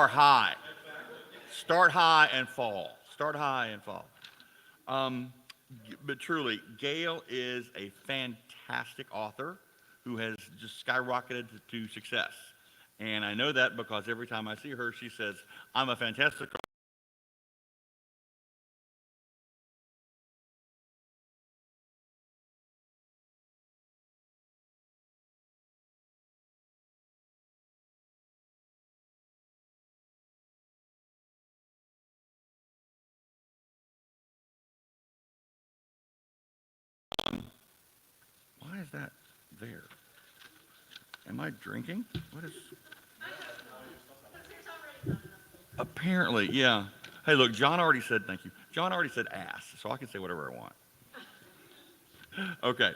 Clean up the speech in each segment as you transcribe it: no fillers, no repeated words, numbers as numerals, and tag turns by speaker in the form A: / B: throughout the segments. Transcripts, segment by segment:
A: start high. Start high and fall. Start high and fall. Um, but truly, Gail is a fantastic author who has just skyrocketed to success. And I know that because every time I see her, she says, I'm a fantastic why is that there? Am I drinking? What is. Apparently, yeah. Hey, look, John already said thank you. John already said ass, so I can say whatever I want. Okay.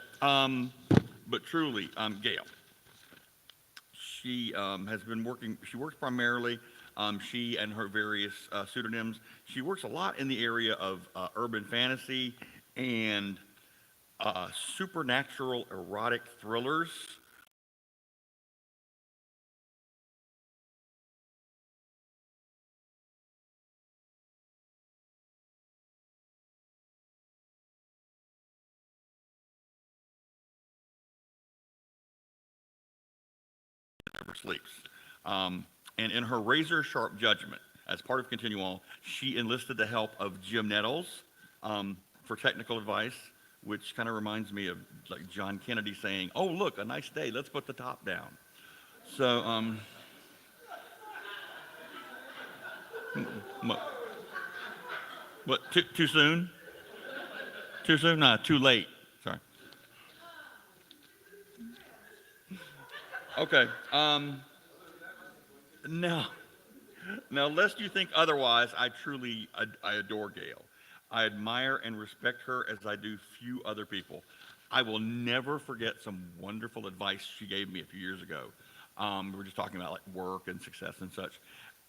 A: But truly, Gail. She has been working, she works primarily, she and her various pseudonyms. She works a lot in the area of urban fantasy and supernatural erotic thrillers. Never sleeps. And in her razor sharp judgment, as part of Continual, she enlisted the help of Jim Nettles for technical advice, which kind of reminds me of like John Kennedy saying, "Oh, look, a nice day. Let's put the top down." So, what? What? Too soon? Too soon? No, too late. Sorry. Okay. Now, Now, lest you think otherwise, I truly I adore Gail. I admire and respect her as I do few other people. I will never forget some wonderful advice she gave me a few years ago. We were just talking about like work and success and such.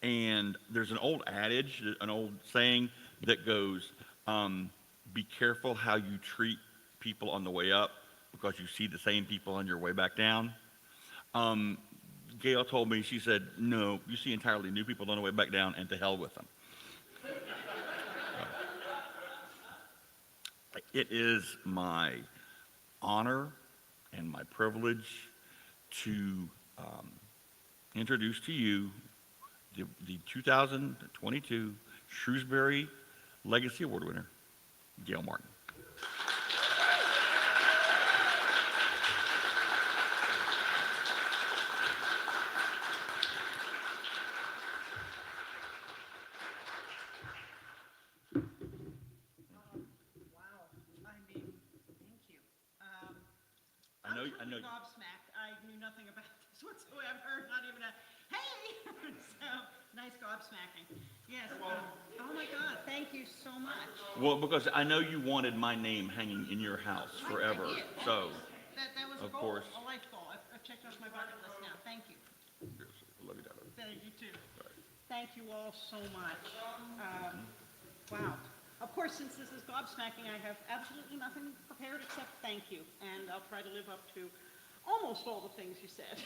A: And there's an old adage, an old saying that goes, "Be careful how you treat people on the way up, because you see the same people on your way back down." Um, Gail told me, she said, "No, you see entirely new people on the way back down, and to hell with them." It is my honor and my privilege to introduce to you the 2022 Shrewsbury Legacy Award winner, Gail Martin.
B: Wow. I mean, thank you.
A: I know, I
B: I'm
A: know.
B: gobsmacked. I knew nothing about this whatsoever, not even a, hey! So, nice gobsmacking. Yes. Oh my God, thank you so much.
A: Well, because I know you wanted my name hanging in your house forever,
B: I did.
A: so
B: That was a
A: of
B: goal,
A: course.
B: a life goal. I've checked off my bucket list now. Thank you.
A: I love you, darling.
B: Thank you too. Thank you all so much. Wow. Of course, since this is gobsmacking, I have absolutely nothing prepared except thank you, and I'll try to live up to almost all the things you said.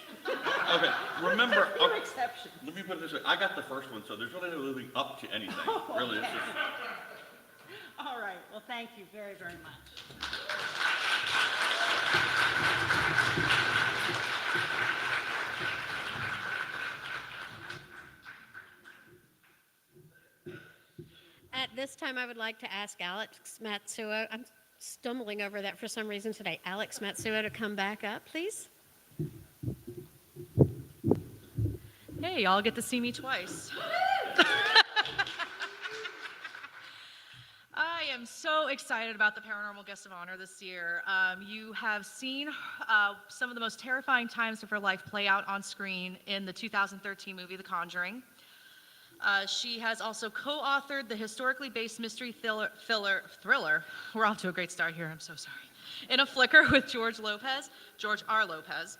A: Okay, remember,
B: A few exceptions.
A: let me put it this way. I got the first one, so there's really no living up to anything. Really, it's just.
B: All right. Well, thank you very, very much.
C: At this time, I would like to ask Alex Matsuo, I'm stumbling over that for some reason today, Alex Matsuo to come back up, please.
D: Hey, y'all get to see me twice. I am so excited about the Paranormal Guest of Honor this year. You have seen some of the most terrifying times of her life play out on screen in the 2013 movie The Conjuring. She has also co-authored the historically based mystery thriller. We're off to a great start here, I'm so sorry. In a Flicker with George R. Lopez.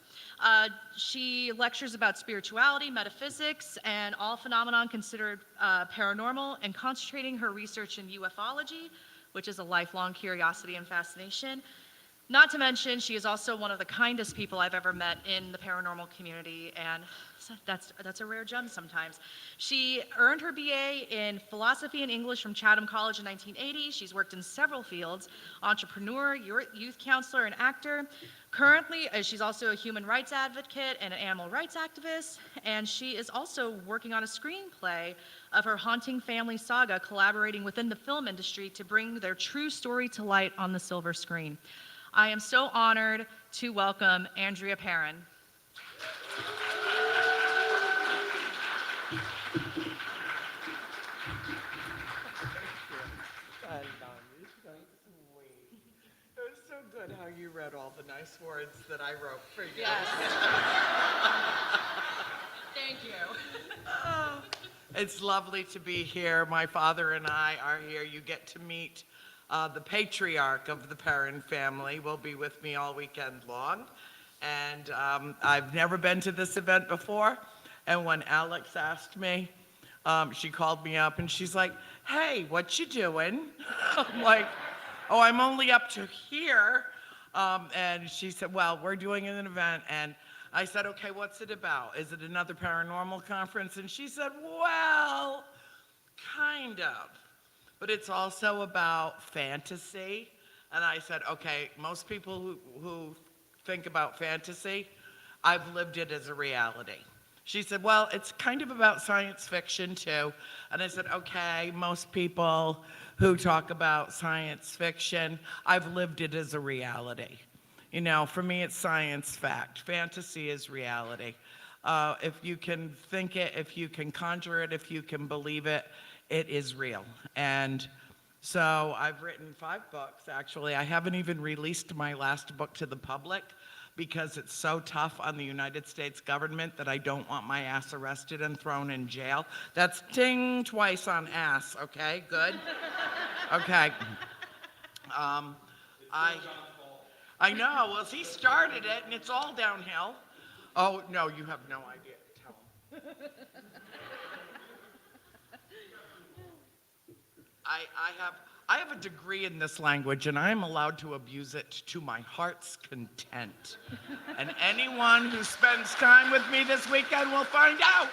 D: She lectures about spirituality, metaphysics, and all phenomenon considered paranormal, and concentrating her research in ufology, which is a lifelong curiosity and fascination. Not to mention, she is also one of the kindest people I've ever met in the paranormal community, and that's a rare gem sometimes. She earned her BA in philosophy and English from Chatham College in 1980. She's worked in several fields: entrepreneur, youth counselor, and actor. Currently, she's also a human rights advocate and an animal rights activist, and she is also working on a screenplay of her haunting family saga, collaborating within the film industry to bring their true story to light on the silver screen. I am so honored to welcome Andrea Perrin.
E: It was so good how you read all the nice words that I wrote for you.
D: Yes. Thank you.
E: Oh, it's lovely to be here. My father and I are here. You get to meet the patriarch of the Perrin family. Will be with me all weekend long. And I've never been to this event before. And when Alex asked me, she called me up and she's like, "Hey, what you doing?" I'm like, "Oh, I'm only up to here." And she said, "Well, we're doing an event." And I said, "Okay, what's it about? Is it another paranormal conference?" And she said, "Well, kind of. But it's also about fantasy." And I said, "Okay, most people who think about fantasy, I've lived it as a reality." She said, "Well, it's kind of about science fiction too." And I said, "Okay, most people who talk about science fiction, I've lived it as a reality. You know, for me, it's science fact. Fantasy is reality. If you can think it, if you can conjure it, if you can believe it, it is real." And so I've written 5 books, actually. I haven't even released my last book to the public because it's so tough on the United States government that I don't want my ass arrested and thrown in jail. That's ding twice on ass, okay? Good? Okay. I know, well, he started it and it's all downhill. Oh, no, you have no idea. Tell him. I have a degree in this language, and I'm allowed to abuse it to my heart's content. And anyone who spends time with me this weekend will find out.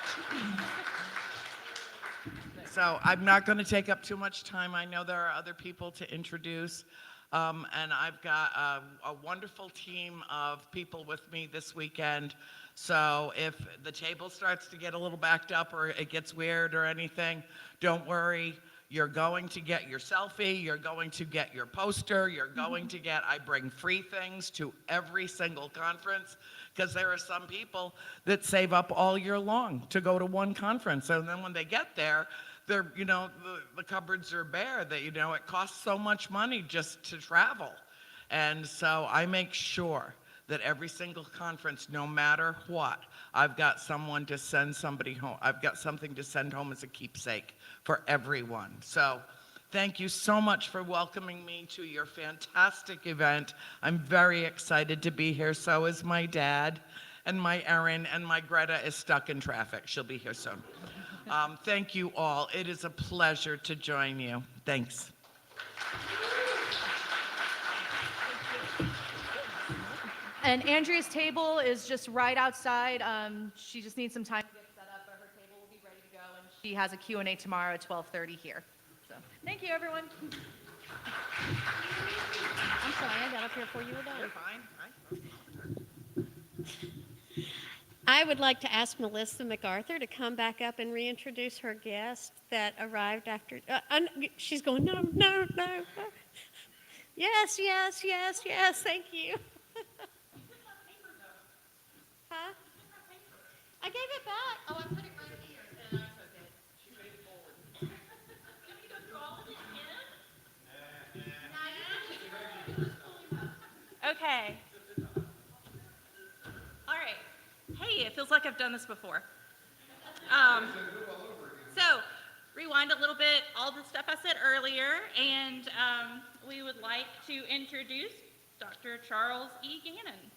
E: So I'm not going to take up too much time. I know there are other people to introduce. And I've got a wonderful team of people with me this weekend. So if the table starts to get a little backed up or it gets weird or anything, don't worry. You're going to get your selfie, you're going to get your poster, you're going to get, I bring free things to every single conference, because there are some people that save up all year long to go to one conference. And then when they get there, they're, you know, the cupboards are bare, that, you know, it costs so much money just to travel. And so I make sure that every single conference, no matter what, I've got someone to send somebody home. I've got something to send home as a keepsake for everyone. So thank you so much for welcoming me to your fantastic event. I'm very excited to be here. So is my dad and my Erin, and my Greta is stuck in traffic. She'll be here soon. Thank you all. It is a pleasure to join you. Thanks.
D: And Andrea's table is just right outside. She just needs some time to get set up, but her table will be ready to go. And she has a Q&A tomorrow at 12:30 here. So thank you, everyone.
C: I'm sorry, I got up here before you were done.
E: You're fine.
C: I would like to ask Melissa MacArthur to come back up and reintroduce her guest that arrived after. She's going, no, no, no. Yes, yes, yes, yes, thank you. Huh? I gave it back. Oh, I put it right here, and I took it. She made it forward. Can we go through all of it again?
F: Okay. All right. Hey, it feels like I've done this before. So, rewind a little bit, all the stuff I said earlier, and we would like to introduce Dr. Charles E. Gannon,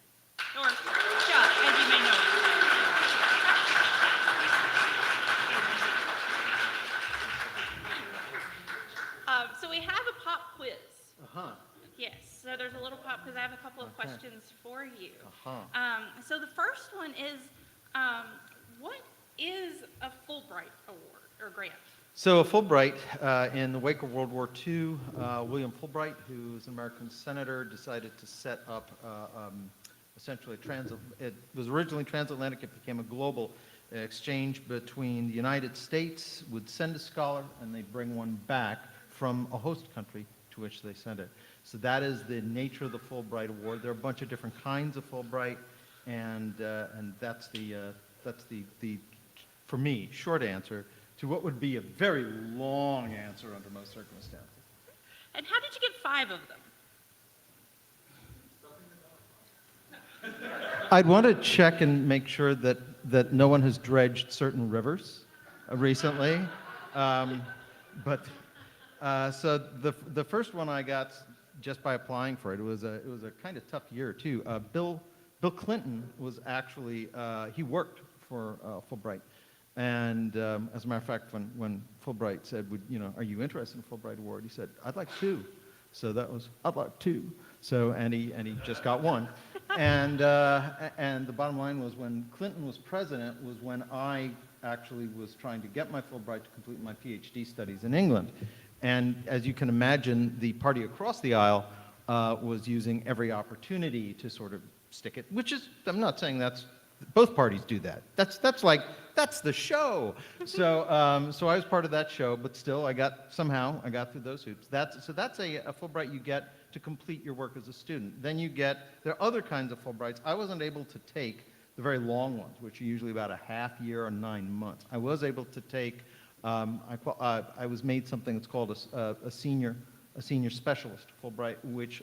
F: or Chuck, as you may know him. So we have a pop quiz.
G: Uh-huh.
F: Yes, so there's a little little pop because I have a couple of questions for you.
G: Uh-huh.
F: So the first one is, what is a Fulbright Award or grant?
G: So a Fulbright, in the wake of World War II, William Fulbright, who was an American senator, decided to set up essentially it was originally transatlantic, it became a global exchange between the United States would send a scholar and they'd bring one back from a host country to which they sent it. So that is the nature of the Fulbright Award. There are a bunch of different kinds of Fulbright, and that's the for me, short answer to what would be a very long answer under most circumstances.
F: And how did you get 5 of them?
G: I'd want to check and make sure that no one has dredged certain rivers recently. So the first one I got just by applying for it, it was a kind of tough year too. Bill Clinton was actually he worked for Fulbright. And as a matter of fact, when Fulbright said, are you interested in Fulbright Award? He said, I'd like 2. So that was, I'd like 2. So, and he just got 1. And the bottom line was when Clinton was president was when I actually was trying to get my Fulbright to complete my PhD studies in England. And as you can imagine, the party across the aisle was using every opportunity to sort of stick it, which is, I'm not saying both parties do that. That's the show. So I was part of that show, but still I got through those hoops. That's a Fulbright you get to complete your work as a student. Then there are other kinds of Fulbrights. I wasn't able to take the very long ones, which are usually about a half year or 9 months. I was able to take, I was made something that's called a senior specialist Fulbright, which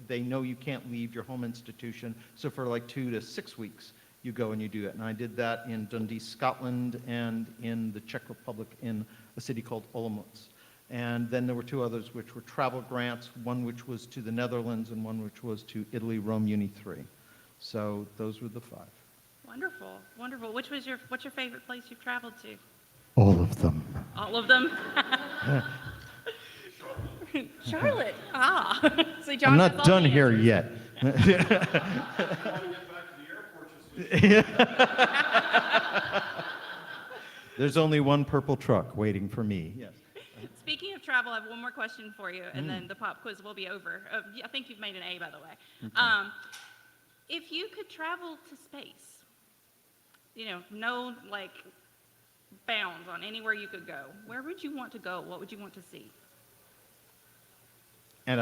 G: they know you can't leave your home institution. So for like 2 to 6 weeks, you go and you do it. And I did that in Dundee, Scotland, and in the Czech Republic in a city called Olomouc. And then there were 2 others which were travel grants, one which was to the Netherlands and one which was to Italy, Rome, Uni 3. So those were the 5.
F: Wonderful, wonderful. What's your favorite place you've traveled to?
G: All of them.
F: All of them? Charlotte. Ah. So John,
G: I'm
F: that's
G: not
F: all
G: done
F: the
G: here
F: answers.
G: yet. There's only one purple truck waiting for me. Yes.
F: Speaking of travel, I have one more question for you, and then the pop quiz will be over. I think you've made an A, by the way.
G: Okay.
F: If you could travel to space, no bounds on anywhere you could go, where would you want to go? What would you want to see?
G: And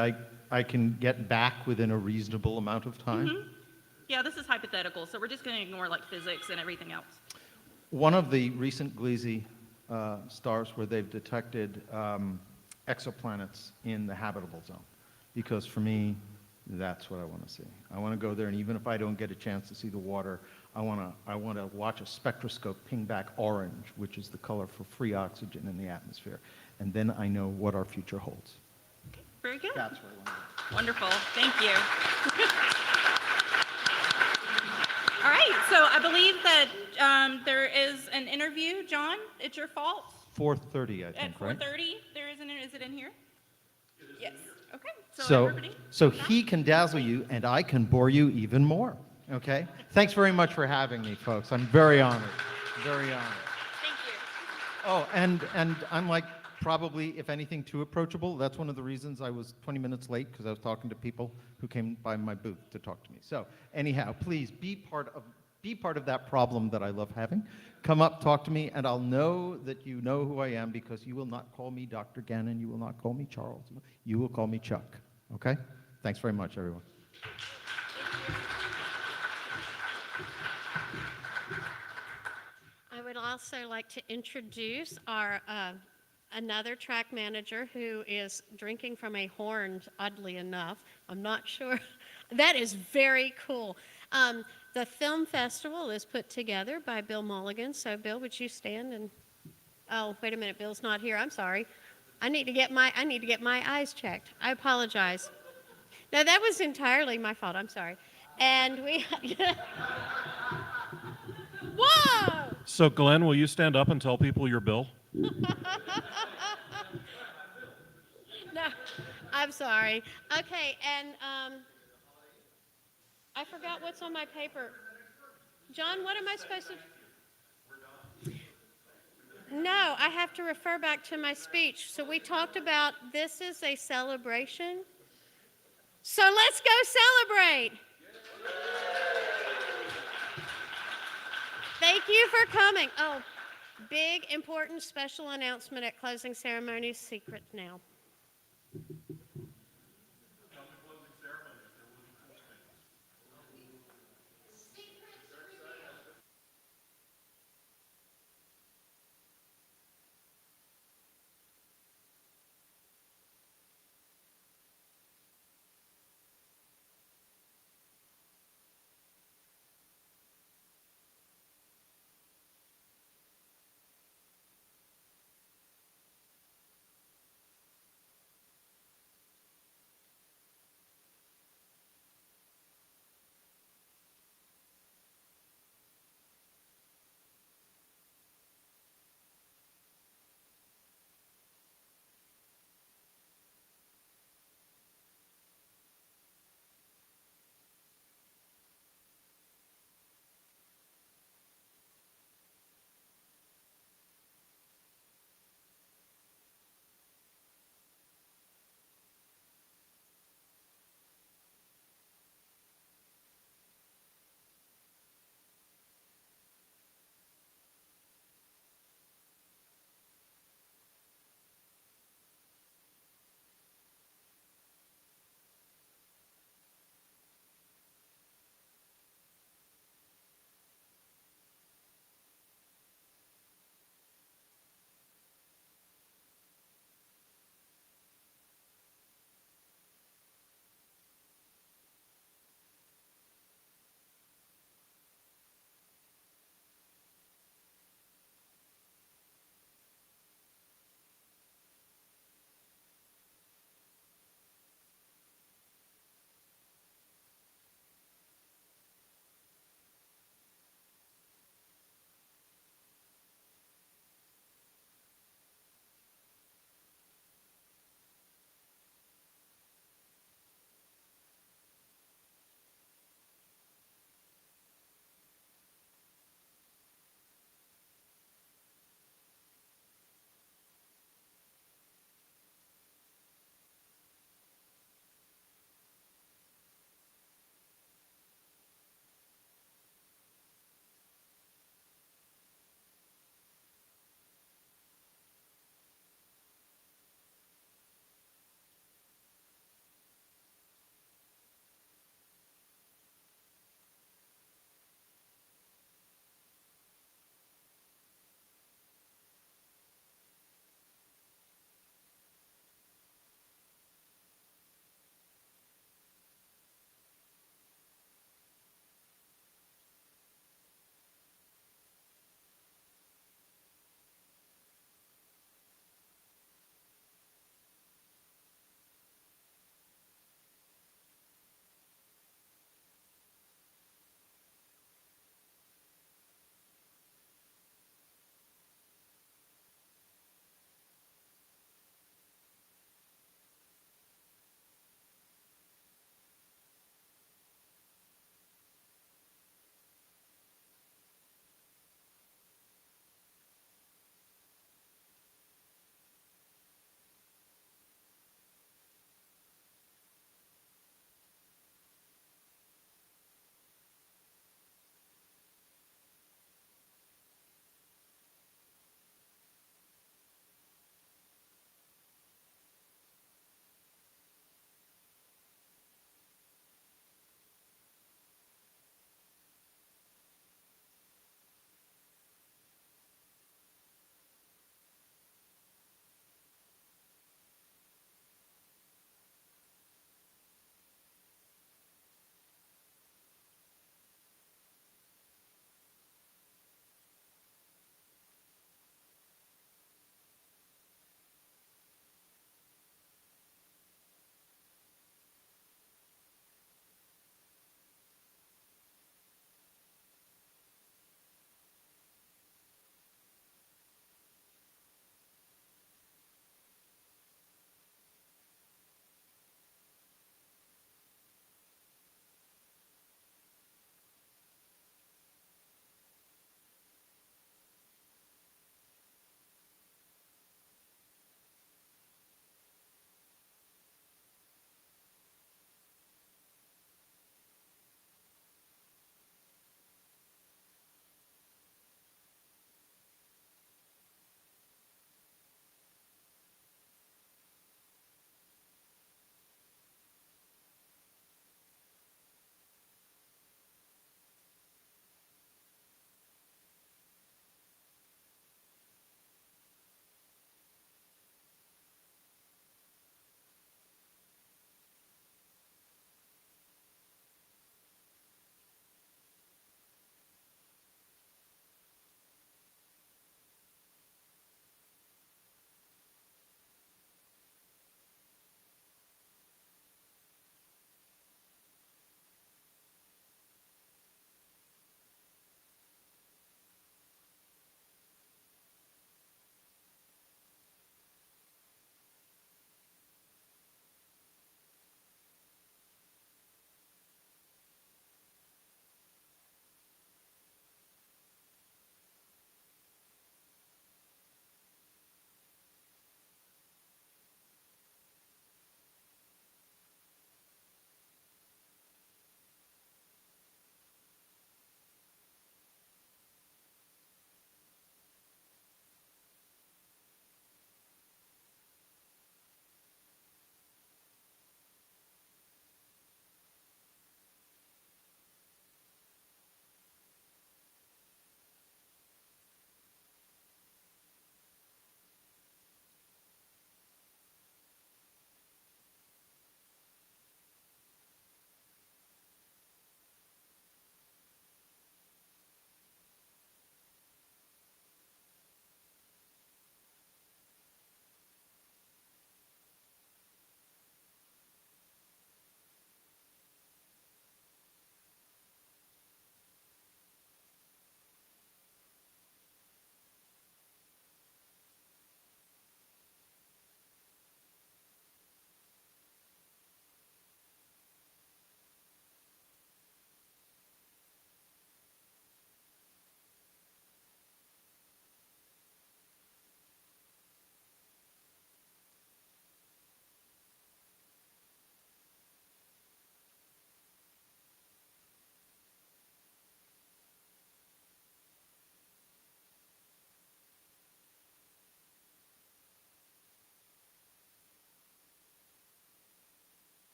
G: I can get back within a reasonable amount of time?
F: Mm-hmm. Yeah, this is hypothetical, so we're just going to ignore physics and everything else.
G: One of the recent Gliese stars where they've detected exoplanets in the habitable zone, because for me, that's what I want to see. I want to go there, and even if I don't get a chance to see the water, I want to watch a spectroscope ping back orange, which is the color for free oxygen in the atmosphere, and then I know what our future holds.
F: Okay, very good.
G: That's what I want to do.
F: Wonderful. Thank you. All right, so I believe that there is an interview. John, it's your fault.
G: 4:30, I think,
F: At 4:30,
G: right?
F: there is is it in here? Yes. Okay.
G: So
F: everybody.
G: he can dazzle you, and I can bore you even more. Okay? Thanks very much for having me, folks. I'm very honored. Very honored.
F: Thank you.
G: Oh, and I'm probably, if anything, too approachable. That's one of the reasons I was 20 minutes late, because I was talking to people who came by my booth to talk to me. So anyhow, please be part of that problem that I love having. Come up, talk to me, and I'll know that you know who I am, because you will not call me Dr. Gannon. You will not call me Charles. You will call me Chuck. Okay? Thanks very much, everyone.
C: I would also like to introduce our another track manager who is drinking from a horn, oddly enough. I'm not sure. That is very cool. The film festival is put together by Bill Mulligan. So, Bill, would you stand and? Oh, wait a minute. Bill's not here. I'm sorry. I need to get my eyes checked. I apologize. No, that was entirely my fault. I'm sorry. And we. Whoa!
H: So, Glenn, will you stand up and tell people you're Bill?
C: No, I'm sorry. Okay, and I forgot what's on my paper. John, what am I supposed to? No, I have to refer back to my speech. So we talked about this is a celebration. So let's go celebrate. Thank you for coming. Oh, big, important, special announcement at closing ceremony, secret now.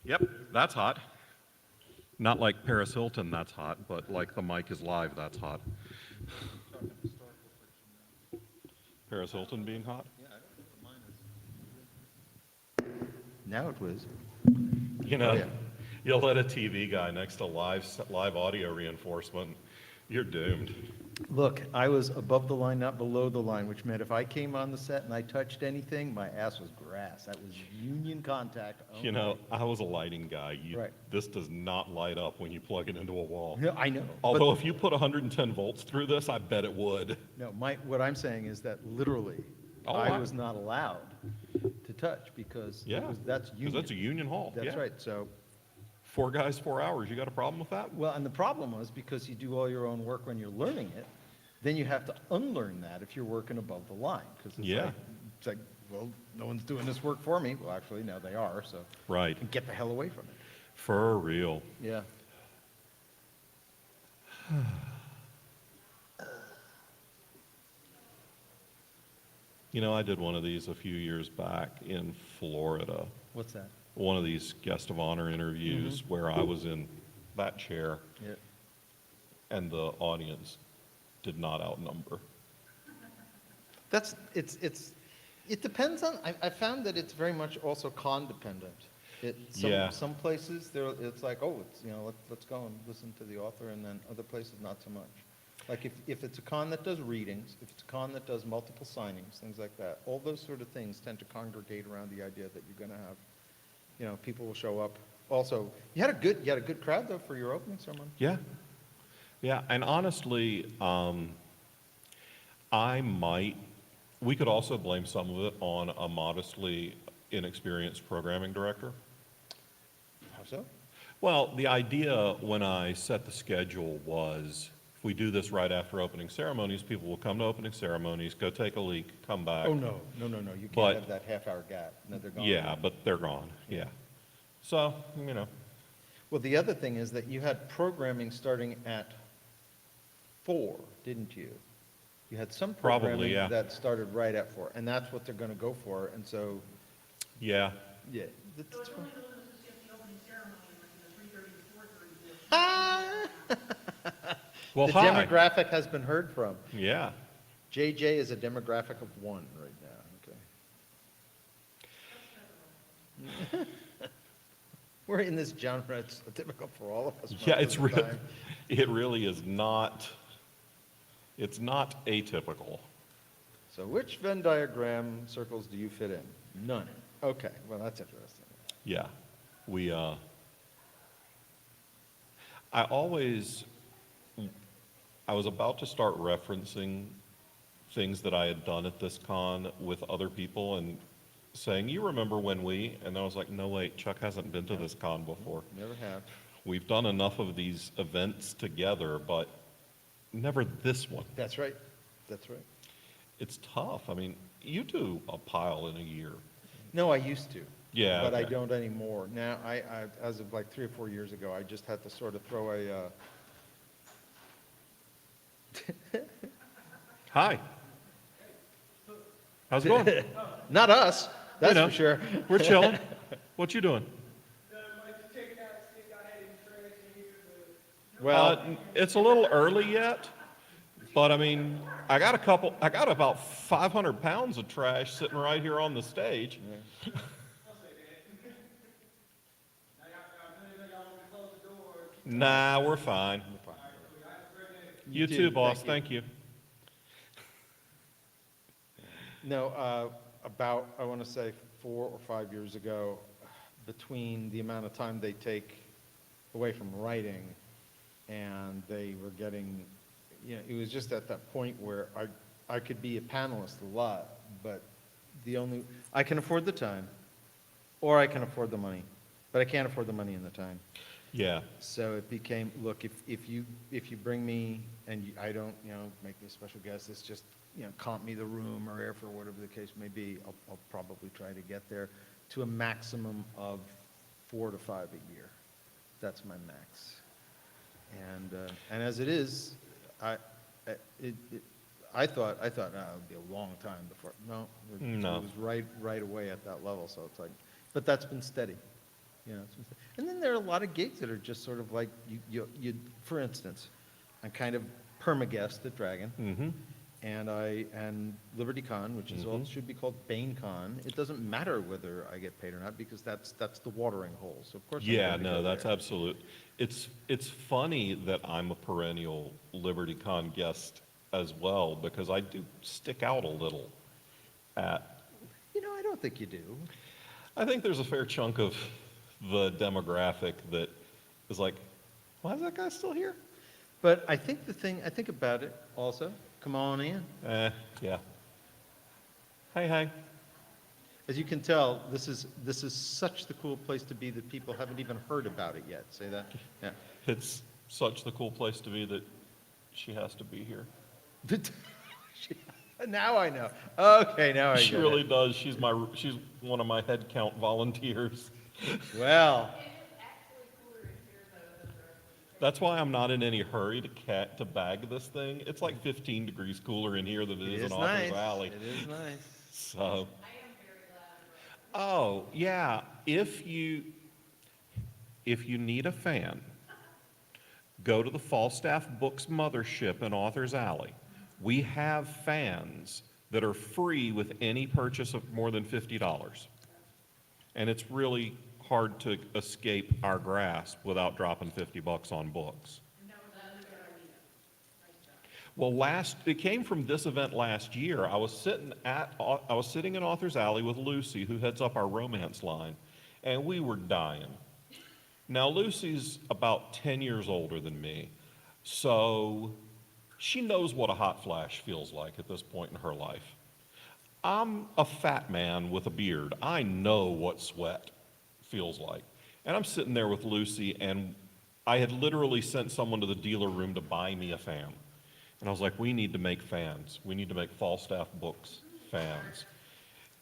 H: Yep, that's hot. Not like Paris Hilton, that's hot, but like the mic is live, that's hot. Paris Hilton being hot?
G: Now it was.
H: You know,
G: Oh, yeah.
H: you'll let a TV guy next to live audio reinforcement, you're doomed.
G: Look, I was above the line, not below the line, which meant if I came on the set and I touched anything, my ass was grass. That was union contact only.
H: You know, I was a lighting guy.
G: Right.
H: This does not light up when you plug it into a wall.
G: No, I know.
H: Although if you put 110 volts through this, I bet it would.
G: No, what I'm saying is that literally,
H: Oh,
G: I was not allowed to touch because
H: Yeah,
G: that's
H: because
G: union.
H: that's a union hall.
G: That's
H: yeah.
G: right, so,
H: 4 guys, 4 hours. You got a problem with that?
G: well, and the problem was because you do all your own work when you're learning it, then you have to unlearn that if you're working above the line. Because
H: Yeah.
G: it's like, well, no one's doing this work for me. Well, actually, now they are, so
H: Right.
G: get the hell away from it.
H: For real.
G: Yeah.
H: You know, I did one of these a few years back in Florida.
G: What's that?
H: One of these guest of honor interviews where I was in that chair
G: Yeah.
H: and the audience did not outnumber.
G: It depends on, I found that it's very much also con dependent.
H: Yeah.
G: Some places, it's like, oh, let's go and listen to the author, and then other places, not so much. Like if it's a con that does readings, if it's a con that does multiple signings, things like that, all those sort of things tend to congregate around the idea that you're gonna have, people will show up. Also, you had a good crowd though for your opening ceremony.
H: Yeah. Yeah, and honestly, we could also blame some of it on a modestly inexperienced programming director.
G: How so?
H: Well, the idea when I set the schedule was, if we do this right after opening ceremonies, people will come to opening ceremonies, go take a leak, come back.
G: Oh, no, you
H: But-
G: can't have that half-hour gap. No, they're gone.
H: Yeah, but they're gone, yeah. So,
G: Well, the other thing is that you had programming starting at 4, didn't you? You had some
H: Probably,
G: programming
H: yeah.
G: that started right at 4, and that's what they're going to go for, and so,
H: yeah.
G: yeah. that's fine.
H: Well,
G: The
H: hi.
G: demographic has been heard from.
H: Yeah.
G: JJ is a demographic of 1 right now, okay? We're in this genre, it's typical for all of us. most
H: Yeah,
G: of the time.
H: it really is not, it's not atypical.
G: So which Venn diagram circles do you fit in? None. Okay, well, that's interesting.
H: Yeah, I was about to start referencing things that I had done at this con with other people and saying, you remember when we, and I was like, no, wait, Chuck hasn't been to this con before.
G: Never have.
H: We've done enough of these events together, but never this one.
G: That's right. That's right.
H: It's tough. I mean, you do a pile in a year.
G: No, I used to.
H: Yeah,
G: But I
H: okay.
G: don't anymore. Now, I as of like 3 or 4 years ago, I just had to sort of throw a,
H: Hi. How's it going?
G: not us, that's
H: know.
G: for sure.
H: We're chilling. What you doing?
G: Well,
H: It's a little early yet, but I mean, I got about 500 pounds of trash sitting right here on the stage. Nah, we're fine. You too, boss. Thank you.
G: no, about, I want to say 4 or 5 years ago, between the amount of time they take away from writing and they were getting, it was just at that point where I could be a panelist a lot, but I can afford the time, or I can afford the money, but I can't afford the money and the time.
H: Yeah.
G: So it became, look, if you bring me and I don't, make me a special guest, it's just, comp me the room or airfare, whatever the case may be, I'll probably try to get there to a maximum of 4 to 5 a year. That's my max. And as it is, I thought, no, it would be a long time before, no.
H: No.
G: It was right away at that level, so it's like, but that's been steady. It's been steady. And then there are a lot of gigs that are just sort of like, for instance, I'm kind of perma-guest at Dragon.
H: Mm-hmm.
G: And Liberty Con, which is all, should be called Bane Con. It doesn't matter whether I get paid or not, because that's the watering hole. So of course I'm
H: Yeah,
G: going to
H: no,
G: go
H: that's
G: there.
H: absolute. It's funny that I'm a perennial LibertyCon guest as well, because I do stick out a little at,
G: I don't think you do.
H: I think there's a fair chunk of the demographic that is like, why is that guy still here?
G: But I think I think about it also, come on in.
H: Yeah. Hey.
G: As you can tell, this is such the cool place to be that people haven't even heard about it yet. Say that? Yeah.
H: It's such the cool place to be that she has to be here.
G: Now I know. Okay, now I
H: She
G: get
H: really
G: it.
H: does. She's one of my head count volunteers.
G: Well,
H: That's why I'm not in any hurry to bag this thing. It's like 15 degrees cooler in here than it is in Author's
G: nice.
H: Alley.
G: It is nice.
H: So. Oh, yeah. If you need a fan, go to the Falstaff Books Mothership in Author's Alley. We have fans that are free with any purchase of more than $50. And it's really hard to escape our grasp without dropping $50 on books. Well, it came from this event last year. I was sitting in Author's Alley with Lucy, who heads up our romance line, and we were dying. Now, Lucy's about 10 years older than me, so she knows what a hot flash feels like at this point in her life. I'm a fat man with a beard. I know what sweat feels like. And I'm sitting there with Lucy, and I had literally sent someone to the dealer room to buy me a fan. And I was like, we need to make fans. We need to make Falstaff Books fans.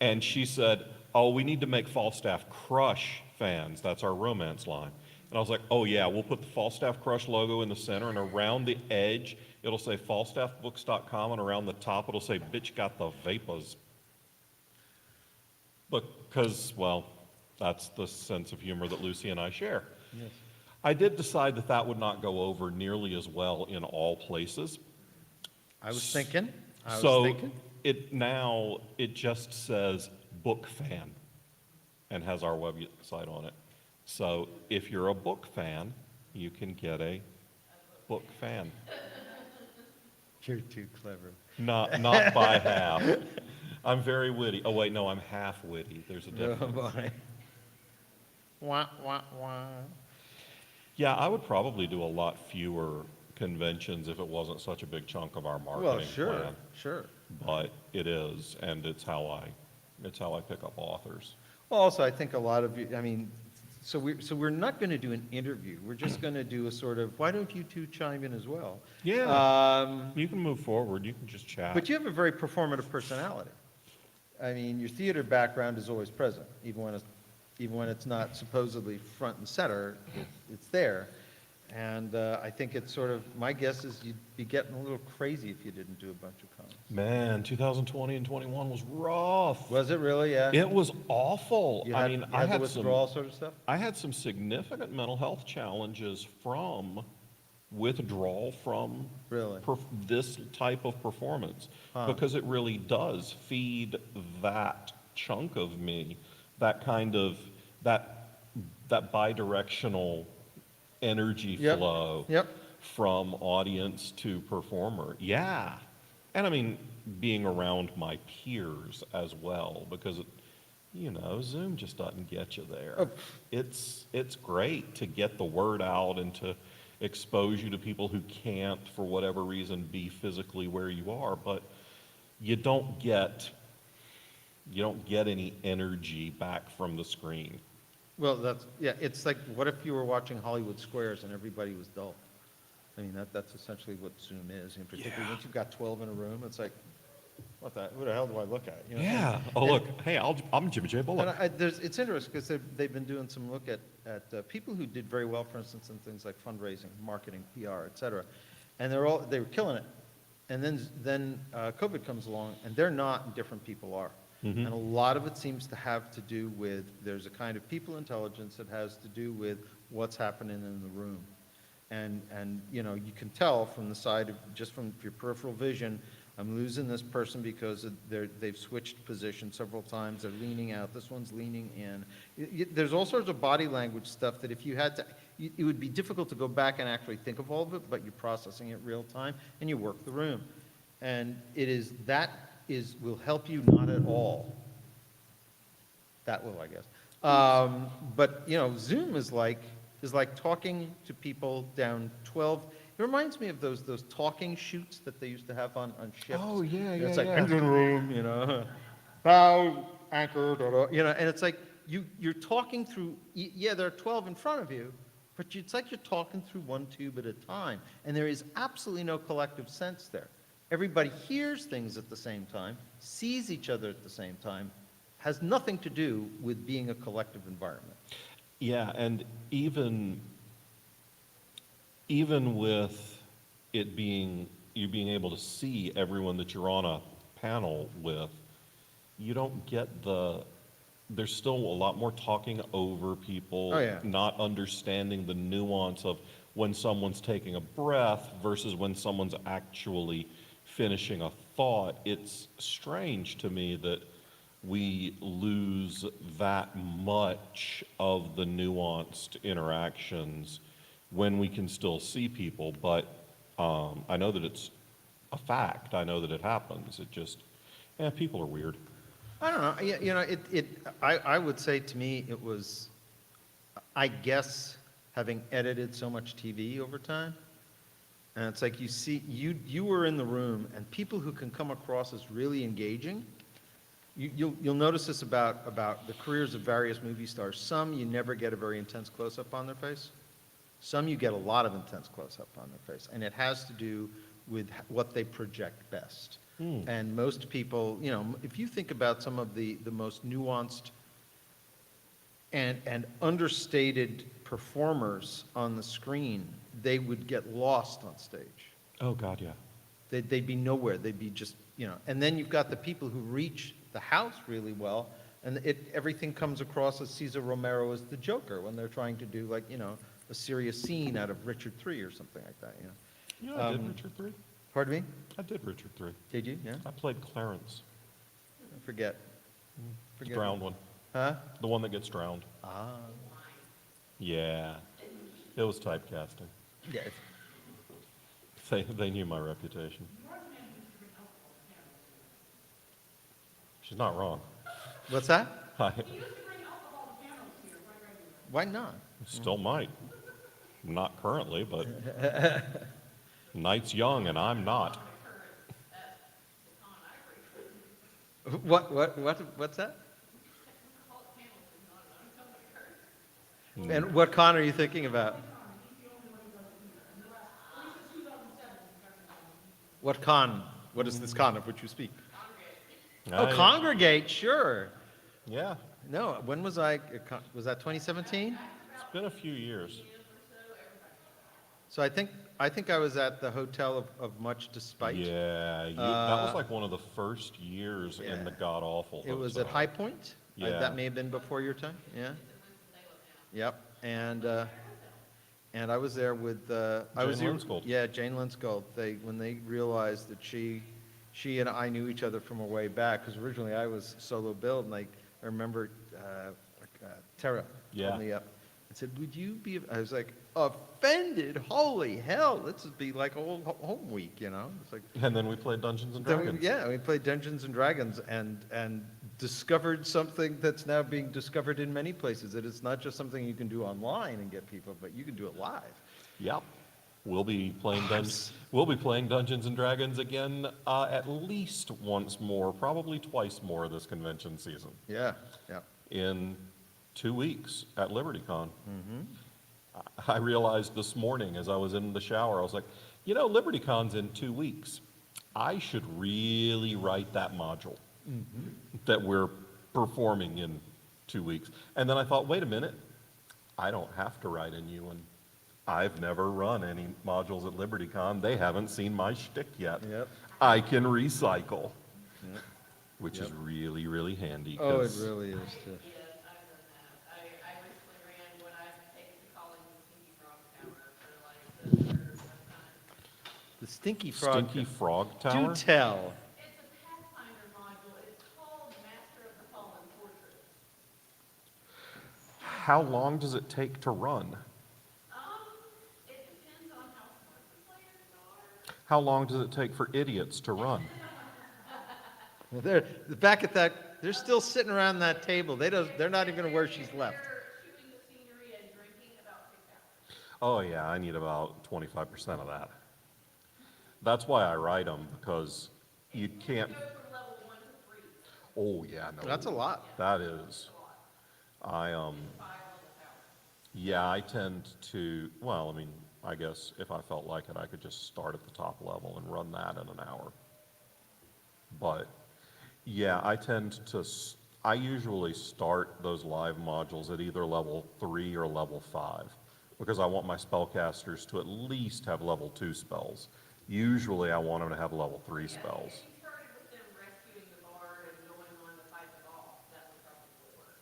H: And she said, oh, we need to make Falstaff Crush fans. That's our romance line. And I was like, oh yeah, we'll put the Falstaff Crush logo in the center, and around the edge, it'll say falstaffbooks.com, and around the top, it'll say, bitch got the vapors. Because, well, that's the sense of humor that Lucy and I share.
G: Yes.
H: I did decide that would not go over nearly as well in all places.
G: I was thinking.
H: It just says book fan and has our website on it. So if you're a book fan, you can get a book fan.
G: You're too clever.
H: Not by half. I'm very witty. Oh wait, no, I'm half witty. There's a difference.
G: Oh boy. Wah, wah, wah.
H: Yeah, I would probably do a lot fewer conventions if it wasn't such a big chunk of our marketing
G: Well, sure,
H: plan.
G: sure.
H: But it is, and it's how I pick up authors.
G: Well, also, I think a lot of you, so we're not going to do an interview. We're just going to do a sort of, why don't you two chime in as well?
H: Yeah. You can move forward. You can just chat.
G: But you have a very performative personality. Your theater background is always present, even when it's not supposedly front and center, it's there. And I think it's sort of, my guess is you'd be getting a little crazy if you didn't do a bunch of cons.
H: Man, 2020 and 21 was rough.
G: Was it really? Yeah.
H: It was awful.
G: You had,
H: I
G: the
H: had
G: withdrawal sort of stuff?
H: I had some significant mental health challenges from withdrawal from
G: Really?
H: this type of performance,
G: Huh.
H: because it really does feed that chunk of me, that kind of that bidirectional energy
G: Yep.
H: flow
G: Yep.
H: from audience to performer. Yeah. And being around my peers as well, because Zoom just doesn't get you there.
G: Oh.
H: It's great to get the word out and to expose you to people who can't, for whatever reason, be physically where you are, but you don't get any energy back from the screen.
G: Well, it's like, what if you were watching Hollywood Squares and everybody was dull? That's essentially what Zoom is, in particular.
H: Yeah.
G: Once you've got 12 in a room, it's like, who the hell do I look at?
H: Yeah. Oh, look. Hey, I'm Jimmy J. Bullock.
G: And it's interesting because they've been doing some look at people who did very well, for instance, in things like fundraising, marketing, PR, et cetera. And they were killing it. And then COVID comes along, and they're not, and different people are. And a lot of it seems to have to do with, there's a kind of people intelligence that has to do with what's happening in the room. And you know, you can tell from the side of, just from your peripheral vision, I'm losing this person because they've switched positions several times, they're leaning out, this one's leaning in. There's all sorts of body language stuff that if you had to, it would be difficult to go back and actually think of all of it, but you're processing it real time, and you work the room. And will help you not at all. That will, I guess. But, you know, Zoom is like talking to people down 12. It reminds me of those talking shoots that they used to have on ships.
H: Oh, yeah,
G: It's
H: yeah,
G: like,
H: yeah.
G: engine room, you know, bow, anchor, da, da, you know, and it's like you're talking through, yeah, there are 12 in front of you, but it's like you're talking through one tube at a time, and there is absolutely no collective sense there. Everybody hears things at the same time, sees each other at the same time, has nothing to do with being a collective environment.
H: Yeah, and even with it being, you being able to see everyone that you're on a panel with, you don't get there's still a lot more talking over people,
G: Oh, yeah.
H: not understanding the nuance of when someone's taking a breath versus when someone's actually finishing a thought. It's strange to me that we lose that much of the nuanced interactions when we can still see people, but I know that it's a fact. I know that it happens. It just, people are weird.
G: I don't know, you know, I would say to me it was, I guess, having edited so much TV over time, and it's like you see, you were in the room, and people who can come across as really engaging, you'll notice this about the careers of various movie stars. Some you never get a very intense close-up on their face. Some you get a lot of intense close-up on their face, and it has to do with what they project best. And most people, you know, if you think about some of the most nuanced and understated performers on the screen, they would get lost on stage.
H: Oh, God, yeah.
G: They'd be nowhere. They'd be just, you know. And then you've got the people who reach the house really well, and everything comes across as Cesar Romero as the Joker when they're trying to do, like, you know, a serious scene out of Richard III or something like that, you know.
H: Yeah, I did Richard III.
G: Pardon me?
H: I did Richard III.
G: Did you? Yeah.
H: I played Clarence,
G: I forget.
H: the drowned one.
G: Huh?
H: The one that gets drowned.
G: Ah.
H: Yeah. It was typecasting.
G: Yeah.
H: They knew my reputation. She's not wrong.
G: What's that?
H: I
G: Why not?
H: still might. Not currently, but night's young and I'm not.
G: What's that? And what con are you thinking about? What con? What is this con of which you speak? Oh, Congregate, sure.
H: Yeah,
G: No, when was I, was that 2017?
H: it's been a few years.
G: So I think I was at the Hotel of Much Despite.
H: Yeah, that was like one of the first years in the
G: yeah.
H: god-awful
G: It was at
H: hotel.
G: High Point?
H: Yeah.
G: That may have been before your time, yeah? Yep, and I was there with, I was
H: Jane
G: here-
H: Linsgold.
G: Yeah, Jane Linsgold. When they realized that she and I knew each other from a way back, because originally I was solo billed, and I remember Tara
H: Yeah.
G: called me up and said, would you be, I was like, offended, holy hell, this would be like a whole home week, you know? It's like,
H: And then we played Dungeons and
G: then
H: Dragons.
G: we played Dungeons and Dragons and discovered something that's now being discovered in many places, that it's not just something you can do online and get people, but you can do it live.
H: Yep. We'll be playing Dungeons and Dragons again at least once more, probably twice more this convention season.
G: Yeah, yeah.
H: In 2 weeks at LibertyCon. I realized this morning as I was in the shower, I was like, you know, LibertyCon's in 2 weeks. I should really write that module that we're performing in 2 weeks. And then I thought, wait a minute, I don't have to write a new one. I've never run any modules at LibertyCon. They haven't seen my shtick yet.
G: Yep.
H: I can recycle,
G: Yep.
H: which is really, really handy.
G: Oh, it
H: 'cause
G: really is too.
I: Yes, I've done that. I recently ran what I've taken to calling the Stinky Frog Tower for like the third or fourth time.
G: The Stinky Frog.
H: Stinky Frog
G: Do
H: Tower?
G: tell.
I: It's a Pathfinder module. It's called Master of the Fallen Fortress.
H: How long does it take to run?
I: It depends on how smart the players are.
H: How long does it take for idiots to run?
G: Well, they're back at that. They're still sitting around that table. They're not even where she's left.
I: They're shooting the scenery and drinking about 6 hours.
H: Oh, yeah, I need about 25% of that. That's why I write them, because you can't.
I: Go from level 1 to 3.
H: Oh, yeah, no.
G: That's a lot.
H: That is. Yeah, I tend to, well, I mean, I guess if I felt like it, I could just start at the top level and run that in an hour. But, yeah, I usually start those live modules at either level 3 or level 5, because I want my spellcasters to at least have level 2 spells. Usually I want them to have level 3 spells.
I: If you started with them rescuing the bard and going on to fight the boss, that would probably work.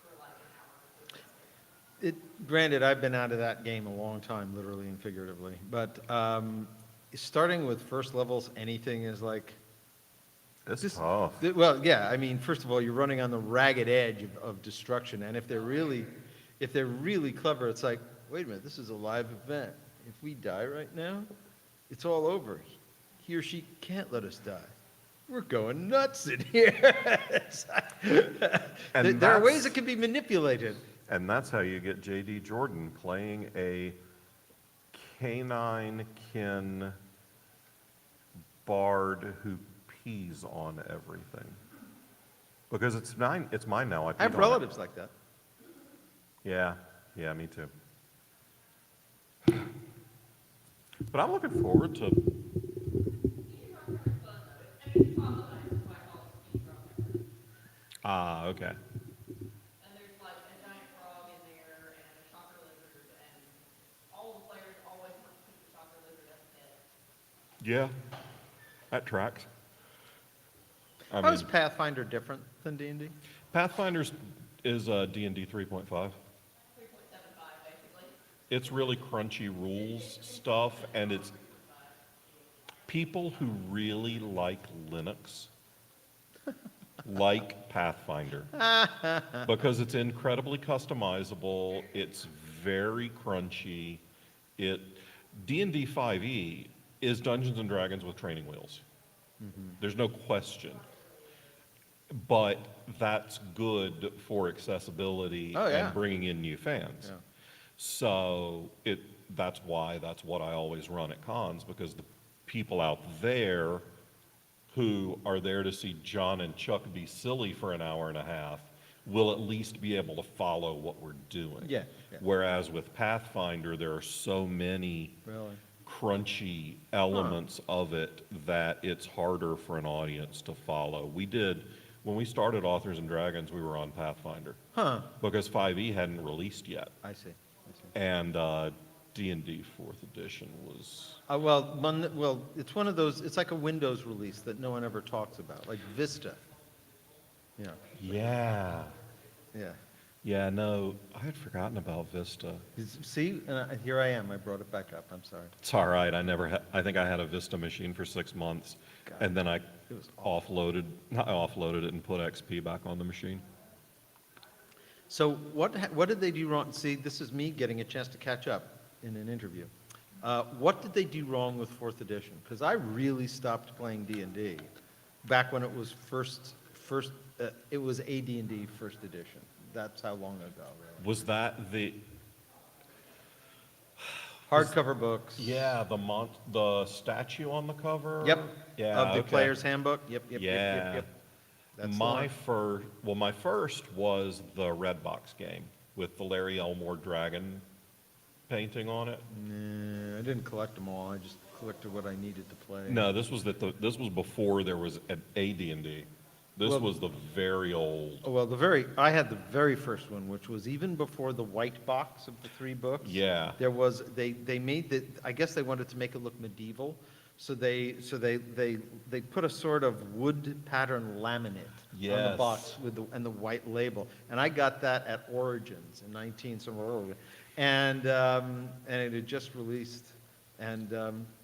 I: For like an hour.
G: Granted, I've been out of that game a long time, literally and figuratively. But starting with first levels, anything is like.
H: It's tough.
G: Well, yeah. I mean, first of all, you're running on the ragged edge of destruction, and if they're really clever, it's like, wait a minute, this is a live event. If we die right now, it's all over. He or she can't let us die. We're going nuts in here.
H: And
G: There are ways
H: that's-
G: it can be manipulated.
H: And that's how you get J.D. Jordan playing a canine kin bard who pees on everything. Because it's mine now.
G: I
H: peed
G: have
H: on it.
G: relatives like that.
H: Yeah, me too. But I'm looking forward to, okay.
I: And there's like a giant frog in there and a shocker lizard, and all the players always want to keep the shocker lizard as a pet.
H: Yeah, that tracks. I
G: How is
H: mean,
G: Pathfinder different than D&D?
H: Pathfinders is D&D 3.5.
I: 3.75 basically.
H: It's really crunchy rules stuff, and it's people who really like Linux like Pathfinder because it's incredibly customizable. It's very crunchy. D&D 5e is Dungeons and Dragons with training wheels. There's no question. But that's good for accessibility
G: Oh, yeah.
H: and bringing in new fans.
G: Yeah.
H: So that's what I always run at cons, because the people out there who are there to see John and Chuck be silly for an hour and a half will at least be able to follow what we're doing.
G: Yeah.
H: Whereas with Pathfinder, there are so many
G: Really?
H: crunchy elements of it that it's harder for an audience to follow. When we started Authors and Dragons, we were on Pathfinder.
G: Huh.
H: Because 5e hadn't released yet.
G: I see.
H: And D&D 4th edition was,
G: Well, it's one of those, it's like a Windows release that no one ever talks about, like Vista. Yeah,
H: yeah. Yeah, no, I had forgotten about Vista.
G: See, and here I am, I brought it back up, I'm sorry.
H: It's all right, I think I had a Vista machine for 6 months,
G: God,
H: and then I
G: it was awful.
H: not offloaded it and put XP back on the machine.
G: So what did they do wrong? See, this is me getting a chance to catch up in an interview. What did they do wrong with 4th edition? Because I really stopped playing D&D back when it was it was AD&D 1st edition. That's how long ago, really.
H: Was that the,
G: Hardcover books.
H: yeah, the statue on the cover?
G: Yep.
H: Yeah,
G: Of the
H: okay.
G: player's handbook. Yep.
H: Yeah.
G: That's the
H: My
G: one.
H: my first was the Red Box game with the Larry Elmore dragon painting on it.
G: Nah, I didn't collect them all. I just collected what I needed to play.
H: No, this was before there was an AD&D. This
G: Well-
H: was the very old.
G: Well, I had the very first one, which was even before the white box of the 3 books.
H: Yeah.
G: There was, they made the, I guess they wanted to make it look medieval, so they put a sort of wood pattern laminate on the
H: Yes.
G: box with the white label. And I got that at Origins in 19 somewhere earlier. And it had just released. And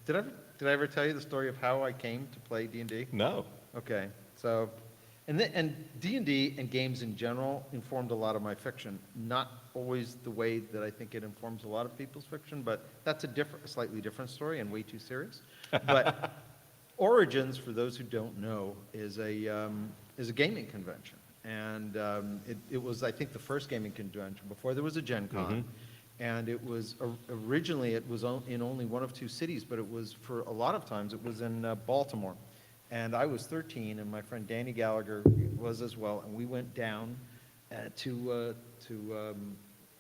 G: did I ever tell you the story of how I came to play D&D?
H: No.
G: Okay, so, and D&D and games in general informed a lot of my fiction. Not always the way that I think it informs a lot of people's fiction, but that's a slightly different story and way too serious. But Origins, for those who don't know, is a gaming convention. And it was, I think, the first gaming convention before there was a Gen Con. And it was, originally, it was in only one of 2 cities, but it was, for a lot of times, it was in Baltimore. And I was 13, and my friend Danny Gallagher was as well, and we went down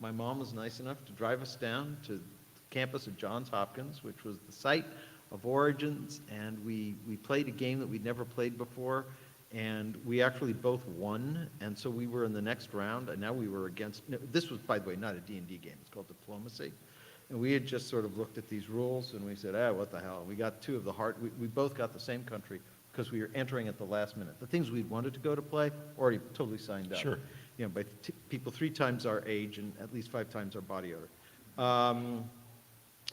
G: my mom was nice enough to drive us down to the campus of Johns Hopkins, which was the site of Origins, and we played a game that we'd never played before, and we actually both won, and so we were in the next round, and now we were against, no, this was, by the way, not a D&D game, it's called Diplomacy. And we had just sort of looked at these rules, and we said, what the hell? We got 2 of the we both got the same country, because we were entering at the last minute. The things we'd wanted to go to play, already totally signed up.
H: Sure.
G: You know, by people 3 times our age and at least 5 times our body odor.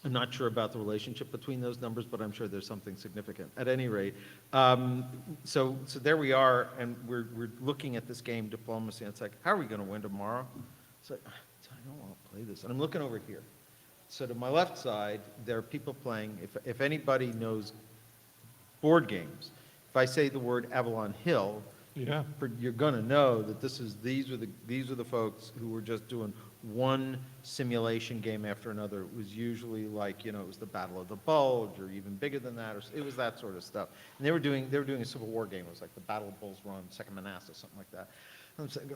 G: I'm not sure about the relationship between those numbers, but I'm sure there's something significant. At any rate, so there we are, and we're looking at this game, Diplomacy, and it's like, how are we going to win tomorrow? It's like, I don't want to play this. And I'm looking over here. So to my left side, there are people playing. If anybody knows board games, if I say the word Avalon Hill,
H: Yeah.
G: you're going to know that these are the folks who were just doing one simulation game after another. It was usually like, it was the Battle of the Bulge, or even bigger than that, or it was that sort of stuff. And they were doing a Civil War game. It was like the Battle of Bull's Run, Second Manassas, something like that. And I'm saying,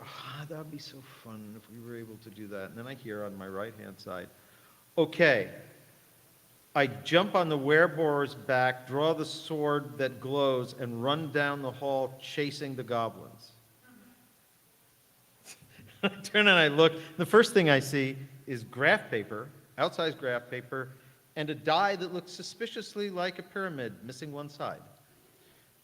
G: that would be so fun if we were able to do that. And then I hear on my right-hand side, okay, I jump on the wereboar's back, draw the sword that glows, and run down the hall chasing the goblins. I turn and I look. The first thing I see is graph paper, outsized graph paper, and a die that looks suspiciously like a pyramid, missing one side.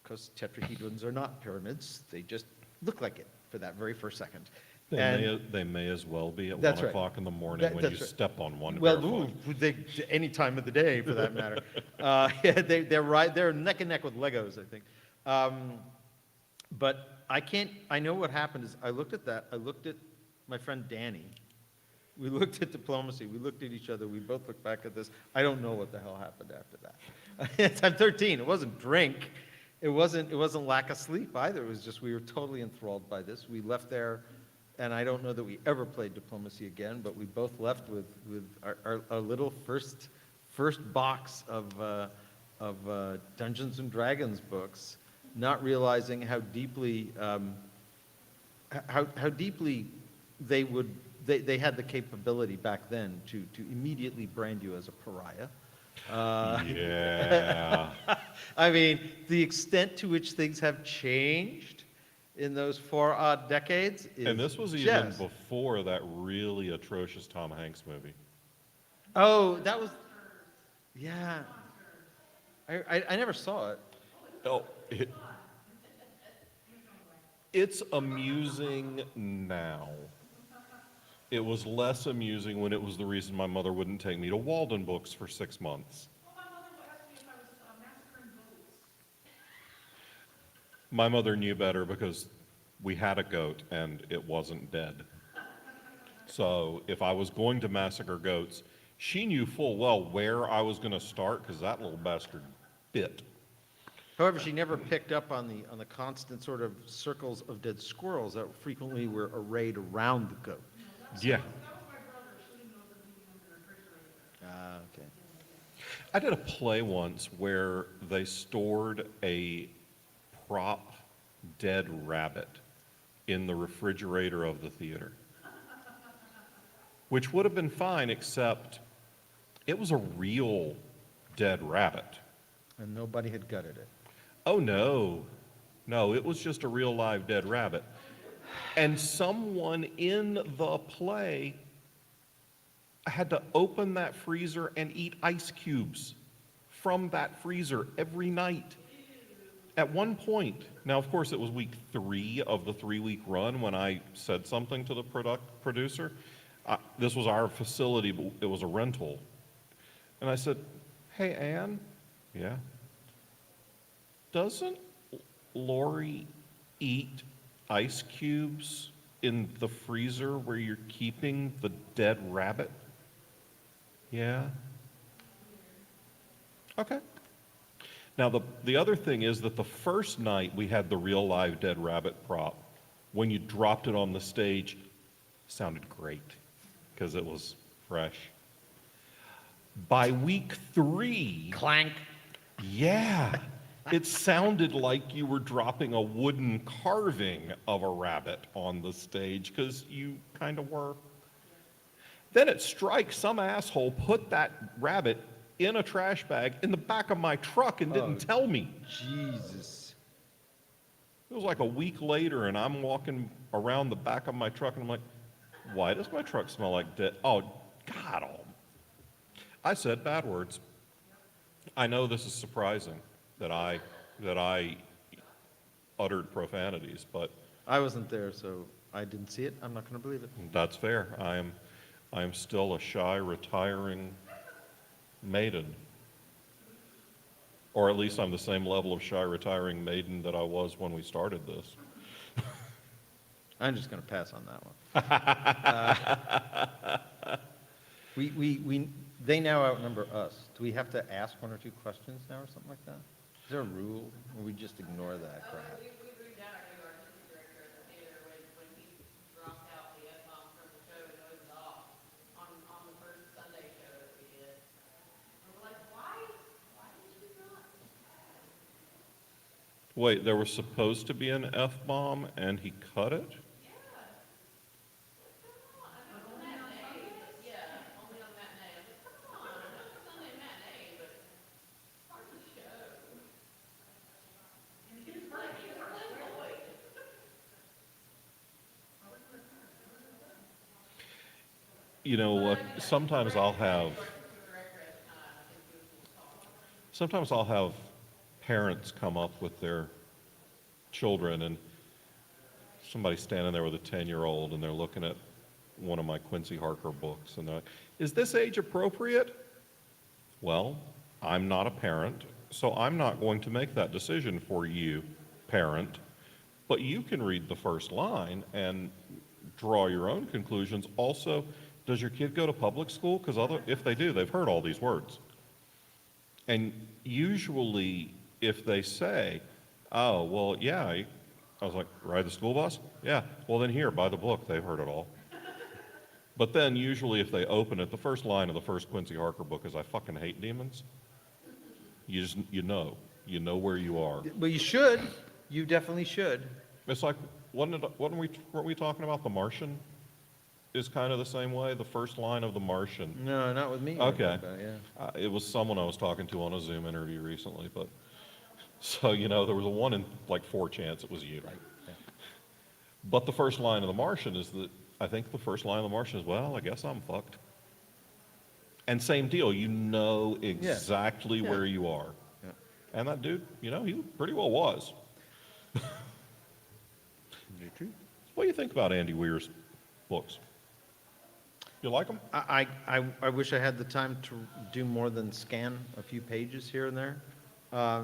G: Because tetrahedrons are not pyramids. They just look like it for that very first second.
H: They may as well be at
G: That's
H: 1
G: right.
H: o'clock in the morning when you
G: That's right.
H: step on one.
G: Well,
H: barefoot.
G: any time of the day, for that matter. Yeah, they're neck and neck with Legos, I think. But I know what happened is I looked at that. I looked at my friend Danny. We looked at Diplomacy. We looked at each other. We both looked back at this. I don't know what the hell happened after that. I'm 13. It wasn't drink. It wasn't lack of sleep either. It was just we were totally enthralled by this. We left there. And I don't know that we ever played Diplomacy again, but we both left with our little first box of Dungeons and Dragons books, not realizing how deeply they had the capability back then to immediately brand you as a pariah.
H: Yeah.
G: I mean, the extent to which things have changed in those 4 odd decades is
H: And this was even before that really atrocious Tom Hanks movie.
G: Oh, that was, yeah. I never saw it.
H: Oh, it's amusing now. It was less amusing when it was the reason my mother wouldn't take me to Walden Books for 6 months. My mother knew better because we had a goat and it wasn't dead. So if I was going to massacre goats, she knew full well where I was going to start because that little bastard bit.
G: However, she never picked up on the constant sort of circles of dead squirrels that frequently were arrayed around the goat.
H: Yeah.
G: Okay.
H: I did a play once where they stored a prop dead rabbit in the refrigerator of the theater, which would have been fine, except it was a real dead rabbit.
G: And nobody had gutted it.
H: Oh, no. No, it was just a real live dead rabbit. And someone in the play had to open that freezer and eat ice cubes from that freezer every night. At one point, now of course it was week 3 of the 3-week run when I said something to the producer. This was our facility, but it was a rental. And I said, hey, Ann, yeah, doesn't Lori eat ice cubes in the freezer where you're keeping the dead rabbit? Yeah. Okay. Now, the other thing is that the first night we had the real live dead rabbit prop, when you dropped it on the stage, sounded great because it was fresh. By week 3,
E: Clank.
H: yeah, it sounded like you were dropping a wooden carving of a rabbit on the stage because you kind of were. Then at Strike, some asshole put that rabbit in a trash bag in the back of my truck and didn't tell me.
G: Jesus.
H: It was like a week later, and I'm walking around the back of my truck, and I'm like, why does my truck smell like dead? Oh, God. I said bad words. I know this is surprising that I uttered profanities, but
G: I wasn't there, so I didn't see it. I'm not going to believe it.
H: that's fair. I am still a shy, retiring maiden. Or at least I'm the same level of shy, retiring maiden that I was when we started this.
G: I'm just going to pass on that one. They now outnumber us. Do we have to ask 1 or 2 questions now or something like that? Is there a rule, or we just ignore that crap?
I: We moved down our new artistic director at the theater when he dropped out the F-bomb from the show and it was off on the first Sunday show that we did. And we're like, why did you not?
H: Wait, there was supposed to be an F-bomb and he cut it?
I: Only on matinee. I was like, come on, I know it's Sunday matinee, but part of the show. He was like Lloyd.
H: You know what, sometimes I'll have parents come up with their children and somebody's standing there with a 10-year-old and they're looking at one of my Quincy Harker books and they're like, is this age appropriate? Well, I'm not a parent, so I'm not going to make that decision for you, parent, but you can read the first line and draw your own conclusions. Also, does your kid go to public school? Because if they do, they've heard all these words. And usually, if they say, oh, well, yeah, I was like, ride the school bus? Yeah, well, then here, buy the book. They've heard it all. But then usually if they open it, the first line of the first Quincy Harker book is, I fucking hate demons. You know where you are.
G: Well, you should. You definitely should.
H: It's like, weren't we talking about The Martian? Is kind of the same way, the first line of The Martian.
G: No, not with me.
H: Okay.
G: Yeah.
H: It was someone I was talking to on a Zoom interview recently, but, so, there was a 1 in, 4 chance it was you.
G: Right. Yeah.
H: But the first line of The Martian is I think the first line of The Martian is, well, I guess I'm fucked. And same deal, you know exactly
G: Yeah.
H: where you are.
G: Yeah.
H: And that dude, he pretty well was. What do you think about Andy Weir's books? You like them?
G: I wish I had the time to do more than scan a few pages here and there. I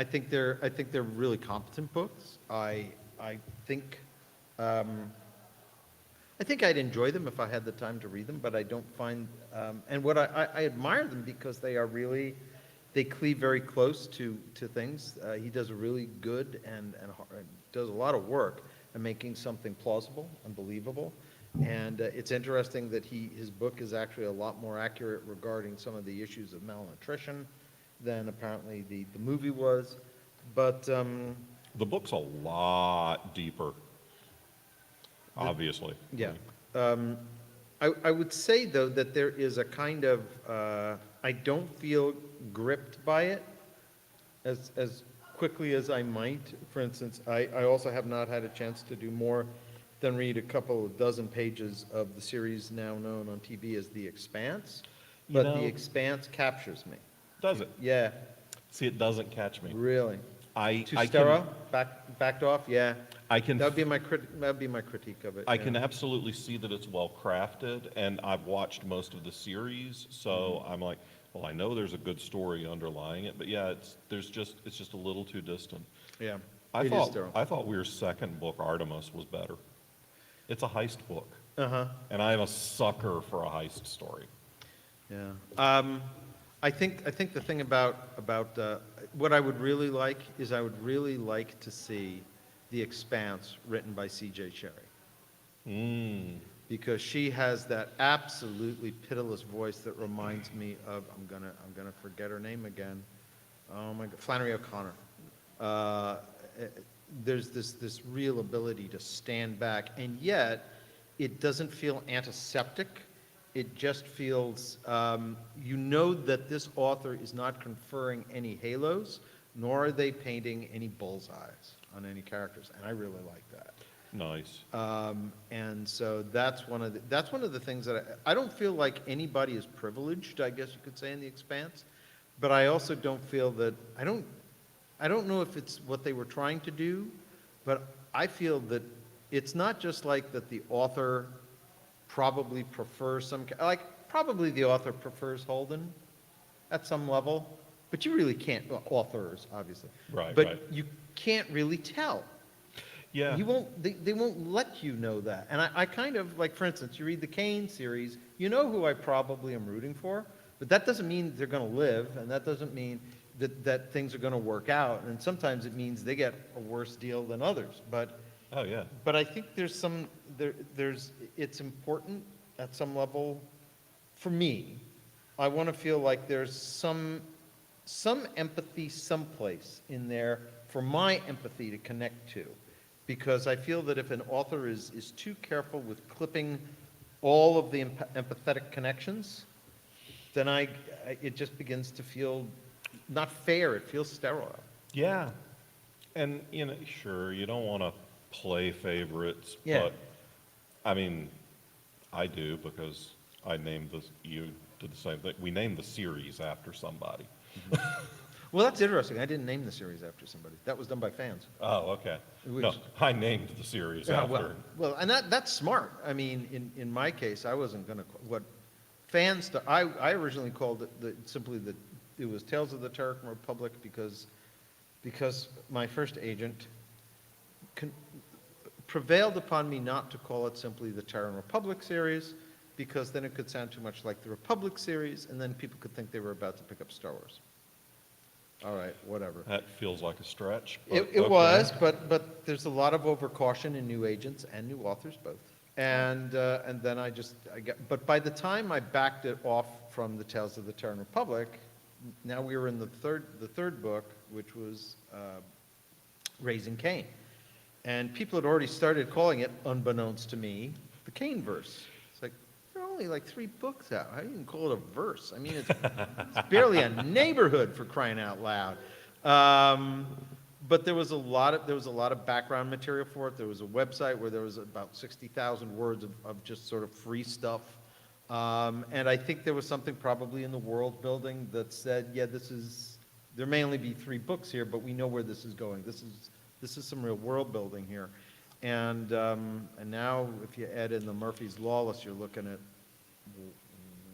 G: think they're really competent books. I think I'd enjoy them if I had the time to read them, but I don't find, and what I admire them because they cleave very close to things. He does a really good and does a lot of work at making something plausible and believable. And it's interesting that his book is actually a lot more accurate regarding some of the issues of malnutrition than apparently the movie was. But
H: The book's a lot deeper, obviously.
G: yeah. I would say, though, that there is a kind of, I don't feel gripped by it as quickly as I might. For instance, I also have not had a chance to do more than read a couple of dozen pages of the series now known on TV as The Expanse.
H: You
G: But The
H: know-
G: Expanse captures me.
H: Does it?
G: Yeah,
H: See, it doesn't catch me.
G: really. Too
H: I
G: sterile? Backed off? Yeah.
H: I can,
G: That would be my critique of it.
H: I
G: yeah.
H: can absolutely see that it's well crafted, and I've watched most of the series, so I'm like, well, I know there's a good story underlying it, but yeah, it's just a little too distant.
G: Yeah.
H: I
G: It is
H: thought
G: sterile.
H: I thought Weir's second book, Artemis, was better. It's a heist book,
G: Uh-huh.
H: and I am a sucker for a heist story.
G: Yeah. I think the thing about what I would really like is I would really like to see The Expanse written by C.J. Cherryh. Because she has that absolutely pitiless voice that reminds me of, I'm gonna forget her name again. Oh my God, Flannery O'Connor. There's this real ability to stand back, and yet it doesn't feel antiseptic. It just feels, you know that this author is not conferring any halos, nor are they painting any bullseyes on any characters, and I really like that.
H: Nice.
G: And so that's one of the things that I don't feel like anybody is privileged, I guess you could say, in The Expanse, but I also don't feel that, I don't know if it's what they were trying to do, but I feel that it's not just like that the author probably prefers probably the author prefers Holden at some level, but you really can't, well, authors, obviously.
H: Right,
G: But
H: right.
G: you can't really tell.
H: Yeah.
G: They won't let you know that. And I kind of, like, for instance, you read the Kane series, you know who I probably am rooting for, but that doesn't mean they're going to live, and that doesn't mean that things are going to work out. And sometimes it means they get a worse deal than others. But
H: Oh, yeah.
G: I think it's important at some level, for me, I want to feel like there's some empathy someplace in there for my empathy to connect to. Because I feel that if an author is too careful with clipping all of the empathetic connections, then it just begins to feel not fair. It feels sterile.
H: Yeah. And, sure, you don't want to play favorites,
G: Yeah.
H: but, I mean, I do because you did the same thing. We named the series after somebody.
G: Well, that's interesting. I didn't name the series after somebody. That was done by fans.
H: Oh, okay.
G: Which-
H: No, I named the series
G: Yeah,
H: after.
G: well, and that's smart. I mean, in my case, I wasn't going to, what fans, I originally called it it was Tales of the Terrican Republic because my first agent prevailed upon me not to call it simply the Terran Republic series, because then it could sound too much like the Republic series, and then people could think they were about to pick up Star Wars. All right, whatever.
H: That feels like a stretch.
G: It
H: but okay.
G: was, but there's a lot of overcaution in new agents and new authors both. And then but by the time I backed it off from the Tales of the Terran Republic, now we were in the third book, which was Raising Cain. And people had already started calling it, unbeknownst to me, the Cain verse. It's like, there are only like 3 books out. How do you even call it a verse? I mean, it's barely a neighborhood, for crying out loud. But there was a lot of background material for it. There was a website where there was about 60,000 words of just sort of free stuff. And I think there was something probably in the world building that said, yeah, there may only be 3 books here, but we know where this is going. This is some real world building here. And now if you add in the Murphy's Lawless, you're looking at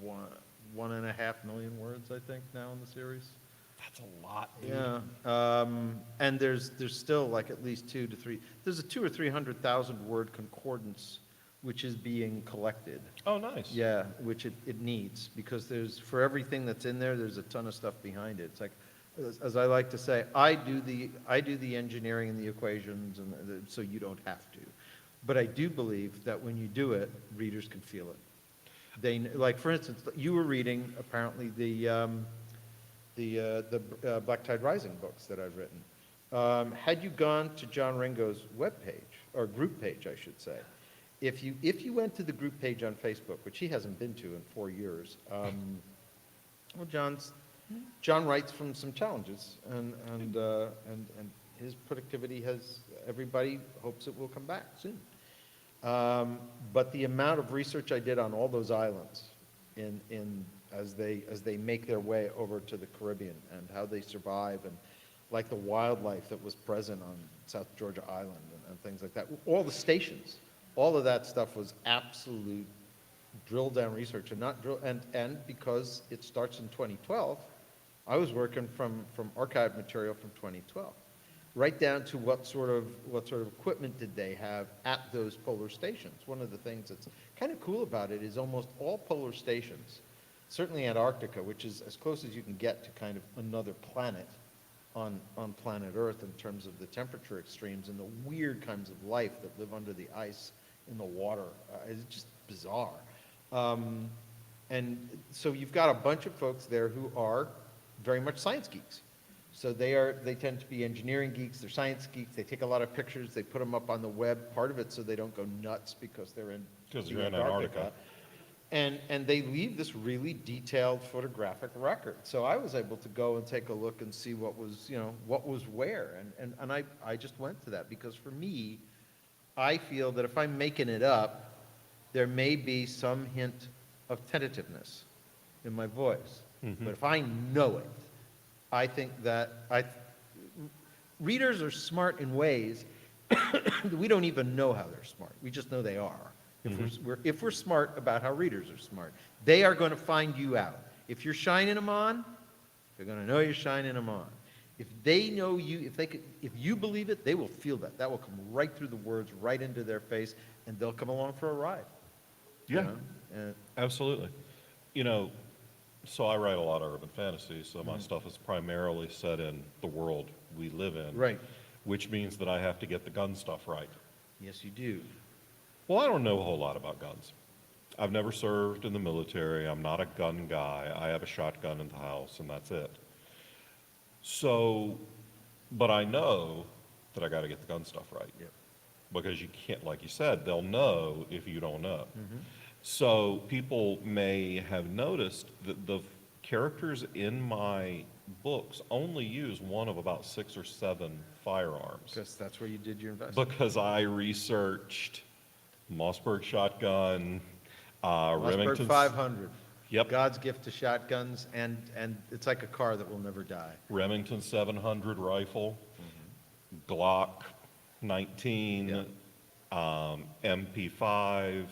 G: 1.5 million words, I think, now in the series.
H: That's a lot, dude.
G: Yeah, and there's still like at least 2 to 3. There's a 200,000 or 300,000 word concordance, which is being collected.
H: Oh, nice.
G: Yeah, which it needs, because for everything that's in there, there's a ton of stuff behind it. It's like, as I like to say, I do the engineering and the equations, and so you don't have to. But I do believe that when you do it, readers can feel it. Like, for instance, you were reading apparently the Black Tide Rising books that I've written. Had you gone to John Ringo's webpage, or group page, I should say, if you went to the group page on Facebook, which he hasn't been to in 4 years, well, John's John writes from some challenges, and his productivity has, everybody hopes it will come back soon. But the amount of research I did on all those islands as they make their way over to the Caribbean and how they survive, and like the wildlife that was present on South Georgia Island and things like that, all the stations, all of that stuff was absolute drill down research, and not drill, and because it starts in 2012, I was working from archived material from 2012, right down to what sort of equipment did they have at those polar stations. One of the things that's kind of cool about it is almost all polar stations, certainly Antarctica, which is as close as you can get to kind of another planet on planet Earth in terms of the temperature extremes and the weird kinds of life that live under the ice in the water. It's just bizarre. And so you've got a bunch of folks there who are very much science geeks. So they tend to be engineering geeks, they're science geeks, they take a lot of pictures, they put them up on the web, part of it so they don't go nuts because they're in
H: Antarctica.
G: And they leave this really detailed photographic record. So I was able to go and take a look and see what was where. And I just went to that because for me, I feel that if I'm making it up, there may be some hint of tentativeness in my voice.
H: Mm-hmm.
G: But if I know it, I think that readers are smart in ways that we don't even know how they're smart. We just know they are. If we're smart about how readers are smart, they are going to find you out. If you're shining them on, they're going to know you're shining them on. If they know you, if you believe it, they will feel that. That will come right through the words, right into their face, and they'll come along for a ride.
H: Yeah,
G: And
H: absolutely. So I write a lot of urban fantasy, so my stuff is primarily set in the world we live in.
G: Right.
H: Which means that I have to get the gun stuff right.
G: yes, you do.
H: Well, I don't know a whole lot about guns. I've never served in the military. I'm not a gun guy. I have a shotgun in the house, and that's it. So, but I know that I got to get the gun stuff right.
G: Yep.
H: Because you can't, like you said, they'll know if you don't know. So people may have noticed that the characters in my books only use one of about 6 or 7 firearms.
G: Because that's where you did your investment.
H: Because I researched Mossberg shotgun,
G: Mossberg
H: Remington
G: 500.
H: Yep.
G: God's gift to shotguns, and it's like a car that will never die.
H: Remington 700 rifle, Glock 19, MP5.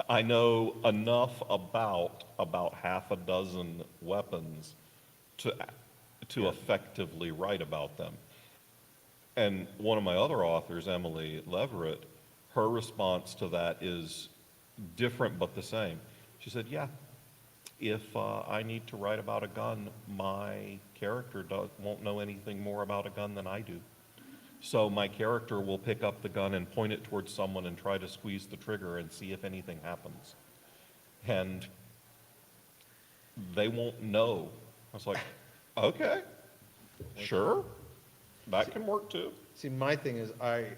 H: I know enough about half a dozen weapons to effectively write about them. And one of my other authors, Emily Leverett, her response to that is different but the same. She said, yeah, if I need to write about a gun, my character won't know anything more about a gun than I do. So my character will pick up the gun and point it towards someone and try to squeeze the trigger and see if anything happens. And they won't know. I was like, okay, sure, that can work too.
G: See, my thing is I'm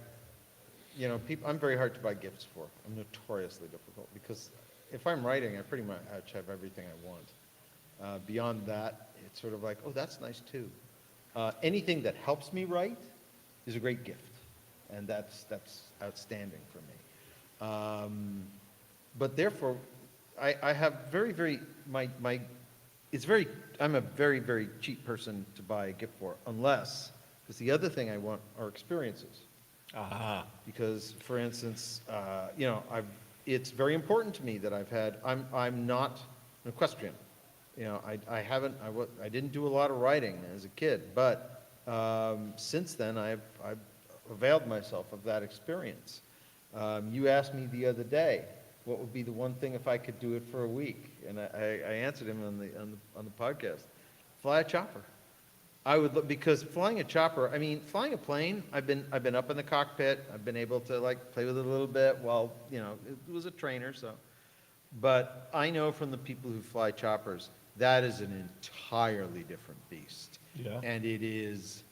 G: very hard to buy gifts for. I'm notoriously difficult because if I'm writing, I pretty much have everything I want. Beyond that, it's sort of like, oh, that's nice too. Anything that helps me write is a great gift, and that's outstanding for me. But therefore, I have I'm a very, very cheap person to buy a gift for, unless, because the other thing I want are experiences. Because, for instance, it's very important to me that I'm not an equestrian. I didn't do a lot of writing as a kid, but since then I've availed myself of that experience. You asked me the other day, what would be the one thing if I could do it for a week? And I answered him on the podcast. Fly a chopper. I would because flying a chopper. I mean, flying a plane. I've been up in the cockpit. I've been able to play with it a little bit while it was a trainer. So, but I know from the people who fly choppers that is an entirely different beast.
H: Yeah.
G: And it is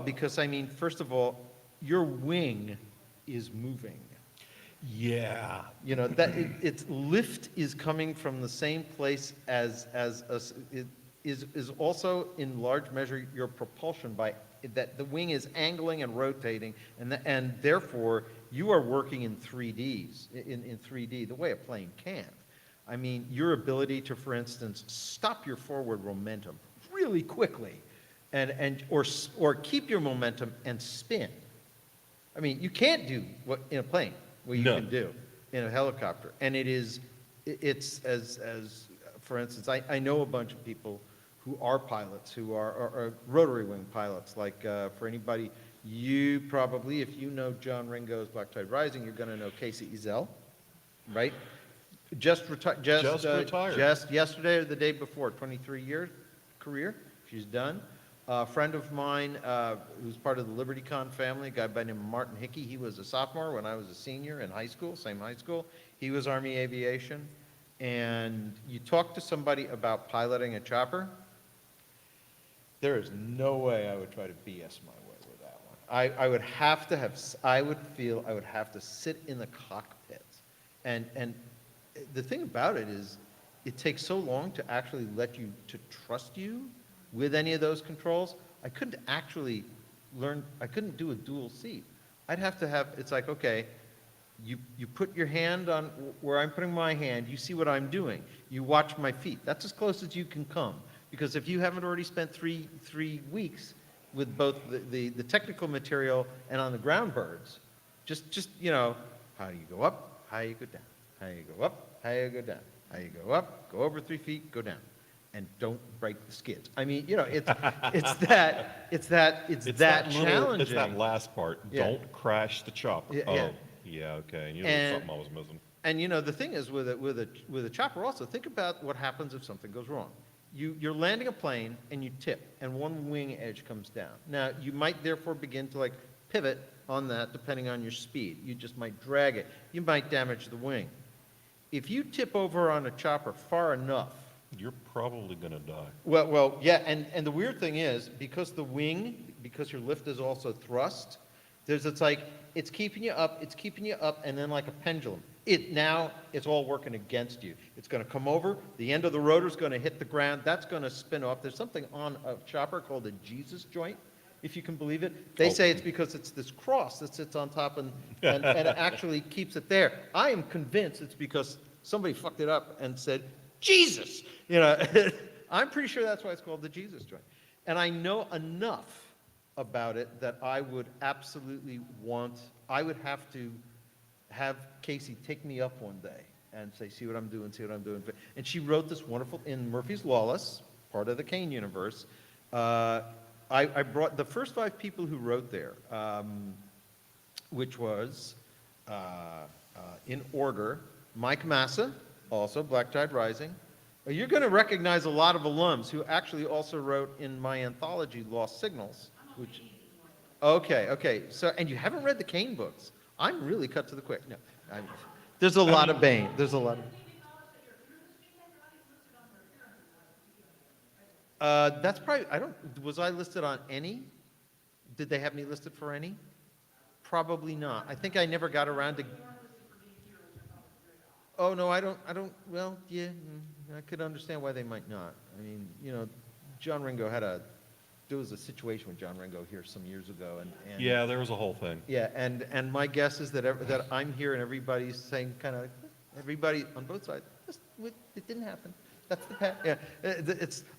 G: because first of all, your wing is moving.
H: Yeah.
G: That its lift is coming from the same place as is also in large measure your propulsion by that the wing is angling and rotating, and therefore you are working in 3Ds, in 3D, the way a plane can. I mean, your ability to, for instance, stop your forward momentum really quickly or keep your momentum and spin. I mean, you can't do what in a plane what you
H: No.
G: can do in a helicopter. And it's as for instance, I know a bunch of people who are pilots, who are rotary wing pilots. Like for anybody, you probably, if you know John Ringo's Black Tide Rising, you're going to know Casey Ezell, right? Just retired. Just yesterday or the day before, 23-year career. She's done. A friend of mine who's part of the Liberty Con family, a guy by the name of Martin Hickey. He was a sophomore when I was a senior in high school, same high school. He was Army Aviation. And you talk to somebody about piloting a chopper, there is no way I would try to BS my way with that one. I would have to have, I would feel I would have to sit in the cockpit. And the thing about it is, it takes so long to actually let you, to trust you with any of those controls. I couldn't actually learn, I couldn't do a dual seat. I'd have to have, it's like, okay, you put your hand on where I'm putting my hand, you see what I'm doing. You watch my feet. That's as close as you can come. Because if you haven't already spent three weeks with both the technical material and on the ground birds, just you know, how you go up, how you go down, how you go up, how you go down, how you go up, go over 3 feet, go down, and don't break the skids. I mean, you know, it's that challenging.
H: It's that last part.
G: Yeah.
H: Don't crash the chopper.
G: Yeah,
H: oh,
G: yeah.
H: yeah, okay. You know, there's
G: And-
H: something I was missing.
G: And you know, the thing is with a chopper also, think about what happens if something goes wrong. You're landing a plane and you tip and one wing edge comes down. Now, you might therefore begin to like pivot on that depending on your speed. You just might drag it. You might damage the wing. If you tip over on a chopper far enough,
H: You're probably going to die.
G: well, yeah, and the weird thing is, because the wing, because your lift is also thrust, it's like, it's keeping you up, and then like a pendulum. Now, it's all working against you. It's going to come over, the end of the rotor's going to hit the ground, that's going to spin off. There's something on a chopper called a Jesus joint, if you can believe it. They say it's because it's this cross that sits on top and it actually keeps it there. I am convinced it's because somebody fucked it up and said, Jesus! You know, I'm pretty sure that's why it's called the Jesus joint. And I know enough about it that I would absolutely I would have to have Casey take me up one day and say, see what I'm doing, see what I'm doing. And she wrote this wonderful, in Murphy's Lawless, part of the Kane universe, I brought the first 5 people who wrote there, which was, in order, Mike Massa, also Black Tide Rising. You're going to recognize a lot of alums who actually also wrote in my anthology, Lost Signals, which, okay. So, and you haven't read the Kane books. I'm really cut to the quick. No, there's a lot of Bane. There's a lot of. That's probably, was I listed on any? Did they have me listed for any? Probably not. I think I never got around to. Oh, no, I don't, well, yeah, I could understand why they might not. I mean, you know, John Ringo there was a situation with John Ringo here some years ago, and
H: Yeah, there was a whole thing.
G: yeah, and my guess is that I'm here and everybody's saying kind of, everybody on both sides, it didn't happen. That's the past. Yeah,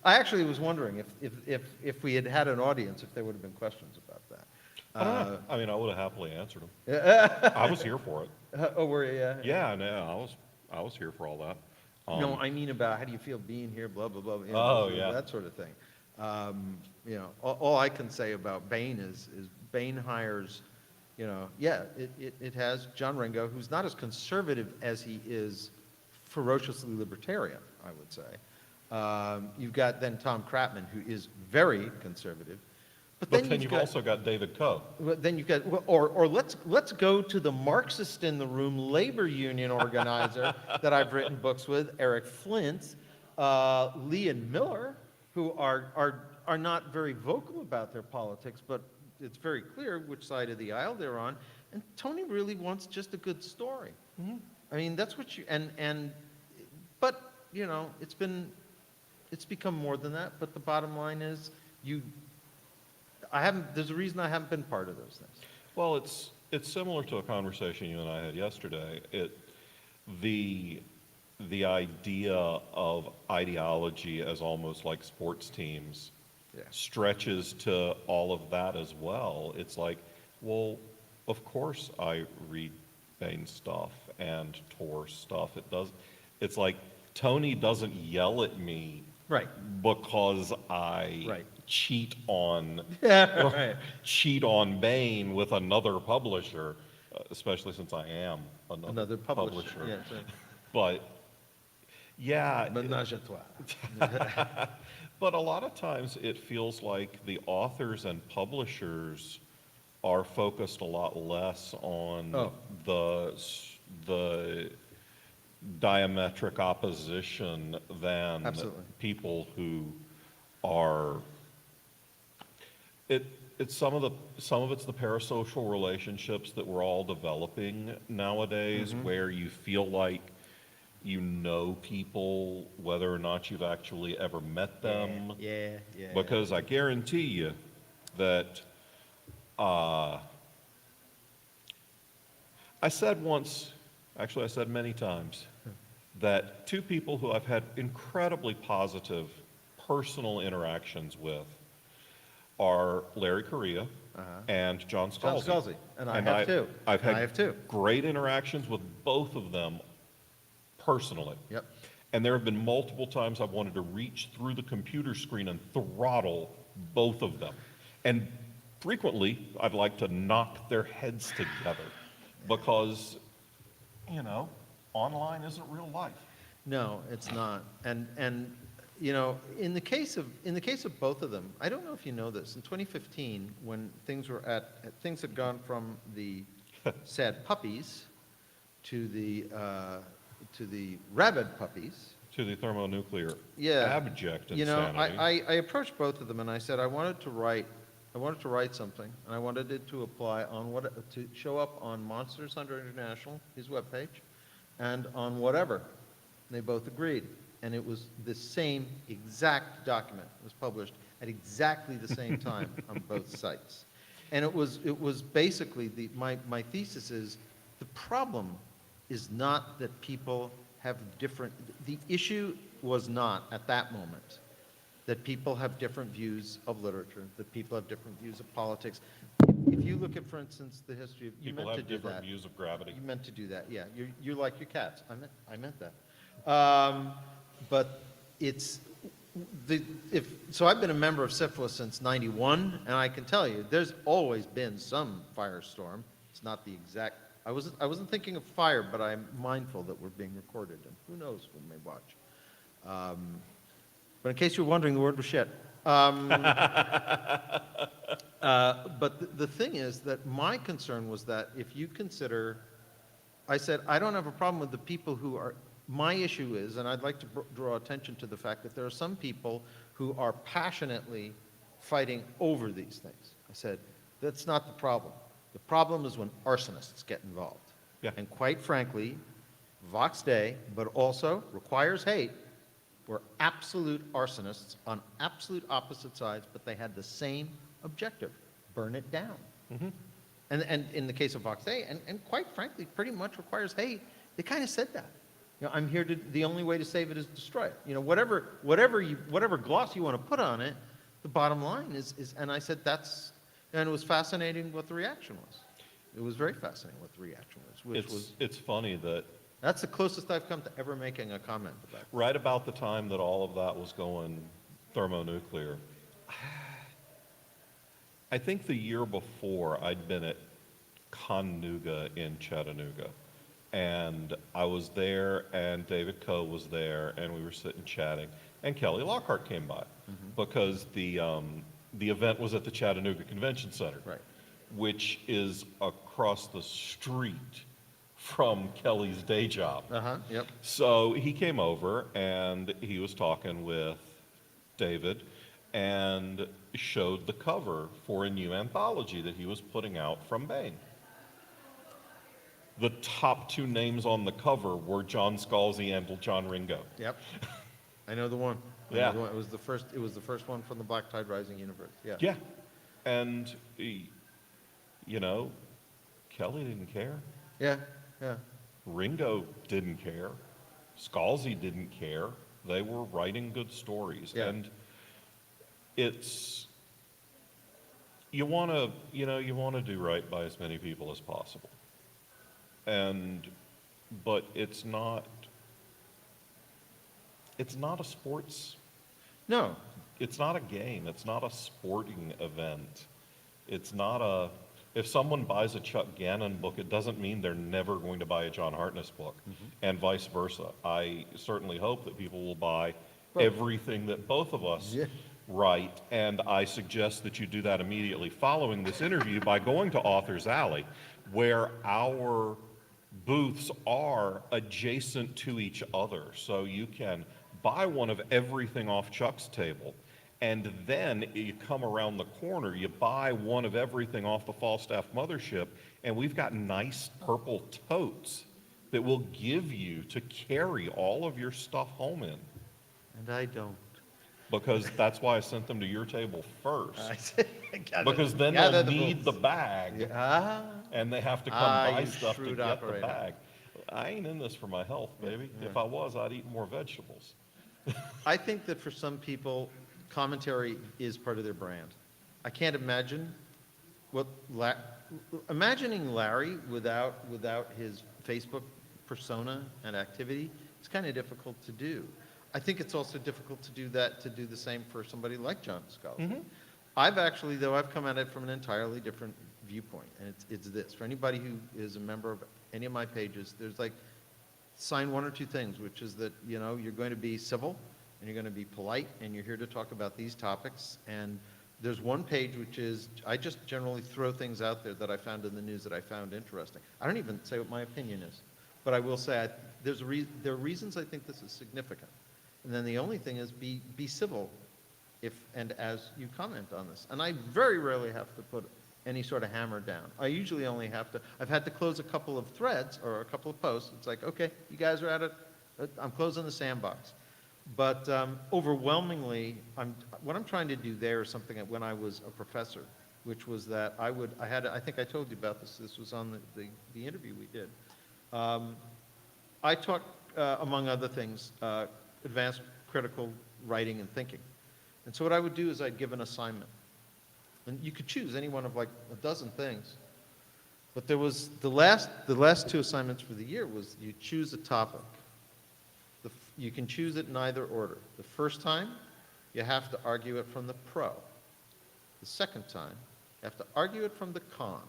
G: I actually was wondering if we had had an audience, if there would have been questions about that.
H: I don't know. I mean, I would have happily answered them. I was here for it.
G: Oh, were you?
H: Yeah, no, I was here for all that.
G: No, I mean about how do you feel being here, blah, blah, blah. You know,
H: Oh, yeah.
G: That sort of thing. You know, all I can say about Bain is Bain hires, you know, yeah, it has John Ringo, who's not as conservative as he is ferociously libertarian, I would say. You've got then Tom Kratman, who is very conservative.
H: But then you've also got David Coe.
G: Then you've got, or let's go to the Marxist in the room labor union organizer that I've written books with, Eric Flint, Lee and Miller, who are not very vocal about their politics, but it's very clear which side of the aisle they're on. And Tony really wants just a good story. I mean, that's what but you know, it's been it's become more than that, but the bottom line is, there's a reason I haven't been part of those things.
H: Well, it's similar to a conversation you and I had yesterday. The idea of ideology as almost like sports teams
G: Yeah.
H: stretches to all of that as well. It's like, well, of course I read Bane stuff and Tor stuff. It's like Tony doesn't yell at me
G: Right.
H: because I
G: Right.
H: cheat on
G: Yeah, right.
H: cheat on Bane with another publisher, especially since I am
G: Another publisher. Yeah, so
H: But yeah,
G: menage à trois.
H: but a lot of times it feels like the authors and publishers are focused a lot less on
G: Oh.
H: the diametric opposition than
G: Absolutely.
H: people who are it's some of it's the parasocial relationships that we're all developing nowadays,
G: Mm-hmm.
H: where you feel like you know people whether or not you've actually ever met them.
G: Yeah.
H: Because I guarantee you that I said once, actually I said many times, that two people who I've had incredibly positive personal interactions with are Larry Correa and John
G: John
H: Scalzi.
G: Scalzi, and I have too.
H: I've
G: And
H: had
G: I have too.
H: great interactions with both of them personally.
G: Yep.
H: And there have been multiple times I've wanted to reach through the computer screen and throttle both of them. And frequently, I'd like to knock their heads together because, online isn't real life.
G: No, it's not. And in the case of both of them, I don't know if you know this. In 2015, when things had gone from the sad puppies to the rabid puppies.
H: To the thermonuclear
G: Yeah.
H: abject
G: You know,
H: insanity.
G: I approached both of them and I said I wanted to write something, and I wanted it to apply to show up on Monsters Hunter International, his webpage, and on whatever. And they both agreed, and it was the same exact document. It was published at exactly the same time on both sites, and it was basically my thesis is the problem is not that people have different. The issue was not at that moment that people have different views of literature, that people have different views of politics. If you look at, for instance, the history of, you
H: People
G: meant to
H: have
G: do
H: different
G: that.
H: views of gravity.
G: You meant to do that, yeah. You're like your cats. I meant that. But so I've been a member of SIFLA since '91, and I can tell you, there's always been some firestorm. It's not the exact. I wasn't thinking of fire, but I'm mindful that we're being recorded, and who knows who may watch. But in case you're wondering, the word was shit. But the thing is that my concern was that if you consider, I said, I don't have a problem with the people who are, my issue is, and I'd like to draw attention to the fact that there are some people who are passionately fighting over these things. I said, that's not the problem. The problem is when arsonists get involved.
H: Yeah.
G: And quite frankly, Vox Day, but also Requires Hate, were absolute arsonists on absolute opposite sides, but they had the same objective, burn it down.
H: Mm-hmm.
G: And in the case of Vox Day, and quite frankly, pretty much Requires Hate, they kind of said that. I'm here the only way to save it is destroy it. Whatever gloss you want to put on it, the bottom line is, and I said and it was fascinating what the reaction was. It was very fascinating what the reaction was,
H: It's funny that
G: that's the closest I've come to ever making a comment about it.
H: right about the time that all of that was going thermonuclear, I think the year before I'd been at Connuga in Chattanooga, and I was there, and David Coe was there, and we were sitting chatting, and Kelly Lockhart came by because the event was at the Chattanooga Convention Center,
G: Right.
H: which is across the street from Kelly's day job.
G: Yep.
H: So he came over and he was talking with David and showed the cover for a new anthology that he was putting out from Bane. The top two names on the cover were John Scalzi and John Ringo.
G: Yep. I know the one.
H: Yeah.
G: It was the first. It was the first one from the Black Tide Rising universe. Yeah.
H: Yeah. And, you know, Kelly didn't care.
G: Yeah. Yeah.
H: Ringo didn't care. Scalzi didn't care. They were writing good stories.
G: Yeah.
H: And it's, you want to, you want to do right by as many people as possible. But it's not a sports,
G: No.
H: it's not a game. It's not a sporting event. It's not a, if someone buys a Chuck Gannon book, it doesn't mean they're never going to buy a John Hartness book, and vice versa. I certainly hope that people will buy everything that both of us
G: Yeah.
H: write, and I suggest that you do that immediately following this interview by going to Author's Alley, where our booths are adjacent to each other. So you can buy one of everything off Chuck's table, and then you come around the corner, you buy one of everything off the Falstaff Mothership, and we've got nice purple totes that we'll give you to carry all of your stuff home in.
G: And I don't.
H: Because that's why I sent them to your table first.
G: Gather-
H: Because then
G: gather
H: they'll need the
G: votes.
H: bag,
G: Ah.
H: and they have to come buy
G: you
H: stuff to
G: shrewd
H: get the
G: operator.
H: bag. I ain't in this for my health, baby. If I was, I'd eat more vegetables.
G: I think that for some people, commentary is part of their brand. I can't imagine imagining Larry without his Facebook persona and activity. It's kind of difficult to do. I think it's also difficult to do the same for somebody like John Scalzi. I've come at it from an entirely different viewpoint, and it's this. For anybody who is a member of any of my pages, there's like, sign one or two things, which is that, you're going to be civil, and you're going to be polite, and you're here to talk about these topics. And there's one page which is, I just generally throw things out there that I found in the news that I found interesting. I don't even say what my opinion is, but I will say there are reasons I think this is significant. And then the only thing is be civil if and as you comment on this. And I very rarely have to put any sort of hammer down. I usually only have to, I've had to close a couple of threads or a couple of posts. It's like, okay, you guys are at it. I'm closing the sandbox. But overwhelmingly, what I'm trying to do there is something that when I was a professor, which was that I think I told you about this. This was on the interview we did. I taught, among other things, advanced critical writing and thinking. And so what I would do is I'd give an assignment. And you could choose any one of like a dozen things. But there was the last two assignments for the year was you choose a topic. You can choose it in either order. The first time, you have to argue it from the pro. The second time, you have to argue it from the con.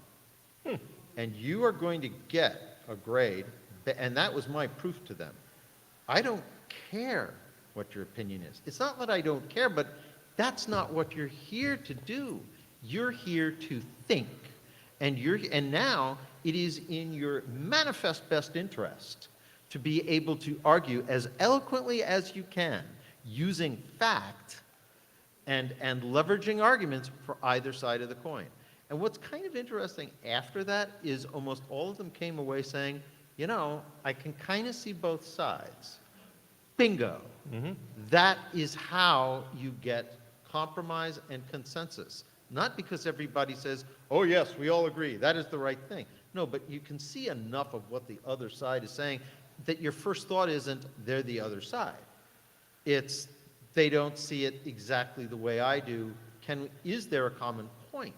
G: And you are going to get a grade, and that was my proof to them. I don't care what your opinion is. It's not that I don't care, but that's not what you're here to do. You're here to think. And now it is in your manifest best interest to be able to argue as eloquently as you can, using fact and leveraging arguments for either side of the coin. And what's kind of interesting after that is almost all of them came away saying, I can kind of see both sides. Bingo. That is how you get compromise and consensus. Not because everybody says, oh yes, we all agree, that is the right thing. No, but you can see enough of what the other side is saying that your first thought isn't, they're the other side. It's, they don't see it exactly the way I do. Is there a common point?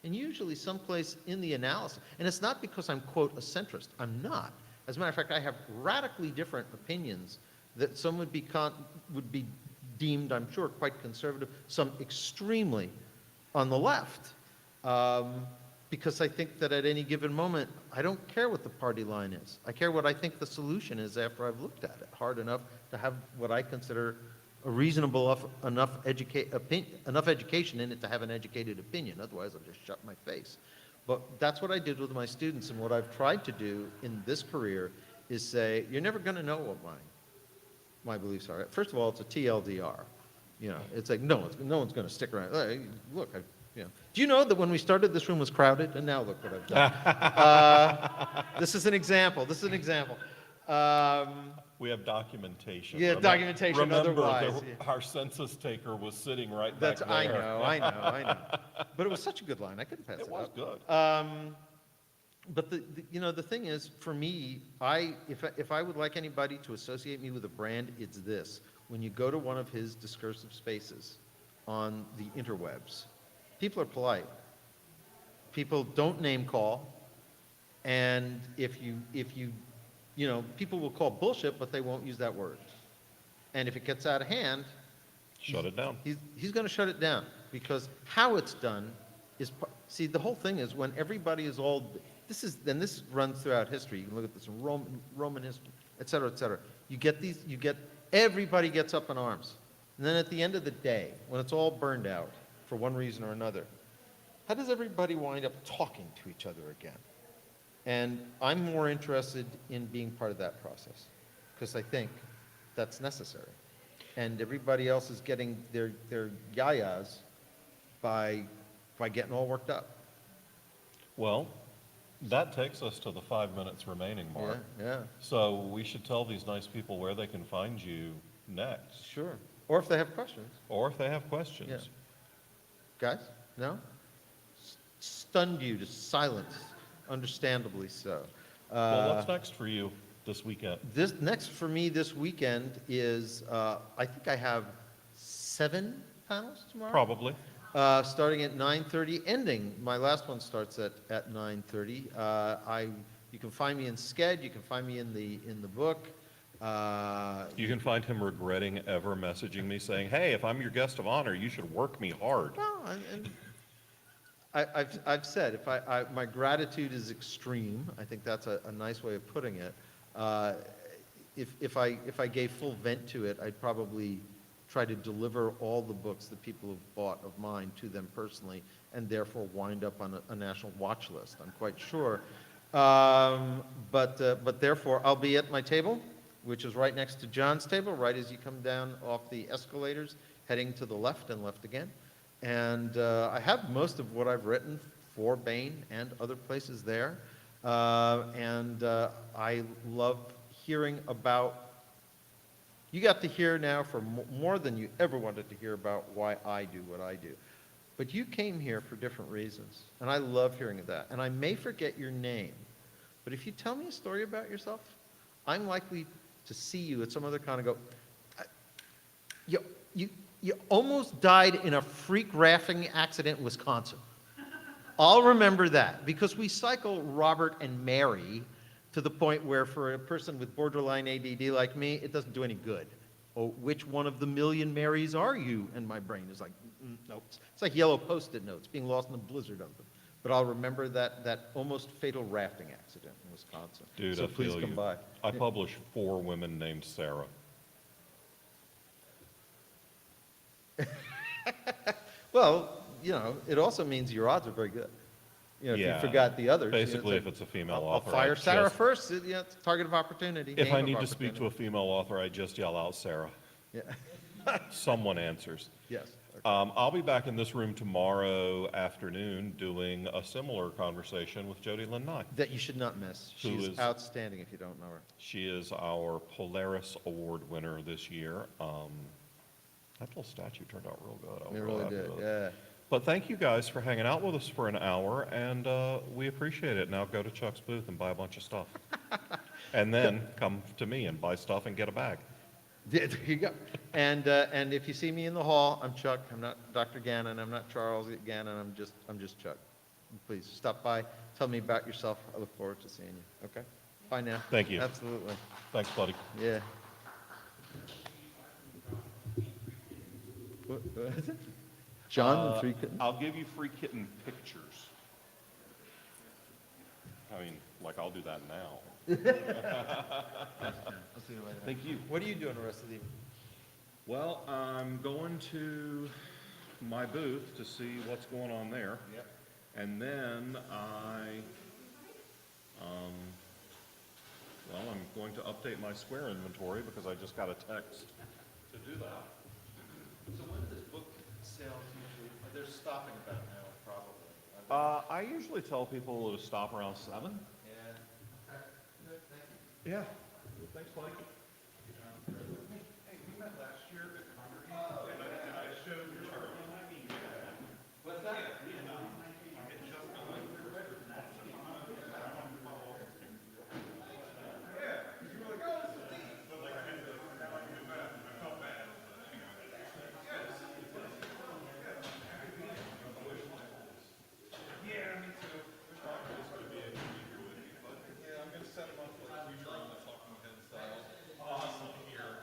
G: And usually someplace in the analysis, and it's not because I'm, quote, a centrist. I'm not. As a matter of fact, I have radically different opinions that some would be deemed, I'm sure, quite conservative, some extremely on the left. Because I think that at any given moment, I don't care what the party line is. I care what I think the solution is after I've looked at it hard enough to have what I consider a reasonable enough education in it to have an educated opinion. Otherwise, I'll just shut my face. But that's what I did with my students, and what I've tried to do in this career is say, you're never going to know what my beliefs are. First of all, it's a TLDR. It's like, no one's going to stick around. Hey, look, do you know that when we started, this room was crowded? And now look what I've done. This is an example.
H: We have documentation.
G: Yeah, documentation
H: Remember,
G: otherwise, yeah.
H: our census taker was sitting right back
G: That's,
H: there.
G: I know. But it was such a good line, I couldn't pass it
H: It was
G: up.
H: good.
G: But the thing is, for me, if I would like anybody to associate me with a brand, it's this. When you go to one of his discursive spaces on the interwebs, people are polite. People don't name call. And if you, people will call bullshit, but they won't use that word. And if it gets out of hand,
H: Shut it down.
G: he's going to shut it down, because how it's done is, see, the whole thing is when everybody is all, this runs throughout history. You can look at this in Roman history, et cetera, et cetera. Everybody gets up in arms. And then at the end of the day, when it's all burned out for one reason or another, how does everybody wind up talking to each other again? And I'm more interested in being part of that process, because I think that's necessary. And everybody else is getting their yayas by getting all worked up.
H: Well, that takes us to the 5 minutes remaining, Mark.
G: Yeah,
H: So we should tell these nice people where they can find you next,
G: sure. Or if they have questions.
H: or if they have questions.
G: Yeah. Guys, no? Stunned you to silence, understandably so.
H: Well, what's next for you this weekend?
G: This next for me this weekend is, I think I have 7 panels tomorrow.
H: Probably.
G: Starting at 9:30, ending, my last one starts at 9:30. You can find me in Sked, you can find me in the book.
H: You can find him regretting ever messaging me saying, hey, if I'm your guest of honor, you should work me hard.
G: Well, I've said, my gratitude is extreme. I think that's a nice way of putting it. If I gave full vent to it, I'd probably try to deliver all the books that people have bought of mine to them personally, and therefore wind up on a national watch list, I'm quite sure. But therefore, I'll be at my table, which is right next to John's table, right as you come down off the escalators, heading to the left and left again. And I have most of what I've written for Bain and other places there. I love hearing about, you got to hear now for more than you ever wanted to hear about why I do what I do. But you came here for different reasons, and I love hearing of that. And I may forget your name, but if you tell me a story about yourself, I'm likely to see you at some other con and go, you almost died in a freak rafting accident in Wisconsin. I'll remember that, because we cycle Robert and Mary to the point where for a person with borderline ADD like me, it doesn't do any good. Oh, which one of the million Marys are you? And my brain is like, nope. It's like yellow Post-it notes being lost in a blizzard of them. But I'll remember that almost fatal rafting accident in Wisconsin.
H: Dude,
G: so
H: I
G: please
H: feel
G: come
H: you.
G: by.
H: I published 4 women named Sarah.
G: Well, it also means your odds are very good. If
H: Yeah.
G: you forgot the others.
H: Basically,
G: it's
H: if it's a female
G: I'll
H: author,
G: fire
H: I
G: Sarah
H: just-
G: first. It's a target of opportunity.
H: If
G: name
H: I
G: of
H: need to speak to
G: opportunity.
H: a female author, I just yell out Sarah.
G: Yeah.
H: Someone answers.
G: Yes. Okay.
H: I'll be back in this room tomorrow afternoon doing a similar conversation with Jody Lynn Nye.
G: That you should not miss.
H: Who
G: She's
H: is-
G: outstanding if you don't know her.
H: She is our Polaris Award winner this year. That little statue turned out real good. I was
G: It
H: real
G: really
H: happy
G: did,
H: with it.
G: yeah.
H: But thank you guys for hanging out with us for an hour, and we appreciate it. Now go to Chuck's booth and buy a bunch of stuff. And then come to me and buy stuff and get a bag.
G: There you go. And if you see me in the hall, I'm Chuck. I'm not Dr. Gannon. I'm not Charles Gannon. I'm just Chuck. Please stop by. Tell me about yourself. I look forward to seeing you. Okay? Bye now.
H: Thank you.
G: Absolutely.
H: Thanks, buddy.
G: Yeah. What is it? John the Three Kittens?
H: I'll give you free kitten pictures. I mean, like, I'll do that now. Thank you.
G: What are you doing the rest of the evening?
H: Well, I'm going to my booth to see what's going on there.
G: Yep.
H: And then I'm going to update my Square inventory because I just got a text to do that.
G: So when does book sales usually, they're stopping about now, probably.
H: I usually tell people to stop around 7.
G: Yeah. Okay. Good, thank you.
H: Yeah. Thanks, Mike. Hey, we met last year at ConCarolinas, and I showed your chart. What's that? Yeah, I'm gonna set them up like future on the talking head style. Awesome. Here.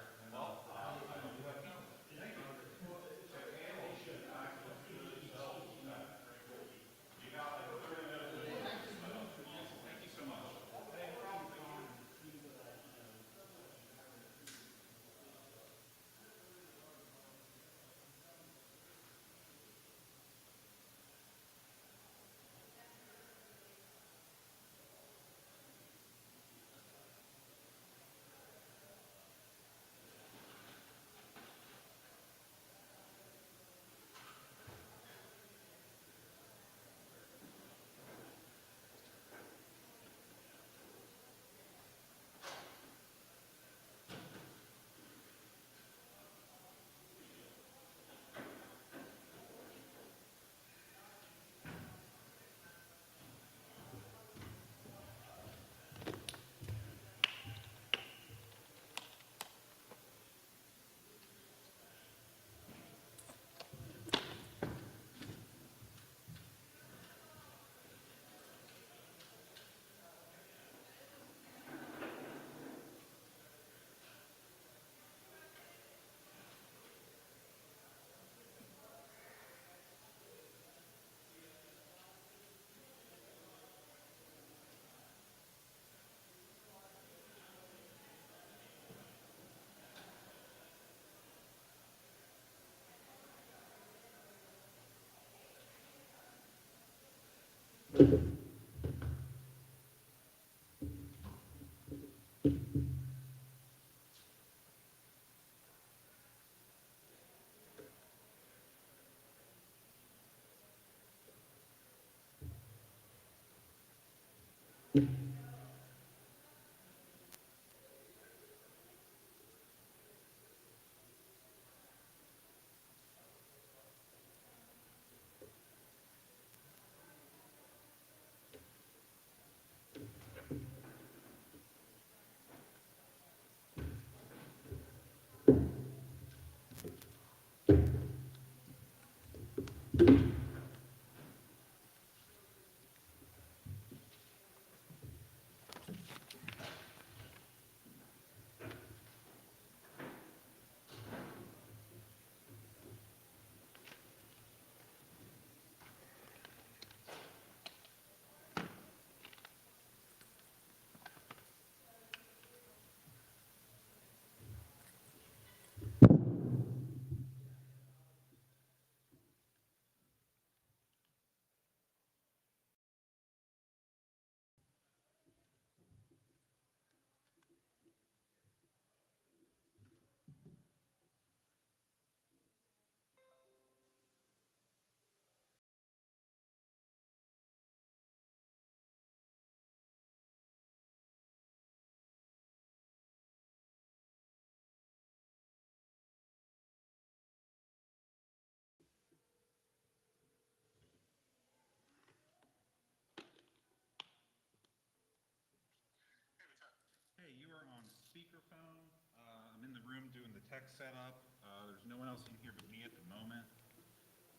J: Hey, you are on speakerphone. I'm in the room doing the tech setup. There's no one else in here but me at the moment.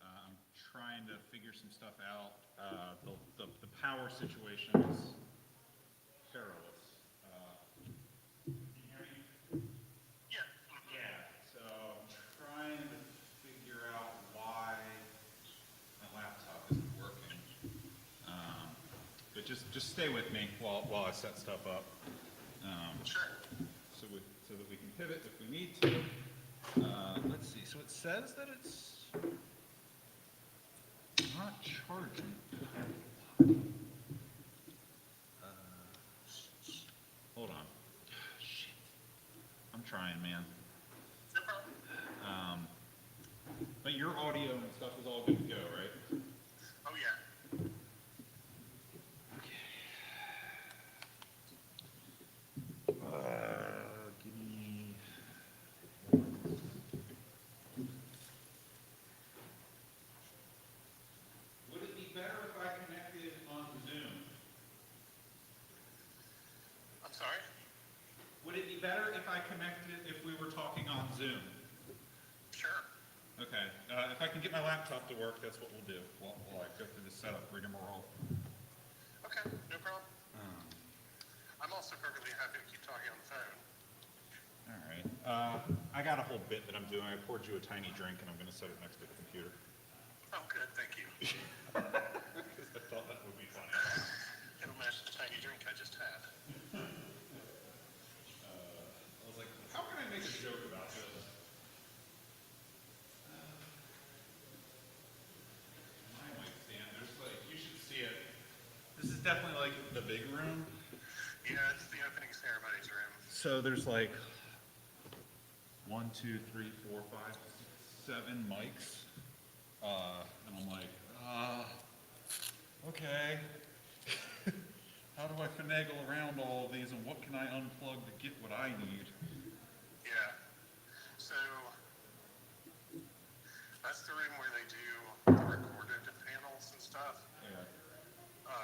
J: I'm trying to figure some stuff out. The power situation is perilous. Can you hear me? Yeah. So I'm trying to figure out why my laptop isn't working. But just stay with me while I set stuff up. Sure. So that we can pivot if we need to. Let's see. So it says that it's not charging. Hold on. Shit. I'm trying, man. But your audio and stuff is all good to go, right?
K: Oh, yeah.
J: Okay. better if I connected, if we were talking on Zoom?
K: Sure.
J: Okay, if I can get my laptop to work, that's what we'll do. While I go through the setup rigmarole.
K: Okay, no problem. I'm also perfectly happy to keep talking on the phone.
J: All right. I got a whole bit that I'm doing. I poured you a tiny drink, and I'm going to set it next to the computer.
K: Oh, good, thank you.
J: Because I thought that would be funny.
K: It'll match the tiny drink I just had.
J: I was like, how can I make a joke about this? My mic stand, there's like, you should see it. This is definitely like the big room.
K: Yeah, it's the opening ceremonies room.
J: So there's like 1, 2, 3, 4, 5, 6, 7 mics. And I'm like, okay. How do I finagle around all of these and what can I unplug to get what I need?
K: Yeah. So that's the room where they do the recorded panels and stuff.
J: Yeah.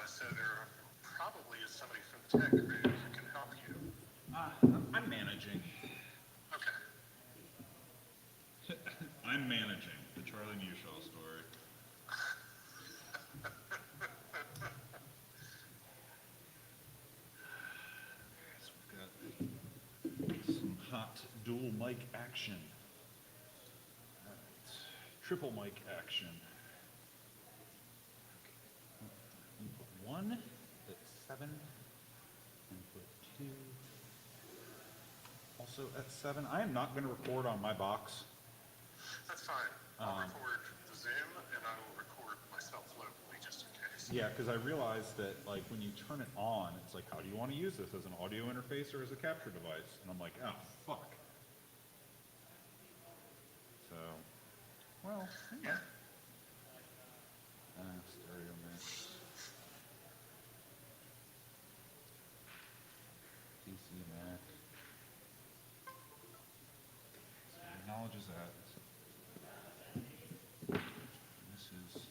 K: So there probably is somebody from the tech crew who can help you.
J: I'm managing.
K: Okay.
J: I'm managing the Charlie Mushaw story. So we've got some hot dual mic action. All right. Triple mic action. Input 1 at 7. Input 2. Also at 7. I am not going to record on my box.
K: That's fine. I'll record the Zoom and I will record myself locally just in case.
J: Yeah, because I realized that like when you turn it on, it's like, how do you want to use this, as an audio interface or as a capture device? And I'm like, oh, fuck. So, well, yeah. Stereo mix. PC Mac. So it acknowledges that. This is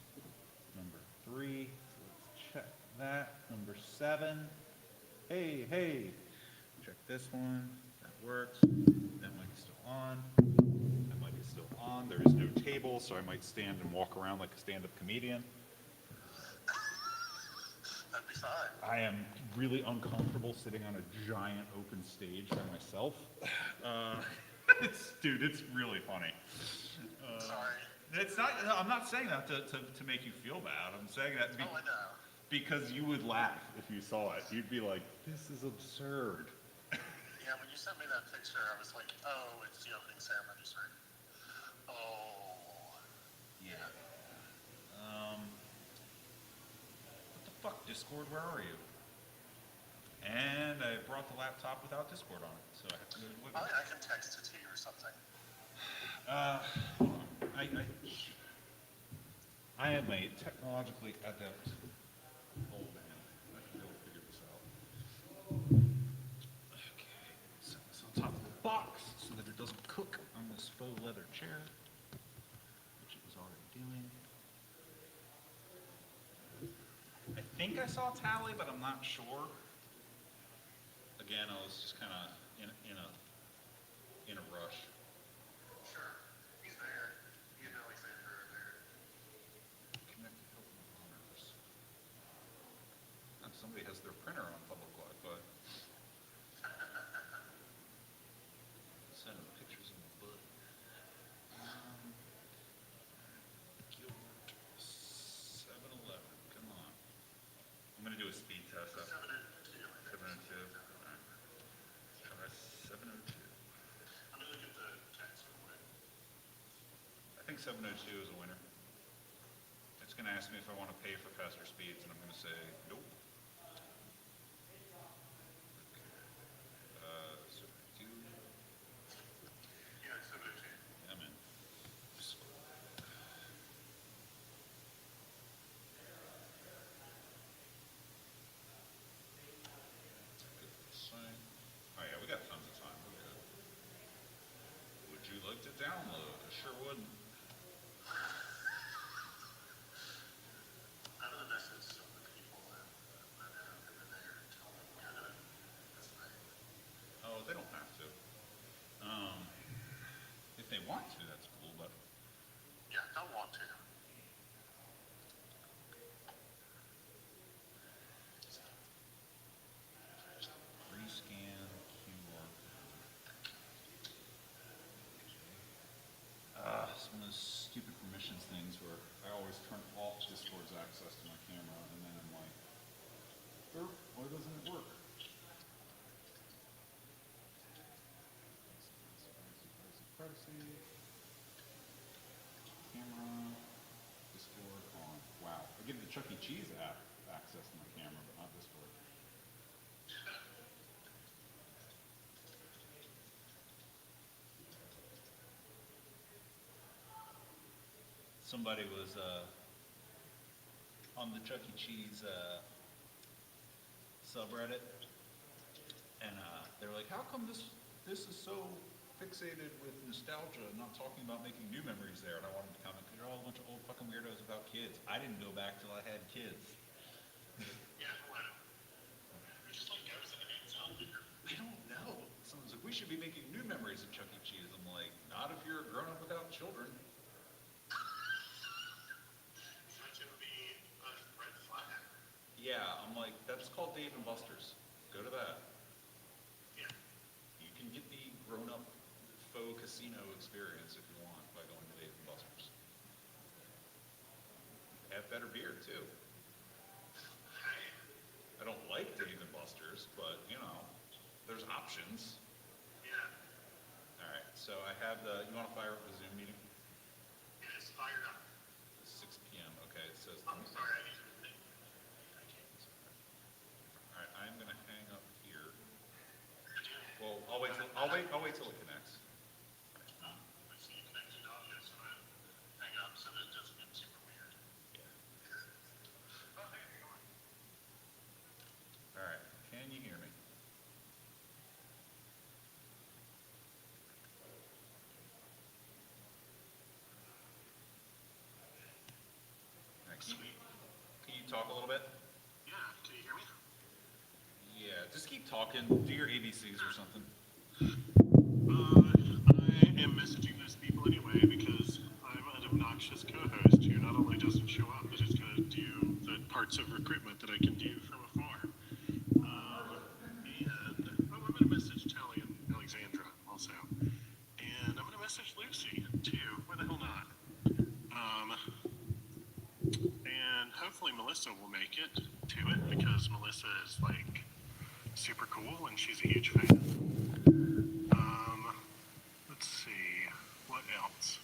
J: number 3. Let's check that. Number 7. Hey. Check this one. That works. That mic is still on. That mic is still on. There is no table, so I might stand and walk around like a stand-up comedian.
K: That'd be fine.
J: I am really uncomfortable sitting on a giant open stage by myself. Dude, it's really funny.
K: Sorry.
J: It's not. I'm not saying that to make you feel bad. I'm saying that
K: Oh, I know.
J: because you would laugh if you saw it. You'd be like, "This is absurd."
K: Yeah, when you sent me that picture, I was like, oh, it's the opening ceremonies room. Oh.
J: Yeah. What the fuck, Discord? Where are you? And I brought the laptop without Discord on it, so I have to go to the
K: I can text it to you or something.
J: Hold on. I am a technologically adept old man. I can go figure this out. Okay, set this on top of the box so that it doesn't cook on this faux leather chair, which it was already doing. I think I saw Tally, but I'm not sure. Again, I was just kind of in a rush.
K: Sure. He's there. He and Alexander are there.
J: Connected Hilton Honors. Somebody has their printer on public Wi-Fi. Sending pictures of my butt. Gilbert, 7-Eleven. Come on. I'm gonna do a speed test.
K: 702.
J: 702. All right. Try 702.
K: I'm gonna look at the text real quick.
J: I think 702 is a winner. It's gonna ask me if I want to pay for faster speeds, and I'm gonna say nope. 702.
K: Yeah, 702.
J: I'm in. Good for the sign. Oh yeah, we got tons of time. We're good. Would you like to download? I sure wouldn't.
K: I'm gonna message some of the people that are there and tell them we're gonna this night.
J: Oh, they don't have to. want to, that's cool, but
K: Yeah, don't want to.
J: rescan QR. It's one of those stupid permissions things where I always turn off Discord's access to my camera, and then I'm like, why doesn't it work? Privacy. Camera. Discord on. Wow. I give the Chuck E. Cheese app access to my camera, but not Discord. Somebody was on the Chuck E. Cheese subreddit, and they were like, "How come this is so fixated with nostalgia and not talking about making new memories there?" And I wanted to comment, because you're all a bunch of old fucking weirdos about kids. I didn't go back till I had kids.
K: Yeah, well, we just like goes and hangs out there.
J: I don't know. Someone's like, "We should be making new memories of Chuck E. Cheese." I'm like, not if you're a grown up without children.
K: Such a be a red flag.
J: Yeah, I'm like, that's called Dave and Buster's. Go to that.
K: Yeah.
J: You can get the grown-up faux casino experience if you want by going to Dave and Buster's. Have better beer too. I don't like Dave and Buster's, but you know, there's options.
K: Yeah.
J: All right, so I have you want to fire up the Zoom meeting?
K: It is fired up.
J: 6 p.m. Okay, it says.
K: I'm sorry, I need to think.
J: All right, I'm gonna hang up here. Well, I'll wait till it connects.
K: I see you connected to audio, so I'm gonna hang up so that it doesn't get super weird. Oh, hey, hang on.
J: All right, can you hear me? All right, can you talk a little bit?
K: Yeah, can you hear me?
J: Yeah, just keep talking. Do your ABCs or something.
K: I am messaging those people anyway because I'm an obnoxious co-host who not only doesn't show up, but is going to do the parts of recruitment that I can do from afar. I'm going to message Tally and Alexandra also. And I'm going to message Lucy too. Where the hell not? And hopefully Melissa will make it to it because Melissa is like super cool and she's a huge fan. Let's see, what else?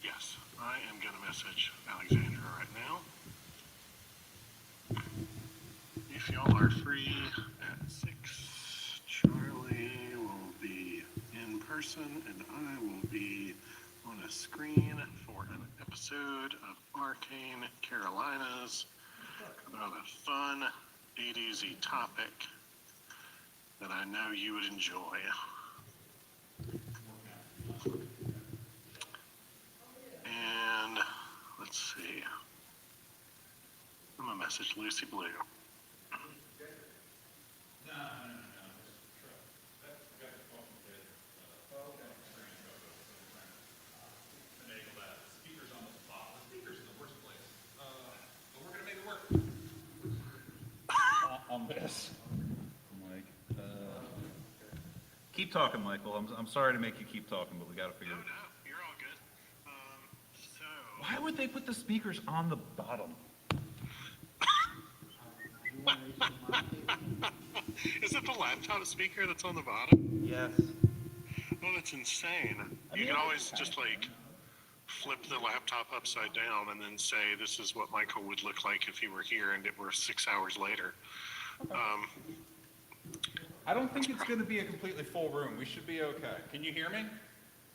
K: Yes, I am going to message Alexandra right now. If y'all are free at 6, Charlie will be in person and I will be on a screen for an episode of Arcane Carolinas about a fun 80s-y topic that I know you would enjoy. And let's see. I'm gonna message Lucy Blue.
J: On this. I'm like, keep talking, Michael. I'm sorry to make you keep talking, but we got to figure it out.
K: No, you're all good. So
J: Why would they put the speakers on the bottom?
K: is it the laptop speaker that's on the bottom?
J: Yes.
K: Oh, that's insane. You can always just like flip the laptop upside down and then say, this is what Michael would look like if he were here and it were 6 hours later.
J: I don't think it's going to be a completely full room. We should be okay. Can you hear me?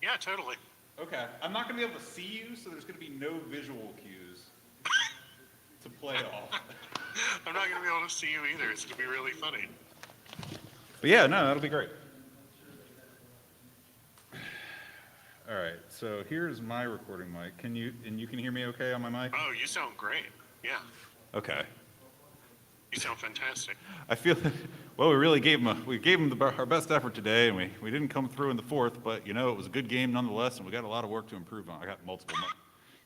K: Yeah, totally.
J: Okay. I'm not going to be able to see you, so there's going to be no visual cues to play off.
K: I'm not going to be able to see you either. It's going to be really funny.
J: But yeah, no, that'll be great. All right, so here's my recording mic. Can you hear me okay on my mic?
K: Oh, you sound great. Yeah,
J: Okay.
K: you sound fantastic.
J: I feel Well, we really gave them our best effort today, and we didn't come through in the fourth, but it was a good game nonetheless, and we got a lot of work to improve on. I got multiple.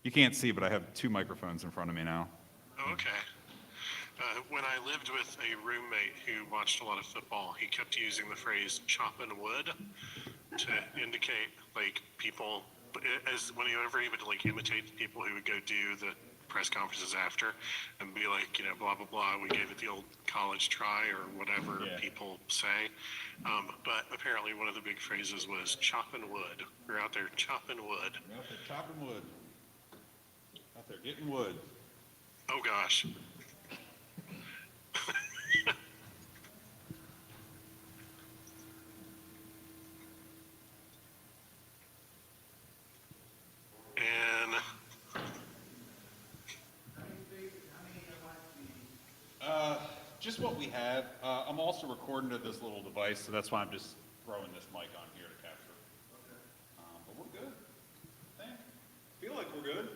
J: You can't see, but I have 2 microphones in front of me now.
K: Oh, okay. When I lived with a roommate who watched a lot of football, he kept using the phrase "chopping wood" to indicate like people, as whenever he would like imitate the people who would go do the press conferences after and be like, blah blah blah. We gave it the old college try or whatever people say. But apparently, one of the big phrases was "chopping wood." We're out there chopping wood.
J: We're out there chopping wood. Out there getting wood.
K: Oh gosh. And
J: Just what we have. I'm also recording to this little device, so that's why I'm just throwing this mic on here to capture. But we're good. I think. Feel like we're good.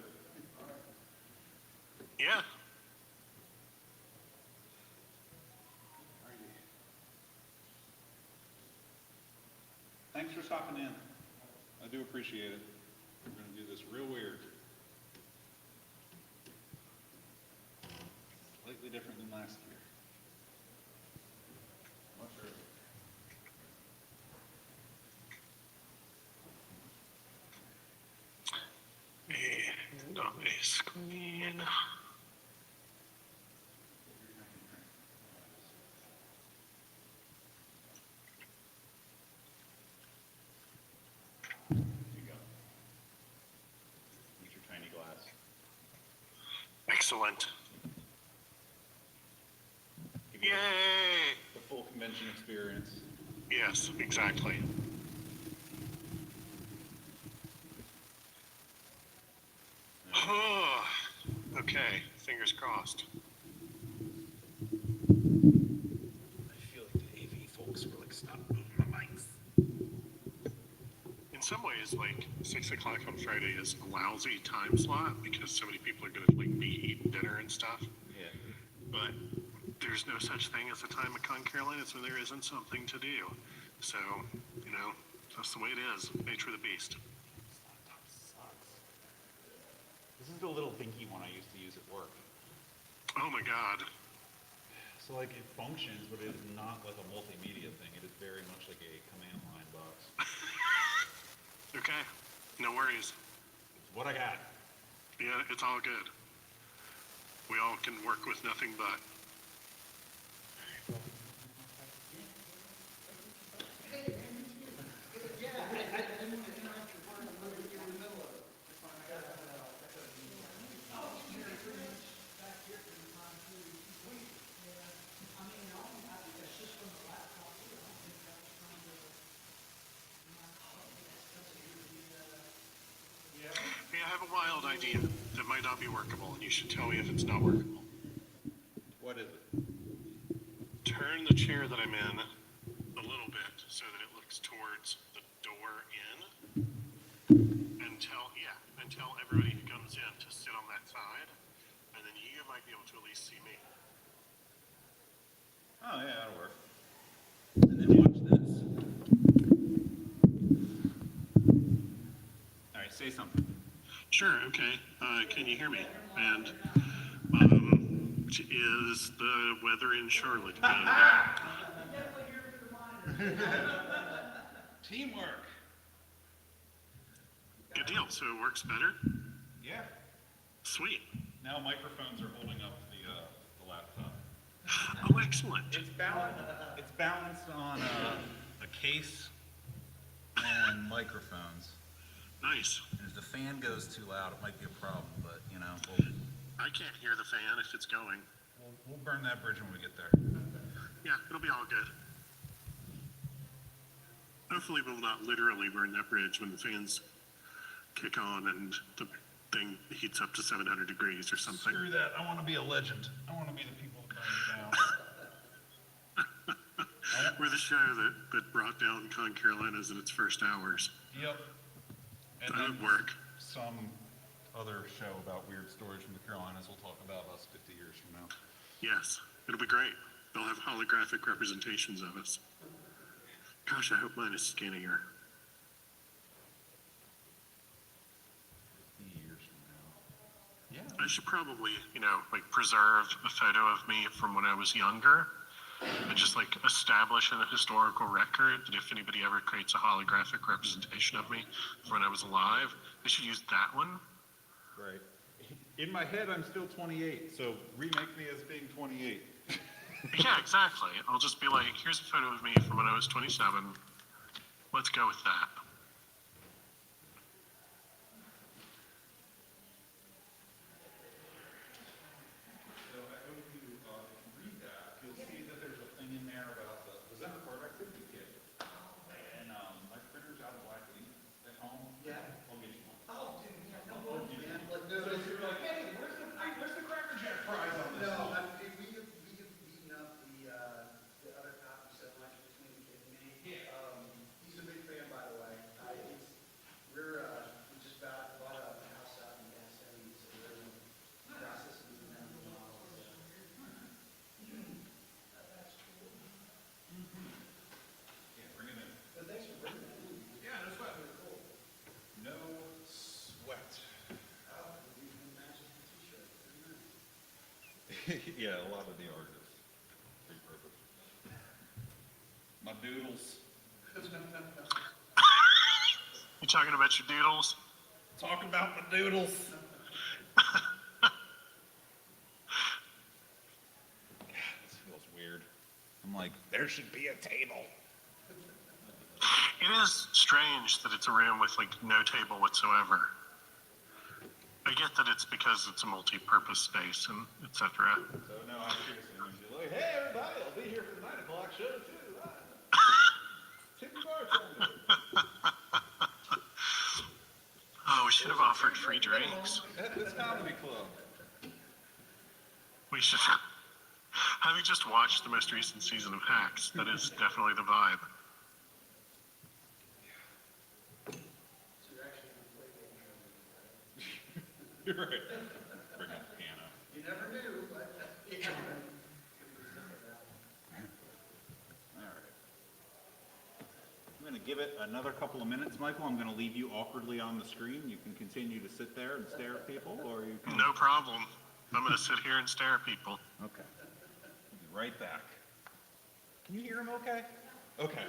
K: yeah,
J: Thanks for stopping in. I do appreciate it. We're going to do this real weird. Slightly different than last year. Much earlier.
K: and on a screen.
J: There you go. Use your tiny glass.
K: Excellent. Yay!
J: The full convention experience.
K: Yes, exactly. Okay, fingers crossed.
J: I feel like the AV folks were like, stop moving my mics.
K: In some ways, like 6 o'clock on Friday is a lousy time slot because so many people are going to like be eating dinner and stuff.
J: Yeah.
K: But there's no such thing as a time at ConCarolinas when there isn't something to do. So, that's the way it is. Nature of the beast.
J: This is the little dinky one I used to use at work.
K: Oh my God.
J: So like it functions, but it is not like a multimedia thing. It is very much like a command line box.
K: Okay, no worries.
J: It's what I got.
K: Yeah, it's all good. We all can work with nothing but. Hey, I have a wild idea that might not be workable, and you should tell me if it's not workable.
J: What is it?
K: Turn the chair that I'm in a little bit so that it looks towards the door in, and tell everybody who comes in to sit on that side, and then you might be able to at least see me.
J: Oh yeah, that'll work. And then watch this. All right, say something.
K: Sure, okay. Can you hear me? And is the weather in Charlotte good?
J: Teamwork.
K: Good deal. So it works better?
J: Yeah.
K: Sweet.
J: Now microphones are holding up the laptop.
K: Oh, excellent.
J: It's balanced on a case and microphones.
K: Nice.
L: And if the fan goes too loud, it might be a problem, but,
K: I can't hear the fan if it's going.
J: We'll burn that bridge when we get there.
K: Yeah, it'll be all good. Hopefully we'll not literally burn that bridge when the fans kick on and the thing heats up to 700 degrees or something.
J: Screw that. I want to be a legend. I want to be the people that burn it down.
K: We're the show that brought down ConCarolinas in its first hours.
J: Yep. And
K: That
J: then
K: would work.
J: some other show about weird stories from the Carolinas we'll talk about us 50 years from now.
K: Yes, it'll be great. they'll have holographic representations of us. Gosh, I hope mine is skinnier.
H: Years from now. Yeah.
K: I should probably, like preserve a photo of me from when I was younger and just like establish in a historical record that if anybody ever creates a holographic representation of me from when I was alive, they should use that one.
J: Right. In my head, I'm still 28, so remake me as being 28.
K: Yeah, exactly. I'll just be like, here's a photo of me from when I was 27. Let's go with that.
J: So I hope you read that. You'll see that there's a thing in there about the December productivity kit. And my printer's out of black ink at home. Yeah. I'll get you one.
M: Oh, dude, yeah, no problem, man. Like, no,
J: So you're like, hey, where's the Cracker Jack prize on this?
M: no,
J: one?
M: we have beaten up the other copy so much between the kid and me.
J: Yeah.
M: He's a big fan, by the way. We just bought a house out in Gaston, so we're in the process of moving down the model.
J: Yeah, bring it in.
M: But thanks for bringing that in.
J: Yeah, no sweat.
M: Cool.
J: No sweat.
M: Oh, we can match the t-shirt. Pretty nice.
J: Yeah, a lot of the artists. Repurposed. My doodles.
K: You talking about your doodles?
J: Talk about my doodles. This feels weird. I'm like, there should be a table.
K: It is strange that it's a room with like no table whatsoever. I get that it's because it's a multi-purpose space and etc.
J: So now I'm seriously going to be like, hey everybody, I'll be here for the 9 o'clock show too. Tip your bartender.
K: Oh, we should have offered free drinks.
J: At this comedy club.
K: We should. Having just watched the most recent season of Hacks, that is definitely the vibe.
M: So you're actually going to play game show, right?
J: You're right. Bring out the piano.
M: You never knew, but yeah.
J: All right. I'm going to give it another couple of minutes, Michael. I'm going to leave you awkwardly on the screen. You can continue to sit there and stare at people, or you can...
K: No problem. I'm going to sit here and stare at people.
J: Okay. I'll be right back. Can you hear him okay? Okay.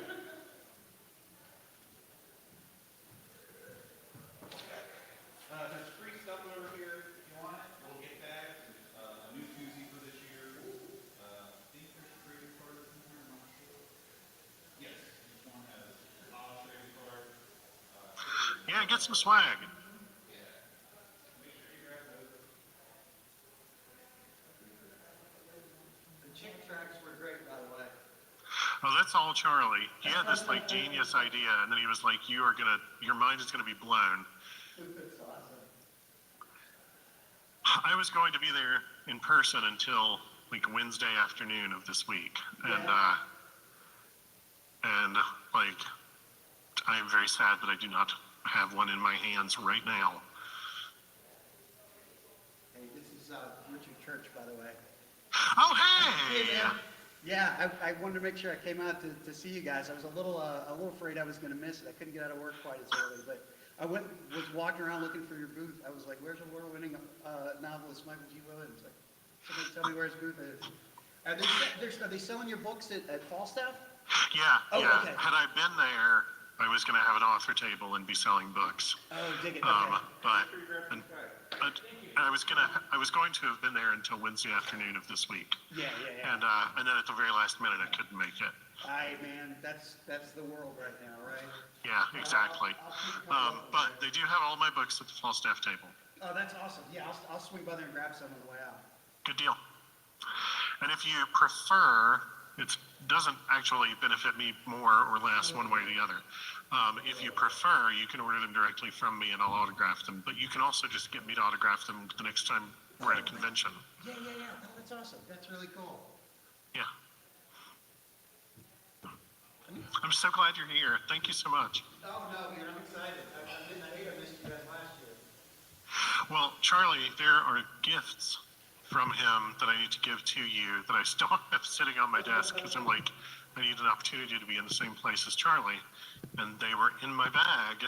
J: There's free stuff over here if you want it. Little gift bags. A new koozie for this year. I think there's a trading card in here. I'm not sure. Yes, each one has a trading card.
K: Yeah, get some swag.
J: Make sure you grab those.
M: The chick tracks were great, by the way.
K: Oh, that's all Charlie. He had this like genius idea, and then he was like, your mind is gonna be blown.
M: That's awesome.
K: I was going to be there in person until like Wednesday afternoon of this week, and like I am very sad that I do not have one in my hands right now.
M: Hey, this is Richard Church, by the way.
K: Oh, hey!
M: Hey, man. Yeah, I wanted to make sure I came out to see you guys. I was a little afraid I was going to miss it. I couldn't get out of work quite as early, but I was walking around looking for your booth. I was like, "Where's award-winning novelist Michael G. Williams?" Like, somebody tell me where his booth is. Are they selling your books at Falstaff?
K: Yeah,
M: Oh,
K: yeah.
M: okay.
K: Had I been there, I was going to have an author table and be selling books.
M: Oh, dig it. Okay.
K: But I was going to have been there until Wednesday afternoon of this week.
M: Yeah.
K: And then at the very last minute, I couldn't make it.
M: Man, that's the world right now, right?
K: Yeah, exactly. But they do have all my books at the Falstaff table.
M: Oh, that's awesome. Yeah, I'll swing by there and grab some on the way out.
K: Good deal. And if you prefer, it doesn't actually benefit me more or less one way or the other. If you prefer, you can order them directly from me and I'll autograph them. But you can also just get me to autograph them the next time we're at a convention.
M: Yeah. Oh, that's awesome. That's really cool.
K: Yeah. I'm so glad you're here. Thank you so much.
M: Oh, no, man, I'm excited. I hate I missed you guys last year.
K: Well, Charlie, there are gifts from him that I need to give to you that I still have sitting on my desk because I'm like, I need an opportunity to be in the same place as Charlie. And they were in my bag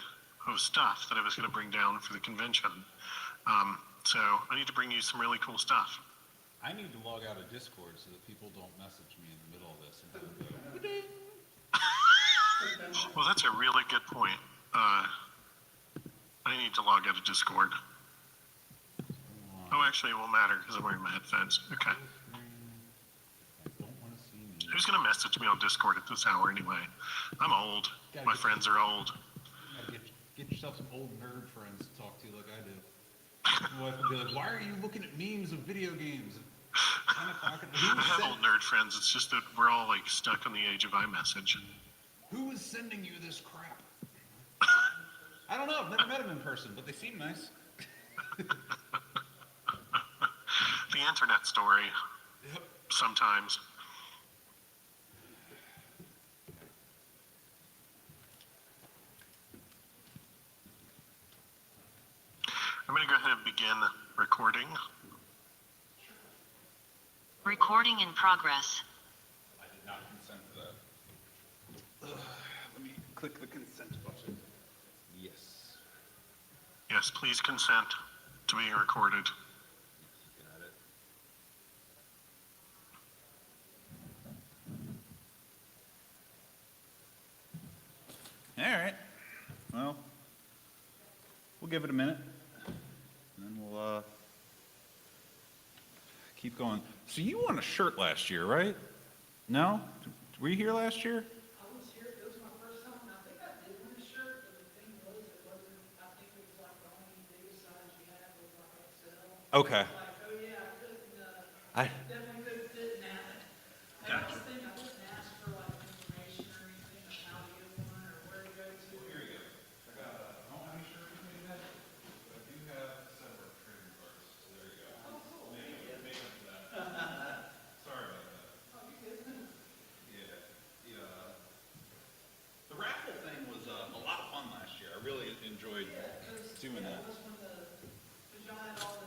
K: of stuff that I was going to bring down for the convention. So I need to bring you some really cool stuff.
L: I need to log out of Discord so that people don't message me in the middle of this and have a ding.
K: Well, that's a really good point. I need to log out of Discord. Oh, actually, it won't matter because I'm wearing my headphones. Okay.
L: I don't want to see me.
K: Who's going to message me on Discord at this hour anyway? I'm old. My friends are old.
L: You gotta get yourself some old nerd friends to talk to like I do. My wife would be like, why are you looking at memes of video games? At 10 o'clock at
K: I have old nerd friends. It's just that we're all like stuck on the age of iMessage.
L: Who is sending you this crap? I don't know. I've never met them in person, but they seem nice.
K: The internet story.
L: Yep.
K: Sometimes. I'm going to go ahead and begin recording.
N: Recording in progress.
J: I did not consent to that. Let me click the consent button.
L: Yes.
K: Yes, please consent to being recorded.
L: Got it.
J: All right. Well, we'll give it a minute, and then we'll keep going. So you won a shirt last year, right? No? Were you here last year?
E: I was here, it was my first time, and I think I did win a shirt, but the thing was, it wasn't, I think it was like the only biggest size you had was like XL.
J: Okay.
E: Like, oh yeah, I couldn't,
J: I
E: definitely couldn't fit in that. And I was thinking, I didn't ask for like information or anything on how to get one or where to go to.
J: Here you go. I got, I don't have any shirts with me today, but I do have several trading cards, so there you go.
E: Oh, cool.
J: Make up for that. Sorry about that.
E: Oh, you good?
J: Yeah. The raffle thing was a lot of fun last year. I really enjoyed doing that.
E: That was when y'all had all the.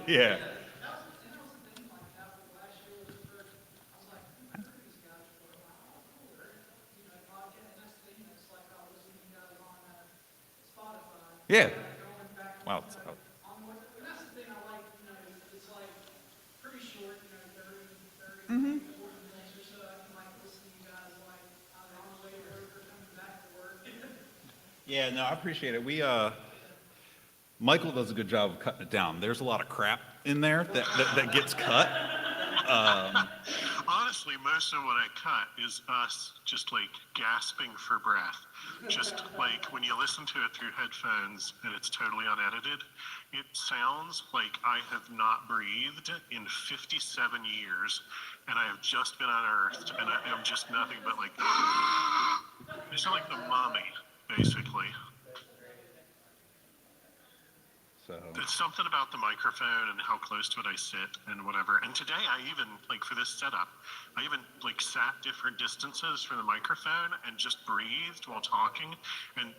J: Yeah.
E: That was the thing, like, that was last year was the first, I was like, I heard these guys were like, oh, cool, you know, podcast, and that's the thing, it's like, I listen to you guys on Spotify.
J: Yeah.
E: Going back and
J: Wow.
E: forth on what, and that's the thing I like, you know, it's like pretty short, you know, 30, 40 minutes or so, I can like listen to you guys like, either on the way to work or coming back to work.
J: Yeah, no, I appreciate it. Michael does a good job of cutting it down. There's a lot of crap in there that gets cut.
K: Honestly, most of what I cut is us just like gasping for breath. Just like when you listen to it through headphones and it's totally unedited, it sounds like I have not breathed in 57 years and I have just been unearthed and I am just nothing but like, I sound like the mummy, basically.
J: So
K: It's something about the microphone and how close to it I sit and whatever. And today I even, like for this setup, I even like sat different distances from the microphone and just breathed while talking. And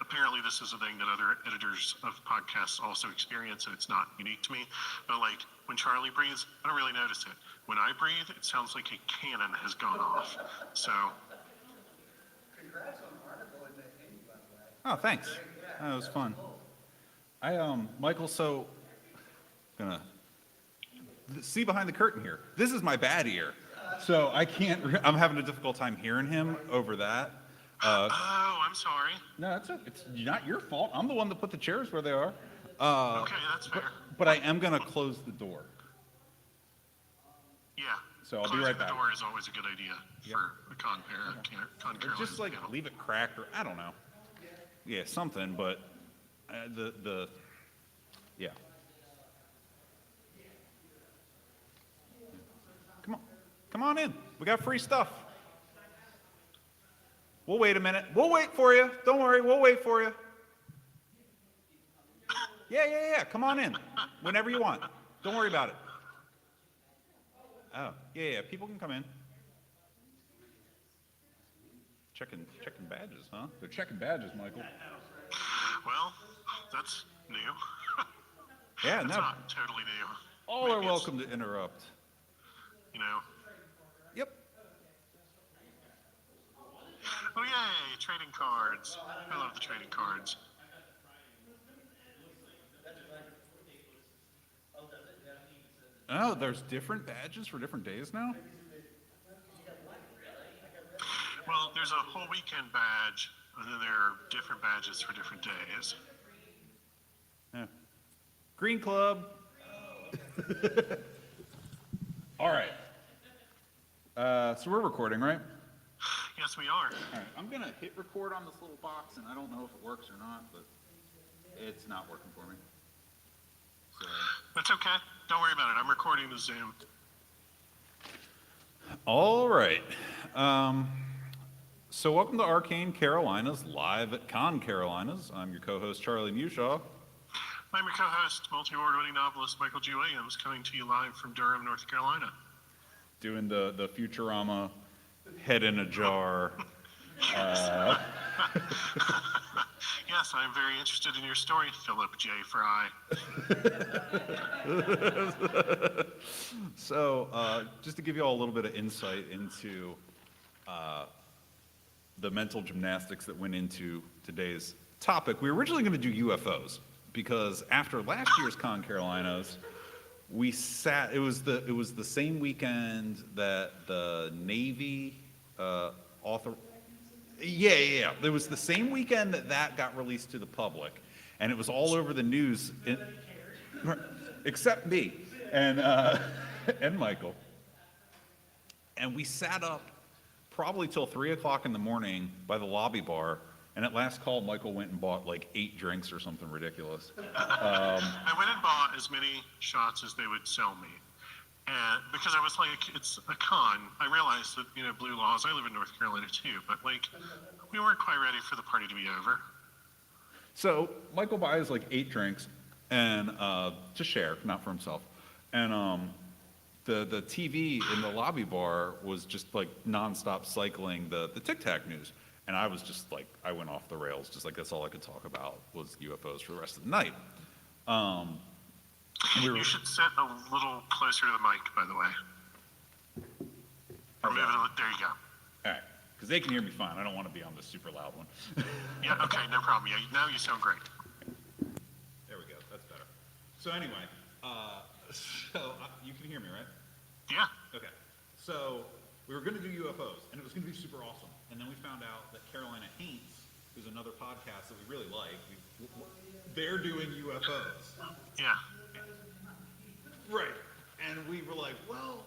K: apparently this is a thing that other editors of podcasts also experience and it's not unique to me. But like when Charlie breathes, I don't really notice it. When I breathe, it sounds like a cannon has gone off. So.
M: Congrats on the article in the Indy, by the way.
J: Oh, thanks. That was fun. Michael, so, gonna see behind the curtain here. This is my bad ear. So I can't, I'm having a difficult time hearing him over that.
K: Oh, I'm sorry.
J: No, it's not your fault. I'm the one that put the chairs where they are.
K: Okay, that's fair.
J: But I am gonna close the door.
K: Yeah.
J: So I'll be
K: Closing
J: right back.
K: the door is always a good idea for a
J: Or just like leave it cracked, or I don't know. Yeah, something, but yeah. Come on in. We got free stuff. We'll wait a minute. We'll wait for you. Don't worry, we'll wait for you. Yeah. Come on in. Whenever you want. Don't worry about it. Oh, yeah. People can come in. Checking badges, huh? They're checking badges, Michael.
K: Well, that's new.
J: Yeah,
K: It's
J: no,
K: not totally new.
J: all are
K: Maybe it's,
J: welcome to interrupt.
K: You know.
J: Yep.
K: Oh yay, trading cards. I love the trading cards.
J: Oh, there's different badges for different days now?
K: Well, there's a whole weekend badge, and then there are different badges for different days.
J: Yeah. Green Club. All right. So we're recording, right?
K: Yes, we are.
J: All right. I'm going to hit record on this little box, and I don't know if it works or not, but it's not working for me. So.
K: That's okay. Don't worry about it. I'm recording the Zoom.
J: All right. So welcome to Arcane Carolinas, live at ConCarolinas. I'm your co-host, Charlie Mushaw.
K: I'm your co-host, multi-award winning novelist Michael G. Williams, coming to you live from Durham, North Carolina.
J: Doing the Futurama head in a jar.
K: Yes, I'm very interested in your story, Philip J. Fry.
J: So just to give you all a little bit of insight into the mental gymnastics that went into today's topic, we were originally going to do UFOs because after last year's ConCarolinas, we sat. It was the same weekend that the Navy author. Yeah. It was the same weekend that got released to the public, and it was all over the news, except me and and Michael. And we sat up probably till 3 o'clock in the morning by the lobby bar. And at last call, Michael went and bought like 8 drinks or something ridiculous.
K: I went and bought as many shots as they would sell me. And because I was like, it's a con. I realized that, blue laws, I live in North Carolina too, but like, we weren't quite ready for the party to be over.
J: So Michael buys like 8 drinks and to share, not for himself. And the TV in the lobby bar was just like nonstop cycling the Tic Tac news. And I was just like, I went off the rails, just like that's all I could talk about was UFOs for the rest of the night.
K: You should sit a little closer to the mic, by the way. Or move it, there you go.
J: All right, because they can hear me fine. I don't want to be on this super loud one.
K: Yeah, okay, no problem. Yeah, now you sound great.
J: There we go, that's better. So anyway, you can hear me, right?
K: Yeah.
J: Okay, so we were going to do UFOs, and it was going to be super awesome. And then we found out that Carolina Haints, who's another podcast that we really like, they're doing UFOs.
K: Yeah.
J: Right. And we were like, well,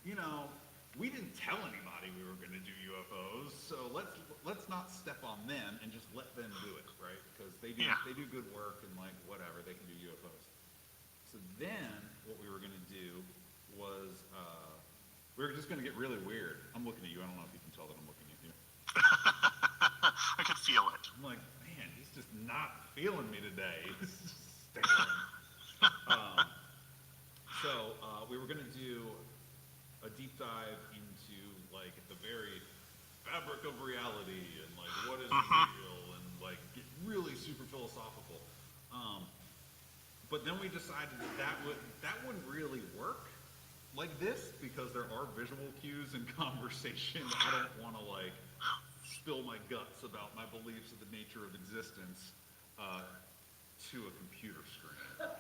J: we didn't tell anybody we were going to do UFOs, so let's not step on them and just let them do it, right? Because they do good work and like whatever, they can do UFOs. So then what we were going to do was we were just going to get really weird. I'm looking at you. I don't know if you can tell that I'm looking at you.
K: I could feel it.
J: I'm like, man, he's just not feeling me today. He's just staring. So we were going to do a deep dive into like the very fabric of reality and like what is real and like get really super philosophical. But then we decided that wouldn't really work like this because there are visual cues in conversation. I don't want to like spill my guts about my beliefs of the nature of existence to a computer screen.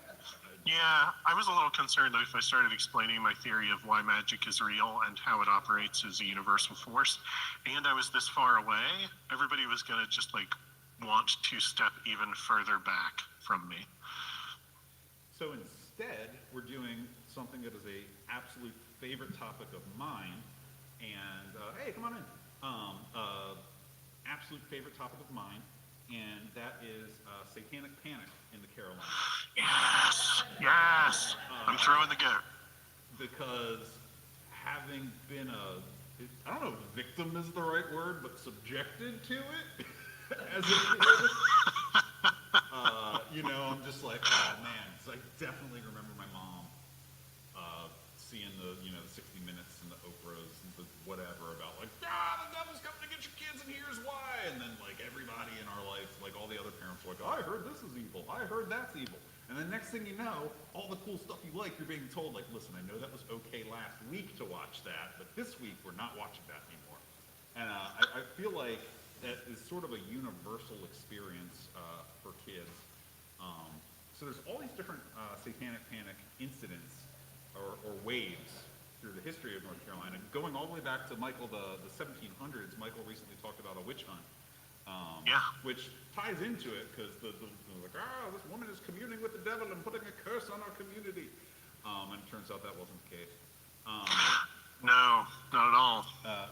K: Yeah, I was a little concerned that if I started explaining my theory of why magic is real and how it operates as a universal force, and I was this far away, everybody was going to just like want to step even further back from me.
J: So instead, we're doing something that is a absolute favorite topic of mine, and hey, come on in. Absolute favorite topic of mine, and that is satanic panic in the Carolinas.
K: Yes, I'm throwing the goat.
J: Because having been I don't know if victim is the right word, but subjected to it, as it is, I'm just like, oh man, 'cause I definitely remember my mom seeing the 60 Minutes and the Oprahs and the whatever about like, the devil's coming to get your kids and here's why, and then like everybody in our life, like all the other parents were like, I heard this is evil, I heard that's evil, And then next thing you know, all the cool stuff you like, you're being told, like, listen, I know that was okay last week to watch that, but this week we're not watching that anymore. And I feel like that is sort of a universal experience for kids. So there's all these different satanic panic incidents or waves through the history of North Carolina, going all the way back to Michael, the 1700s. Michael recently talked about a witch hunt, which ties into it because the like, this woman is communing with the devil and putting a curse on our community. And it turns out that wasn't the case.
K: No, not at all.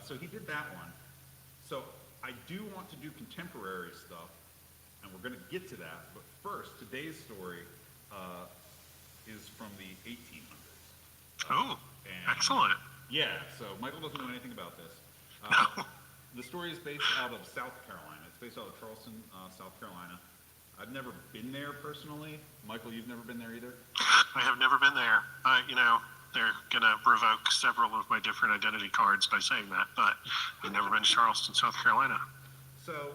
J: So he did that one. So I do want to do contemporary stuff, and we're going to get to that. But first, today's story is from the 1800s.
K: Oh, excellent.
J: Yeah, so Michael doesn't know anything about this. The story is based out of South Carolina. It's based out of Charleston, South Carolina. I've never been there personally. Michael, you've never been there either?
K: I have never been there. They're going to revoke several of my different identity cards by saying that, but I've never been to Charleston, South Carolina.
J: So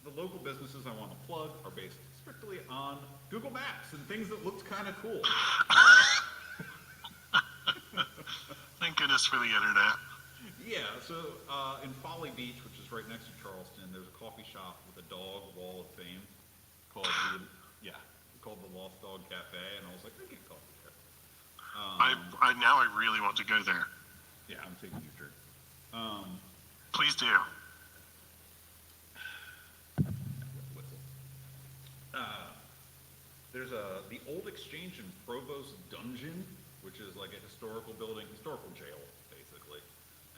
J: the local businesses I want to plug are based strictly on Google Maps and things that looked kind of cool.
K: Thank goodness for the internet.
J: Yeah, so in Folly Beach, which is right next to Charleston, there's a coffee shop with a dog wall of fame called the Lost Dog Cafe, and I was like, they get coffee there.
K: Now I really want to go there.
J: Yeah, I'm taking your drink.
K: Please do.
J: There's the Old Exchange in Provost Dungeon, which is like a historical building, historical jail, basically.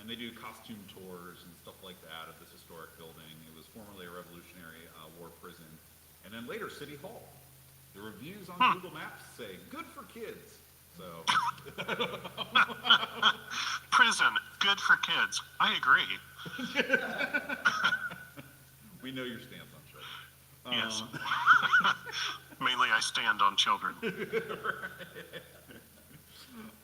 J: And they do costume tours and stuff like that of this historic building. It was formerly a Revolutionary War prison. And then later, City Hall. The reviews on Google Maps say, good for kids. So.
K: Prison, good for kids. I agree.
J: We know your stance on children.
K: Yes. Mainly I stand on children.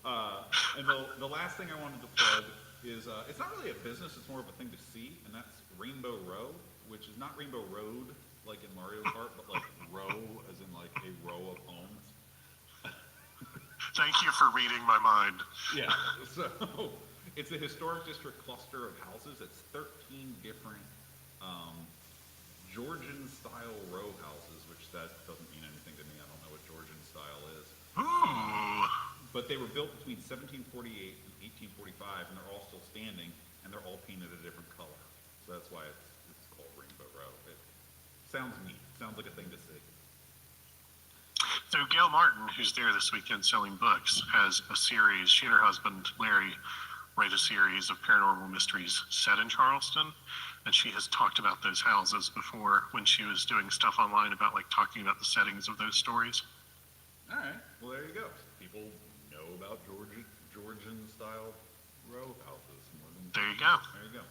J: And the last thing I wanted to plug is, it's not really a business, it's more of a thing to see, and that's Rainbow Row, which is not Rainbow Road, like in Mario Kart, but like row, as in like a row of homes.
K: Thank you for reading my mind.
J: Yeah, so it's a historic district cluster of houses. It's 13 different Georgian-style row houses, which that doesn't mean anything to me. I don't know what Georgian style is.
K: Ooh.
J: But they were built between 1748 and 1845, and they're all still standing, and they're all painted a different color. So that's why it's called Rainbow Row. It sounds neat. Sounds like a thing to see.
K: So Gail Martin, who's there this weekend selling books, has a series. She and her husband, Larry, write a series of paranormal mysteries set in Charleston. And she has talked about those houses before when she was doing stuff online about like talking about the settings of those stories.
J: All right. Well, there you go. People know about Georgian-style row houses more than...
K: There you go.
J: There you go.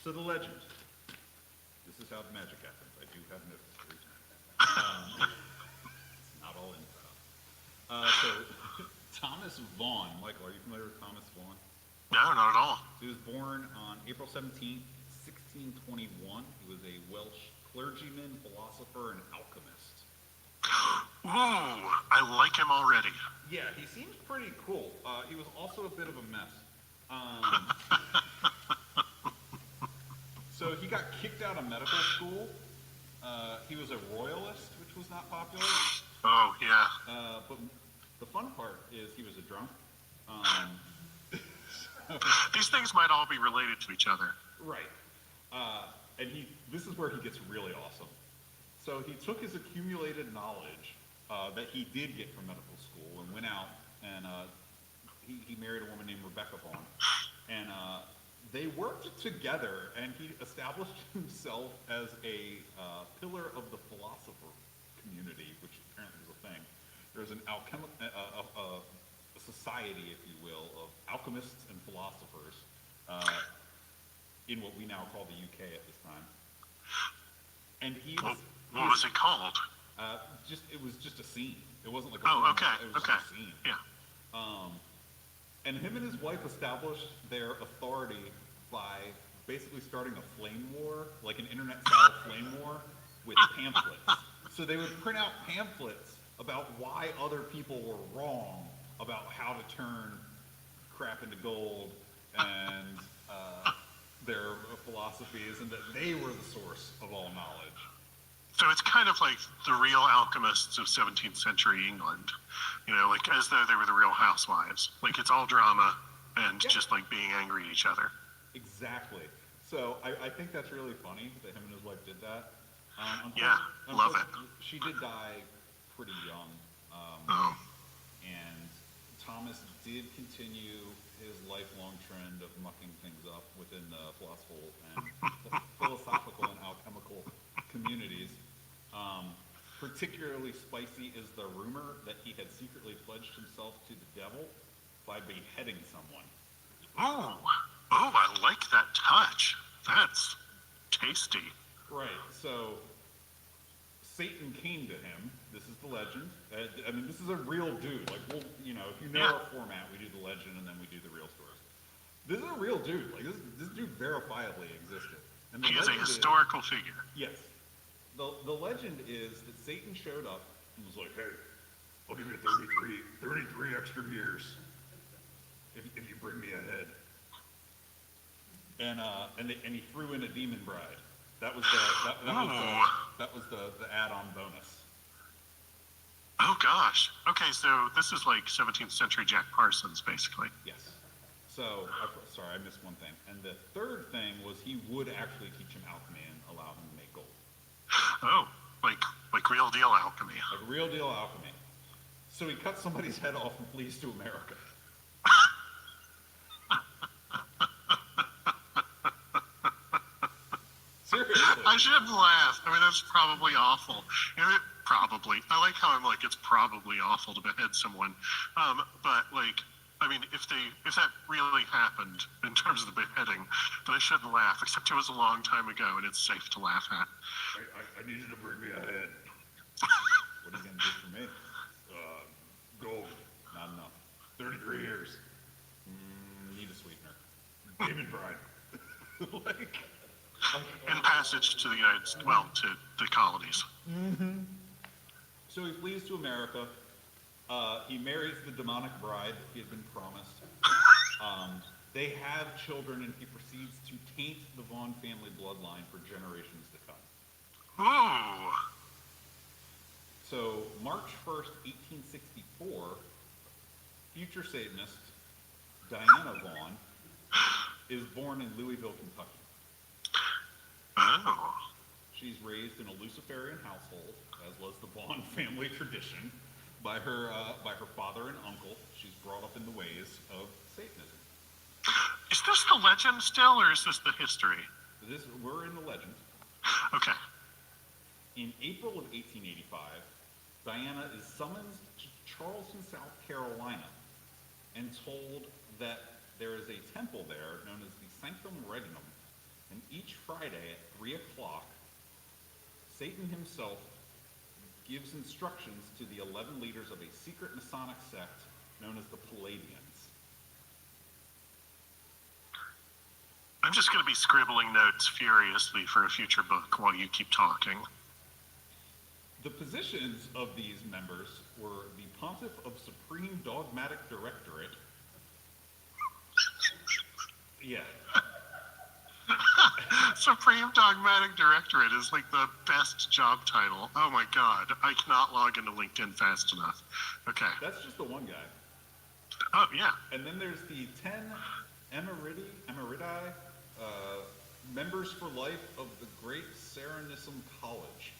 J: So the legend. This is how the magic happens. I do have notes every time. It's not all improv. So Thomas Vaughan. Michael, are you familiar with Thomas Vaughan?
K: No, not at all.
J: He was born on April 17th, 1621. He was a Welsh clergyman, philosopher, and alchemist.
K: Ooh, I like him already.
J: Yeah, he seems pretty cool. He was also a bit of a mess. So he got kicked out of medical school. He was a royalist, which was not popular.
K: Oh, yeah.
J: But the fun part is he was a drunk.
K: These things might all be related to each other.
J: Right. And this is where he gets really awesome. So he took his accumulated knowledge that he did get from medical school and went out and he married a woman named Rebecca Vaughan. And they worked together, and he established himself as a pillar of the philosopher community, which apparently was a thing. There's a society, if you will, of alchemists and philosophers in what we now call the UK at this time. And
K: What was it called?
J: It was just a scene. It wasn't like
K: Oh,
J: a
K: okay,
J: it was
K: okay.
J: just a scene.
K: Yeah.
J: And him and his wife established their authority by basically starting a flame war, like an internet-style flame war, with pamphlets. So they would print out pamphlets
L: about why other people were wrong about how to turn crap into gold and their philosophies, and that they were the source of all knowledge.
K: So it's kind of like the real alchemists of 17th century England, you know, like as though they were the real housewives. Like it's all drama and just like being angry at each other.
L: Exactly. So I think that's really funny that him and his wife did that.
K: Yeah, love it.
L: She did die pretty young.
K: Oh.
L: And Thomas did continue his lifelong trend of mucking things up within the philosophical and alchemical communities. Particularly spicy is the rumor that he had secretly pledged himself to the devil by beheading someone.
K: Oh, I like that touch. That's tasty.
L: Right, so Satan came to him. This is the legend. I mean, this is a real dude. Like, we'll, you know, if you know our format, we do the legend and then we do the real stories. This is a real dude. Like, this dude verifiably existed. And
K: He is a historical figure.
L: Yes. The legend is that Satan showed up and was like, hey, I'll give you 33 extra years if you bring me ahead. And he threw in a demon bride. That was the add-on bonus.
K: Oh gosh. Okay, so this is like 17th century Jack Parsons, basically.
L: Yes. So, sorry, I missed one thing. And the third thing was he would actually teach him alchemy and allow him to make gold.
K: Oh, like real deal alchemy.
L: Like real deal alchemy. So he cut somebody's head off and flees to America. Seriously.
K: I shouldn't laugh. I mean, that's probably awful. You know, probably. I like how I'm like, it's probably awful to behead someone. But like, I mean, if that really happened in terms of the beheading, then I shouldn't laugh, except it was a long time ago and it's safe to laugh at.
L: I need you to bring me ahead. What are you going to do for me? Gold. Not enough. 33 years. Need a sweetener. Demon bride. like,
K: In passage to the to the colonies.
L: Mm-hmm. So he flees to America. He marries the demonic bride that he had been promised. They have children, and he proceeds to taint the Vaughn family bloodline for generations to come.
K: Ooh.
L: So March 1st, 1864, future Satanist Diana Vaughn is born in Louisville, Kentucky.
K: Oh.
L: She's raised in a Luciferian household, as was the Vaughn family tradition, by her father and uncle. She's brought up in the ways of Satanism.
K: Is this the legend still, or is this the history?
L: We're in the legend.
K: Okay.
L: In April of 1885, Diana is summoned to Charleston, South Carolina, and told that there is a temple there known as the Sanctum Regnum, and each Friday at 3 o'clock, Satan himself gives instructions to the 11 leaders of a secret Masonic sect known as the Palladians.
K: I'm just going to be scribbling notes furiously for a future book while you keep talking.
L: The positions of these members were the Pontiff of Supreme Dogmatic Directorate. Yeah.
K: Supreme Dogmatic Directorate is like the best job title. Oh my god, I cannot log into LinkedIn fast enough. Okay.
L: That's just the one guy.
K: Oh, yeah.
L: And then there's the 10 emeriti, members for life of the Great Serenissime College.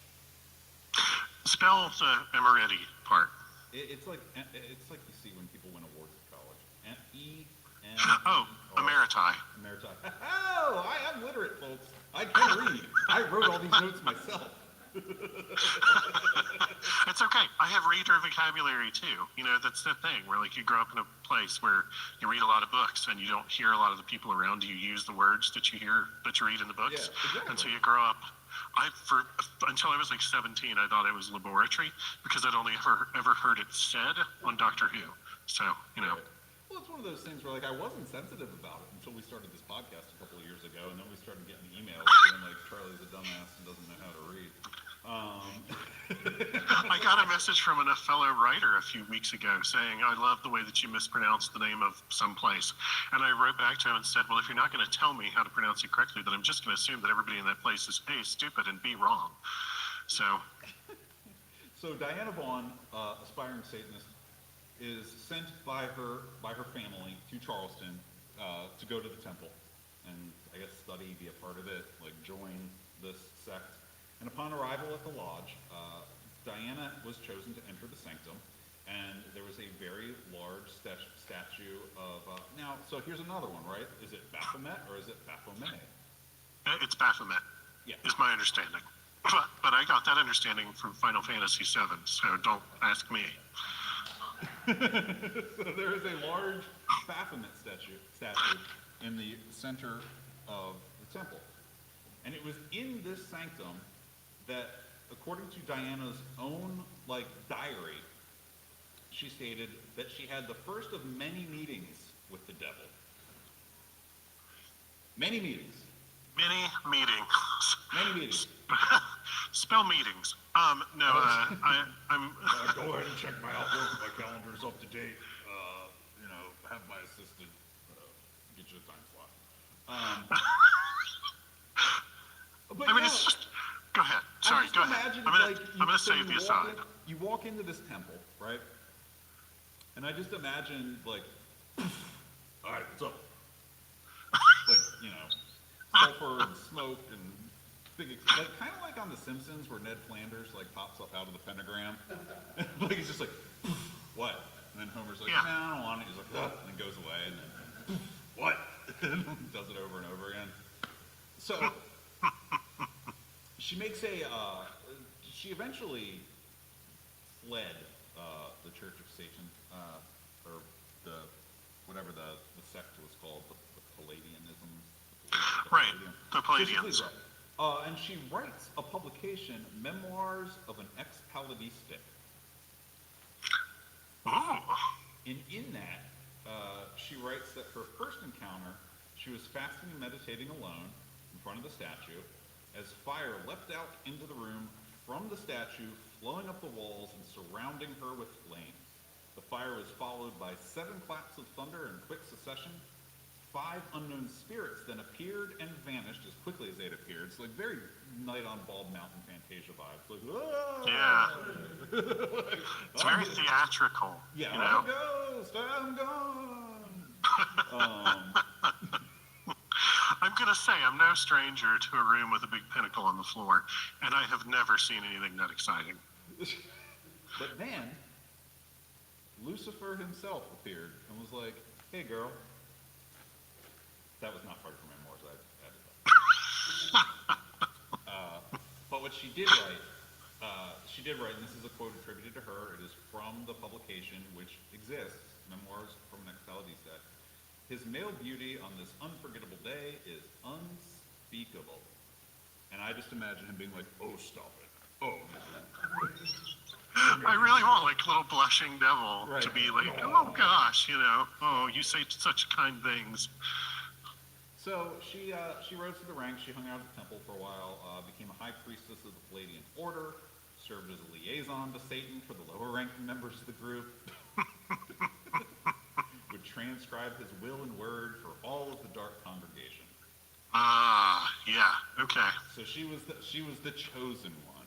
K: Spell the emeriti part.
L: It's like you see when people win awards at college.
K: Oh, emeriti.
L: Emeriti. Oh, I'm literate, folks. I can read. I wrote all these notes myself.
K: It's okay. I have reader vocabulary too. You know, that's the thing where like you grow up in a place where you read a lot of books and you don't hear a lot of the people around you use the words that you read in the books.
L: Yeah, exactly.
K: And so you grow up. Until I was like 17, I thought it was laboratory because I'd only ever heard it said on Doctor Who. So, you know.
L: Well, it's one of those things where like I wasn't sensitive about it until we started this podcast a couple of years ago, and then we started getting emails saying like Charlie's a dumbass and doesn't know how to read.
K: I got a message from a fellow writer a few weeks ago saying, I love the way that you mispronounced the name of some place. And I wrote back to him and said, well, if you're not going to tell me how to pronounce it correctly, then I'm just going to assume that everybody in that place is A, stupid, and B, wrong. So,
L: So Diana Vaughn, aspiring Satanist, is sent by her family to Charleston to go to the temple and I guess study, be a part of it, like join this sect. And upon arrival at the lodge, Diana was chosen to enter the sanctum, and there was a very large statue of. Now, so here's another one, right? Is it Baphomet or is it Baphomet?
K: it's Baphomet,
L: Yeah.
K: is my understanding. But I got that understanding from Final Fantasy VII, so don't ask me.
L: So there is a large Baphomet statue in the center of the temple. And it was in this sanctum that, according to Diana's own, diary, she stated that she had the first of many meetings with the devil. Many meetings.
K: Many meetings.
L: Many meetings.
K: Spell meetings. I'm.
L: Go ahead and check my Outlook. My calendar's up to date. Have my assistant get you a time slot. But
K: I mean, it's just. Go ahead. Sorry, go ahead. I'm gonna save the aside.
L: You walk into this temple, right? And I just imagine, all right, what's up? Sulfur and smoke and kind of like on The Simpsons where Ned Flanders, pops up out of the pentagram. He's just what? And then Homer's like,
K: Yeah.
L: no, I don't want it. He's like, ugh, and then goes away, and then, what? And does it over and over again. So, she makes she eventually fled the Church of Satan, or whatever the sect was called, the Palladianism.
K: Right, the
L: So she
K: Palladians.
L: flees that. And she writes a publication, Memoirs of an Ex-Palladistic.
K: Ooh.
L: And in that, she writes that her first encounter, she was fasting and meditating alone in front of the statue, as fire leapt out into the room from the statue, flowing up the walls and surrounding her with flames. The fire was followed by 7 claps of thunder in quick succession. 5 unknown spirits then appeared and vanished as quickly as they'd appeared. It's very Night on Bald Mountain Fantasia vibes.
K: Yeah. It's very theatrical.
L: Yeah,
K: You know?
L: I'm gone.
K: I'm gonna say I'm no stranger to a room with a big pinnacle on the floor, and I have never seen anything that exciting.
L: But then, Lucifer himself appeared and was like, hey girl. That was not part of her memoirs, I added that. But what she did write, and this is a quote attributed to her, it is from the publication which exists, Memoirs from an Ex-Palladistic. His male beauty on this unforgettable day is unspeakable. And I just imagine him being like, oh, stop it. Oh.
K: I really want little blushing devil
L: Right.
K: to be like, oh gosh, oh, you say such kind things.
L: So she rose to the ranks. She hung out at the temple for a while, became a high priestess of the Palladian Order, served as a liaison to Satan for the lower-ranking members of the group, would transcribe his will and word for all of the dark congregation.
K: Yeah, okay,
L: So she was the chosen one.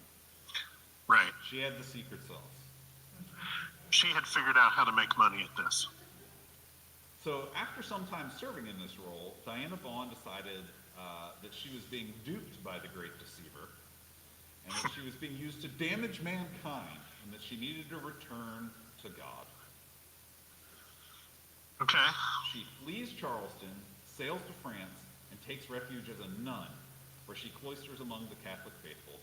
K: right.
L: She had the secret sauce.
K: She had figured out how to make money at this.
L: So after some time serving in this role, Diana Vaughn decided that she was being duped by the great deceiver, and that she was being used to damage mankind, and that she needed to return to God.
K: Okay.
L: She flees Charleston, sails to France, and takes refuge as a nun, where she cloisters among the Catholic faithful,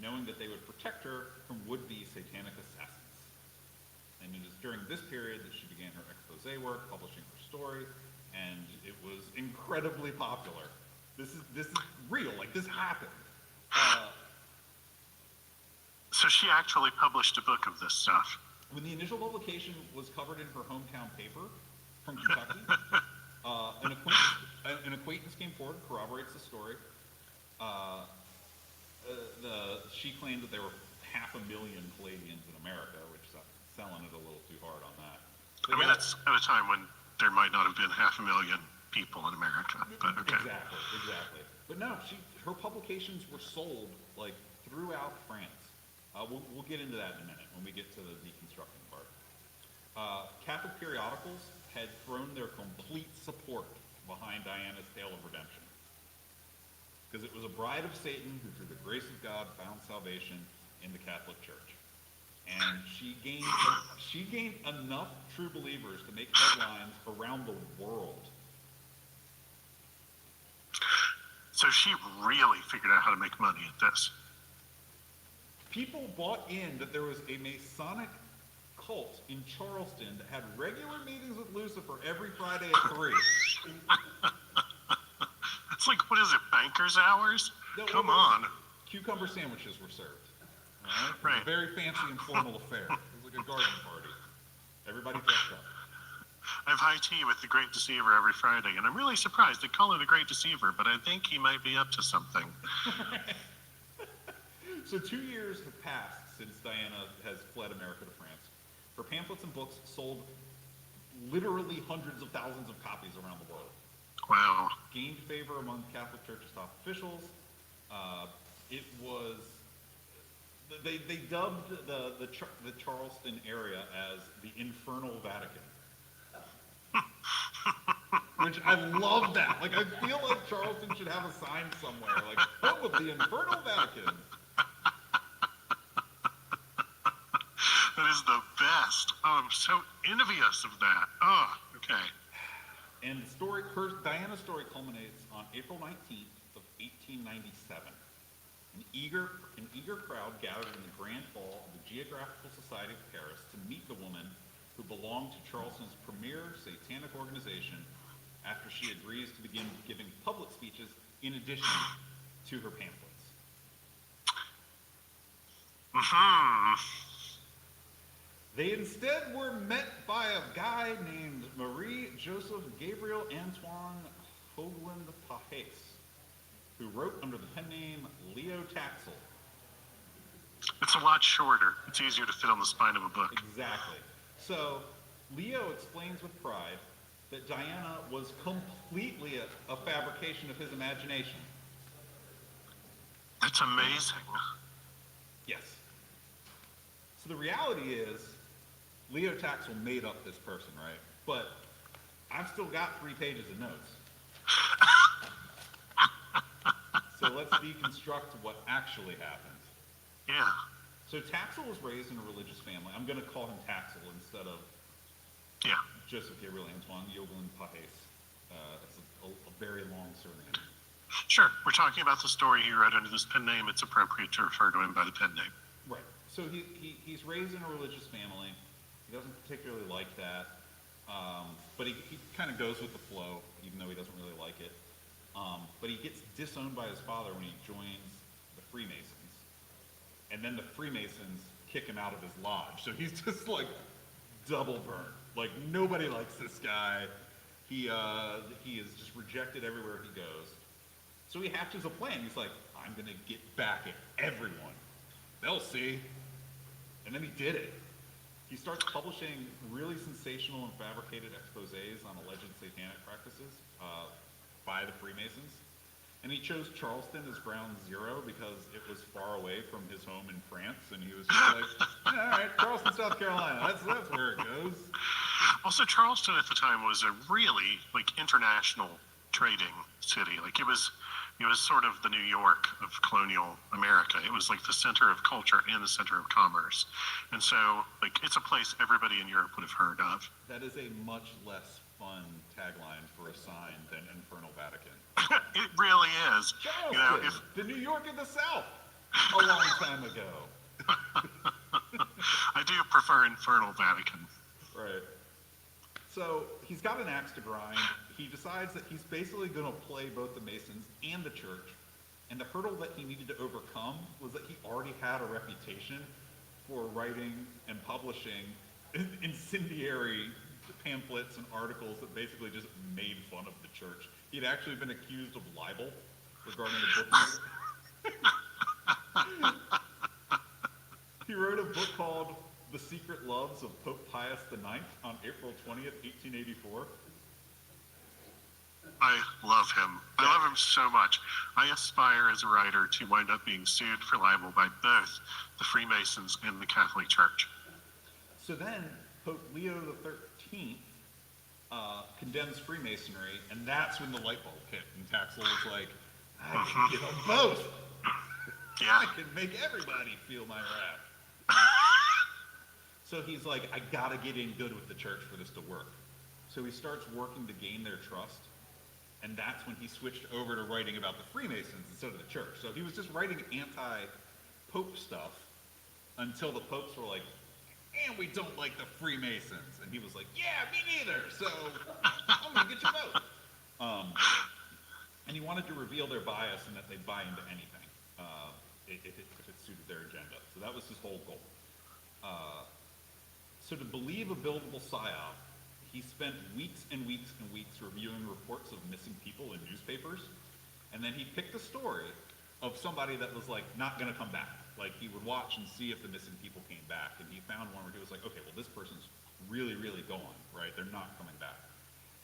L: knowing that they would protect her from would-be satanic assassins. And it is during this period that she began her expose work, publishing her story, and it was incredibly popular. This is real, this happened.
K: So she actually published a book of this stuff.
L: When the initial publication was covered in her hometown paper from Kentucky, an acquaintance came forward, corroborates the story. she claimed that there were 500,000 Palladians in America, which is selling it a little too hard on that. But
K: I mean,
L: yeah,
K: that's at a time when there might not have been 500,000 people in America, but okay.
L: Exactly. But no, her publications were sold like throughout France. We'll get into that in a minute when we get to the deconstructing part. Catholic periodicals had thrown their complete support behind Diana's tale of redemption, because it was a bride of Satan who, through the grace of God, found salvation in the Catholic Church. And she gained enough true believers to make headlines around the world.
K: So she really figured out how to make money at this.
L: People bought in that there was a Masonic cult in Charleston that had regular meetings with Lucifer every Friday at 3.
K: It's like, what is it, banker's hours?
L: No,
K: Come on.
L: Cucumber sandwiches were served. All right? It was
K: Right.
L: a very fancy and formal affair. It was like a garden party. Everybody dressed up.
K: I have high tea with the Great Deceiver every Friday, and I'm really surprised they call it the Great Deceiver, but I think he might be up to something.
L: So 2 years have passed since Diana has fled America to France. Her pamphlets and books sold literally hundreds of thousands of copies around the world.
K: Wow.
L: Gained favor among Catholic Church's top officials. It was, they dubbed the Charleston area as the Infernal Vatican. Which I love that. Like, I feel like Charleston should have a sign somewhere, like, home of the Infernal Vatican.
K: That is the best. Oh, I'm so envious of that. Oh, okay.
L: And Diana's story culminates on April 19th of 1897. An eager crowd gathered in the Grand Hall of the Geographical Society of Paris to meet the woman who belonged to Charleston's premier satanic organization after she agrees to begin giving public speeches in addition to her pamphlets.
K: Mm-hmm.
L: They instead were met by a guy named Marie Joseph Gabriel Antoine Hoagland Pahés, who wrote under the pen name Leo Taxel.
K: It's a lot shorter. It's easier to fit on the spine of a book.
L: Exactly. So Leo explains with pride that Diana was completely a fabrication of his imagination.
K: That's amazing.
L: Yes. So the reality is, Leo Taxel made up this person, right? But I've still got 3 pages of notes. So let's deconstruct what actually happened.
K: Yeah.
L: So Taxel was raised in a religious family. I'm going to call him Taxel instead of Joseph Gabriel Antoine Hoagland Pahés. It's a very long surname.
K: Sure. We're talking about the story he wrote under this pen name. It's appropriate to refer to him by the pen name.
L: Right. So he's raised in a religious family. He doesn't particularly like that. But he kind of goes with the flow, even though he doesn't really like it. But he gets disowned by his father when he joins the Freemasons. And then the Freemasons kick him out of his lodge. So he's just like double burnt. Like, nobody likes this guy. He is just rejected everywhere he goes. So he hatches a plan. He's like, I'm going to get back at everyone. They'll see. And then he did it. He starts publishing really sensational and fabricated exposés on alleged satanic practices by the Freemasons. And he chose Charleston as ground zero because it was far away from his home in France. And he was just like, all right, Charleston, South Carolina, that's where it goes.
K: Also, Charleston at the time was a really, international trading city. It was sort of the New York of colonial America. It was like the center of culture and the center of commerce. And so, it's a place everybody in Europe would have heard of.
L: That is a much less fun tagline for a sign than Infernal Vatican.
K: It really is.
L: Charleston, the New York of the South, a long time ago.
K: I do prefer Infernal Vatican.
L: Right. So he's got an axe to grind. He decides that he's basically going to play both the Masons and the church. And the hurdle that he needed to overcome was that he already had a reputation for writing and publishing incendiary pamphlets and articles that basically just made fun of the church. He'd actually been accused of libel regarding the book. He wrote a book called The Secret Loves of Pope Pius IX on April 20th, 1884.
K: I love him. I love him so much. I aspire as a writer to wind up being sued for libel by both the Freemasons and the Catholic Church.
L: So then Pope Leo XIII condemns Freemasonry, and that's when the light bulb hit, and Taxel was like, I can get them both.
K: Yeah.
L: I can make everybody feel my wrath. So he's like, I gotta get in good with the church for this to work. So he starts working to gain their trust, and that's when he switched over to writing about the Freemasons instead of the church. So he was just writing anti-Pope stuff until the popes were like, and we don't like the Freemasons. And he was like, yeah, me neither, so I'm gonna get you both. And he wanted to reveal their bias and that they'd buy into anything if it suited their agenda. So that was his whole goal. So to believe a buildable psyop, he spent weeks and weeks and weeks reviewing reports of missing people in newspapers, and then he picked a story of somebody that was like not gonna come back. Like he would watch and see if the missing people came back, and he found one where he was like, okay, well this person's really, really gone, right? They're not coming back.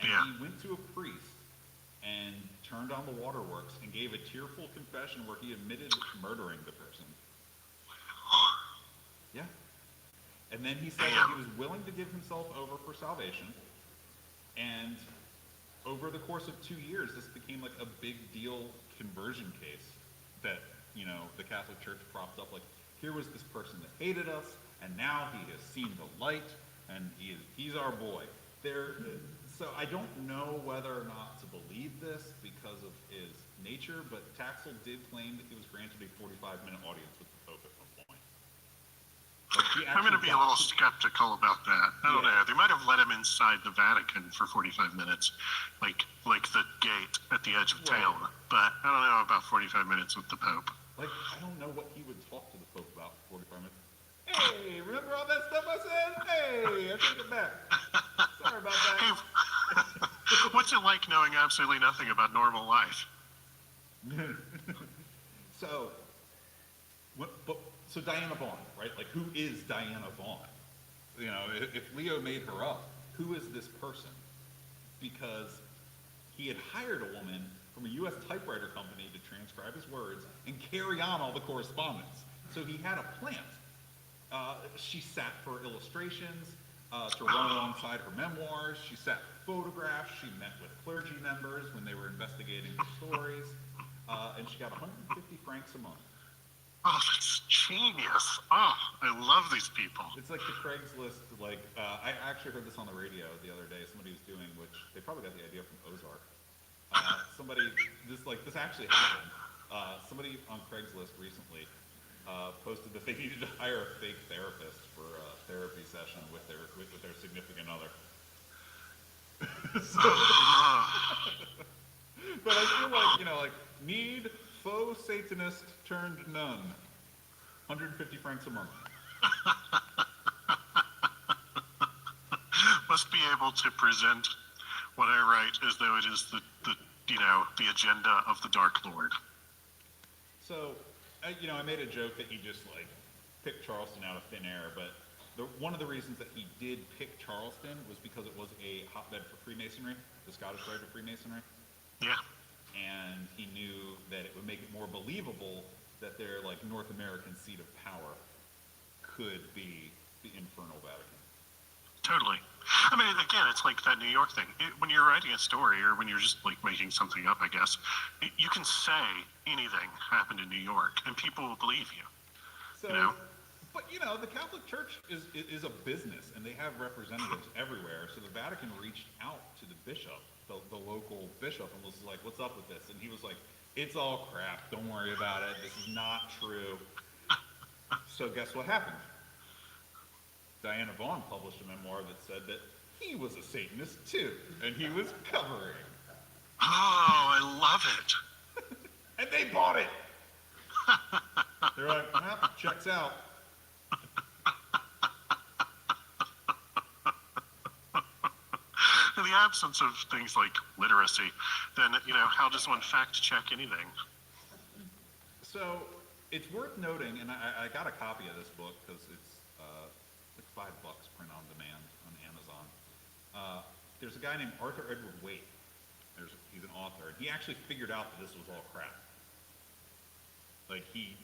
L: And he went to a priest and turned on the waterworks and gave a tearful confession where he admitted murdering the person. Yeah. And then he said that he was willing to give himself over for salvation. And over the course of 2 years, this became like a big deal conversion case that, you know, the Catholic Church propped up. Like, here was this person that hated us, and now he has seen the light, and he's our boy. So I don't know whether or not to believe this because of his nature, but Taxel did claim that he was granted a 45-minute audience with the Pope at one point. Like,
K: I'm going to be a little skeptical about that. I don't know. They might have let him inside the Vatican for 45 minutes, like the gate at the edge of town. But I don't know about 45 minutes with the Pope.
L: Like, I don't know what he would talk to the Pope about for 45 minutes. Hey, remember all that stuff I said? Hey, I take it back. Sorry about that.
K: Hey, what's it like knowing absolutely nothing about normal life?
L: So Diana Vaughn, right? Like, who is Diana Vaughn? You know, if Leo made her up, who is this person? Because he had hired a woman from a U.S. typewriter company to transcribe his words and carry on all the correspondence. So he had a plant. She sat for illustrations to run alongside her memoirs. She sat for photographs. She met with clergy members when they were investigating her stories. And she got 150 francs a month.
K: Oh, that's genius. Oh, I love these people.
L: It's like the Craigslist, like, I actually heard this on the radio the other day. Somebody was doing, which they probably got the idea from Ozark. This actually happened. Somebody on Craigslist recently posted that they needed to hire a fake therapist for a therapy session with their significant other. But I feel like, you know, like, need faux Satanist turned nun. 150 francs a month.
K: Must be able to present what I write as though it is the agenda of the Dark Lord.
L: So, I made a joke that he just, like, picked Charleston out of thin air, but one of the reasons that he did pick Charleston was because it was a hotbed for Freemasonry, the Scottish Rite of Freemasonry.
K: Yeah.
L: And he knew that it would make it more believable that their, like, North American seat of power could be the infernal Vatican.
K: Totally. I mean, again, it's like that New York thing. When you're writing a story or when you're just, like, making something up, I guess, you can say anything happened in New York and people will believe you.
L: So,
K: you know?
L: But, you know, the Catholic Church is a business, and they have representatives everywhere. So the Vatican reached out to the bishop, the local bishop, and was like, what's up with this? And he was like, it's all crap. Don't worry about it. This is not true. So guess what happened? Diana Vaughn published a memoir that said that he was a Satanist too, and he was covering.
K: Oh, I love it.
L: And they bought it. They're like, well, checks out.
K: In the absence of things like literacy, then, how does one fact check anything?
L: So, it's worth noting, and I got a copy of this book because it's like $5 print on demand on Amazon. There's a guy named Arthur Edward Waite. He's an author, and he actually figured out that this was all crap. Like he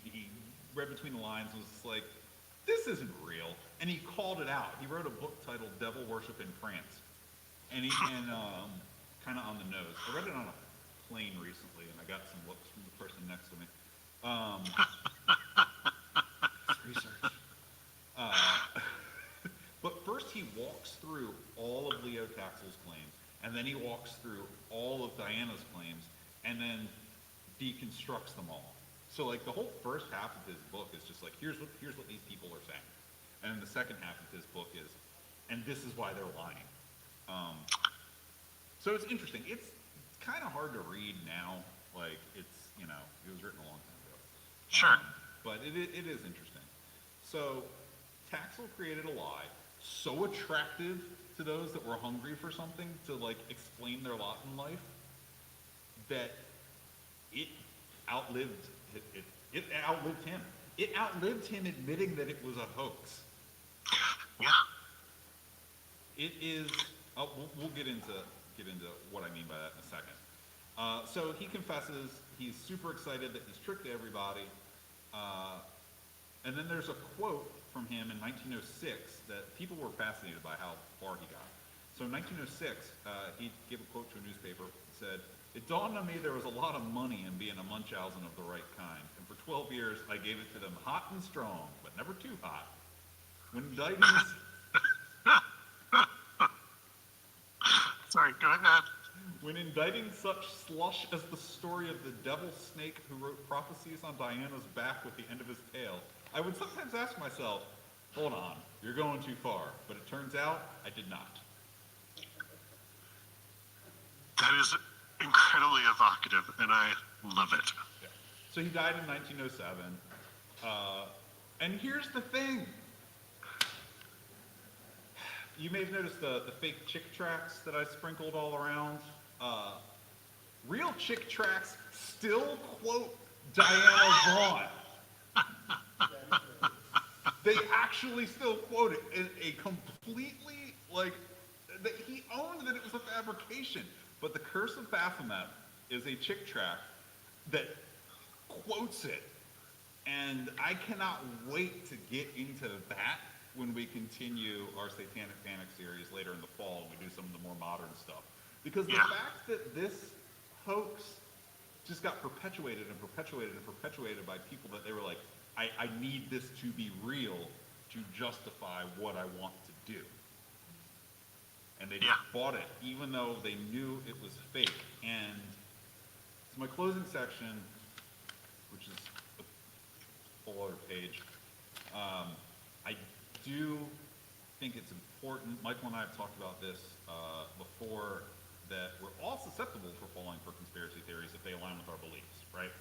L: read between the lines and was just like, this isn't real, and he called it out. He wrote a book titled Devil Worship in France, and kind of on the nose. I read it on a plane recently, and I got some looks from the person next to me. Research. But first he walks through all of Leo Taxel's claims, and then he walks through all of Diana's claims, and then deconstructs them all. So like the whole first half of his book is just like, here's what these people are saying. And then the second half of his book is, and this is why they're lying. So it's interesting. It's kind of hard to read now. Like it's, it was written a long time ago.
K: Sure.
L: But it is interesting. So Taxel created a lie so attractive to those that were hungry for something to like explain their lot in life that it outlived it outlived him. It outlived him admitting that it was a hoax.
K: Yeah.
L: It is. We'll get into what I mean by that in a second. So he confesses he's super excited that he's tricked everybody, and then there's a quote from him in 1906 that people were fascinated by how far he got. So in 1906, he gave a quote to a newspaper that said, "It dawned on me there was a lot of money in being a Munchausen of the right kind, and for 12 years I gave it to them hot and strong, but never too hot. When indicting
K: Sorry, go ahead.
L: When indicting such slush as the story of the devil snake who wrote prophecies on Diana's back with the end of his tail, I would sometimes ask myself, hold on, you're going too far. But it turns out I did not."
K: That is incredibly evocative, and I love it.
L: Yeah. So he died in 1907. And here's the thing. You may have noticed the fake chick tracts that I sprinkled all around. Real chick tracts still quote Diana Vaughn. They actually still quote it in a completely, that he owned that it was a fabrication. But the Curse of Baphomet is a chick tract that quotes it. And I cannot wait to get into that when we continue our Satanic Panic series later in the fall and we do some of the more modern stuff. Because the fact that this hoax just got perpetuated and perpetuated and perpetuated by people that they were like, I need this to be real to justify what I want to do. And they just bought it, even though they knew it was fake. And so my closing section, which is a whole other page, I do think it's important, Michael and I have talked about this before, that we're all susceptible for falling for conspiracy theories if they align with our beliefs, right?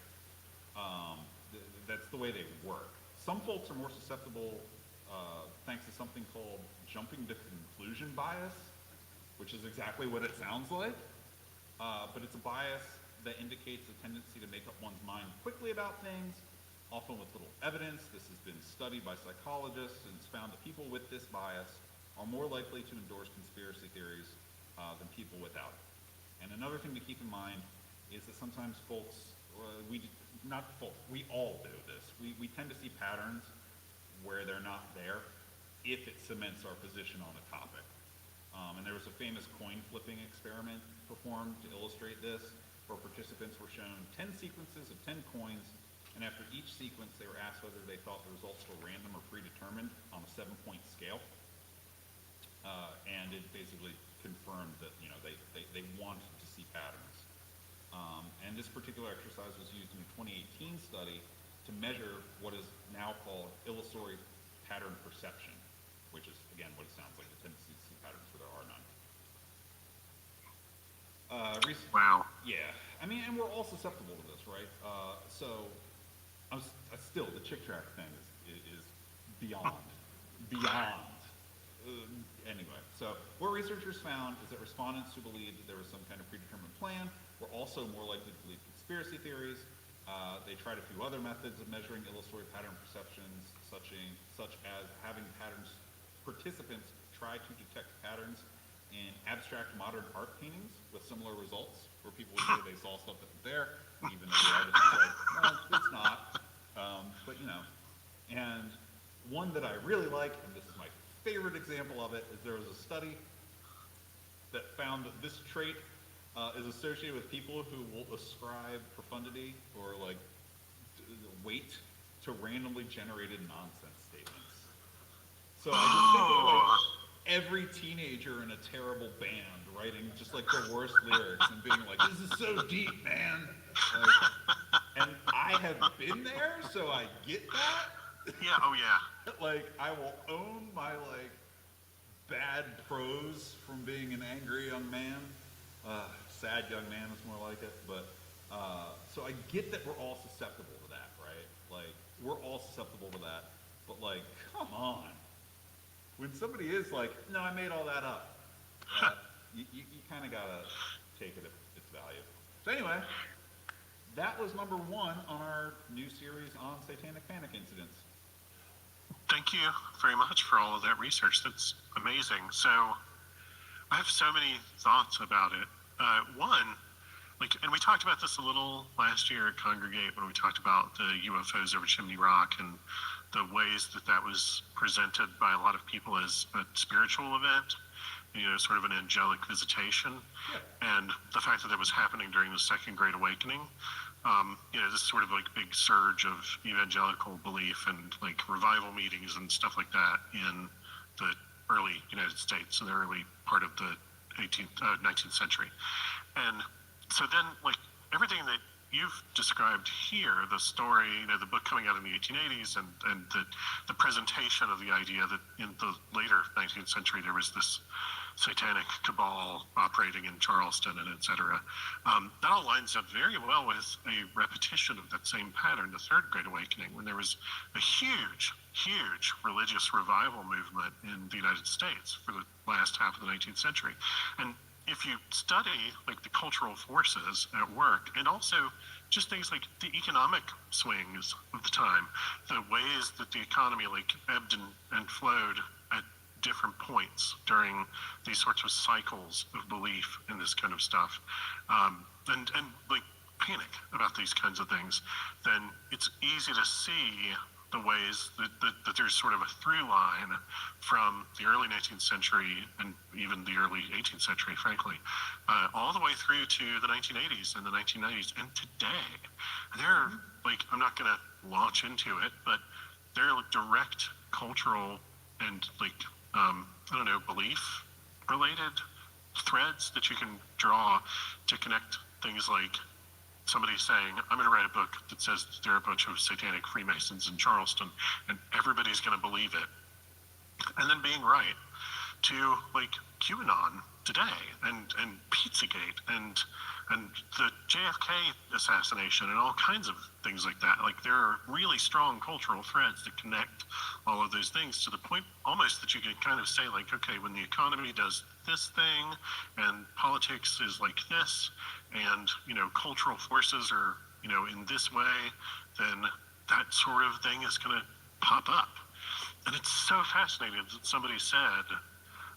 L: That's the way they work. Some folks are more susceptible thanks to something called jumping to conclusion bias, which is exactly what it sounds like. But it's a bias that indicates a tendency to make up one's mind quickly about things, often with little evidence. This has been studied by psychologists, and it's found that people with this bias are more likely to endorse conspiracy theories than people without it. And another thing to keep in mind is that sometimes folks, we all do this. We tend to see patterns where they're not there if it cements our position on a topic. And there was a famous coin flipping experiment performed to illustrate this, where participants were shown 10 sequences of 10 coins, and after each sequence they were asked whether they thought the results were random or predetermined on a 7-point scale. And it basically confirmed that they wanted to see patterns. And this particular exercise was used in a 2018 study to measure what is now called illusory pattern perception, which is, again, what it sounds like, the tendency to see patterns where there are none.
K: Wow.
L: Yeah, I mean, and we're all susceptible to this, right? So, still, the chick tract thing is beyond. Anyway, so what researchers found is that respondents who believed that there was some kind of predetermined plan were also more likely to believe conspiracy theories, They tried a few other methods of measuring illusory pattern perceptions, such as having participants try to detect patterns in abstract modern art paintings with similar results, where people would say they saw stuff that was there, even though the artist said, no, it's not. But you know, and one that I really like, and this is my favorite example of it, is there was a study that found that this trait is associated with people who will ascribe profundity or like weight to randomly generated nonsense statements. So I just think of like every teenager in a terrible band writing just like the worst lyrics and being like, "This is so deep, man." Like, and I have been there, so I get that.
K: Yeah, oh yeah.
L: Like I will own my like bad prose from being an angry young man. Sad young man is more like it, but so I get that we're all susceptible to that, right? Like we're all susceptible to that, but like, come on. When somebody is like, no, I made all that up, you kind of gotta take it at its value. So anyway, that was number 1 on our new series on satanic panic incidents.
K: Thank you very much for all of that research. That's amazing. So I have so many thoughts about it. One, like, and we talked about this a little last year at Congregate when we talked about the UFOs over Chimney Rock and the ways that that was presented by a lot of people as a spiritual event, you know, sort of an angelic visitation. Yeah. And the fact that it was happening during the Second Great Awakening, you know, this sort of like big surge of evangelical belief and like revival meetings and stuff like that in the early United States, in the early part of the 19th century. And so then, like, everything that you've described here, the story, you know, the book coming out in the 1880s and the presentation of the idea that in the later 19th century there was this satanic cabal operating in Charleston and et cetera, that all lines up very well with a repetition of that same pattern, the Third Great Awakening, when there was a huge religious revival movement in the United States for the last half of the 19th century. And if you study like the cultural forces at work, and also just things like the economic swings of the time, the ways that the economy like ebbed and flowed at different points during these sorts of cycles of belief in this kind of stuff, and like panic about these kinds of things, then it's easy to see the ways that there's sort of a through line from the early 19th century and even the early 18th century, frankly, all the way through to the 1980s and the 1990s and today. They're like, I'm not going to launch into it, but they're like direct cultural and like, I don't know, belief related threads that you can draw to connect things like somebody saying, I'm going to write a book that says there are a bunch of satanic Freemasons in Charleston and everybody's going to believe it. And then being right to like QAnon today and Pizzagate and the JFK assassination and all kinds of things like that. Like there are really strong cultural threads that connect all of those things to the point almost that you can kind of say like, okay, when the economy does this thing and politics is like this, and, you know, cultural forces are, you know, in this way, then that sort of thing is going to pop up. And it's so fascinating that somebody said,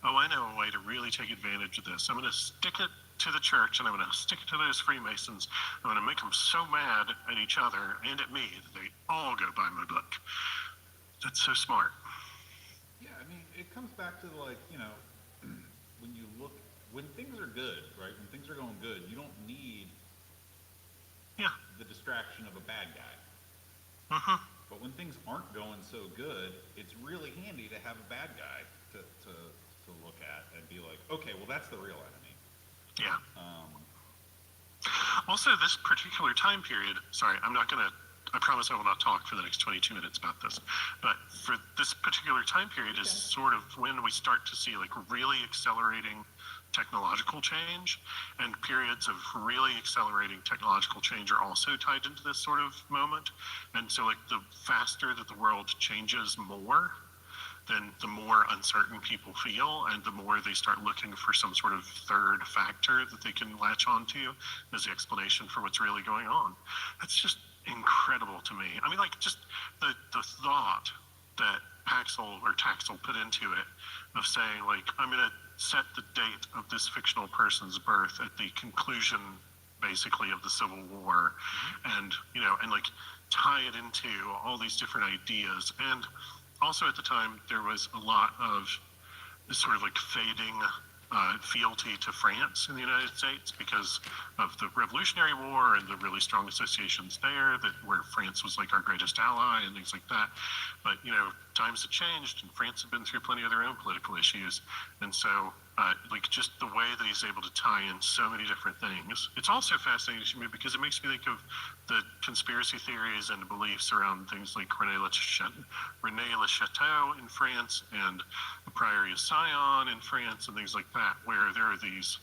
K: oh, I know a way to really take advantage of this. I'm going to stick it to the church and I'm going to stick it to those Freemasons. I'm going to make them so mad at each other and at me that they all go buy my book. That's so smart.
L: Yeah, I mean, it comes back to like, you know, when you look, when things are good, right? When things are going good, you don't need the distraction of a bad guy. But when things aren't going so good, it's really handy to have a bad guy to look at and be like, okay, well, that's the real enemy.
K: Yeah. Also, this particular time period, sorry, I promise I will not talk for the next 22 minutes about this, but for this particular time period is sort of when we start to see like really accelerating technological change, and periods of really accelerating technological change are also tied into this sort of moment. And so like the faster that the world changes more, then the more uncertain people feel and the more they start looking for some sort of third factor that they can latch onto as the explanation for what's really going on. It's just incredible to me. I mean, like, just the thought that Taxel put into it of saying, like, I'm going to set the date of this fictional person's birth at the conclusion, basically, of the Civil War, and, you know, and, like, tie it into all these different ideas. And also at the time, there was a lot of this sort of, like, fading fealty to France in the United States because of the Revolutionary War and the really strong associations there, that where France was like our greatest ally and things like that. But, you know, times have changed and France had been through plenty of their own political issues. And so, like, just the way that he's able to tie in so many different things. It's also fascinating to me because it makes me think of the conspiracy theories and beliefs around things like René Le Chateau in France and the Priory of Sion in France and things like that, where there are these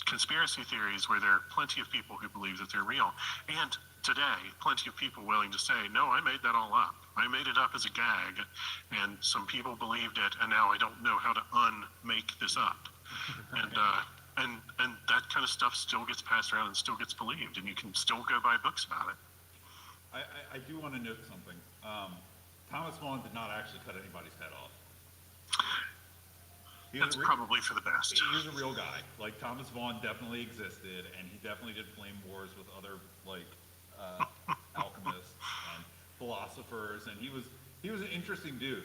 K: conspiracy theories where there are plenty of people who believe that they're real. And today, plenty of people willing to say, no, I made that all up. I made it up as a gag, and some people believed it, and now I don't know how to unmake this up. And that kind of stuff still gets passed around and still gets believed, and you can still go buy books about it.
L: I do want to note something. Thomas Vaughan did not actually cut anybody's head off.
K: That's probably for the best.
L: He was a real guy. Like, Thomas Vaughan definitely existed, and he definitely did flame wars with other, like, alchemists and philosophers, and he was an interesting dude.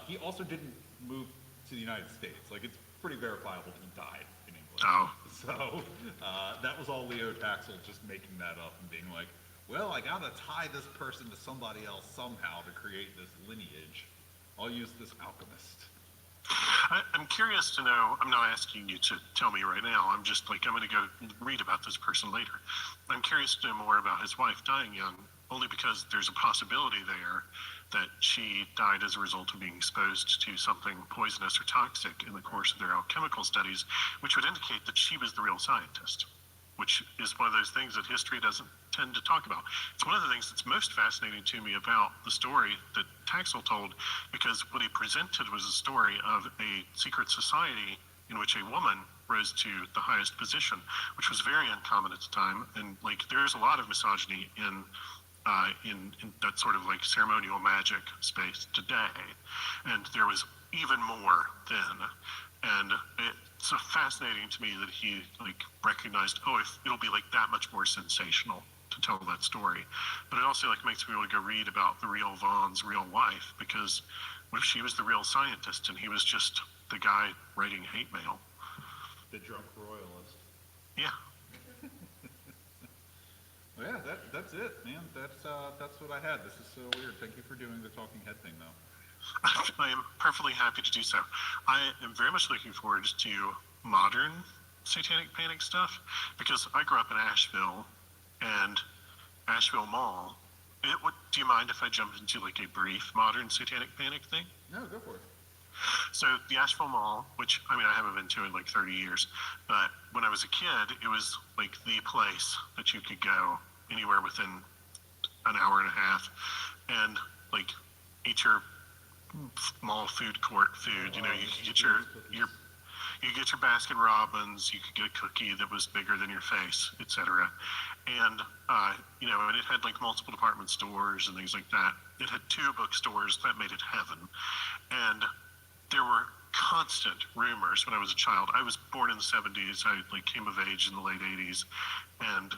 L: He also didn't move to the United States. Like, it's pretty verifiable that he died in England.
K: Oh.
L: So that was all Leo Taxel just making that up and being like, well, I gotta tie this person to somebody else somehow to create this lineage. I'll use this alchemist.
K: I'm curious to know, I'm not asking you to tell me right now, I'm just like, I'm going to go read about this person later. I'm curious to know more about his wife dying young, only because there's a possibility there that she died as a result of being exposed to something poisonous or toxic in the course of their alchemical studies, which would indicate that she was the real scientist, which is one of those things that history doesn't tend to talk about. It's one of the things that's most fascinating to me about the story that Taxel told, because what he presented was a story of a secret society in which a woman rose to the highest position, which was very uncommon at the time. And, like, there's a lot of misogyny in that sort of, like, ceremonial magic space today, and there was even more then. And it's so fascinating to me that he, like, recognized, oh, if it'll be, like, that much more sensational to tell that story. But it also, like, makes me want to go read about the real Vaughn's real wife, because what if she was the real scientist and he was just the guy writing hate mail?
L: The drunk royalist.
K: Yeah.
L: Well, yeah, that's it, man. That's what I had. This is so weird. Thank you for doing the talking head thing, though.
K: I am perfectly happy to do so. I am very much looking forward to modern Satanic Panic stuff, because I grew up in Asheville, and Asheville Mall. Do you mind if I jump into, like, a brief modern Satanic Panic thing?
L: No, go for it.
K: So the Asheville Mall, which, I mean, I haven't been to in like 30 years, but when I was a kid, it was like the place that you could go anywhere within an hour and a half and, like, eat your mall food court food. You know, you could get you get your Baskin Robbins, you could get a cookie that was bigger than your face, etc. And, you know, and it had, like, multiple department stores and things like that. It had 2 bookstores. That made it heaven. And there were constant rumors when I was a child. I was born in the 70s. I, like, came of age in the late 80s. And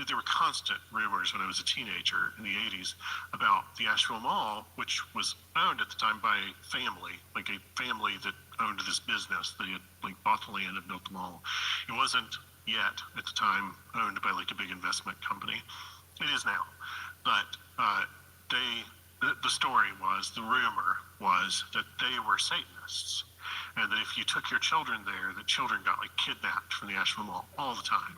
K: there were constant rumors when I was a teenager in the 80s about the Asheville Mall, which was owned at the time by a family, like a family that owned this business. They had, like, bought the land and built the mall. It wasn't yet at the time owned by, like, a big investment company. It is now. But the story was, the rumor was that they were Satanists, and that if you took your children there, the children got, like, kidnapped from the Asheville Mall all the time.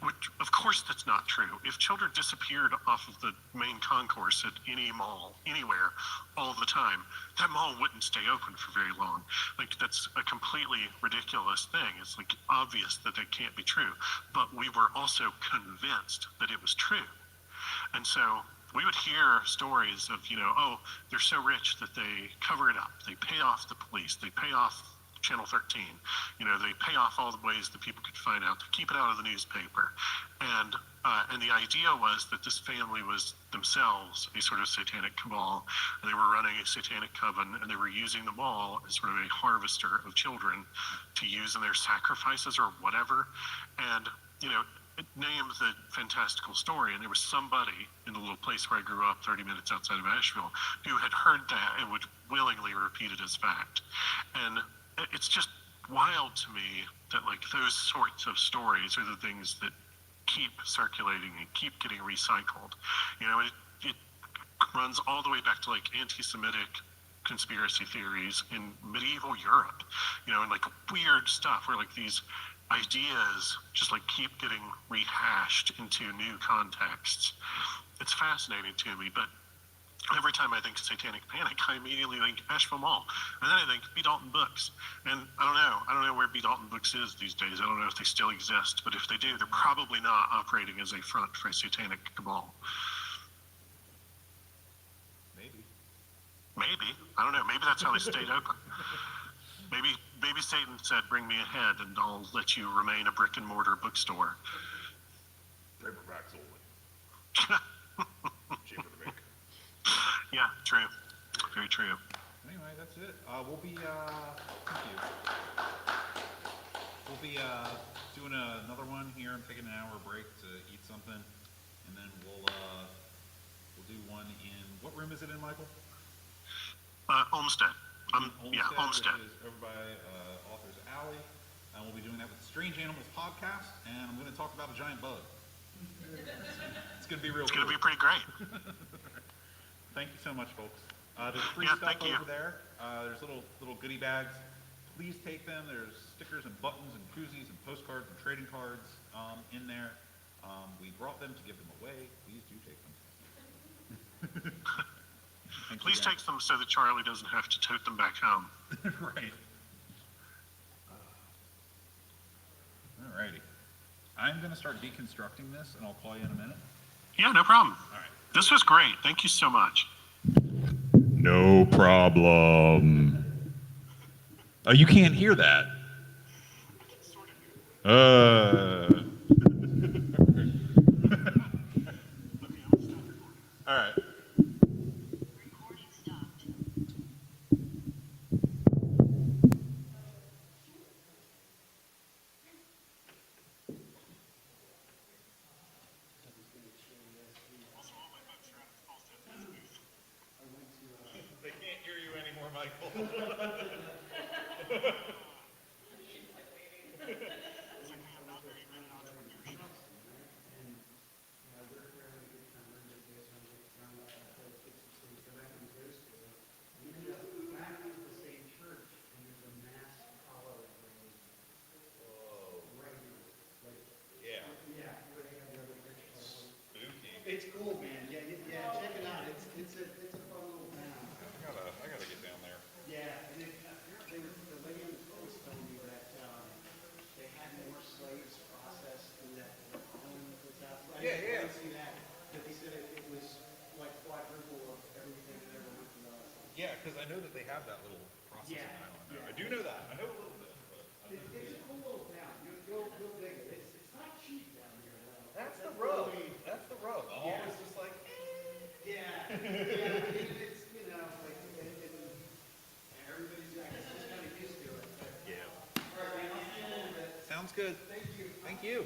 K: Which, of course, that's not true. If children disappeared off of the main concourse at any mall, anywhere, all the time, that mall wouldn't stay open for very long. Like, that's a completely ridiculous thing. It's, like, obvious that that can't be true. But we were also convinced that it was true. And so we would hear stories of, you know, oh, they're so rich that they cover it up. They pay off the police. They pay off Channel 13. You know, they pay off all the ways that people could find out. They keep it out of the newspaper. And the idea was that this family was themselves a sort of satanic cabal, and they were running a satanic coven, and they were using the mall as sort of a harvester of children to use in their sacrifices or whatever. And, you know, it names a fantastical story, and there was somebody in the little place where I grew up, 30 minutes outside of Asheville, who had heard that and would willingly repeat it as fact. And it's just wild to me that, like, those sorts of stories are the things that keep circulating and keep getting recycled. You know, it runs all the way back to, like, anti-Semitic conspiracy theories in medieval Europe, you know, and, like, weird stuff where, like, these ideas just, like, keep getting rehashed into new contexts. It's fascinating to me, but every time I think Satanic Panic, I immediately think Asheville Mall. And then I think B. Dalton Books. And I don't know where B. Dalton Books is these days. I don't know if they still exist, but if they do, they're probably not operating as a front for a satanic cabal. Maybe. I don't know. Maybe that's how they stayed open. Maybe Satan said, bring me a head and I'll let you remain a brick and mortar bookstore.
L: Paperbacks only. Cheaper to make.
K: Yeah, true. Very true.
L: Anyway, that's it. We'll be, thank you. We'll be doing another one here. I'm taking an hour break to eat something, and then we'll do one in, what room is it in, Michael?
K: Olmsted. Olmsted.
L: Which is over by Author's Alley. And we'll be doing that with the Strange Animals podcast, and I'm going to talk about a giant bug. It's going to be real cool.
K: It's going to be pretty great.
L: Thank you so much, folks. There's free
K: Yeah,
L: stuff
K: thank you.
L: over there. There's little goodie bags. Please take them. There's stickers and buttons and koozies and postcards and trading cards in there. We brought them to give them away. Please do take them.
K: Please take them so that Charlie doesn't have to tote them back home.
L: Right. Alrighty. I'm going to start deconstructing this, and I'll call you in a minute.
K: Yeah, no problem.
L: All right.
K: This was great. Thank you so much.
L: No problem. Oh, you can't hear that. All right.
N: Recording stopped.
L: They can't hear you anymore, Michael. Yeah. Spooky.
M: It's cool, man. Yeah, check it out. It's a fun little town.
L: I gotta get down there.
M: Yeah, and the lady on the phone was telling me that they had more slaves processed in that home that's outside.
L: Yeah, yeah.
M: I didn't see that, but they said it was like quadruple of everything that ever went to us.
L: Yeah, because I know that they have that little processing
M: Yeah,
L: island there.
M: yeah.
L: I do know that. I know a little bit. But
M: It's a cool little town. You'll dig it. It's not cheap down here, though.
L: that's the rub. That's the rub. The hall
M: Yeah.
L: is just like,
M: Yeah, it's, you know, like, everybody's, I guess, just kind of used to it, but.
L: yeah.
M: All right, man, I'll see you in a little bit.
L: Sounds good.
M: Thank you.
L: Thank you.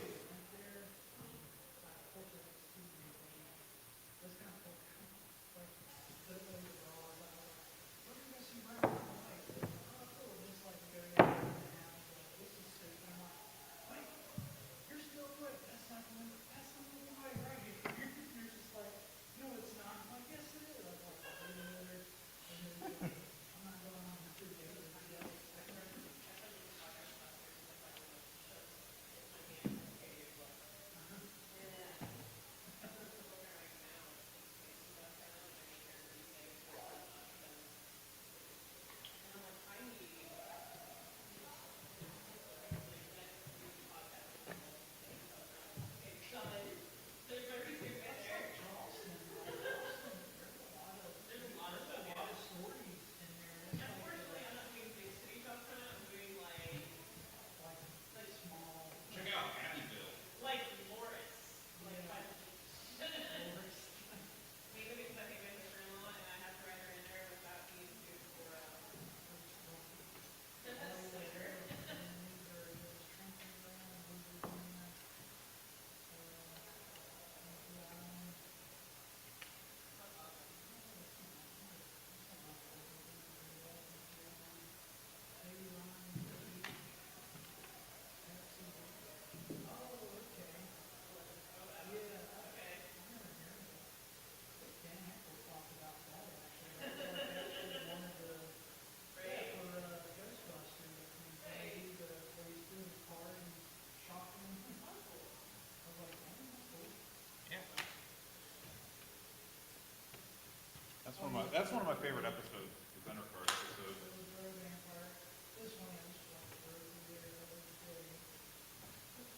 L: That's one of my favorite episodes, the Thundercard episode.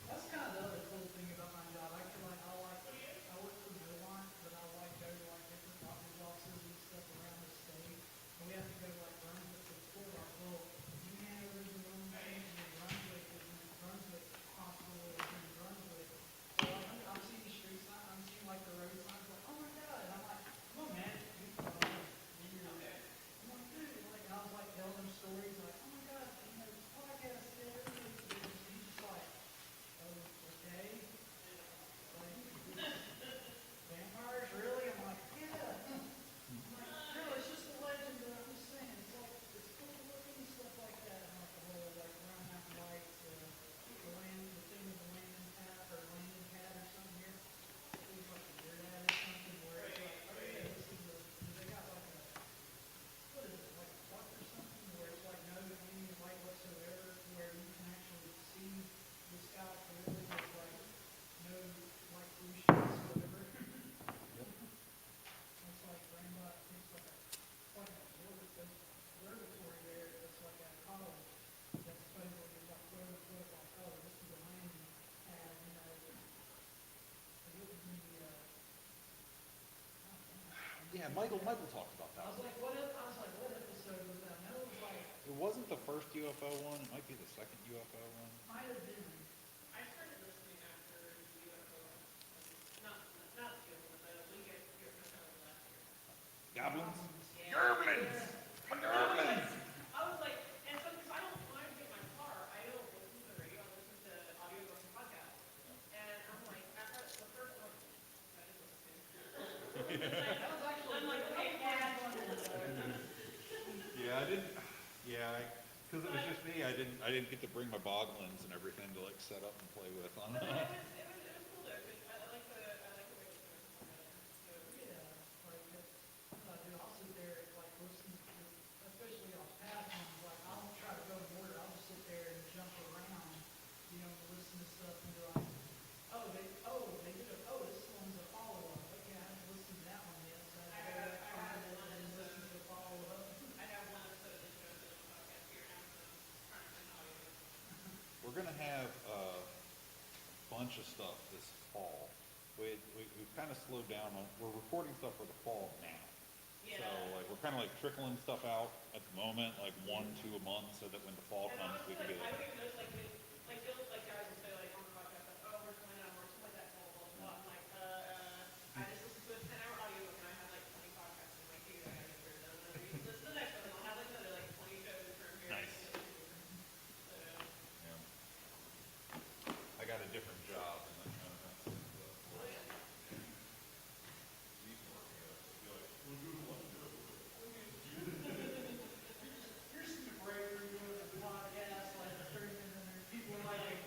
O: That's kind of the other cool thing about my job. I can like, I work for Beaumont, but I like go to like different doctor's offices and stuff around the state. And we have to go to like Brunswick to record our little, you man lives in Wilmington, and then Brunswick is in Brunswick Hospital is in Brunswick. So like, I'm seeing the street sign, I'm seeing like the road signs, like, oh my God. And I'm like, come on, man. I'm like, dude, like, and I was like telling them stories, like, oh my God, you know, this podcast, yeah, everything's good. And he's just like, oh, okay. Like, vampires, really? I'm like, yeah. I'm like, no, it's just a legend, but I'm just saying, it's like, it's cool looking and stuff like that. And like the whole, like, round half lights, the land, the thing with the landing pad, or landing pad or something here. It was like a weird ad or something where it's like, oh yeah, this is a, they got like a, what is it, like a duck or something, where it's like no any light whatsoever, where you can actually see the sky clearly with like no light pollution whatsoever. It's like rainbow, it's like a observatory there, it's like a college that's supposedly is like quote unquote like, oh, this is a landing pad, you know. It would be,
L: Yeah, Michael talked about
O: I
L: that.
O: was like, what episode was that? No, it was like,
L: It wasn't the first UFO one, it might be the second UFO one.
O: might have been.
I: I started listening after the UFO, not the UFO, but the Link UFO last year.
L: Goblins?
I: Gerblins! I was like, and so, because I don't, when I get in my car, I don't listen to the radio, I listen to audiobooks and podcasts. And I'm like, after the first one, I didn't listen to. I'm like, okay,
L: Yeah, I didn't, because it was just me, I didn't get to bring my boglins and everything to like set up and play with on
I: But
L: that.
I: it was cool though, because I like the way it was doing it.
O: Yeah, like, I do, I'll sit there and like listen to, especially on past ones, like, I don't try to go in order, I'll just sit there and jump around, you know, and listen to stuff and be like, they did this one's a follow-up, okay, I haven't listened to that one yet, so I have to go back and find it and listen to the follow-up.
I: I have one episode that goes in the podcast here, and I'm trying to find audio.
L: We're gonna have a bunch of stuff this fall. We've kind of slowed down on, we're recording stuff for the fall now. So like, we're kind of like trickling stuff out at the moment, like 1, 2 a month, so that when the fall
I: And
L: comes, we can be
I: I
L: like,
I: would even notice like they'll like guys will say like on the podcast like, oh, we're planning on working like that, blah blah blah. I'm like, I just listened to a 10-hour audiobook and I have like 20 podcasts in my queue that I gotta get through. Then when we listen to the next one, and I'll have like another like 20 shows from here.
L: Nice.
I: So,
L: I got a different job and that kind of stuff.
O: You're super brave for doing a podcast, like, 30 minutes, and people are like,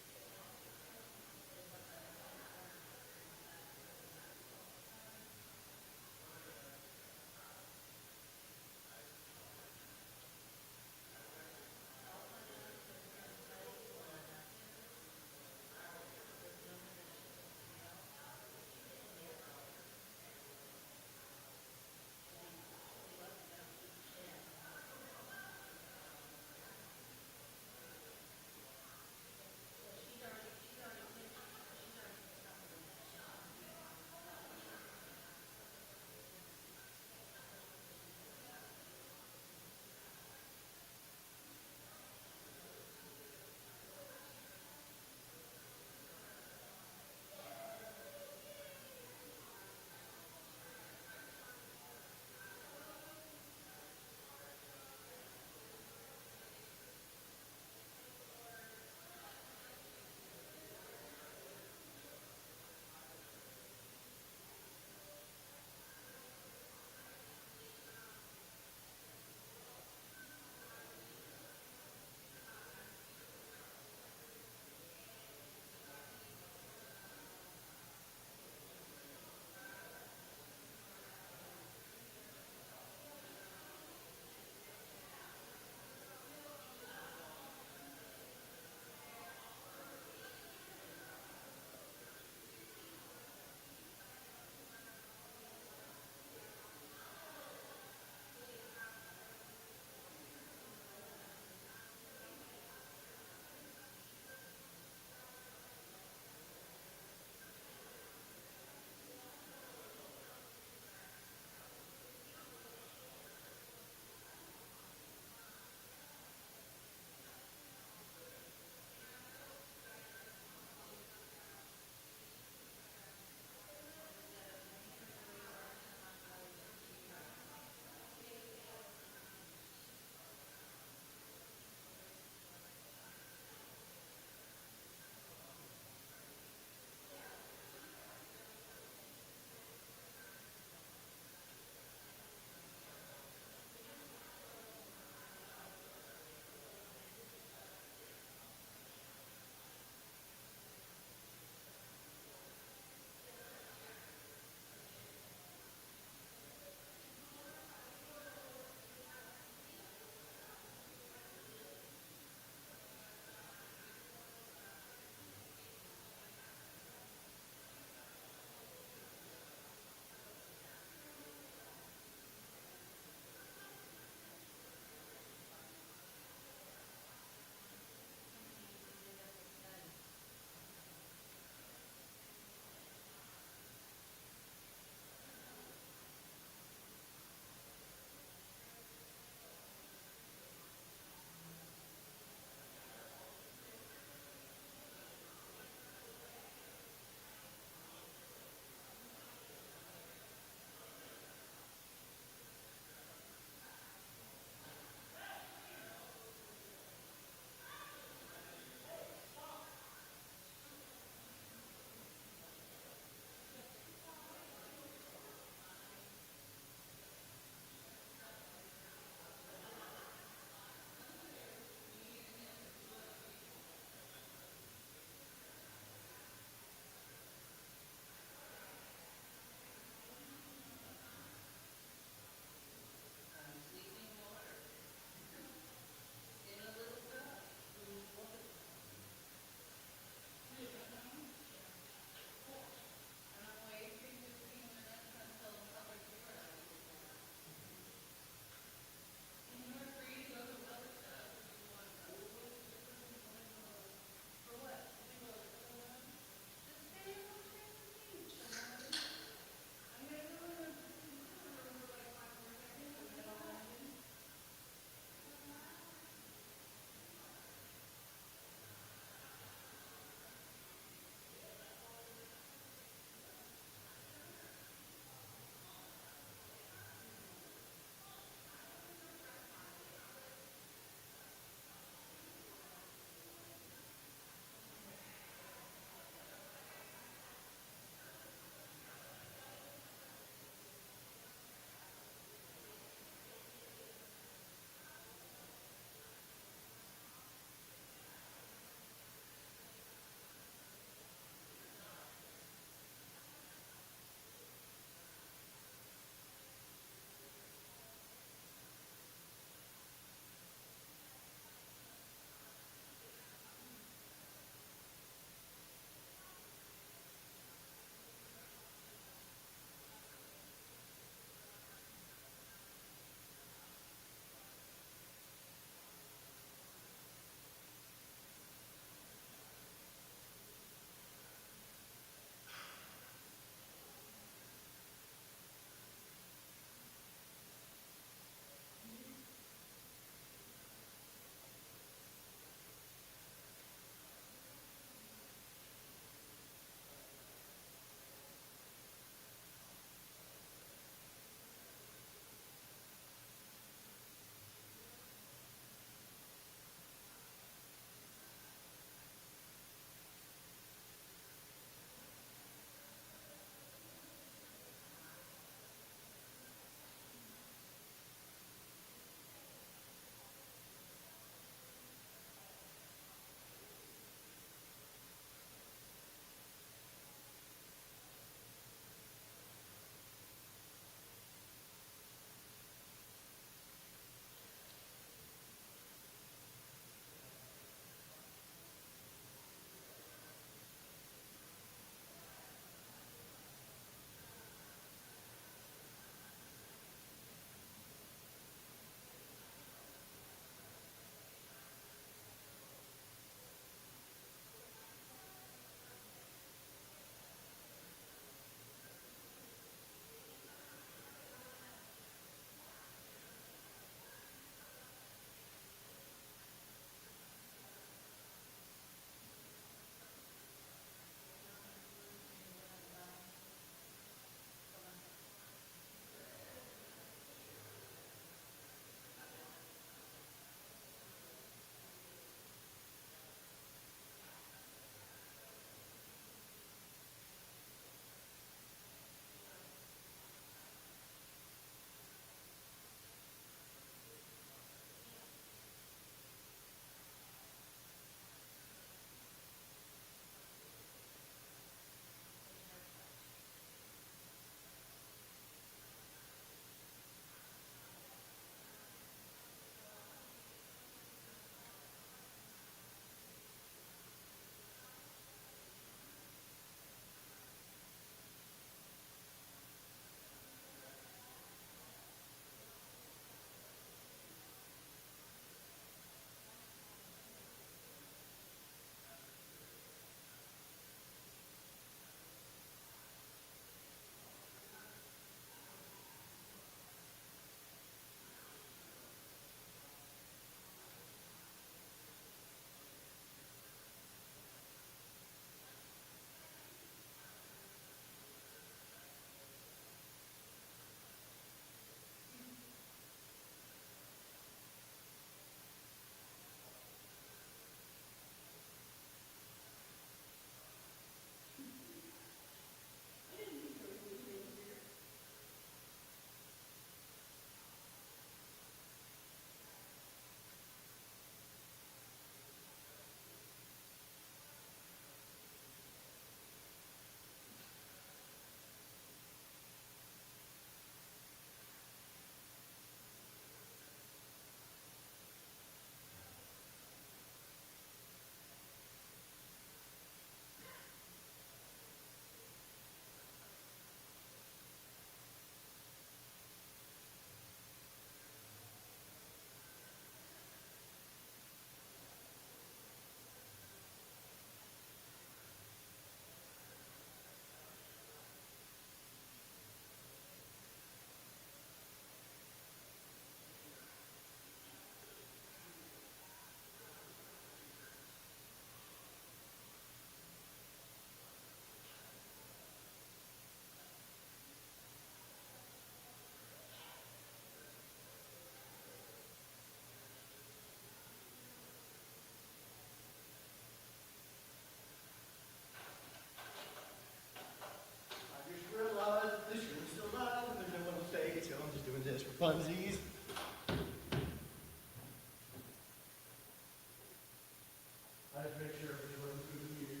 O: I just make sure everybody runs through the meeting.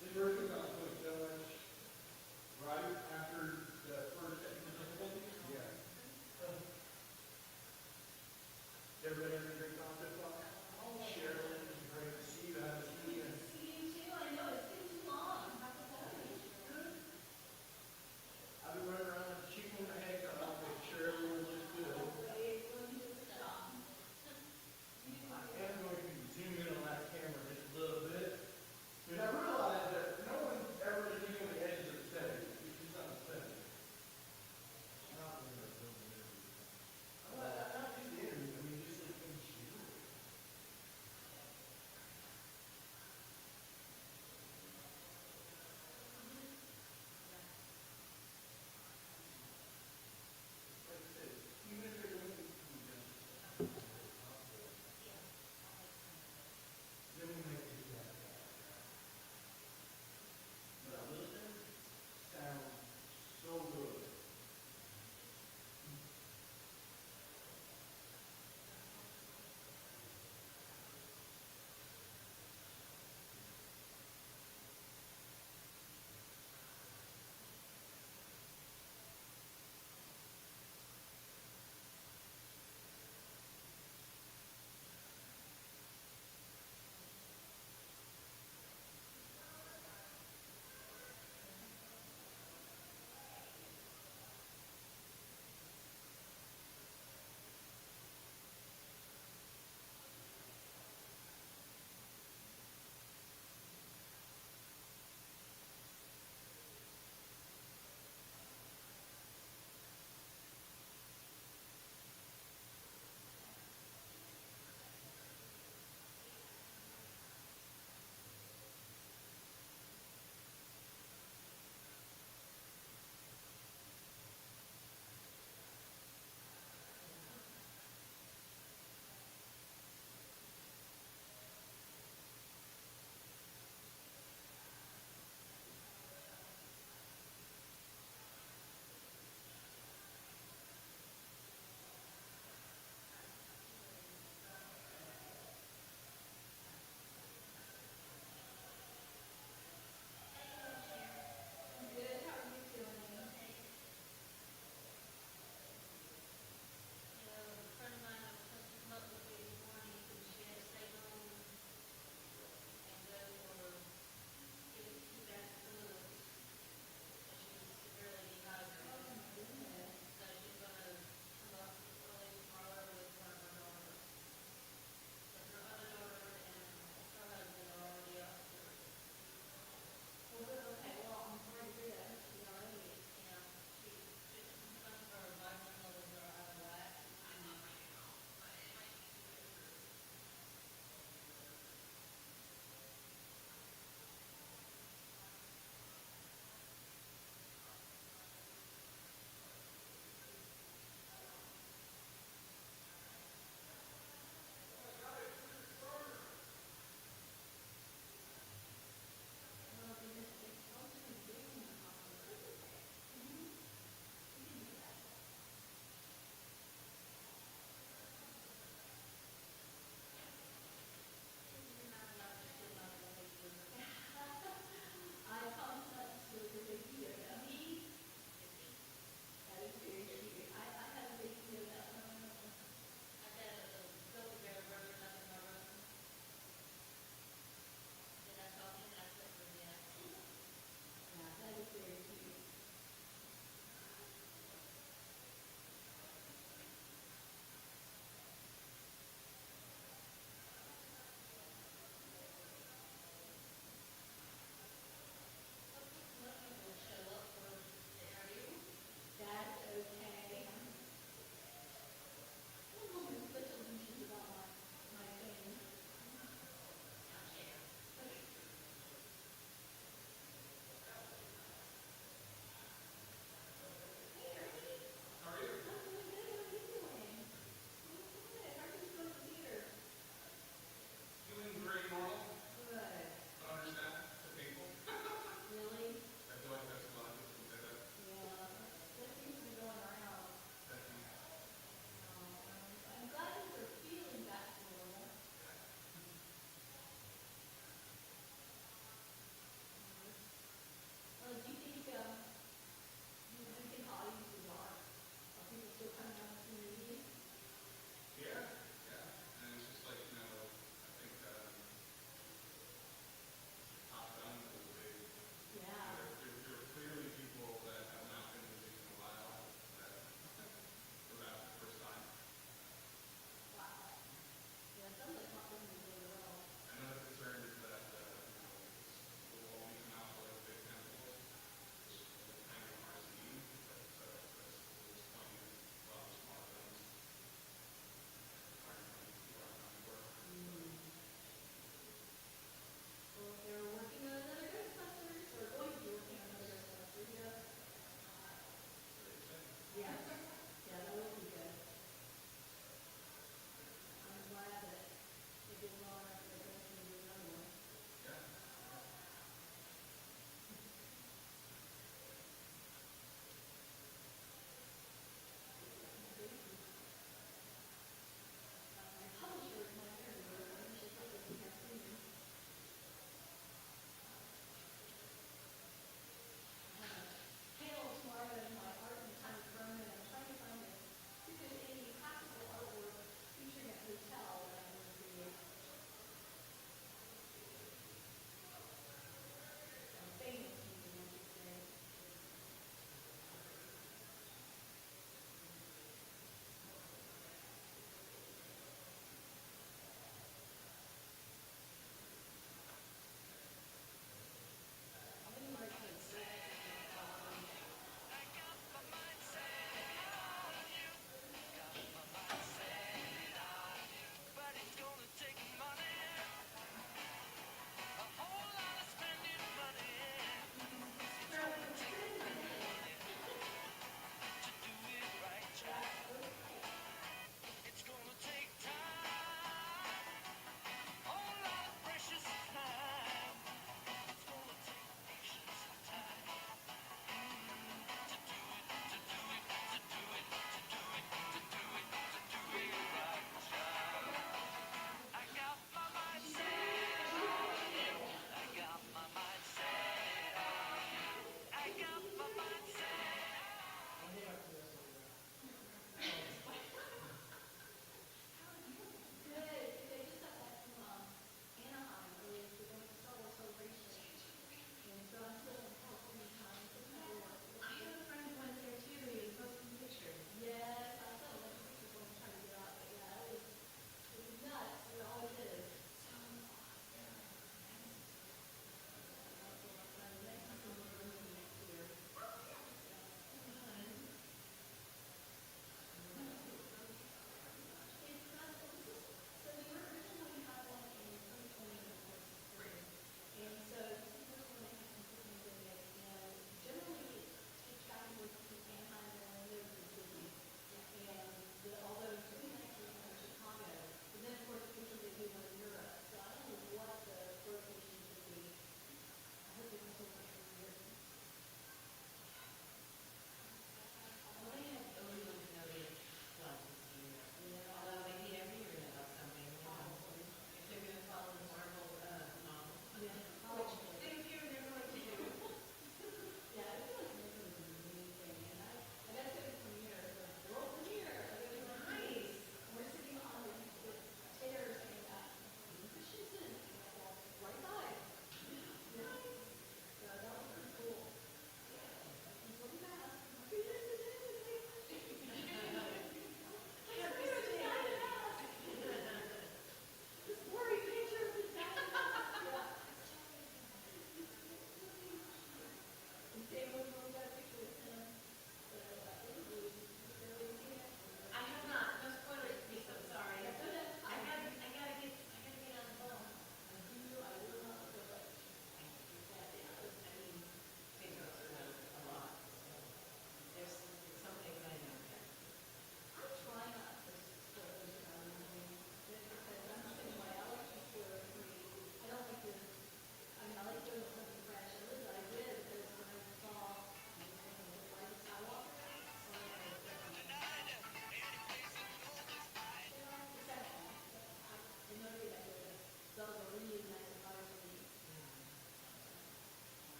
O: This version got put so much right after the first technical difficulties. Yeah. Everybody having a great time so far? Sherilyn, it's great to see you. I haven't seen you. I've been running around shooting my head off, make sure everyone looks good. I am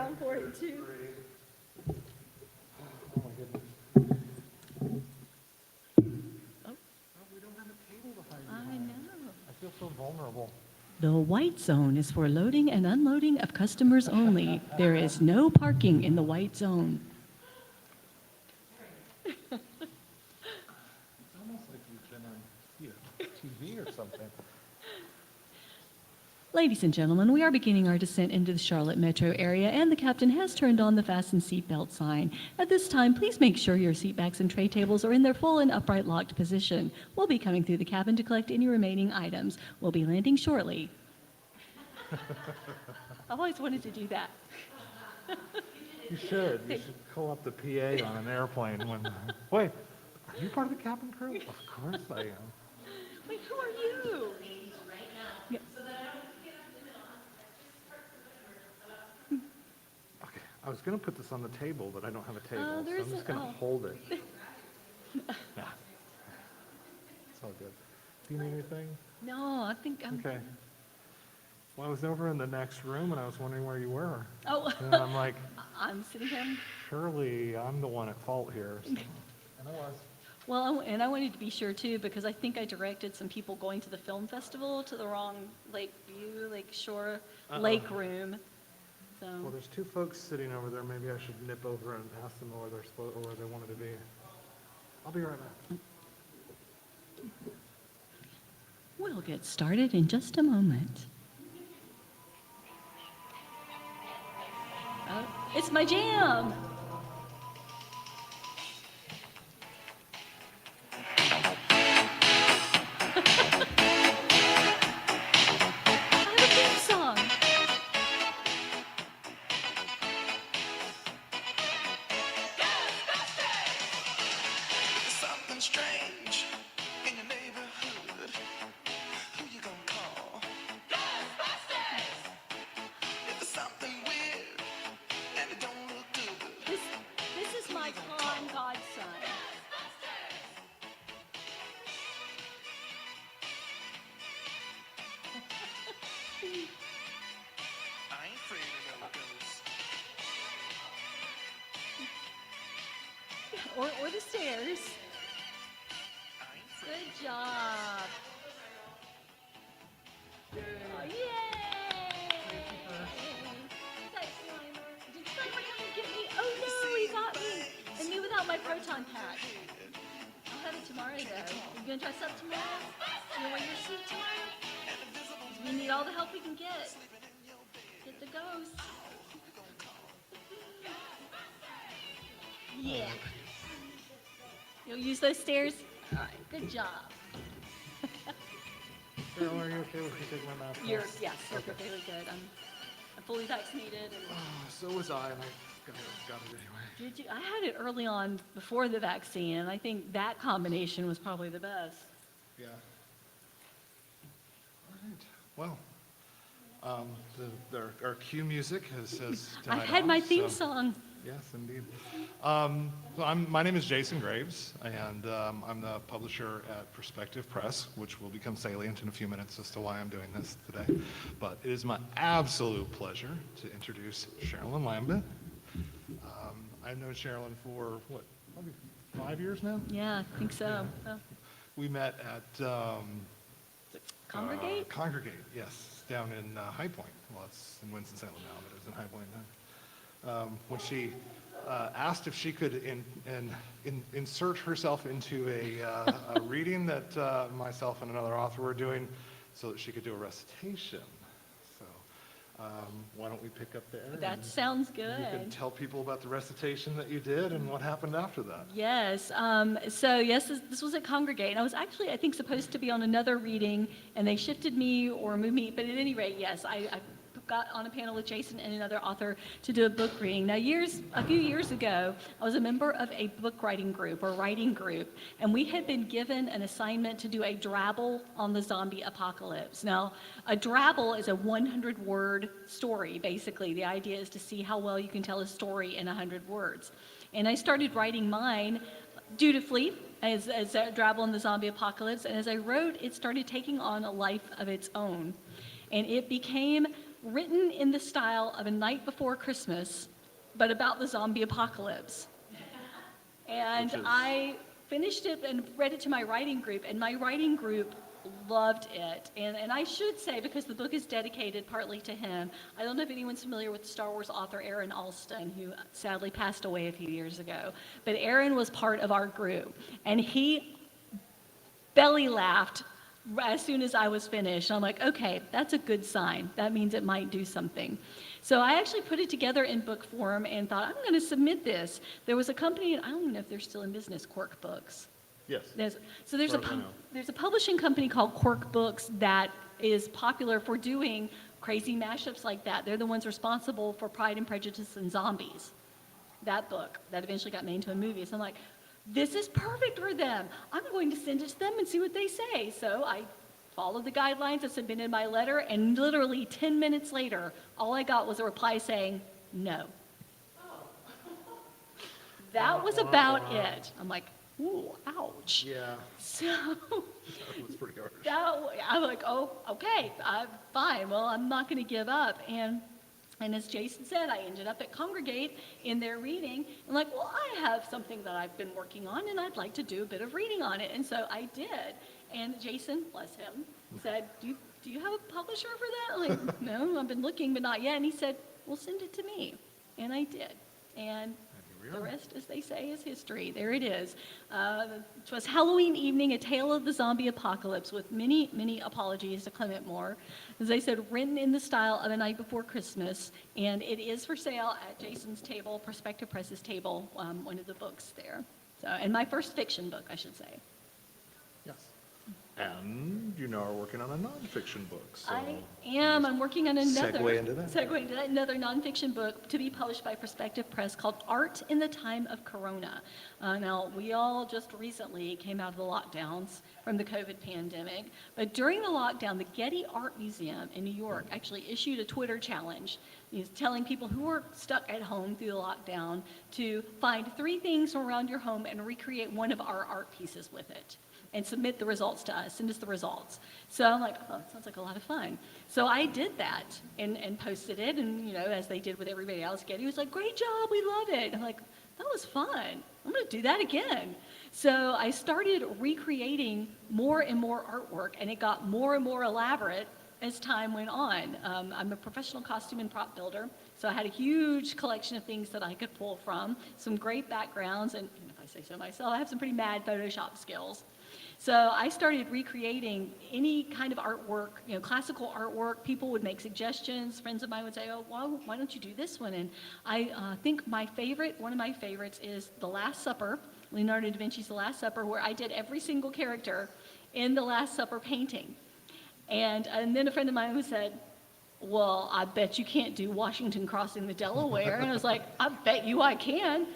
C: down for it too.
K: Oh my goodness.
C: Oh.
K: We don't have a table behind you.
C: I know.
K: I feel so vulnerable.
P: The white zone is for loading and unloading of customers only. There is no parking in the white zone.
K: It's almost like we've been on TV or something.
P: Ladies and gentlemen, we are beginning our descent into the Charlotte metro area, and the captain has turned on the fasten seatbelt sign. At this time, please make sure your seatbacks and tray tables are in their full and upright locked position. We'll be coming through the cabin to collect any remaining items. We'll be landing shortly. I've always wanted to do that.
K: You should. You should call up the PA on an airplane when. Wait, are you part of the cabin crew? Of course I am.
C: Wait, who are you?
K: Okay, I was gonna put this on the table, but I don't have a table, so
C: there's
K: I'm just
C: a-
K: gonna
C: oh.
K: hold it. Nah. It's all good. Do you need anything?
C: No, I think I'm.
K: Okay. Well, I was over in the next room and I was wondering where you were.
C: Oh.
K: And I'm like,
C: I'm sitting here.
K: surely I'm the one at fault here. So- And I was.
P: Well, and I wanted to be sure too, because I think I directed some people going to the film festival to the wrong Lake View, Lake Shore, Lake Room.
K: Well,
P: So,
K: there's two folks sitting over there. Maybe I should nip over and ask them where they're supposed, or where they wanted to be. I'll be right back.
P: we'll get started in just a moment. Oh, it's my jam! I have a theme song.
Q: Something strange in your neighborhood. Who you gonna call? Ghostbusters! If there's something weird and it don't look good.
P: This is my con godson.
Q: I ain't afraid of no ghosts.
P: Or the stairs.
Q: I ain't afraid.
P: Good job. Oh, yay! Thanks, Slimer. Did Slimer come and get me? Oh no, he got me. And me without my proton pack. I'll have it tomorrow though. You gonna dress up tomorrow? You gonna wear your suit tomorrow? We need all the help we can get. Get the ghost. Yeah. You'll use those stairs? All right, good job.
K: Carol, are you okay with me taking my mask off?
P: Yes, you're really good. I'm fully vaccinated. And
K: So was I, and I got it anyway.
P: did you? I had it early on before the vaccine, and I think that combination was probably the best.
K: Yeah. All right. Well, our cue music has
P: I
K: died
P: had my
K: off,
P: theme
K: so-
P: song.
K: Yes, indeed. So my name is Jason Graves, and I'm the publisher at Perspective Press, which will become salient in a few minutes as to why I'm doing this today. But it is my absolute pleasure to introduce Sherilyn Lambert. I've known Sherilyn for, what, probably 5 years now?
P: Yeah, I think so. Oh,
K: We met at
P: Congregate?
K: Congregate, yes, down in High Point. Well, it's in Winston-Salem now, but it was in High Point then. When she asked if she could insert herself into a reading that myself and another author were doing so that she could do a recitation. So why don't we pick up there?
P: That
K: and
P: sounds
K: You can
P: good.
K: tell people about the recitation that you did and what happened after that.
P: Yes. So yes, this was at Congregate, and I was actually, I think, supposed to be on another reading, and they shifted me or moved me. But at any rate, yes, I got on a panel with Jason and another author to do a book reading. Now, a few years ago, I was a member of a book writing group or writing group, and we had been given an assignment to do a drabble on the zombie apocalypse. Now, a drabble is a 100-word story, basically. The idea is to see how well you can tell a story in 100 words. And I started writing mine dutifully as a drabble in the zombie apocalypse, and as I wrote, it started taking on a life of its own. And it became written in the style of A Night Before Christmas, but about the zombie apocalypse. And I finished it and read it to my writing group, and my writing group loved it. And I should say, because the book is dedicated partly to him, I don't know if anyone's familiar with Star Wars author Aaron Alston, who sadly passed away a few years ago. But Aaron was part of our group, and he belly laughed as soon as I was finished. I'm like, okay, that's a good sign. That means it might do something. So I actually put it together in book form and thought, I'm going to submit this. There was a company, and I don't even know if they're still in business, Quirk Books.
R: Yes.
P: There's a publishing company called Quirk Books that is popular for doing crazy mashups like that. They're the ones responsible for Pride and Prejudice and Zombies, that book that eventually got made into a movie. So I'm like, this is perfect for them. I'm going to send it to them and see what they say. So I followed the guidelines that submitted my letter, and literally 10 minutes later, all I got was a reply saying, no. That was about it. I'm like, ooh, ouch.
R: Yeah.
P: So
R: That was pretty harsh.
P: I'm like, oh, okay, fine. Well, I'm not going to give up. And as Jason said, I ended up at Congregate in their reading. And like, well, I have something that I've been working on, and I'd like to do a bit of reading on it. And so I did. And Jason, bless him, said, do you have a publisher for that? I'm like, no, I've been looking, but not yet. And he said, well, send it to me. And I did. And the rest, as they say, is history. There it is. It was Halloween evening, A Tale of the Zombie Apocalypse, with many, many apologies to Clement Moore. As I said, written in the style of A Night Before Christmas, and it is for sale at Jason's table, Perspective Press's table, one of the books there. So, and my first fiction book, I should say.
R: Yes. And you now are working on a nonfiction book. So
P: I am. I'm working on another
R: segue into that.
P: Another nonfiction book to be published by Perspective Press called Art in the Time of Corona. Now, we all just recently came out of the lockdowns from the COVID pandemic, but during the lockdown, the Getty Art Museum in New York actually issued a Twitter challenge, telling people who were stuck at home through the lockdown to find 3 things from around your home and recreate one of our art pieces with it, and submit the results to us, send us the results. So I'm like, oh, sounds like a lot of fun. So I did that and posted it, and as they did with everybody else, Getty was like, great job, we love it. I'm like, that was fun. I'm gonna do that again. So I started recreating more and more artwork, and it got more and more elaborate as time went on. I'm a professional costume and prop builder, so I had a huge collection of things that I could pull from, some great backgrounds, and if I say so myself, I have some pretty mad Photoshop skills. So I started recreating any kind of artwork, classical artwork. People would make suggestions. Friends of mine would say, oh, well, why don't you do this one? And I think one of my favorites is The Last Supper, Leonardo da Vinci's The Last Supper, where I did every single character in the Last Supper painting. And then a friend of mine who said, well, I bet you can't do Washington crossing the Delaware. And I was like, I bet you I can.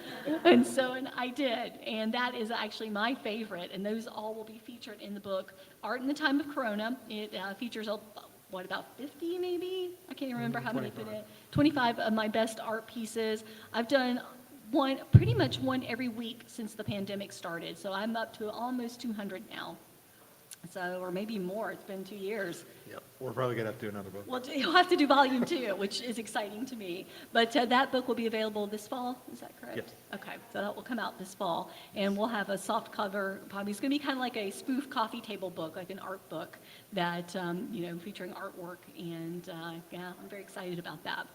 P: And I did. And that is actually my favorite. And those all will be featured in the book, Art in the Time of Corona. It features, about 50 maybe? I can't remember how many put in. 25 of my best art pieces. I've done pretty much one every week since the pandemic started. So I'm up to almost 200 now. So, or maybe more, it's been 2 years.
R: Yep, we're probably gonna have to do another book.
P: Well, you'll have to do volume 2, which is exciting to me. But that book will be available this fall, is that correct?
R: Yes.
P: Okay, so that will come out this fall, and we'll have a soft cover, probably. It's gonna be kind of like a spoof coffee table book, like an art book that, featuring artwork, and yeah, I'm very excited about that.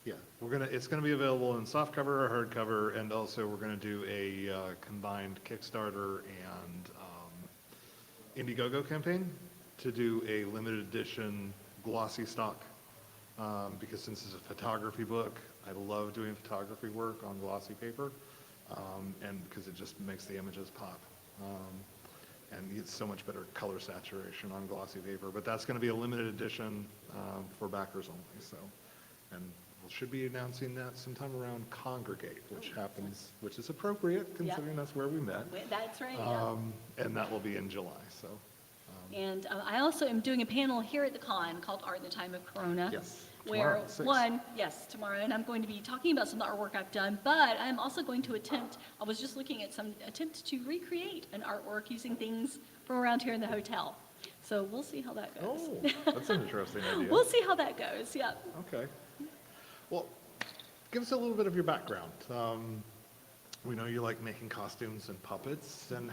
R: Yeah, it's gonna be available in softcover or hardcover, and also we're gonna do a combined Kickstarter and Indiegogo campaign to do a limited edition glossy stock, because since it's a photography book, I love doing photography work on glossy paper, and because it just makes the images pop, and it's so much better color saturation on glossy paper. But that's going to be a limited edition for backers only. So, and we should be announcing that sometime around Congregate, which is appropriate considering that's where we met.
P: That's right. Yeah.
R: And that will be in July. So.
P: And I also am doing a panel here at the con called Art in the Time of Corona.
R: Yes.
P: Where
R: Tomorrow,
P: tomorrow, and I'm going to be talking about some of the artwork I've done, but I'm also going to I was just looking at some attempts to recreate an artwork using things from around here in the hotel. So we'll see how that goes.
R: Oh, that's an interesting idea.
P: We'll see how that goes, yeah.
R: Okay. Well, give us a little bit of your background. We know you like making costumes and puppets, and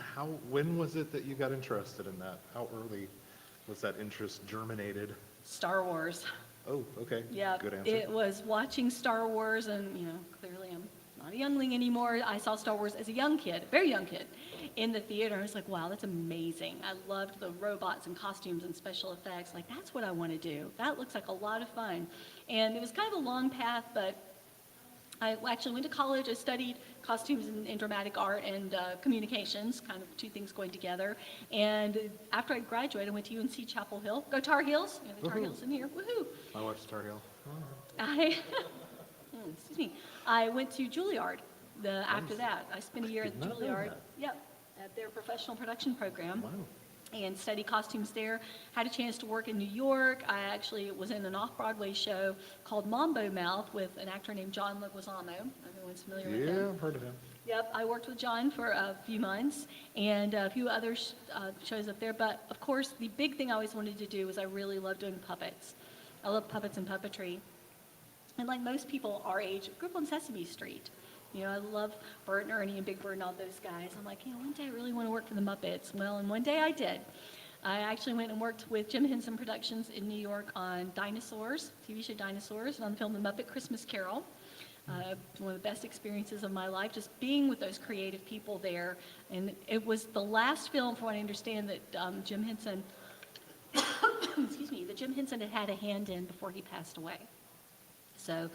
R: when was it that you got interested in that? How early was that interest germinated?
P: Star Wars.
R: Oh, okay.
P: Yeah,
R: Good answer.
P: it was watching Star Wars, and clearly I'm not a youngling anymore. I saw Star Wars as a young kid, a very young kid, in the theater. I was like, wow, that's amazing. I loved the robots and costumes and special effects. Like, that's what I want to do. That looks like a lot of fun. And it was kind of a long path, but I actually went to college. I studied costumes and dramatic art and communications, kind of two things going together. And after I graduated, I went to UNC Chapel Hill. Go Tar Heels! The Tar
R: Woohoo.
P: Heels in here. Woohoo!
R: I watched Tar Heel.
P: Excuse me. I went to Juilliard. After that, I spent a year at
R: Did not know
P: Juilliard.
R: that.
P: Yep, at their professional production program.
R: Wow.
P: And studied costumes there. Had a chance to work in New York. I actually was in an off-Broadway show called Mambo Mouth with an actor named John Leguizamo. Everyone's familiar with him.
R: Yeah, I've heard of him.
P: Yep, I worked with John for a few months and a few other shows up there. But of course, the big thing I always wanted to do was I really love doing puppets. I love puppets and puppetry. And like most people our age, I grew up on Sesame Street. I love Bert and Ernie and Big Bird and all those guys. I'm like, one day I really want to work for the Muppets. Well, and one day I did. I actually went and worked with Jim Henson Productions in New York on Dinosaurs, TV show Dinosaurs, and on the film The Muppet Christmas Carol. One of the best experiences of my life, just being with those creative people there. And it was the last film, from what I understand, that Jim Henson, excuse me, that Jim Henson had a hand in before he passed away. So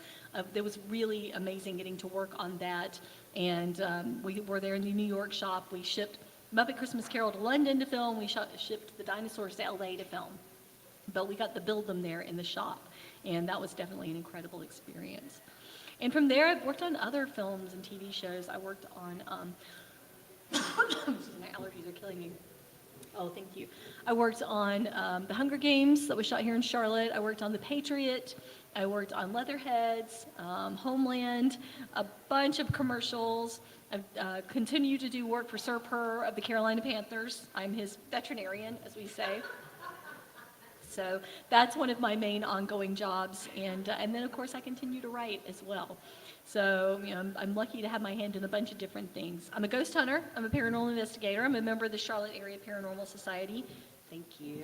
P: it was really amazing getting to work on that. And we were there in the New York shop. We shipped Muppet Christmas Carol to London to film. We shipped the Dinosaurs to LA to film. But we got to build them there in the shop. And that was definitely an incredible experience. And from there, I've worked on other films and TV shows. I worked on, my allergies are killing me. Oh, thank you. I worked on The Hunger Games that was shot here in Charlotte. I worked on The Patriot. I worked on Leatherheads, Homeland, a bunch of commercials. I've continued to do work for Sir Purr of the Carolina Panthers. I'm his veterinarian, as we say. So that's one of my main ongoing jobs. And then, of course, I continue to write as well. So, I'm lucky to have my hand in a bunch of different things. I'm a ghost hunter. I'm a paranormal investigator. I'm a member of the Charlotte Area Paranormal Society. Thank you.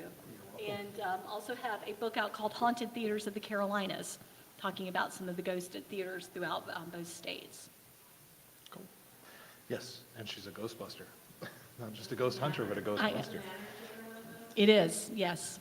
P: And also have a book out called Haunted Theaters of the Carolinas, talking about some of the ghosted theaters throughout both states.
R: Cool. Yes, and she's a Ghostbuster. Not just a ghost hunter, but a Ghostbuster.
P: It is, yes.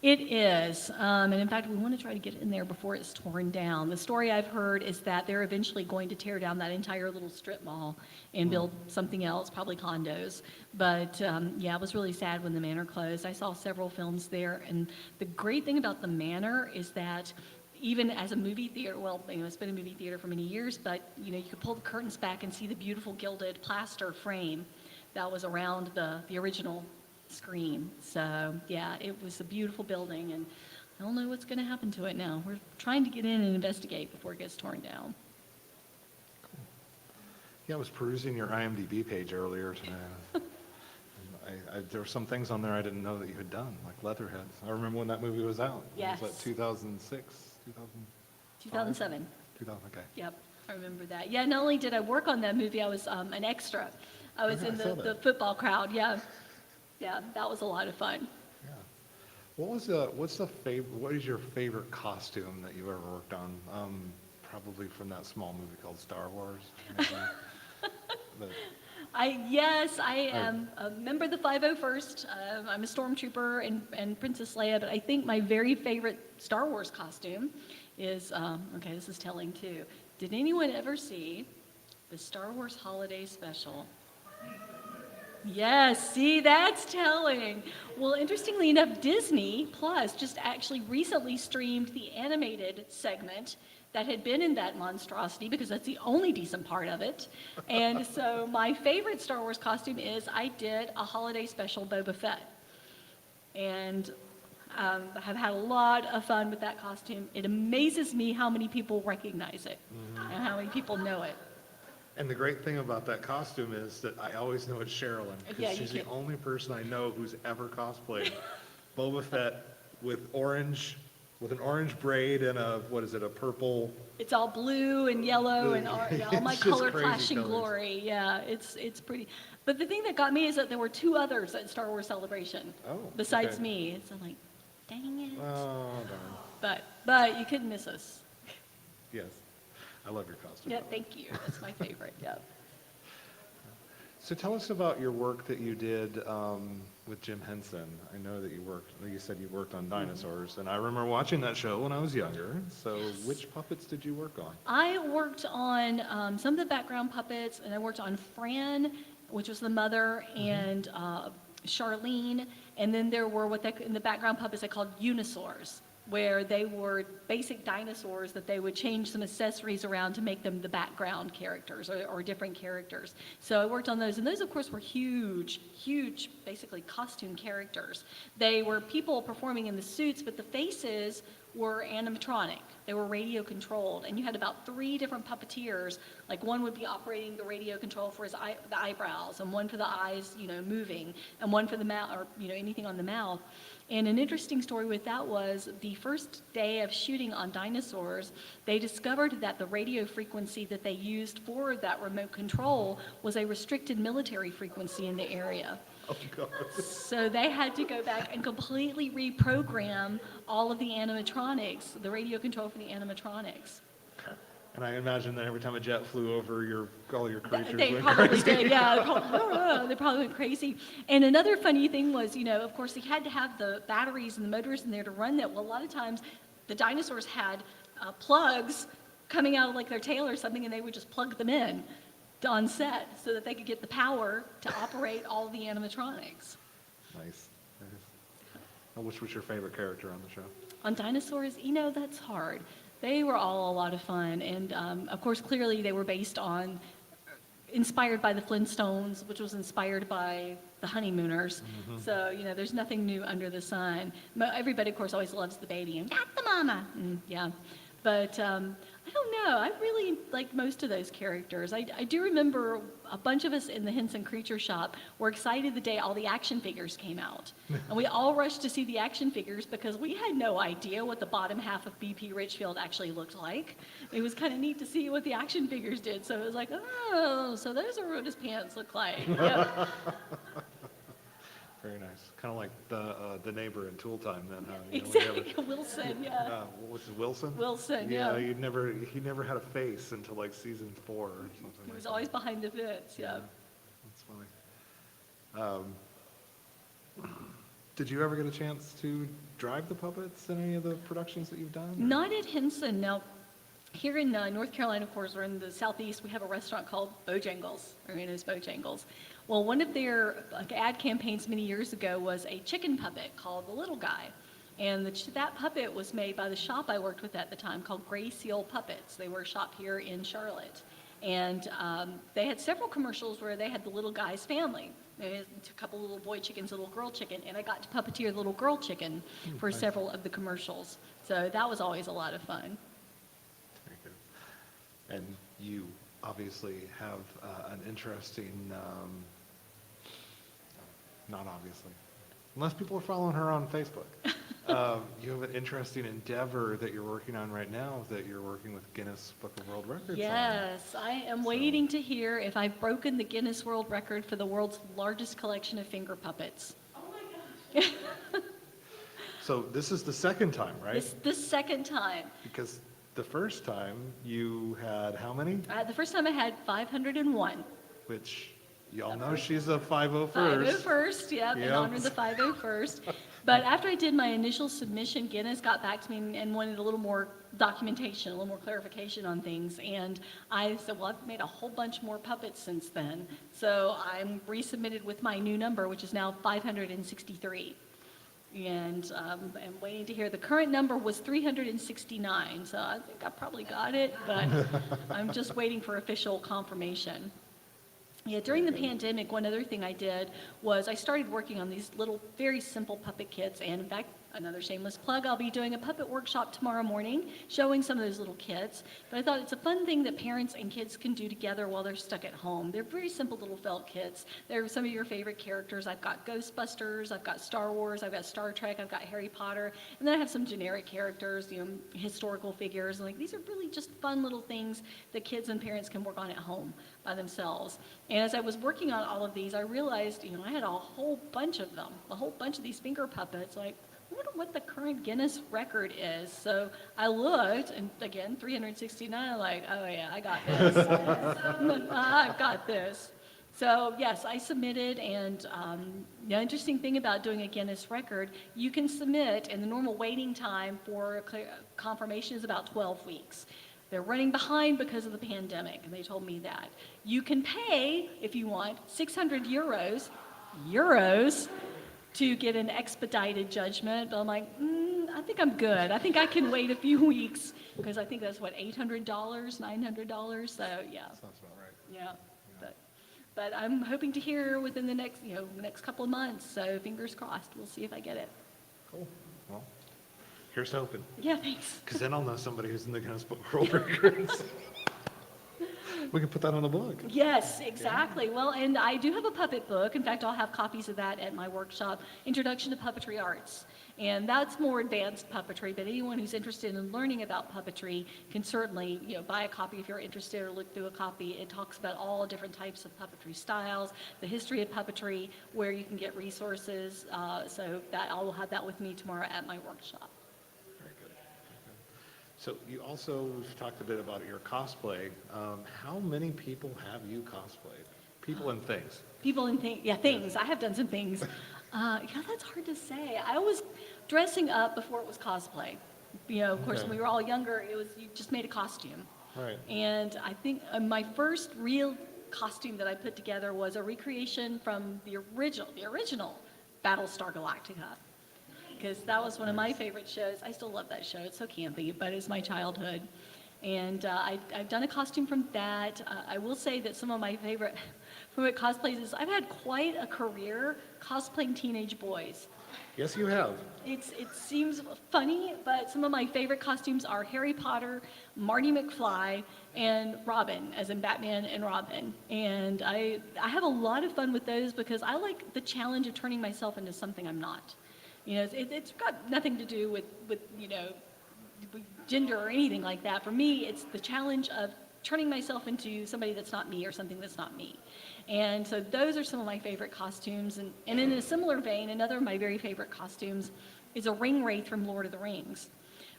P: It is, and in fact, we want to try to get in there before it's torn down. The story I've heard is that they're eventually going to tear down that entire little strip mall and build something else, probably condos. But yeah, it was really sad when the Manor closed. I saw several films there, and the great thing about the Manor is that even as a movie theater, well, it's been a movie theater for many years, but you could pull the curtains back and see the beautiful gilded plaster frame that was around the original screen. So yeah, it was a beautiful building, and I don't know what's going to happen to it now. We're trying to get in and investigate before it gets torn down.
R: Cool. Yeah, I was perusing your IMDb page earlier today. There were some things on there I didn't know that you had done, like Leatherheads. I remember when that movie was out.
P: Yes.
R: Was that 2006,
P: 2007.
R: 2000, okay.
P: Yep, I remember that. Yeah, not only did I work on that movie, I was an extra. I was
R: Yeah,
P: in
R: I saw
P: the
R: that.
P: football crowd. Yeah, that was a lot of fun.
R: Yeah. What is your favorite costume that you've ever worked on? Probably from that small movie called Star Wars. Maybe. But,
P: I am a member of the 501st. I'm a stormtrooper and Princess Leia, but I think my very favorite Star Wars costume is, okay, this is telling too. Did anyone ever see the Star Wars Holiday Special? Yes, see, that's telling. Well, interestingly enough, Disney Plus just actually recently streamed the animated segment that had been in that monstrosity, because that's the only decent part of it. And so my favorite Star Wars costume is I did a holiday special Boba Fett. And I have had a lot of fun with that costume. It amazes me how many people recognize it and how many people know it.
R: And the great thing about that costume is that I always know it's Sherilyn,
P: Yeah,
R: because
P: you
R: she's the
P: can-
R: only person I know who's ever cosplayed Boba Fett with an orange braid and a, what is it, a purple?
P: It's all blue and yellow and all my
R: It's just
P: color
R: crazy
P: clashing
R: colors.
P: glory. Yeah, it's pretty. But the thing that got me is that there were two others at Star Wars Celebration
R: Oh,
P: besides
R: okay.
P: me. So I'm like, dang it.
R: Oh, darn.
P: But you couldn't miss us.
R: Yes. I love your costume.
P: Yeah, thank you. That's my favorite. Yeah.
R: So tell us about your work that you did with Jim Henson. I know that you said you worked on dinosaurs, and I remember watching that show when I was younger. So which puppets did you work on?
P: I worked on some of the background puppets, and I worked on Fran, which was the mother, and Charlene, and then there were in the background puppets they called Unisaurs, where they were basic dinosaurs that they would change some accessories around to make them the background characters or different characters. So I worked on those, and those of course were huge, basically costume characters. They were people performing in the suits, but the faces were animatronic. They were radio controlled, and you had about 3 different puppeteers. Like one would be operating the radio control for the eyebrows, and one for the eyes, moving, and one for the mouth, or anything on the mouth. And an interesting story with that was the first day of shooting on dinosaurs, they discovered that the radio frequency that they used for that remote control was a restricted military frequency in the area.
R: Oh, God.
P: So they had to go back and completely reprogram all of the animatronics, the radio control for the animatronics.
R: And I imagine that every time a jet flew over, all your creatures
P: They
R: went
P: probably
R: crazy.
P: did, yeah. They probably went crazy. And another funny thing was, of course, they had to have the batteries and the motors in there to run that. Well, a lot of times the dinosaurs had plugs coming out of like their tail or something, and they would just plug them in on set so that they could get the power to operate all the animatronics.
R: Nice. Which was your favorite character on the show?
P: On dinosaurs, that's hard. They were all a lot of fun, and of course, clearly they were inspired by the Flintstones, which was inspired by the Honeymooners. So, there's nothing new under the sun. Everybody, of course, always loves the baby and got the mama. Yeah. But I don't know. I really like most of those characters. I do remember a bunch of us in the Henson Creature Shop were excited the day all the action figures came out. And we all rushed to see the action figures because we had no idea what the bottom half of BP Richfield actually looked like. It was kind of neat to see what the action figures did. So it was like, oh, so those are what his pants look like. Yep.
R: Very nice. Kind of like the neighbor in Tool Time then, huh?
P: Exactly. Wilson, yeah.
R: What's his Wilson?
P: Wilson, yeah.
R: He never had a face until like season 4 or something.
P: He
R: like
P: was
R: that.
P: always behind the fence, yeah.
R: That's funny. Did you ever get a chance to drive the puppets in any of the productions that you've done?
P: Not at Henson. Now, here in North Carolina, of course, we're in the southeast, we have a restaurant called Bojangles, or Reno's Bojangles. Well, one of their ad campaigns many years ago was a chicken puppet called the Little Guy. And that puppet was made by the shop I worked with at the time called Gray Seal Puppets. They were a shop here in Charlotte. And they had several commercials where they had the little guy's family. They had a couple little boy chickens, a little girl chicken, and I got to puppeteer the little girl chicken for several of the commercials. So that was always a lot of fun.
R: Very good. And you obviously have an interesting, not obviously, unless people are following her on Facebook. You have an interesting endeavor that you're working on right now, that you're working with Guinness Book of World Records
P: Yes, I am waiting to hear if I've broken the Guinness World Record for the world's largest collection of finger puppets.
I: Oh my gosh.
R: on. So this is the second time, right?
P: The second time.
R: Because the first time you had how many?
P: The first time I had 501.
R: Which y'all know she's a 501st.
P: 501st, yep, in honor of the 501st. But after I did my initial submission, Guinness got back to me and wanted a little more documentation, a little more clarification on things. And I said, well, I've made a whole bunch more puppets since then. So I'm resubmitted with my new number, which is now 563. And I'm waiting to hear. The current number was 369, so I think I probably got it, but I'm just waiting for official confirmation. Yeah, during the pandemic, one other thing I did was I started working on these little, very simple puppet kits, and in fact, another shameless plug, I'll be doing a puppet workshop tomorrow morning, showing some of those little kits. But I thought it's a fun thing that parents and kids can do together while they're stuck at home. They're very simple little felt kits. They're some of your favorite characters. I've got Ghostbusters, I've got Star Wars, I've got Star Trek, I've got Harry Potter, and then I have some generic characters, historical figures. And like, these are really just fun little things that kids and parents can work on at home by themselves. And as I was working on all of these, I realized, I had a whole bunch of them, a whole bunch of these finger puppets. Like, I wonder what the current Guinness record is. So I looked, and again, 369, I'm like, oh yeah, I got this. I've got this. So yes, I submitted, and the interesting thing about doing a Guinness record, you can submit, and the normal waiting time for confirmation is about 12 weeks. They're running behind because of the pandemic, and they told me that. You can pay, if you want, 600 euros, to get an expedited judgment. But I'm like, I think I'm good. I think I can wait a few weeks, because I think that's what, $800, $900. So yeah.
R: Sounds about right.
P: Yeah. But I'm hoping to hear within the next couple of months. So fingers crossed. We'll see if I get it.
R: Cool. Well, here's hoping.
P: Yeah, thanks.
R: Because then I'll know somebody who's in the Guinness Book of World Records. We can put that on the book.
P: Yes, exactly. Well, and I do have a puppet book. In fact, I'll have copies of that at my workshop, Introduction to Puppetry Arts. And that's more advanced puppetry, but anyone who's interested in learning about puppetry can certainly, buy a copy if you're interested, or look through a copy. It talks about all different types of puppetry styles, the history of puppetry, where you can get resources. So that I will have that with me tomorrow at my workshop.
R: Very good. So you also talked a bit about your cosplay. How many people have you cosplayed? People and things.
P: People and things. Yeah, things. I have done some things. That's hard to say. I was dressing up before it was cosplay. Of course,
R: Okay.
P: when we were all younger, you just made a costume.
R: Right.
P: And I think my first real costume that I put together was a recreation from the original Battlestar Galactica. Because that was one of my favorite shows. I still love that show. It's so campy, but it's my childhood. And I've done a costume from that. I will say that some of my favorite cosplays is I've had quite a career cosplaying teenage boys.
R: Yes, you have.
P: It seems funny, but some of my favorite costumes are Harry Potter, Marty McFly, and Robin, as in Batman and Robin. And I have a lot of fun with those because I like the challenge of turning myself into something I'm not. It's got nothing to do with gender or anything like that. For me, it's the challenge of turning myself into somebody that's not me or something that's not me. And so those are some of my favorite costumes. And in a similar vein, another of my very favorite costumes is a ring wraith from Lord of the Rings.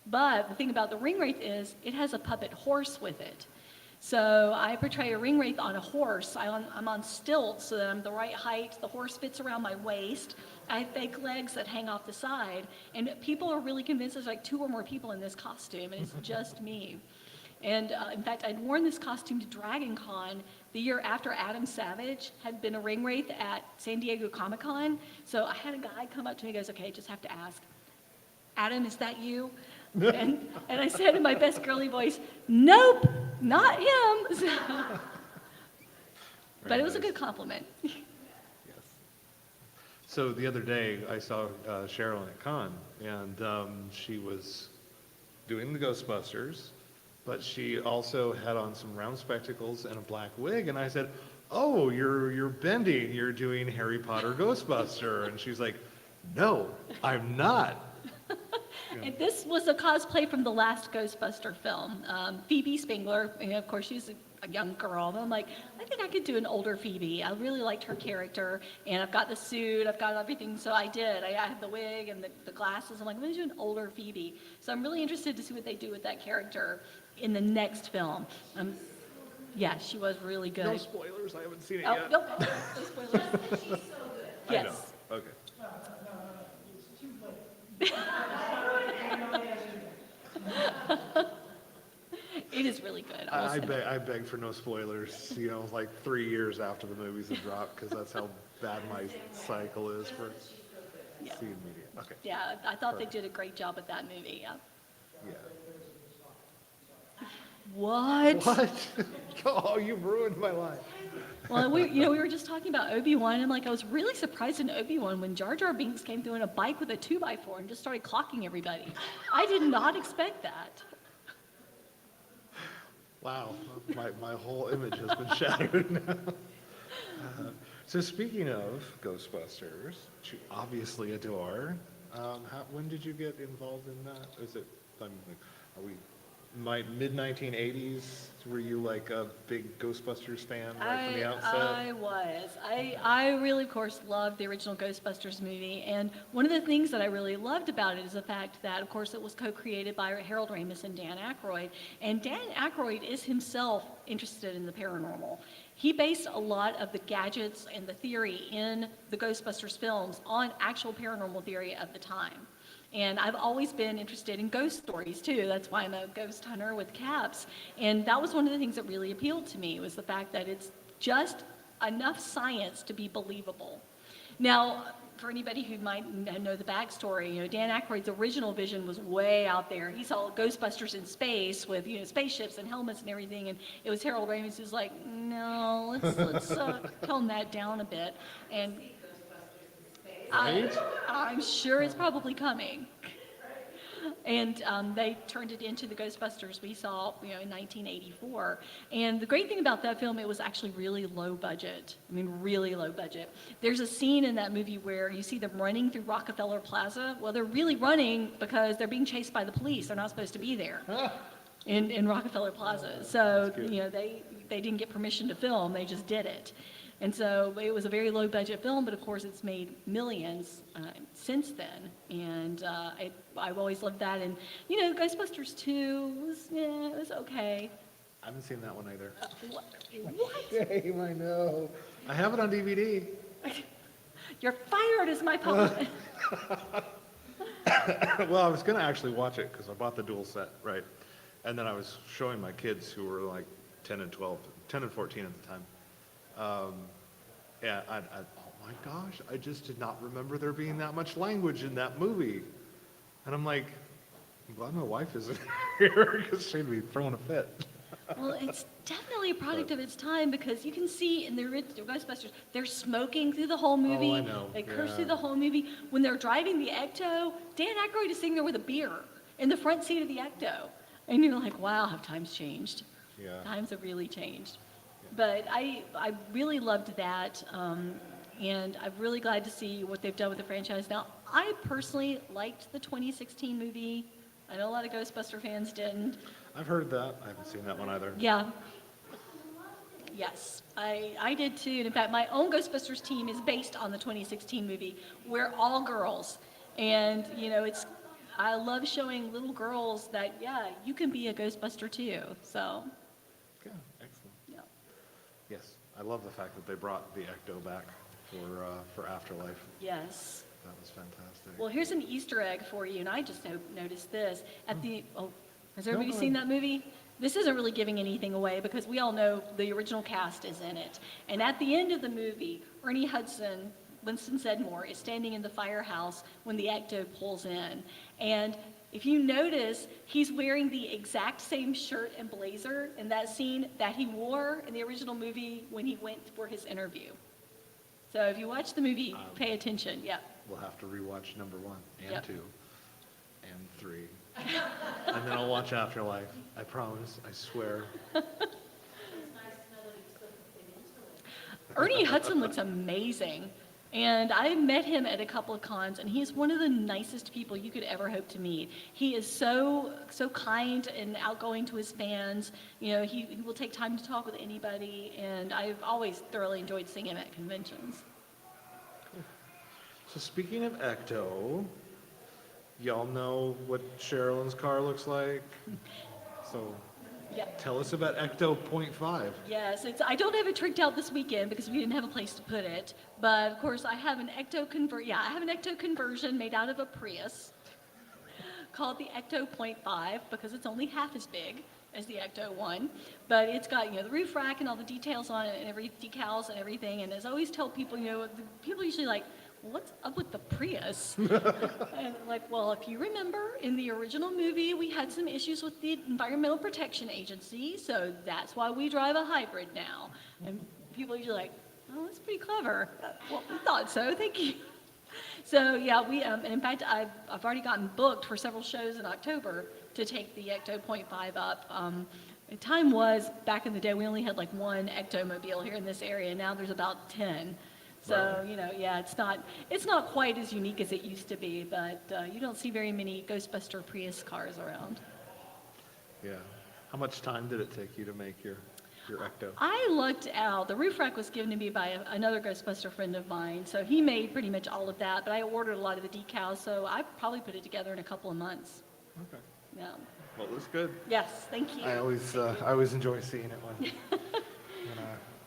P: But the thing about the ring wraith is it has a puppet horse with it. So I portray a ring wraith on a horse. I'm on stilts so that I'm the right height. The horse fits around my waist. I have fake legs that hang off the side. And people are really convinced there's like 2 or more people in this costume, and it's just me. And in fact, I'd worn this costume to Dragon Con the year after Adam Savage had been a ring wraith at San Diego Comic-Con. So I had a guy come up to me and goes, okay, just have to ask, Adam, is that you? And I said in my best girly voice, nope, not him. But it was a good compliment.
R: Yes. So the other day, I saw Sherilyn at Con, and she was doing the Ghostbusters, but she also had on some round spectacles and a black wig, and I said, oh, you're bending, you're doing Harry Potter Ghostbuster. And she's like, no, I'm not.
P: And this was a cosplay from the last Ghostbuster film. Phoebe Spengler, and of course she's a young girl, and I'm like, I think I could do an older Phoebe. I really liked her character, and I've got the suit, I've got everything, so I did. I had the wig and the glasses. I'm like, I'm going to do an older Phoebe. So I'm really interested to see what they do with that character in the next film. Yeah, she was really good.
R: No spoilers, I haven't seen it
P: Oh,
R: yet.
P: nope, no spoilers.
I: She's so good.
P: Yes.
R: I know. Okay.
O: It's too late.
P: It is really good.
R: I beg for no spoilers, like 3 years after the movies have dropped, because that's how bad my cycle is for seeing media. Okay.
P: Yeah, I thought they did a great job with that movie. Yeah.
R: Yeah.
P: What?
R: What? Oh, you ruined my life.
P: Well, we were just talking about Obi-Wan, and like I was really surprised in Obi-Wan when Jar Jar Binks came through in a bike with a 2x4 and just started clocking everybody. I did not expect that.
R: Wow, my whole image has been shattered now. So speaking of Ghostbusters, which you obviously adore, when did you get involved in that? Is it, are we mid-1980s? Were you like a big Ghostbusters fan right from the outset?
P: I was. I really, of course, loved the original Ghostbusters movie, and one of the things that I really loved about it is the fact that, of course, it was co-created by Harold Ramis and Dan Aykroyd, and Dan Aykroyd is himself interested in the paranormal. He based a lot of the gadgets and the theory in the Ghostbusters films on actual paranormal theory of the time. And I've always been interested in ghost stories too. That's why I'm a ghost hunter with caps. And that was one of the things that really appealed to me, was the fact that it's just enough science to be believable. Now, for anybody who might know the backstory, Dan Aykroyd's original vision was way out there. He saw Ghostbusters in space with, spaceships and helmets and everything, and it was Harold Ramis who's like, no, let's tone that down a bit. And I'm sure it's probably coming. And they turned it into the Ghostbusters we saw, in 1984. And the great thing about that film, it was actually really low budget. I mean, really low budget. There's a scene in that movie where you see them running through Rockefeller Plaza. Well, they're really running because they're being chased by the police. They're not supposed to be there in Rockefeller Plaza. So, they didn't get permission to film. They just did it. And so it was a very low budget film, but of course it's made millions since then. And I've always loved that. And, Ghostbusters 2 was okay.
R: I haven't seen that one either.
P: What?
R: Shame, I know. I have it on DVD.
P: You're fired as my publisher.
R: Well, I was going to actually watch it because I bought the dual set, right? And then I was showing my kids who were like 10 and 14 at the time. Oh my gosh, I just did not remember there being that much language in that movie. And I'm like, I'm glad my wife isn't here because she'd be throwing a fit.
P: Well, it's definitely a product of its time because you can see in the original Ghostbusters, they're smoking through the whole movie.
R: I know.
P: They curse
R: Yeah.
P: through the whole movie. When they're driving the Ecto, Dan Aykroyd is sitting there with a beer in the front seat of the Ecto. And you're like, wow, how times changed.
R: Yeah.
P: Times have really changed. But I really loved that, and I'm really glad to see what they've done with the franchise. Now, I personally liked the 2016 movie. I know a lot of Ghostbuster fans didn't.
R: I've heard that. I haven't seen that one either.
P: Yeah. Yes, I did too. And in fact, my own Ghostbusters team is based on the 2016 movie. We're all girls. And, I love showing little girls that, yeah, you can be a Ghostbuster too. So.
R: Yeah, excellent.
P: Yeah.
R: Yes, I love the fact that they brought the Ecto back for Afterlife.
P: Yes.
R: That was fantastic.
P: Well, here's an Easter egg for you, and I just noticed this. Has everybody
R: go
P: seen
R: ahead.
P: that movie? This isn't really giving anything away because we all know the original cast is in it. And at the end of the movie, Ernie Hudson, Winston Sedmore, is standing in the firehouse when the Ecto pulls in. And if you notice, he's wearing the exact same shirt and blazer in that scene that he wore in the original movie when he went for his interview. So if you watch the movie, pay attention. Yeah.
R: We'll have to rewatch number 1 and
P: Yep.
R: 2 and 3. And then I'll watch Afterlife. I promise. I swear.
P: Ernie Hudson looks amazing. And I met him at a couple of cons, and he's one of the nicest people you could ever hope to meet. He is so kind and outgoing to his fans. He will take time to talk with anybody, and I've always thoroughly enjoyed seeing him at conventions.
R: So speaking of Ecto, y'all know what Sherilyn's car looks like? So
P: Yeah.
R: tell us about Ecto .5.
P: Yes, I don't have it tricked out this weekend because we didn't have a place to put it. But of course, I have an Ecto conversion made out of a Prius called the Ecto .5 because it's only half as big as the Ecto 1. But it's got, the roof rack and all the details on it and decals and everything. And as I always tell people, people usually like, what's up with the Prius? And I'm like, well, if you remember, in the original movie, we had some issues with the Environmental Protection Agency, so that's why we drive a hybrid now. And people are usually like, oh, that's pretty clever. Well, we thought so, thank you. So yeah, we and in fact I've already gotten booked for several shows in October to take the Ecto .5 up. The time was back in the day we only had like one Ectomobile here in this area. Now there's about 10. So you know, yeah, it's not quite as unique as it used to be, but you don't see very many Ghostbuster Prius cars around.
R: Yeah. How much time did it take you to make your Ecto?
P: I lucked out. The roof rack was given to me by another Ghostbuster friend of mine, so he made pretty much all of that, but I ordered a lot of the decals, so I probably put it together in a couple of months.
R: Okay.
P: Yeah.
R: Well, it looks good.
P: Yes, thank you.
R: I always enjoy seeing it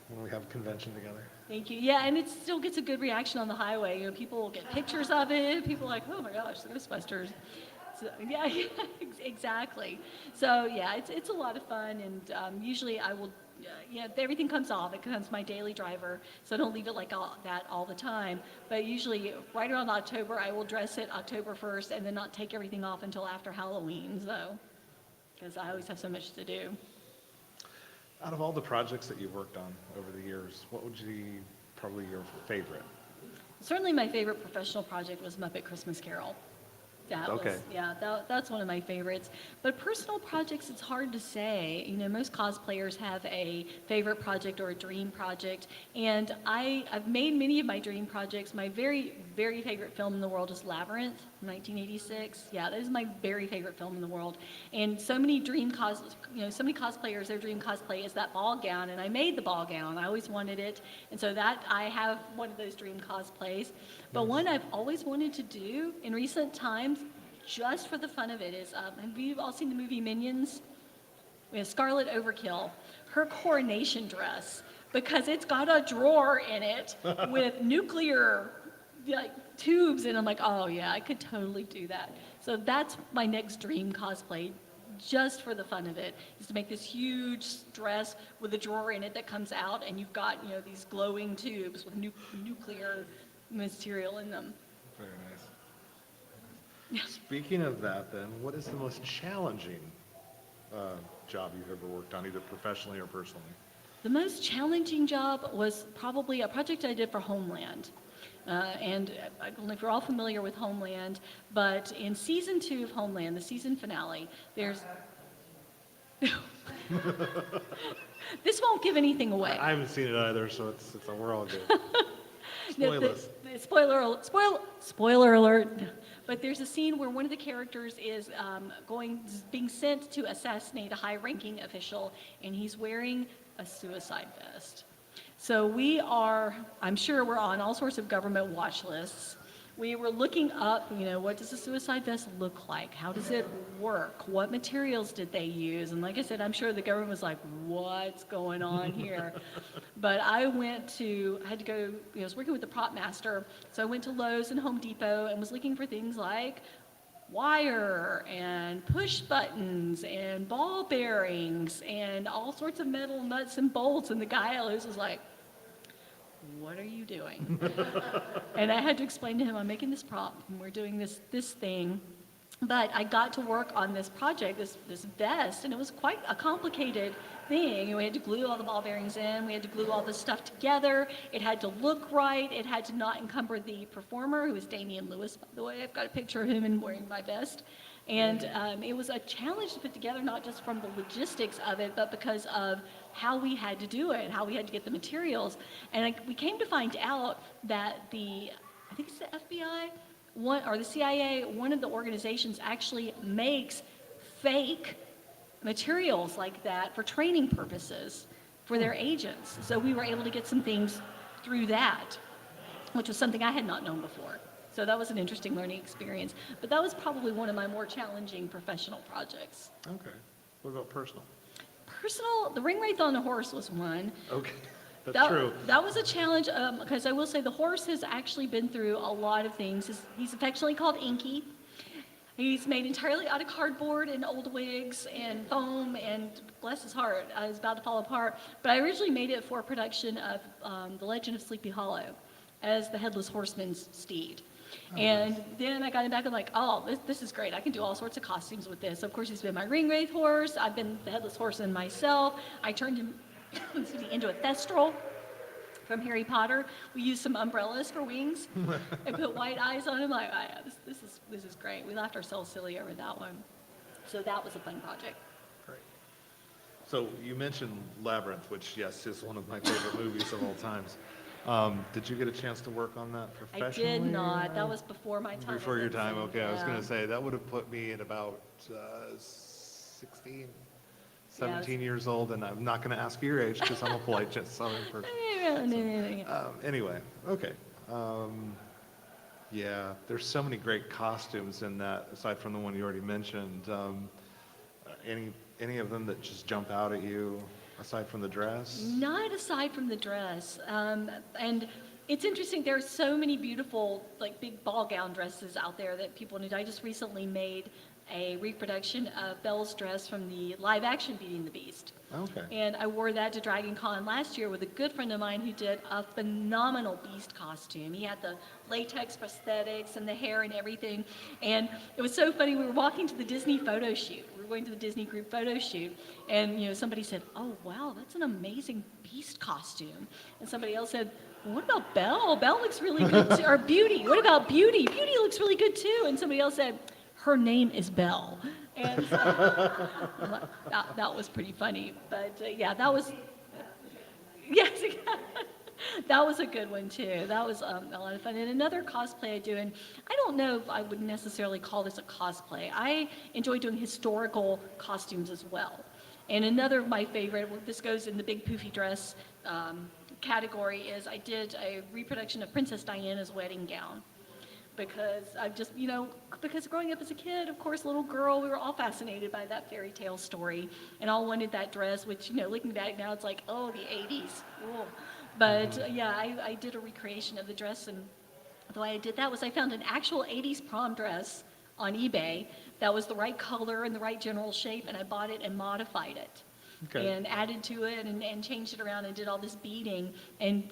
R: when we have a convention together.
P: Thank you. Yeah, and it still gets a good reaction on the highway. You know, people will get pictures of it. People are like, oh my gosh, the Ghostbusters. So, yeah, exactly. So yeah, it's a lot of fun, and usually I will, everything comes off. It becomes my daily driver, so I don't leave it like that all the time. But usually, right around October, I will dress it October 1st, and then not take everything off until after Halloween. So, because I always have so much to do.
R: Out of all the projects that you've worked on over the years, what would you probably your favorite?
P: Certainly, my favorite professional project was Muppet Christmas Carol. That's one of my favorites. But personal projects, it's hard to say. You know, most cosplayers have a favorite project or a dream project, and I've made many of my dream projects. My very, very favorite film in the world is Labyrinth, 1986. Yeah, that is my very favorite film in the world. And so many so many cosplayers, their dream cosplay is that ball gown, and I made the ball gown. I always wanted it, and so that I have one of those dream cosplays. But one I've always wanted to do in recent times, just for the fun of it, is have you all seen the movie Minions? We have Scarlet Overkill, her coronation dress, because it's got a drawer in it with nuclear tubes, and I'm like, oh yeah, I could totally do that. So that's my next dream cosplay, just for the fun of it, is to make this huge dress with a drawer in it that comes out, and you've got these glowing tubes with nuclear material in them.
R: Very nice. Speaking of that, then, what is the most challenging job you've ever worked on, either professionally or personally?
P: The most challenging job was probably a project I did for Homeland. And I don't know if you're all familiar with Homeland, but in season 2 of Homeland, the season finale, there's... This won't give anything away.
R: I haven't seen it either, so we're all good.
P: Spoiler alert. But there's a scene where one of the characters is being sent to assassinate a high-ranking official, and he's wearing a suicide vest. So I'm sure we're on all sorts of government watch lists. We were looking up, what does a suicide vest look like? How does it work? What materials did they use? And like I said, I'm sure the government was like, what's going on here? But I was working with the prop master, so I went to Lowe's and Home Depot and was looking for things like wire and push buttons and ball bearings and all sorts of metal nuts and bolts. And the guy at Lowe's was like, what are you doing? And I had to explain to him, I'm making this prop, and we're doing this thing. But I got to work on this project, this vest, and it was quite a complicated thing. We had to glue all the ball bearings in, we had to glue all this stuff together, it had to look right, it had to not encumber the performer, who was Damian Lewis, by the way. I've got a picture of him and wearing my vest. And it was a challenge to put together, not just from the logistics of it, but because of how we had to do it, how we had to get the materials. And we came to find out that I think it's the FBI, or the CIA, one of the organizations actually makes fake materials like that for training purposes for their agents. So we were able to get some things through that, which was something I had not known before. So that was an interesting learning experience. But that was probably one of my more challenging professional projects.
R: Okay. What about personal?
P: Personal, the ring wraith on the horse was one.
R: Okay, that's true.
P: That was a challenge, because I will say the horse has actually been through a lot of things. He's affectionately called Inky. He's made entirely out of cardboard and old wigs and foam, and bless his heart, he's about to fall apart. But I originally made it for a production of The Legend of Sleepy Hollow as the Headless Horseman's steed. And then I got him back and like, oh, this is great. I can do all sorts of costumes with this. Of course, he's been my ring wraith horse. I've been the Headless Horseman myself. I turned him into a thestral. from Harry Potter. We used some umbrellas for wings and put white eyes on him. Like, oh, yeah, this is great. We laughed ourselves silly over that one. So that was a fun project.
R: Great. So you mentioned Labyrinth, which, yes, is one of my favorite movies of all times. Did you get a chance to work on that
P: I
R: professionally?
P: did not. That was before my time.
R: Before
P: at
R: your time,
P: Vincent.
R: okay. I was going
P: Yeah.
R: to say, that would have put me at about 16, 17 years old, and I'm not going to ask you your age because I'm a polite Southern person. Anyway, okay. Yeah, there's so many great costumes in that, aside from the one you already mentioned. Any of them that just jump out at you, aside from the dress?
P: Not aside from the dress. And it's interesting, there are so many beautiful, like, big ball gown dresses out there that people need. I just recently made a reproduction of Belle's dress from the live action Beauty and the Beast.
R: Okay.
P: And I wore that to Dragon Con last year with a good friend of mine who did a phenomenal Beast costume. He had the latex prosthetics and the hair and everything. And it was so funny, we were walking to the Disney photo shoot. We were going to the Disney group photo shoot. And, somebody said, oh, wow, that's an amazing Beast costume. And somebody else said, well, what about Belle? Belle looks really good too. Or Beauty, what about Beauty? Beauty looks really good too. And somebody else said, her name is Belle. And so, that was pretty funny. But yeah, that was, yes, that was a good one too. That was a lot of fun. And another cosplay I do, and I don't know if I would necessarily call this a cosplay. I enjoy doing historical costumes as well. And another of my favorite, well, this goes in the big poofy dress category, is I did a reproduction of Princess Diana's wedding gown. Because I've just, because growing up as a kid, of course, little girl, we were all fascinated by that fairy tale story and all wanted that dress, which, looking back now, it's like, oh, the 80s. Ooh. But yeah, I did a recreation of the dress, and the way I did that was I found an actual 80s prom dress on eBay that was the right color and the right general shape, and I bought it and modified it.
R: Okay.
P: And added to it and changed it around and did all this beading and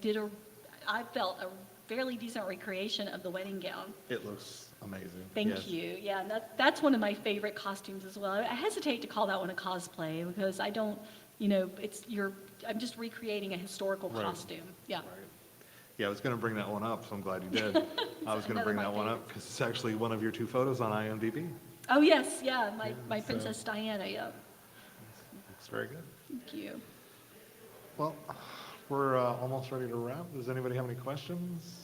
P: I felt a fairly decent recreation of the wedding gown.
R: It looks amazing.
P: Thank you. Yeah, and that's one of my favorite costumes as well. I hesitate to call that one a cosplay because I don't, I'm just recreating a historical
R: Right.
P: costume. Yeah.
R: Yeah, I was going to bring that one up, so I'm glad you did. I was going to bring that one up because it's actually one of your 2 photos on IMDb.
P: Oh, yes, yeah, my Princess Diana, yeah.
R: Looks very good.
P: Thank you.
R: Well, we're almost ready to wrap. Does anybody have any questions?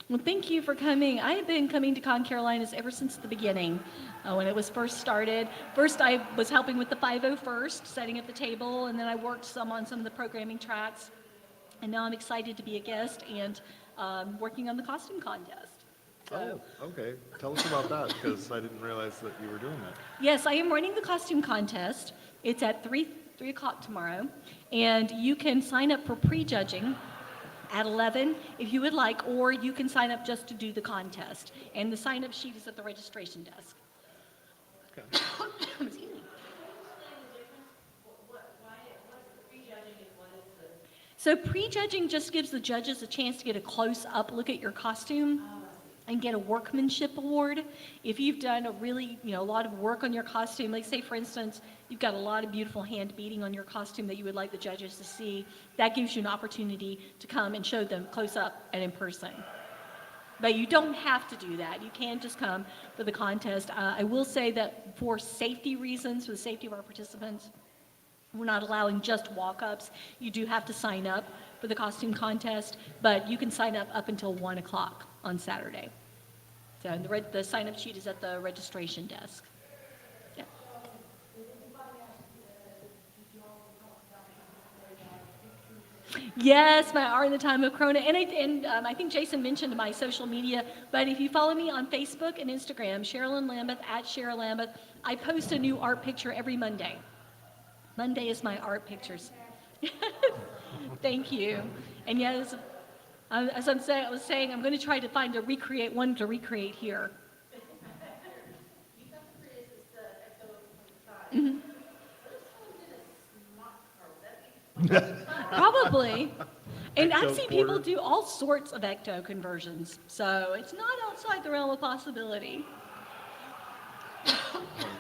P: Well, thank you for coming. I have been coming to ConCarolinas ever since the beginning, when it was first started. First, I was helping with the 501st, setting up the table, and then I worked some on some of the programming tracks. And now I'm excited to be a guest and working on the costume contest. So,
R: Okay. Tell us about that because I didn't realize that you were doing that.
P: yes, I am running the costume contest. It's at 3 o'clock tomorrow, and you can sign up for prejudging at 11 if you would like, or you can sign up just to do the contest. And the sign-up sheet is at the registration desk. Excuse me. So prejudging just gives the judges a chance to get a close-up look at your costume and get a workmanship award. If you've done a really, a lot of work on your costume, like say for instance, you've got a lot of beautiful hand beading on your costume that you would like the judges to see, that gives you an opportunity to come and show them close up and in person. But you don't have to do that. You can just come for the contest. I will say that for safety reasons, for the safety of our participants, we're not allowing just walk-ups. You do have to sign up for the costume contest, but you can sign up until 1 o'clock on Saturday. So the sign-up sheet is at the registration desk. Yeah. Yes, my art in the time of Corona, and I think Jason mentioned my social media, but if you follow me on Facebook and Instagram, Sherilyn Lambeth, at Cheryl Lambeth, I post a new art picture every Monday. Monday is my art pictures. Thank you. And yes, as I was saying, I'm going to try to find one to recreate here. Mhm. Probably. And I've seen people do all sorts of ecto conversions, so it's not outside the realm of possibility.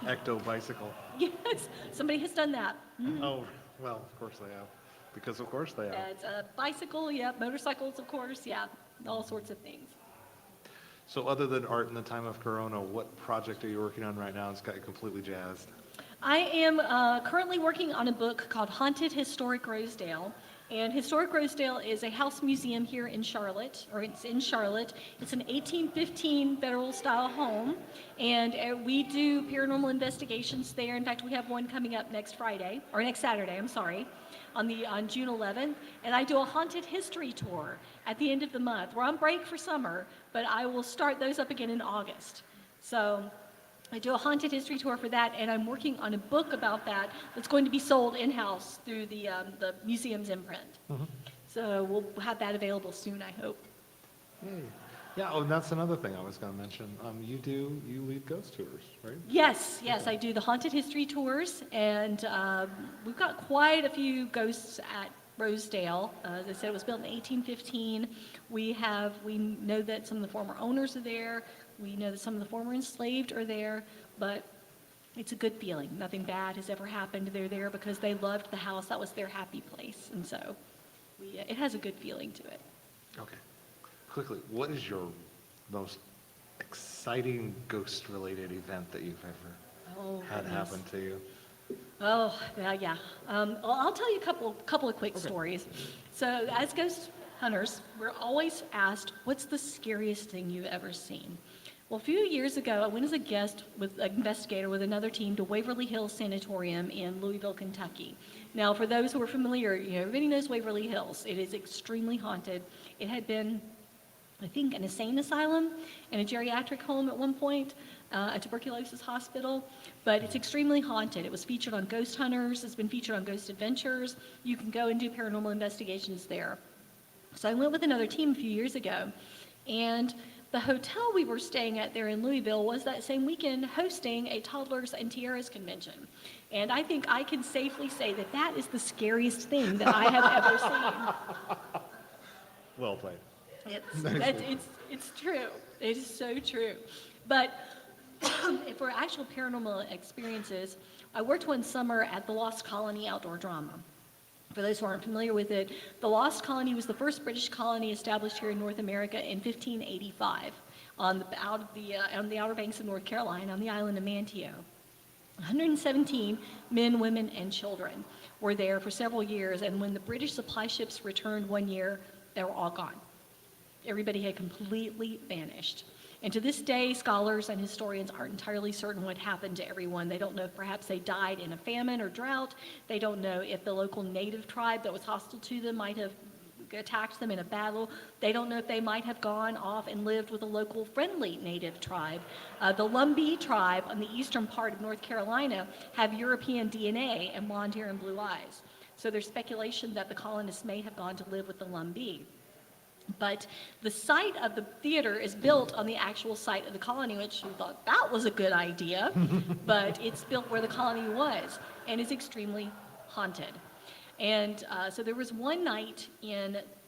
R: Ecto bicycle.
P: Yes, somebody has done that. Mhm.
R: Oh, Well, of course they have, because of course they have.
P: It's a bicycle, yeah, motorcycles, of course, yeah, all sorts of things.
R: So other than art in the time of Corona, what project are you working on right now that's got you completely jazzed?
P: I am currently working on a book called Haunted Historic Rosedale. And Historic Rosedale is a house museum here in Charlotte, or it's in Charlotte. It's an 1815 federal style home, and we do paranormal investigations there. In fact, we have one coming up next Saturday, I'm sorry, on June 11th. And I do a haunted history tour at the end of the month. We're on break for summer, but I will start those up again in August. So I do a haunted history tour for that, and I'm working on a book about that that's going to be sold in-house through the museum's imprint. So we'll have that available soon, I hope.
R: Yay. Yeah, oh, and that's another thing I was going to mention. You lead ghost tours, right?
P: Yes, I do the haunted history tours, and we've got quite a few ghosts at Rosedale. As I said, it was built in 1815. We know that some of the former owners are there. We know that some of the former enslaved are there, but it's a good feeling. Nothing bad has ever happened. They're there because they loved the house. That was their happy place, and so it has a good feeling to it.
R: Okay. Quickly, what is your most exciting ghost-related event that you've ever had happen to you?
P: Oh, yeah. Well, I'll tell you a couple of quick stories. So as ghost hunters, we're always asked, what's the scariest thing you've ever seen? Well, a few years ago, I went as a guest with an investigator with another team to Waverly Hills Sanatorium in Louisville, Kentucky. Now, for those who are familiar, everybody knows Waverly Hills. It is extremely haunted. It had been, I think, an insane asylum and a geriatric home at one point, a tuberculosis hospital, but it's extremely haunted. It was featured on Ghost Hunters. It's been featured on Ghost Adventures. You can go and do paranormal investigations there. So I went with another team a few years ago, and the hotel we were staying at there in Louisville was that same weekend hosting a Toddlers and Tiaras convention. And I think I can safely say that that is the scariest thing that I have ever seen.
R: Well played.
P: It's true. It is so true. But for actual paranormal experiences, I worked one summer at the Lost Colony Outdoor Drama. For those who aren't familiar with it, the Lost Colony was the first British colony established here in North America in 1585 on the Outer Banks of North Carolina on the island of Manteo. 117 men, women, and children were there for several years, and when the British supply ships returned one year, they were all gone. Everybody had completely vanished. And to this day, scholars and historians aren't entirely certain what happened to everyone. They don't know if perhaps they died in a famine or drought. They don't know if the local native tribe that was hostile to them might have attacked them in a battle. They don't know if they might have gone off and lived with a local friendly native tribe. The Lumbee tribe on the eastern part of North Carolina have European DNA and blonde hair and blue eyes. So there's speculation that the colonists may have gone to live with the Lumbee. But the site of the theater is built on the actual site of the colony, which we thought that was a good idea, but it's built where the colony was, and is extremely haunted. And so there was one night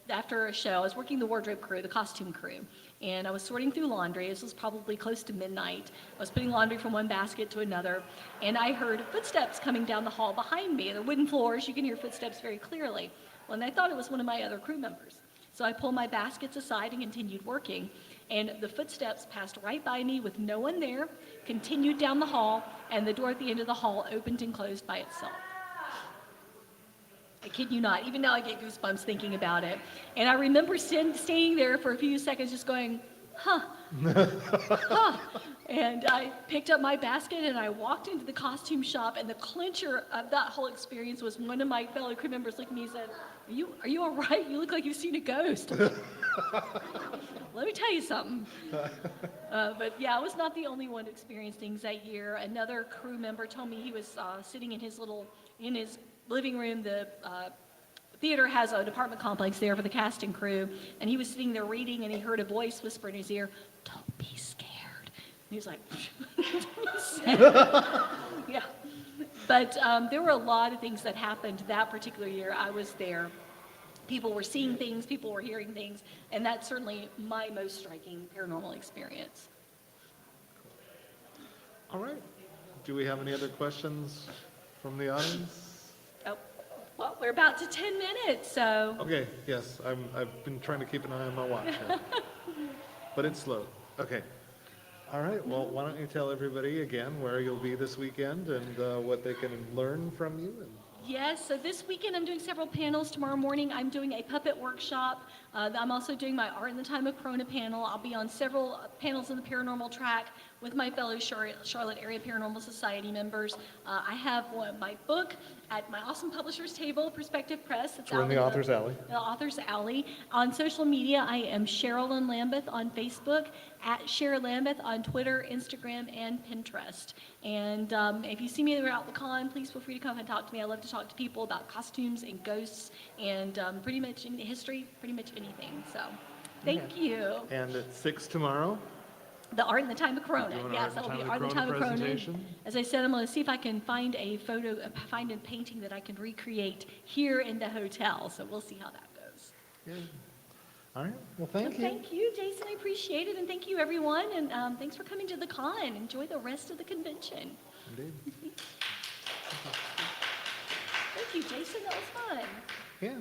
P: after a show, I was working the wardrobe crew, the costume crew, and I was sorting through laundry. This was probably close to midnight. I was putting laundry from one basket to another, and I heard footsteps coming down the hall behind me. They're wooden floors, you can hear footsteps very clearly. Well, and I thought it was one of my other crew members. So I pulled my baskets aside and continued working, and the footsteps passed right by me with no one there, continued down the hall, and the door at the end of the hall opened and closed by itself. I kid you not, even now I get goosebumps thinking about it. And I remember staying there for a few seconds just going, huh, huh. And I picked up my basket and I walked into the costume shop, and the clincher of that whole experience was one of my fellow crew members looked at me and said, are you all right? You look like you've seen a ghost. Let me tell you something. But yeah, I was not the only one to experience things that year. Another crew member told me he was sitting in his living room. The theater has an apartment complex there for the cast and crew, and he was sitting there reading, and he heard a voice whisper in his ear, "Don't be scared." And he was like, yeah. But there were a lot of things that happened that particular year I was there. People were seeing things, people were hearing things, and that's certainly my most striking paranormal experience.
R: All right. Do we have any other questions from the audience?
P: Oh, Well, we're about to 10 minutes, so.
R: Okay, yes, I've been trying to keep an eye on my watch here. But it's slow. Okay. All right, well, why don't you tell everybody again where you'll be this weekend and what they can learn from you? And
P: Yes, so this weekend I'm doing several panels. Tomorrow morning I'm doing a puppet workshop. I'm also doing my Art in the Time of Corona panel. I'll be on several panels in the paranormal track with my fellow Charlotte Area Paranormal Society members. I have my book at my awesome publisher's table, Perspective Press. It's
R: we're in
P: out
R: the Author's Alley.
P: The Author's Alley. On social media, I am Sherilyn Lambeth on Facebook, at Cheryl Lambeth on Twitter, Instagram, and Pinterest. And if you see me anywhere out at the con, please feel free to come and talk to me. I love to talk to people about costumes and ghosts and pretty much in history, pretty much anything. So, thank you.
R: And at 6 tomorrow?
P: The Art in the Time of Corona.
R: Doing
P: Yes,
R: Art
P: that
R: in
P: will
R: the
P: be Art in the
R: Time
P: Time
R: of
P: of Corona.
R: presentation.
P: As I said, I'm going to see if I can find a painting that I can recreate here in the hotel. So we'll see how that goes.
R: Yeah. All right, well, thank you.
P: Thank you, Jason. I appreciate it. And thank you, everyone. And thanks for coming to the con. Enjoy the rest of the convention.
R: Indeed.
P: Thank you, Jason. That was fun.
R: Yeah.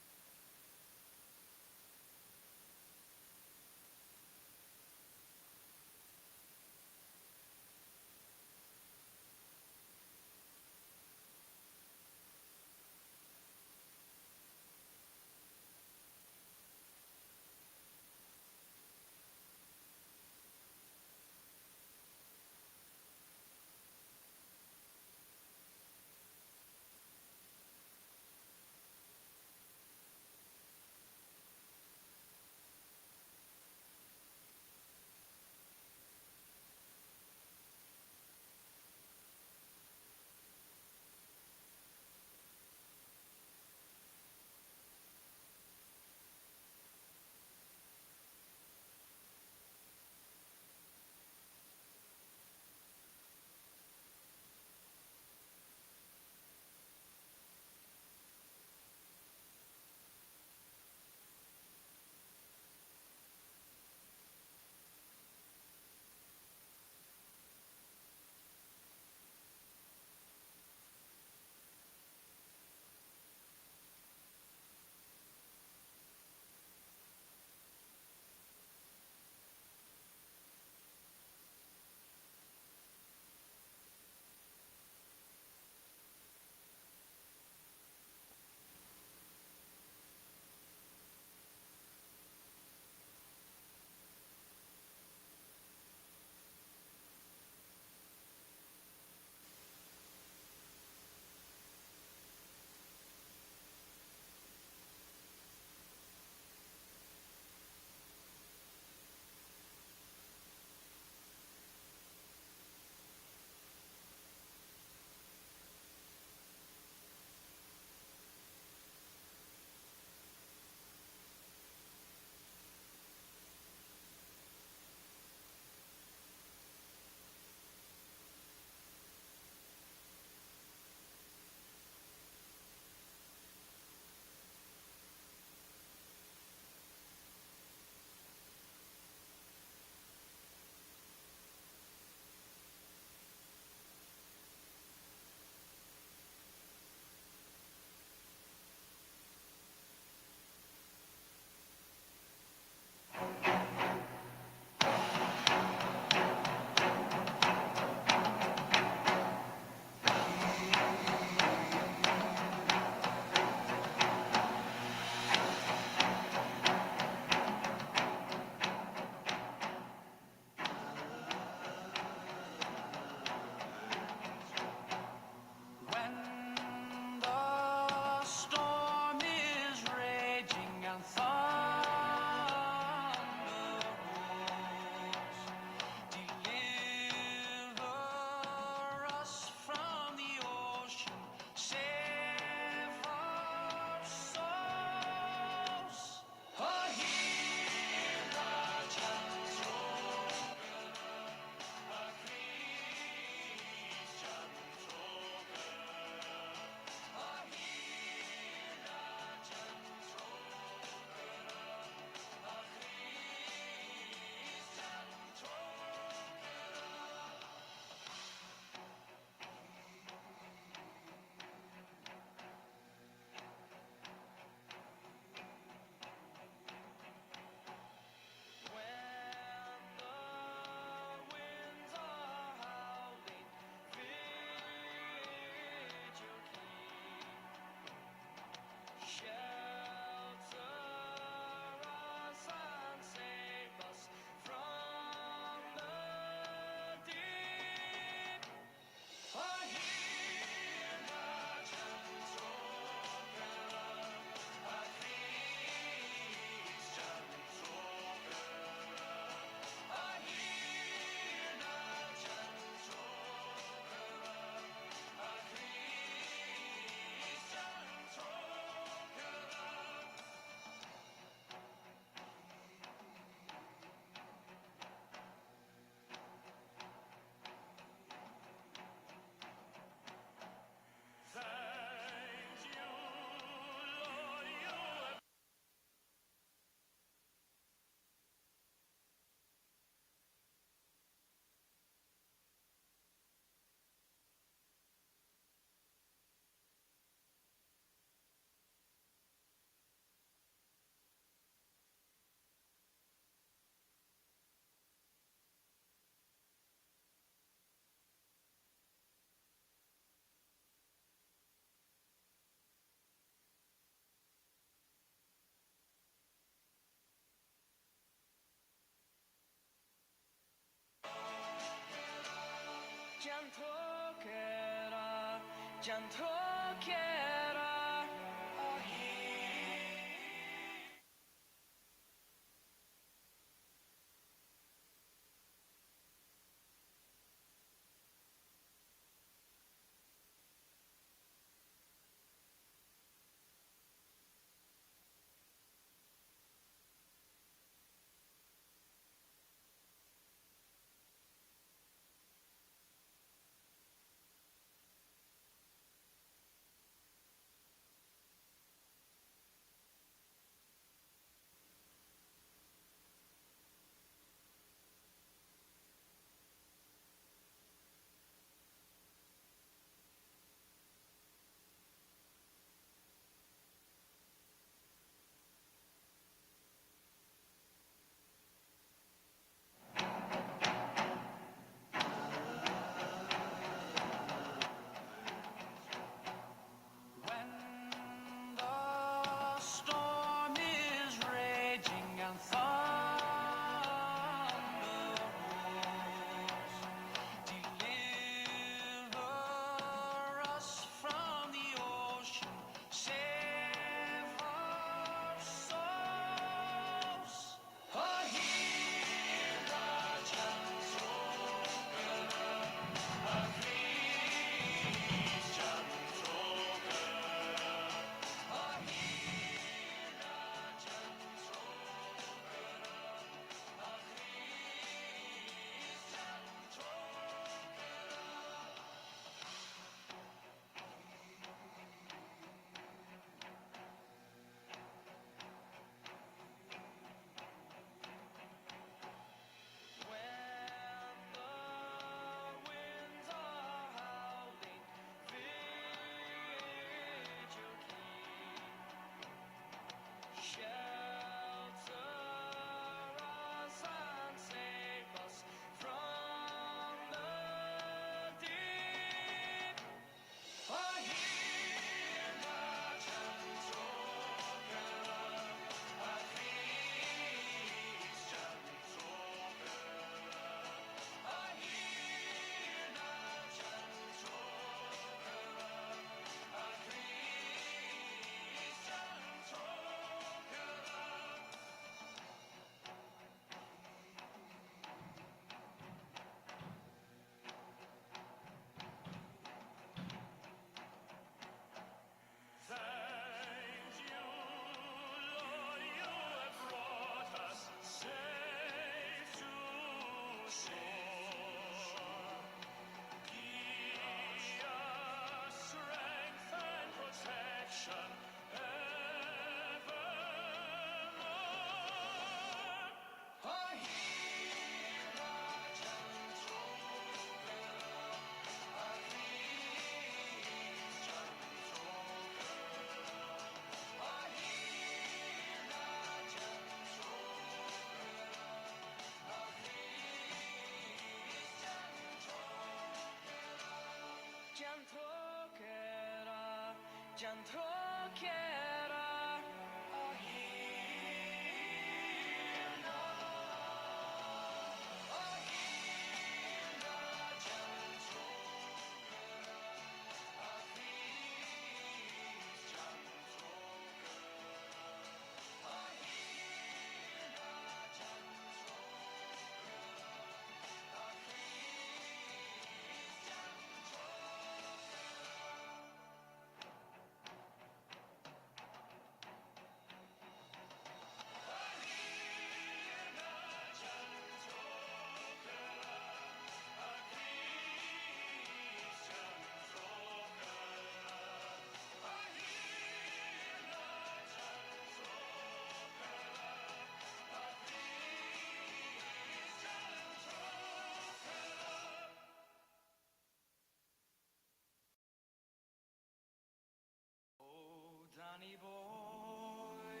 S: Danny boy,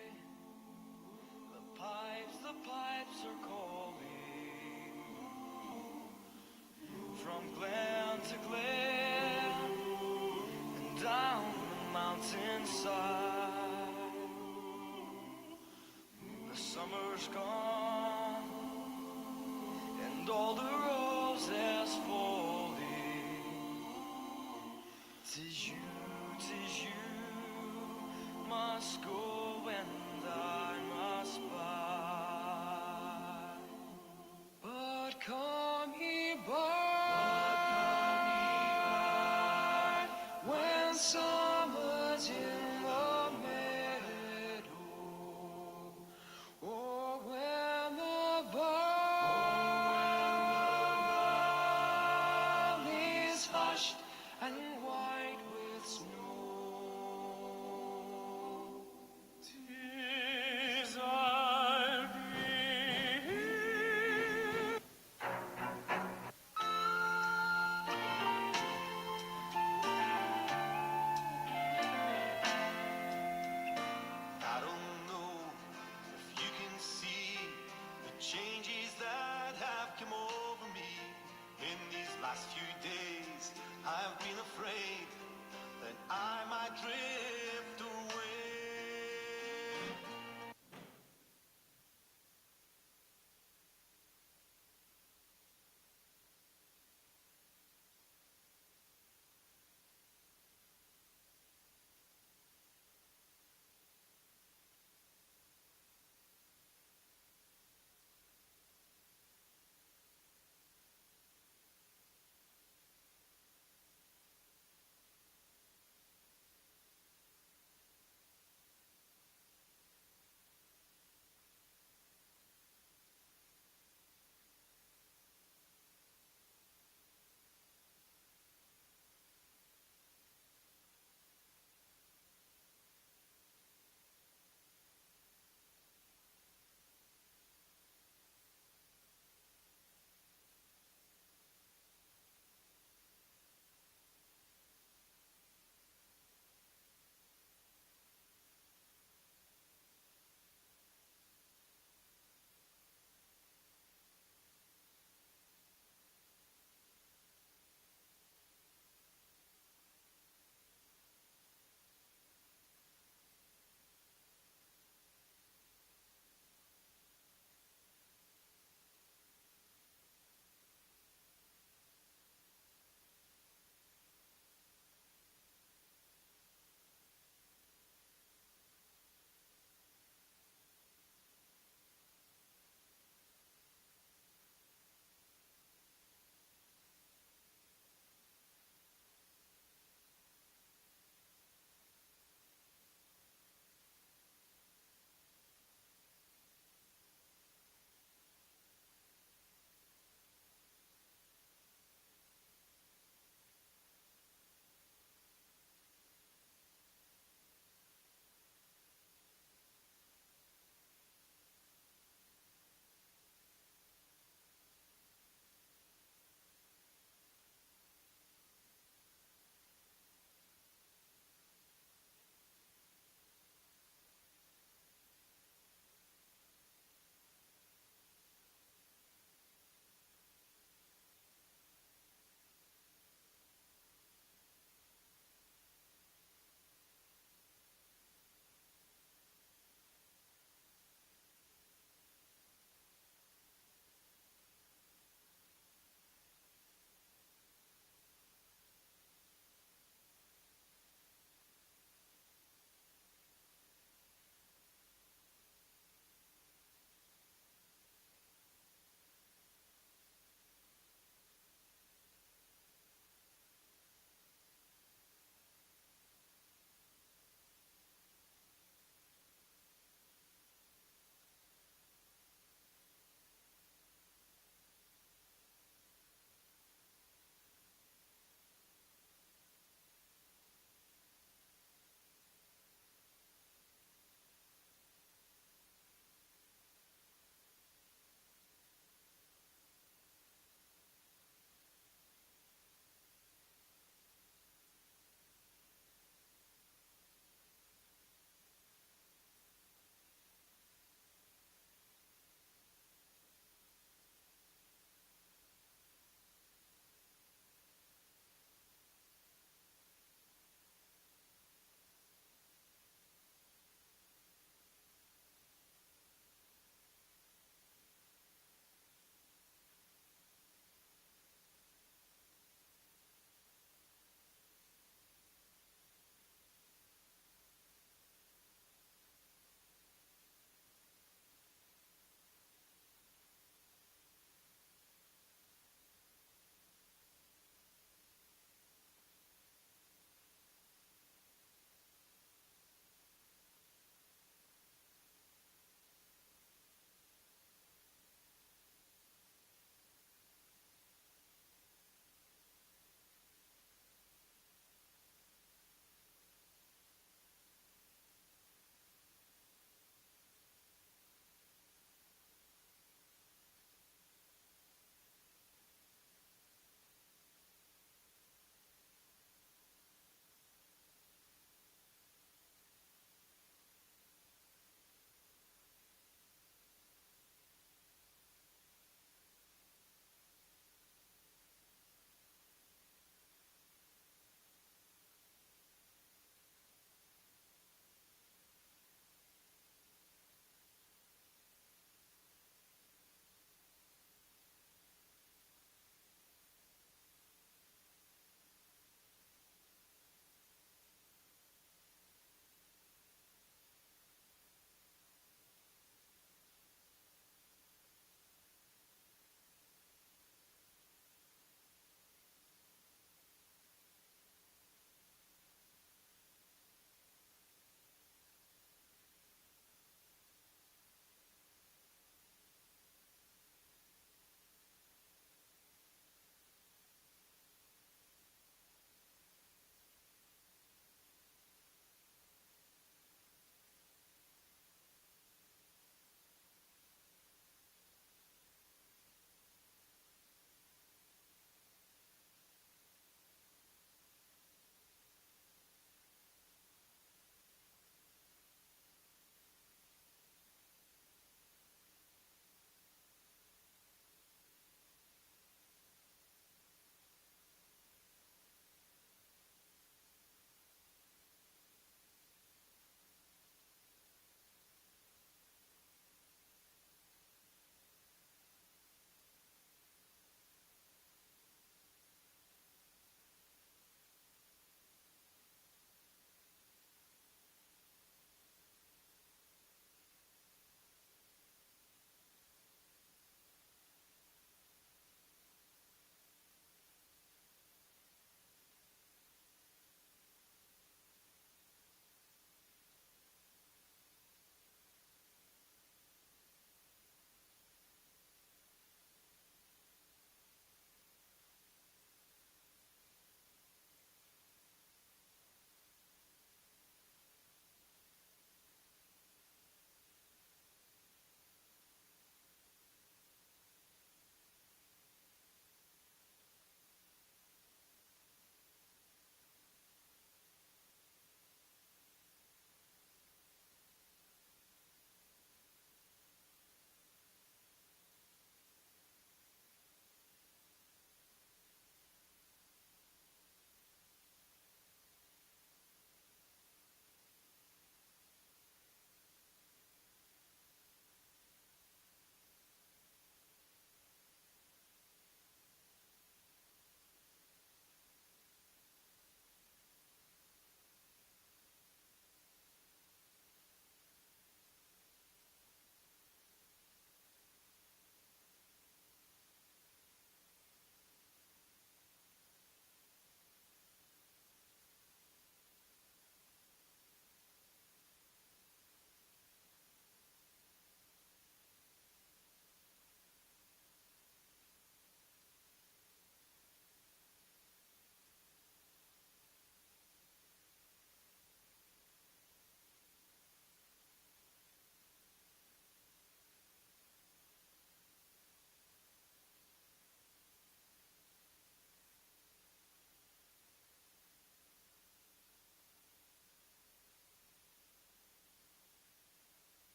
S: the pipes are calling from glen to glen and down the mountainside. The summer's gone and all the roses falling. must go and I must buy. But come ye by, when summer's in the meadow, or when the valley's hushed and white with snow. 'Tis I'll be here. I don't know if you can see the changes that have come over me in these last few days. I've been afraid that I might drift away.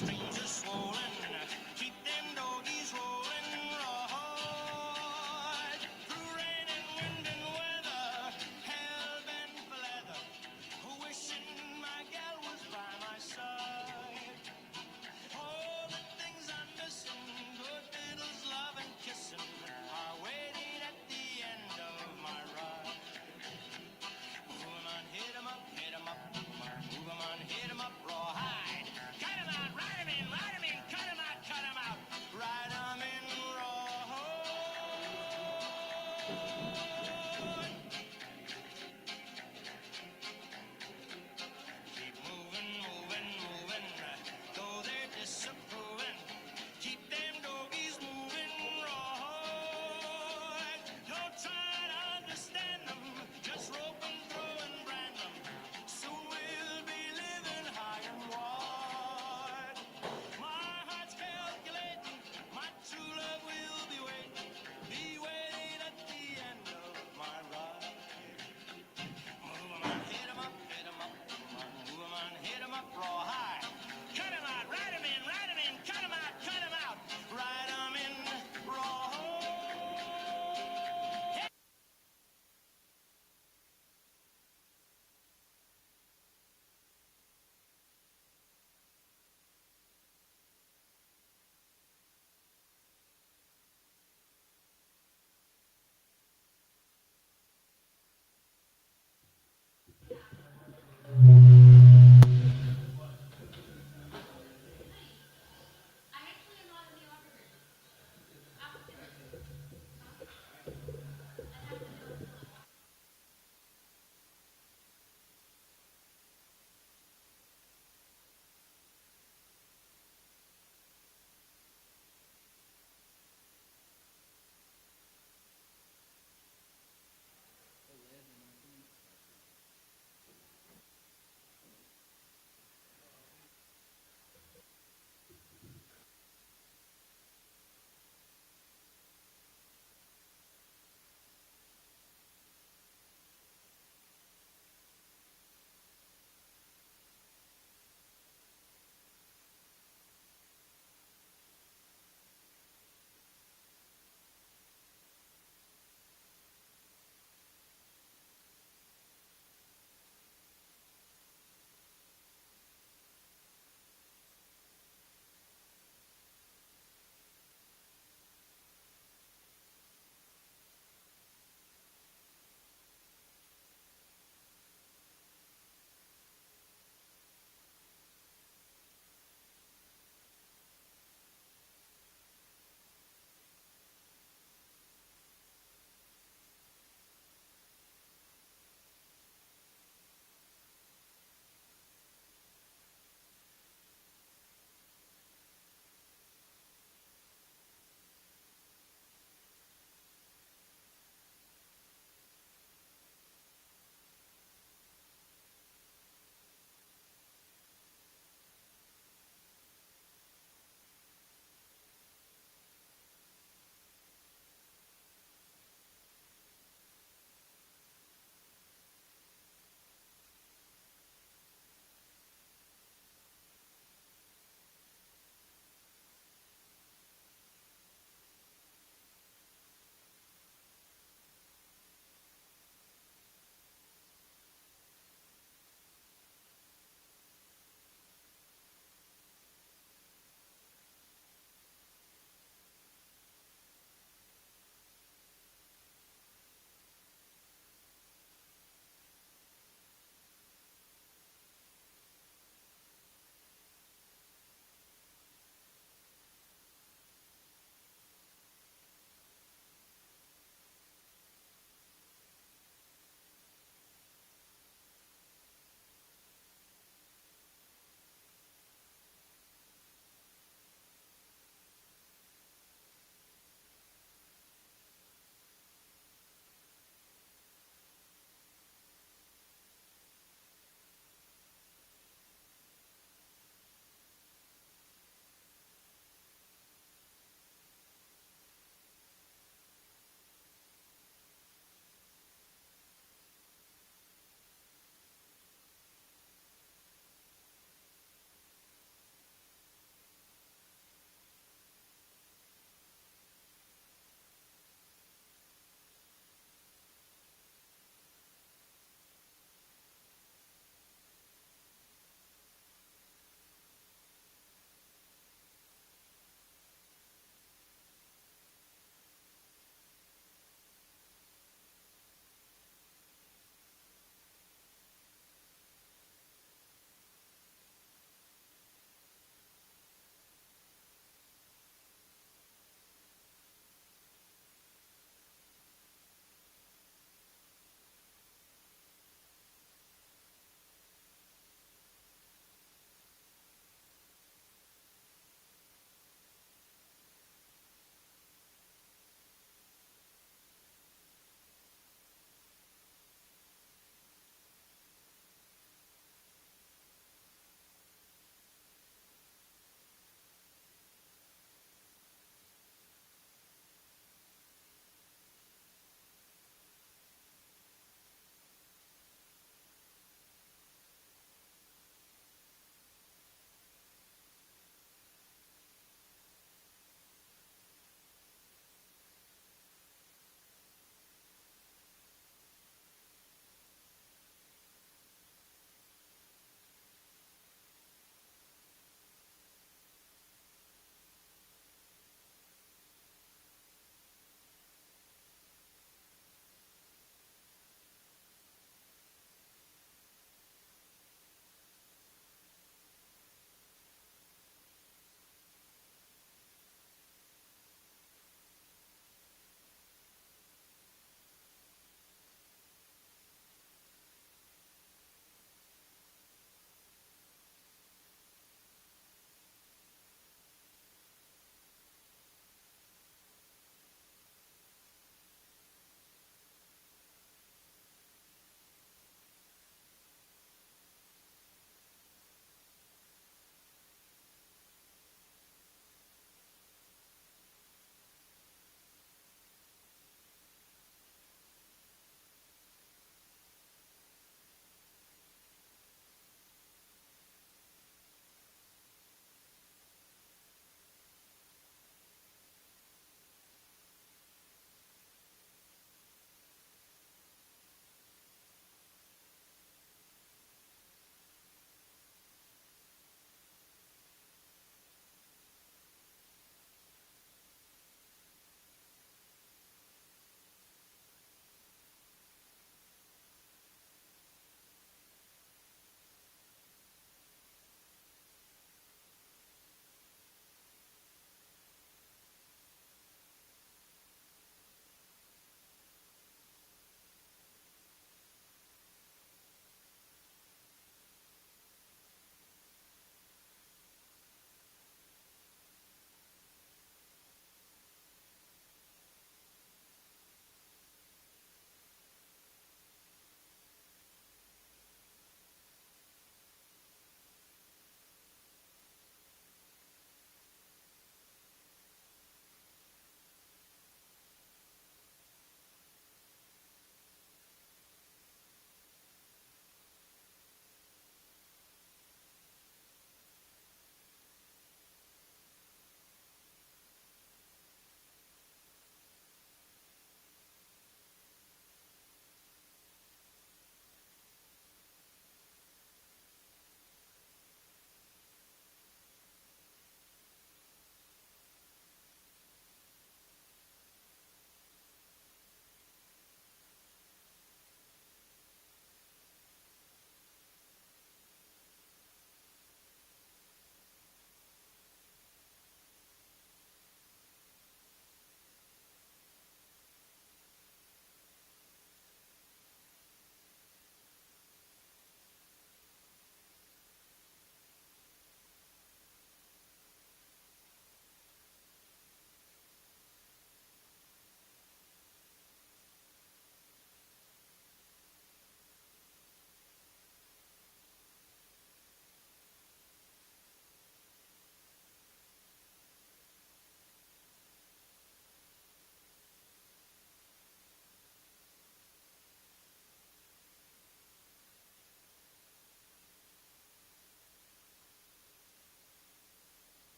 S: streams are swollen, keep them doggies rolling right. Through rain and wind and weather, hell bent for leather, wishing my gal was by my side. All the things I'm missing, good diddles, love and kissing, are waiting at the end of my ride. Move 'em on, hit 'em up, hit 'em up, move 'em on, hit 'em up, rawhide. Cut 'em out, ride 'em in,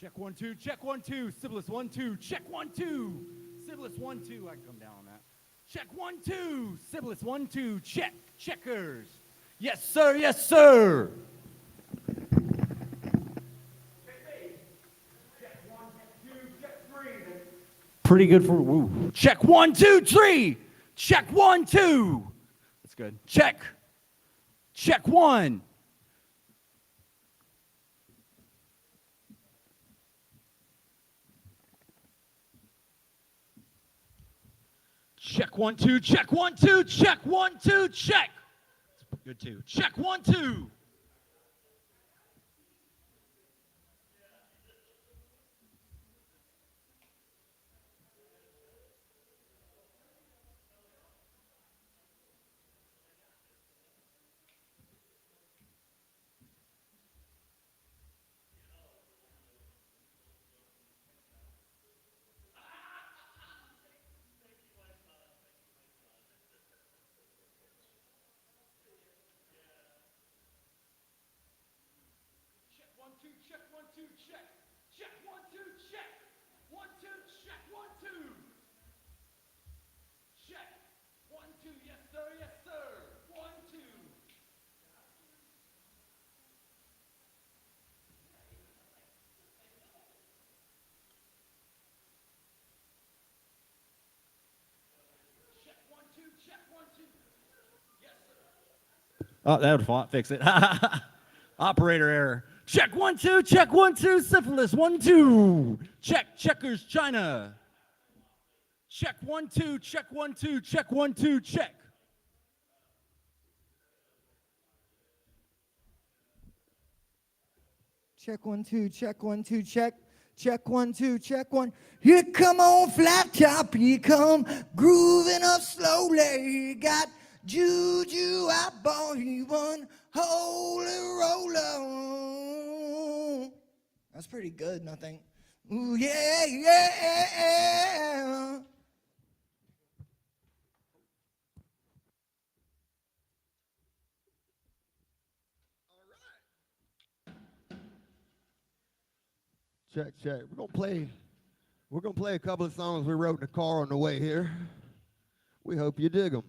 T: Check 1 2. Check 1 2. Syphilis 1 2. Check 1 2. Syphilis 1 2. I can come down on that. Check 1 2. Syphilis 1 2. Check. Checkers. Yes, sir. Yes, sir. Pretty good for woo. Check 1 2 3. Check 1 2. That's good. Check. Check 1. Check 1 2. Check 1 2. Check 1 2. Check. Good too. Check 1 2. Check 1 2. Check 1 2. Check. Check 1 2. Check. 1 2. Check 1 2. Check. 1 2. Yes, sir. Yes, sir. 1 2. Check 1 2. Check 1 2. Yes, sir. Oh, that would fix it. Operator error. Check 1 2. Check 1 2. Syphilis 1 2. Check. Checkers China. Check 1 2. Check 1 2. Check 1 2. Check.
U: Check 1 2. Check 1 2. Check. Check 1 2. Check 1. Here come on flat top. Here come grooving up slowly. Got Juju out, boy. He won holy roller. That's pretty good, I think. Ooh, yeah, yeah.
V: Check, check. We're gonna play a couple of songs we wrote in the car on the way here. We hope you dig them.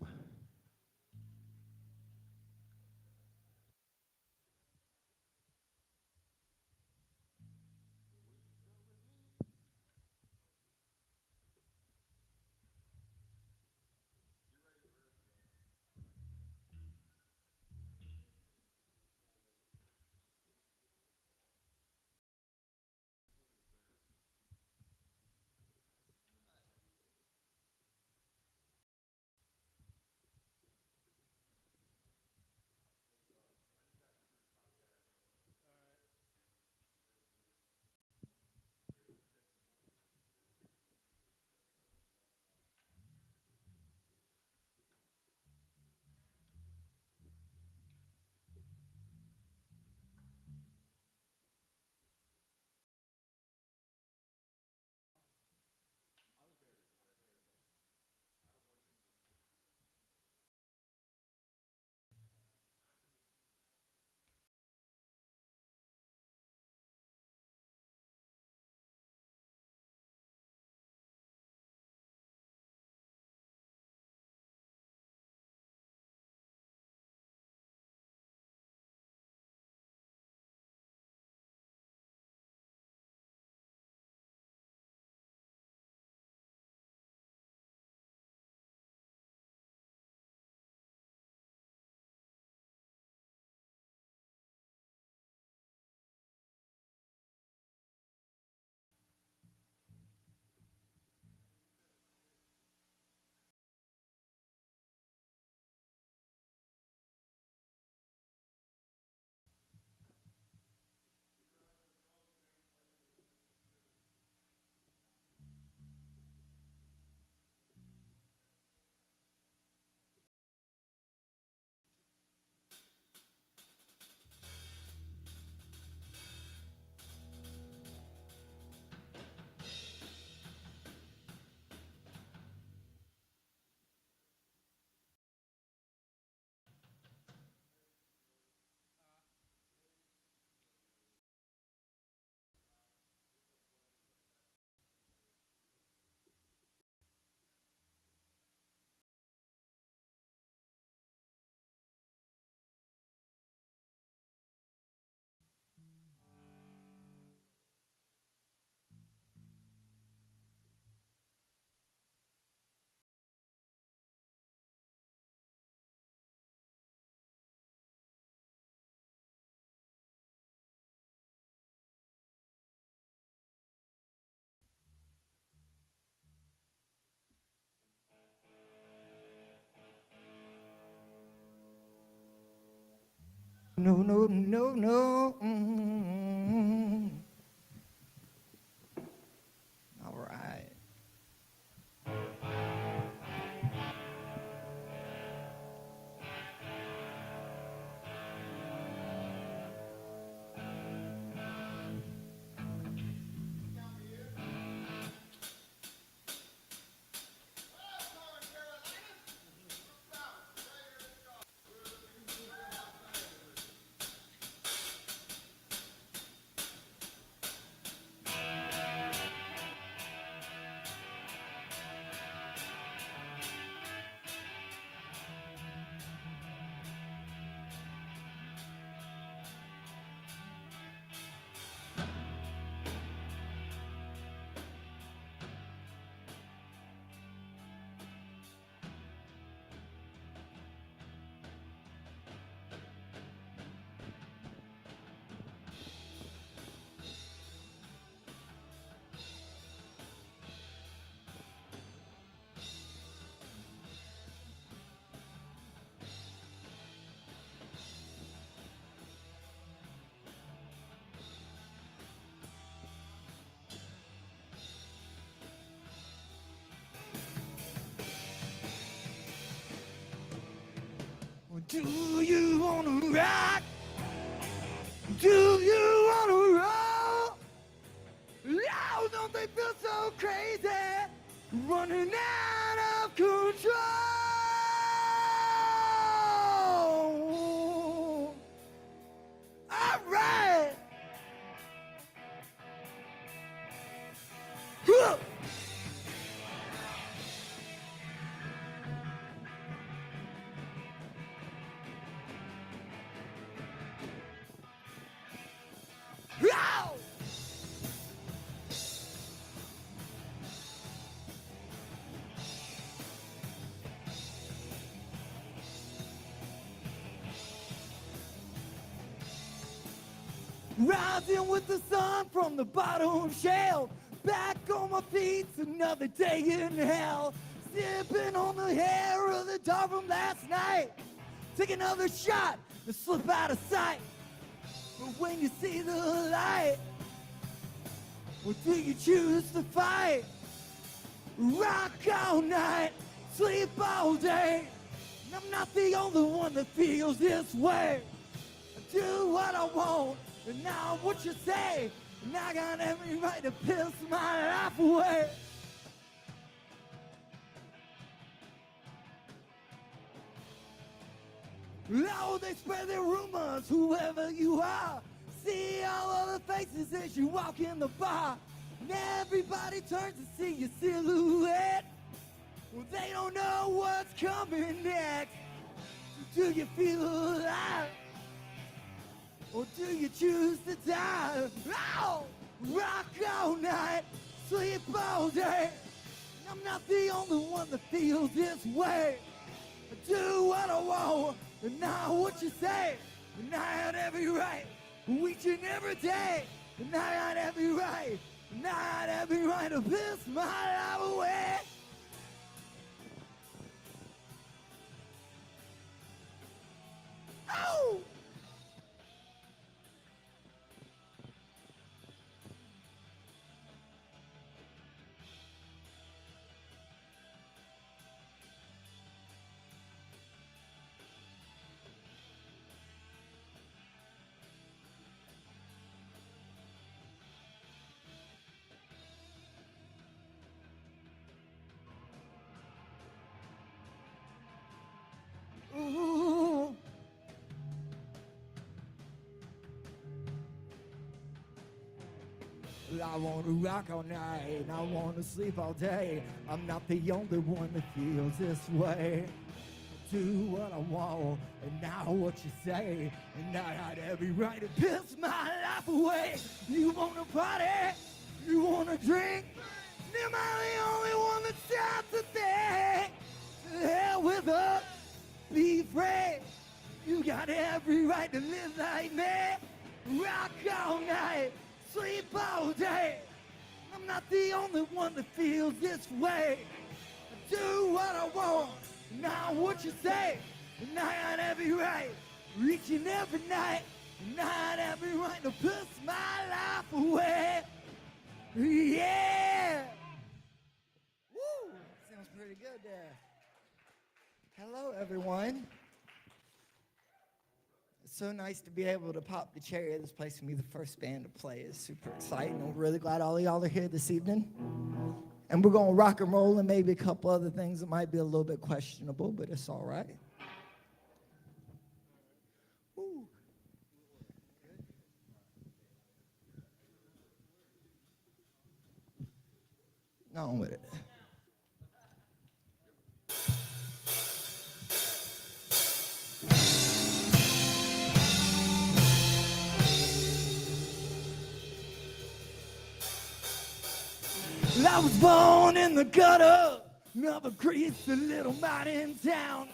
U: No, no, no, no. All right. Do you wanna rock? Do you wanna roll? Oh, don't they feel so crazy? Running out of control. All right. Huh. Ow! Rising with the sun from the bottom shelf. Back on my feet, another day in hell. Sipping on the hair of the dog from last night. Take another shot and slip out of sight. But when you see the light, or do you choose to fight? Rock all night, sleep all day. And I'm not the only one that feels this way. I do what I want, and not what you say. And I got every right to piss my life away. Oh, they spread their rumors, whoever you are. See all of the faces as you walk in the bar. And everybody turns to see your silhouette. Well, they don't know what's coming next. Do you feel alive? Or do you choose to die? Oh, rock all night, sleep all day. And I'm not the only one that feels this way. I do what I want, and not what you say. And I got every right, each and every day. And I got every right, and I got every right to piss my life away. Oh! Ooh. I want to rock all night, and I want to sleep all day. I'm not the only one that feels this way. Do what I want, and not what you say. And I got every right to piss my life away. You want to party? You want to drink? Am I the only one that stops to think? To hell with us, be free. You got every right to live like me. Rock all night, sleep all day. I'm not the only one that feels this way. I do what I want, not what you say. And I got every right, reaching every night, night every right to push my life away. Yeah. Woo, sounds pretty good there. Hello, everyone. It's so nice to be able to pop the cherry of this place and be the first band to play. It's super exciting. I'm really glad all of y'all are here this evening. And we're going to rock and roll and maybe a couple other things that might be a little bit questionable, but it's all right. Woo. On with it. I was born in the gutter of a greasy little mining town.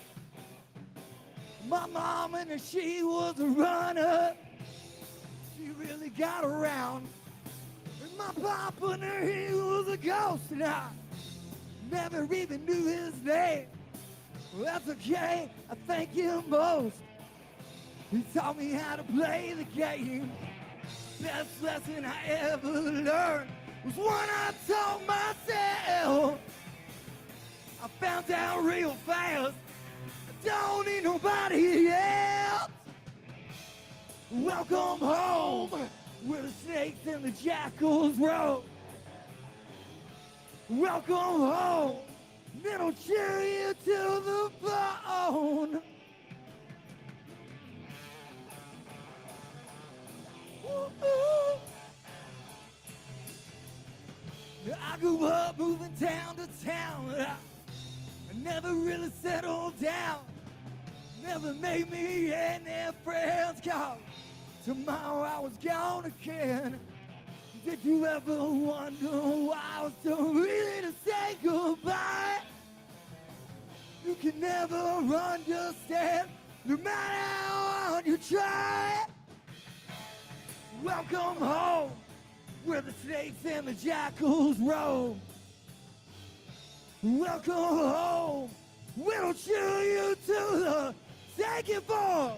U: My mom and she was a runner. She really got around. And my papa, he was a ghost, and I never even knew his name. Well, that's okay, I thank him most. He taught me how to play the game. Best lesson I ever learned was one I taught myself. I found out real fast, I don't need nobody else. Welcome home, where the snakes and the jackals roam. Welcome home, it'll cheer you to the bone. Ooh. I grew up moving town to town. I never really settled down. Never made me any friends, 'cause tomorrow I was gone again. Did you ever wonder why I was so ready to say goodbye? You can never understand, no matter how hard you try. Welcome home, where the snakes and the jackals roam. Welcome home, we'll cheer you to the second floor.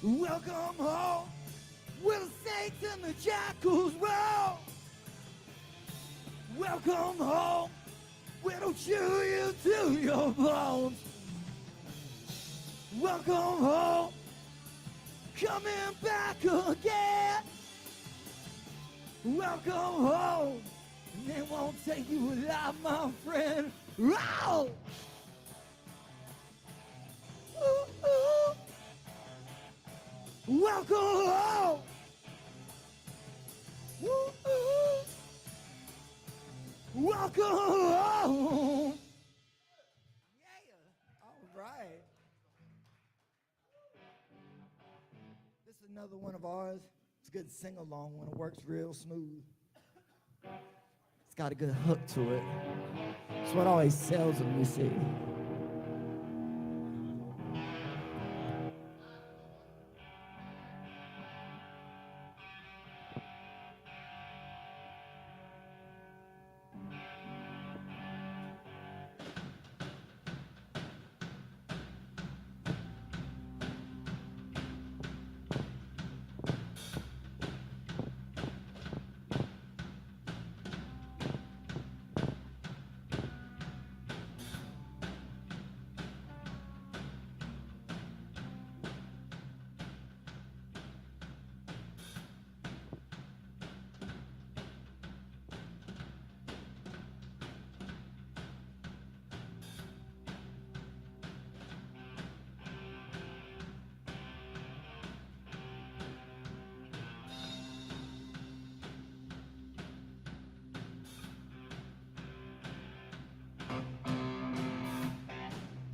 U: Welcome home, where the snakes and the jackals roam. Welcome home, we'll chew you to your bones. Welcome home, coming back again. Welcome home, and it won't take you a lot, my friend. Row! Ooh, ooh. Welcome home. Ooh, ooh. Welcome home. Yeah, all right. This is another one of ours. It's a good sing-along one. It works real smooth. It's got a good hook to it. It's what always sells them, you see.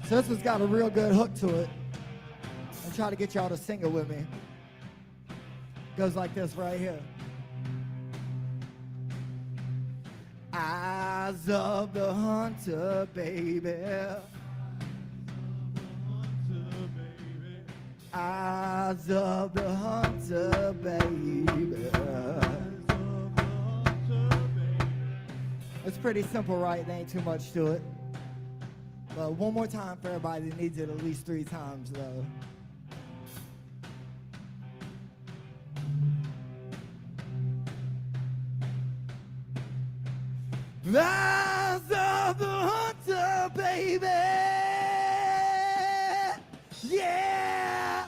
U: So this one's got a real good hook to it. I'm trying to get y'all to sing it with me. Goes like this right here. Eyes of the hunter, baby. Eyes of the hunter, baby. It's pretty simple, right? There ain't too much to it. But one more time for everybody that needs it at least 3 times, though. Eyes of the hunter, baby. Yeah.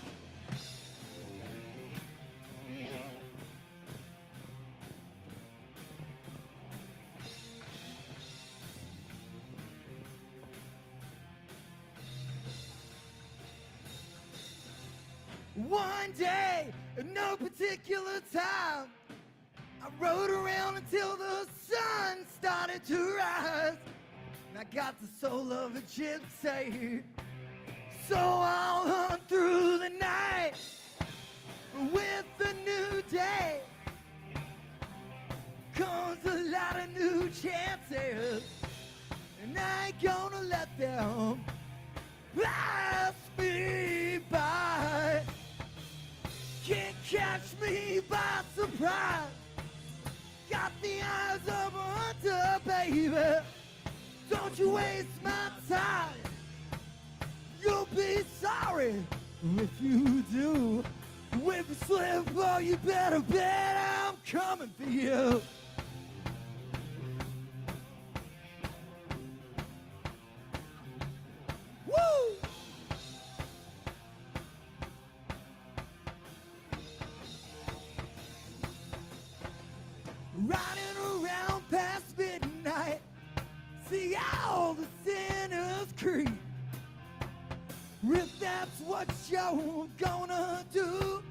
U: One day, at no particular time, I rode around until the sun started to rise. And I got the soul of a gypsy, so I'll hunt through the night with a new day. Comes a lot of new chances, and I ain't gonna let them pass me by. Can't catch me by surprise. Got the eyes of a hunter, baby. Don't you waste my time. You'll be sorry if you do. If you slip, oh, you better bet I'm coming for you. Woo! Riding around past midnight, see all the sinners creep. If that's what you're gonna do,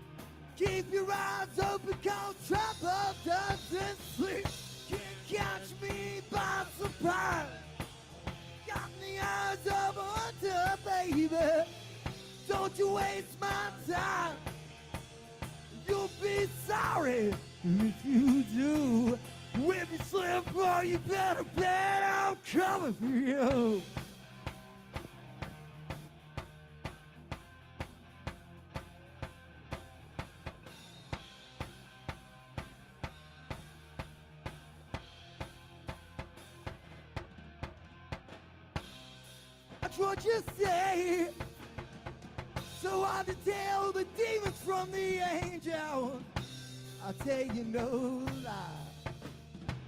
U: keep your eyes open, cause trouble doesn't sleep. Can't catch me by surprise. Got the eyes of a hunter, baby. Don't you waste my time. You'll be sorry if you do. If you slip, oh, you better bet I'm coming for you. That's what you say. So hard to tell the demons from the angels. I'll tell you no lie,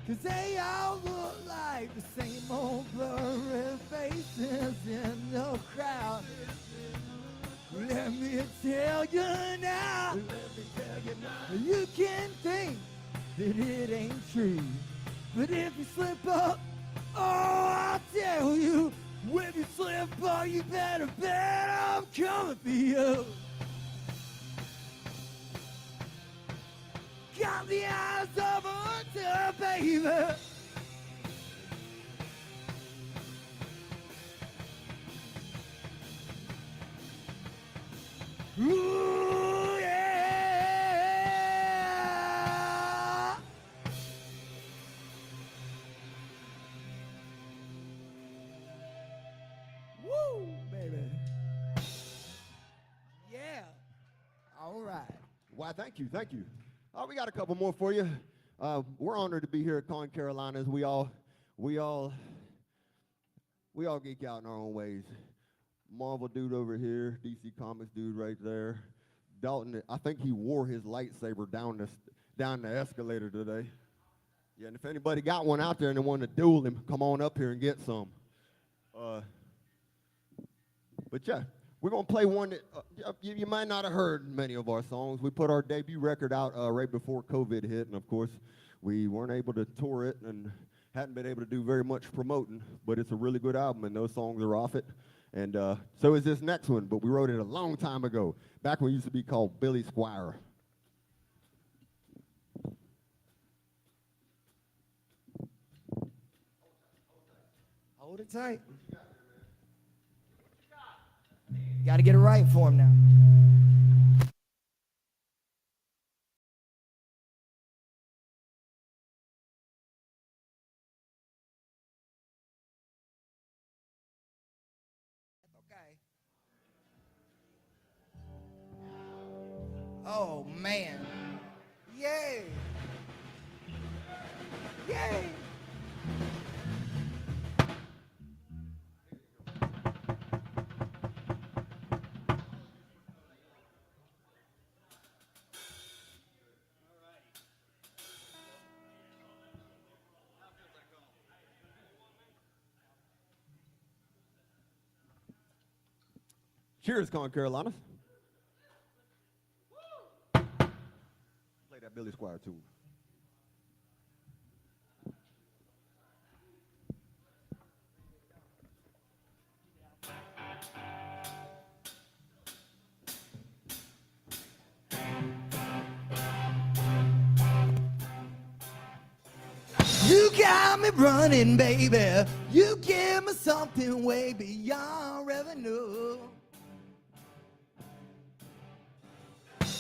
U: 'cause they all look like the same old blurry faces in the crowd. Let me tell you now, you can think that it ain't true, but if you slip up, oh, I'll tell you, if you slip up, you better bet I'm coming for you. Got the eyes of a hunter, baby. Ooh, yeah. Woo, baby. Yeah. All right.
V: Why, thank you, thank you. We got a couple more for you. We're honored to be here at ConCarolinas. We all geek out in our own ways. Marvel dude over here, DC Comics dude right there. Dalton, I think he wore his lightsaber down the escalator today. Yeah, and if anybody got one out there and they want to duel him, come on up here and get some. But yeah, we're going to play one that you might not have heard many of our songs. We put our debut record out right before COVID hit, and of course, we weren't able to tour it and hadn't been able to do very much promoting, but it's a really good album, and those songs are off it. And so is this next one, but we wrote it a long time ago, back when it used to be called Billy Squire.
U: Hold it tight. Got to get it right for him now. Oh, man. Yay. Yay.
V: Cheers, ConCarolinas. Play that Billy Squire tune.
U: You got me running, baby. You give me something way beyond revenue.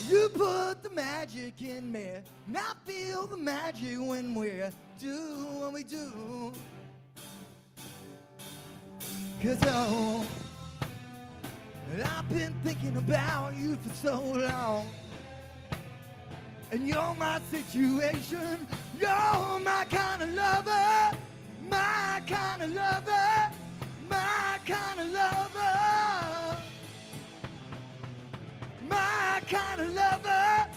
U: You put the magic in me, and I feel the magic when we do what we do. 'Cause oh, I've been thinking about you for so long. And you're my situation, you're my kind of lover, my kind of lover, my kind of lover, my kind of lover,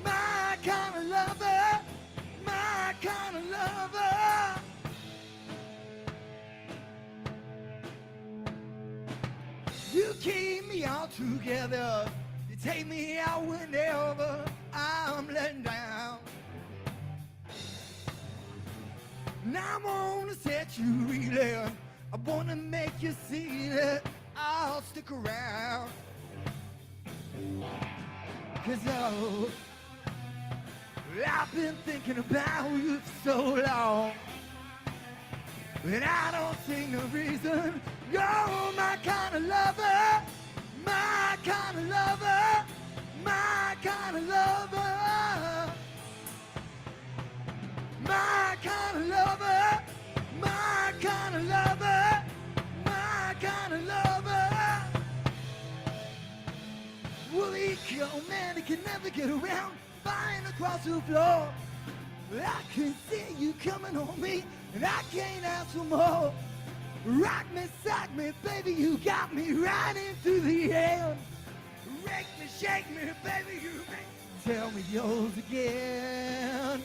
U: my kind of lover, my kind of lover. You keep me all together, you take me out whenever I'm letting down. And I wanna set you reeling, I wanna make you see that I'll stick around. 'Cause oh, I've been thinking about you for so long, and I don't see no reason. You're my kind of lover, my kind of lover, my kind of lover, my kind of lover, my kind of lover, my kind of lover. Well, eco man, he can never get around, flying across the floor. I can see you coming on me, and I can't ask for more. Rock me, sock me, baby, you got me right into the end. Rake me, shake me, baby, you make me tell me yours again.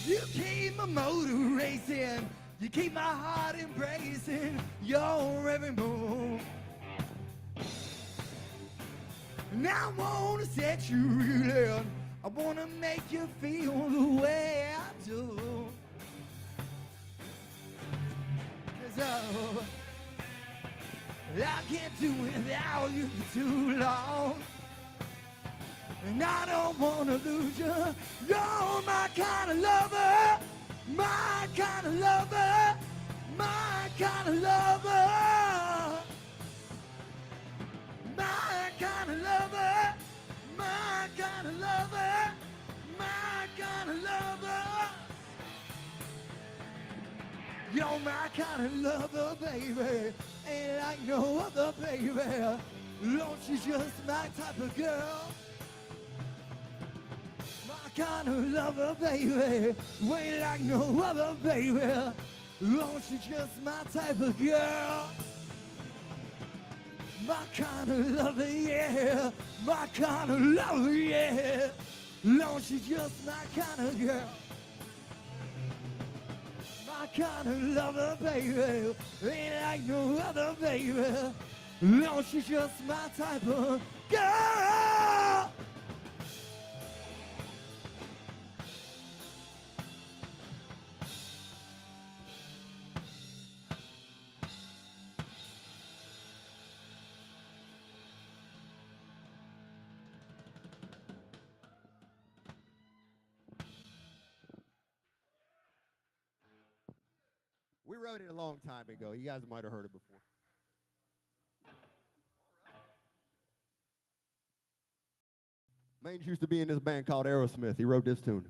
U: You keep my motor racing, you keep my heart embracing your every move. And I wanna set you reeling, I wanna make you feel the way I do. 'Cause oh, I can't do without you for too long. And I don't wanna lose you. You're my kind of lover, my kind of lover, my kind of lover, my kind of lover, my kind of lover, my kind of lover. You're my kind of lover, baby. Ain't like no other, baby. Lord, she's just my type of girl. My kind of lover, baby. Ain't like no other, baby. Lord, she's just my type of girl. My kind of lover, yeah. My kind of lover, yeah. Lord, she's just my kind of girl. My kind of lover, baby. Ain't like no other, baby. Lord, she's just my type of girl.
V: We wrote it a long time ago. You guys might have heard it before. Mange used to be in this band called Aerosmith. He wrote this tune.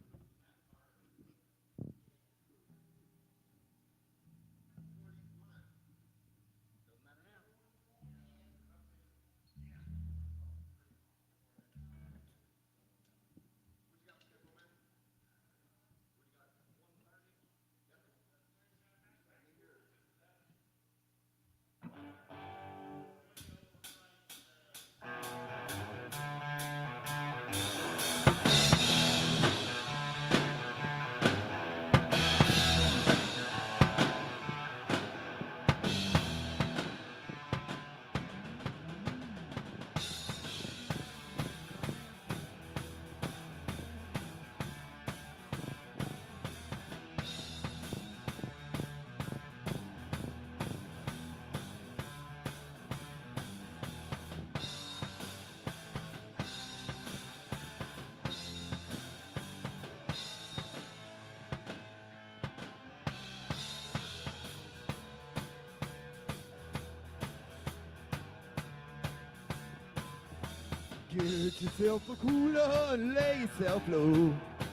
U: Get yourself a cooler and lay yourself low.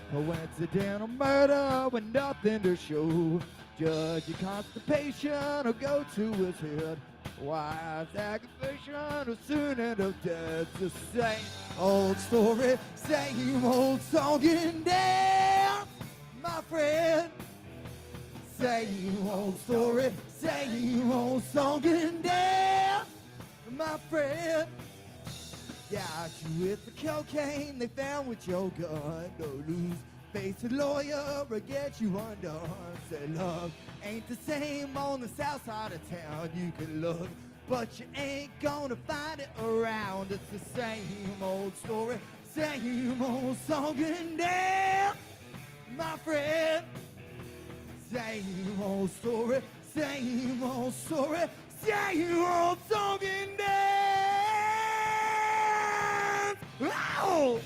U: Coincidental murder with nothing to show. Judge your constipation or go to his head. Wife's aggravation or soon end up dead. It's the same old story, same old song and dance, my friend. Same old story, same old song and dance, my friend. Got you with the cocaine they found with your gun. No lose, face a lawyer or get you undone. Say love ain't the same on the south side of town. You can look, but you ain't gonna find it around. It's the same old story, same old song and dance, my friend. Same old story, same old story, same old song and dance. Ow!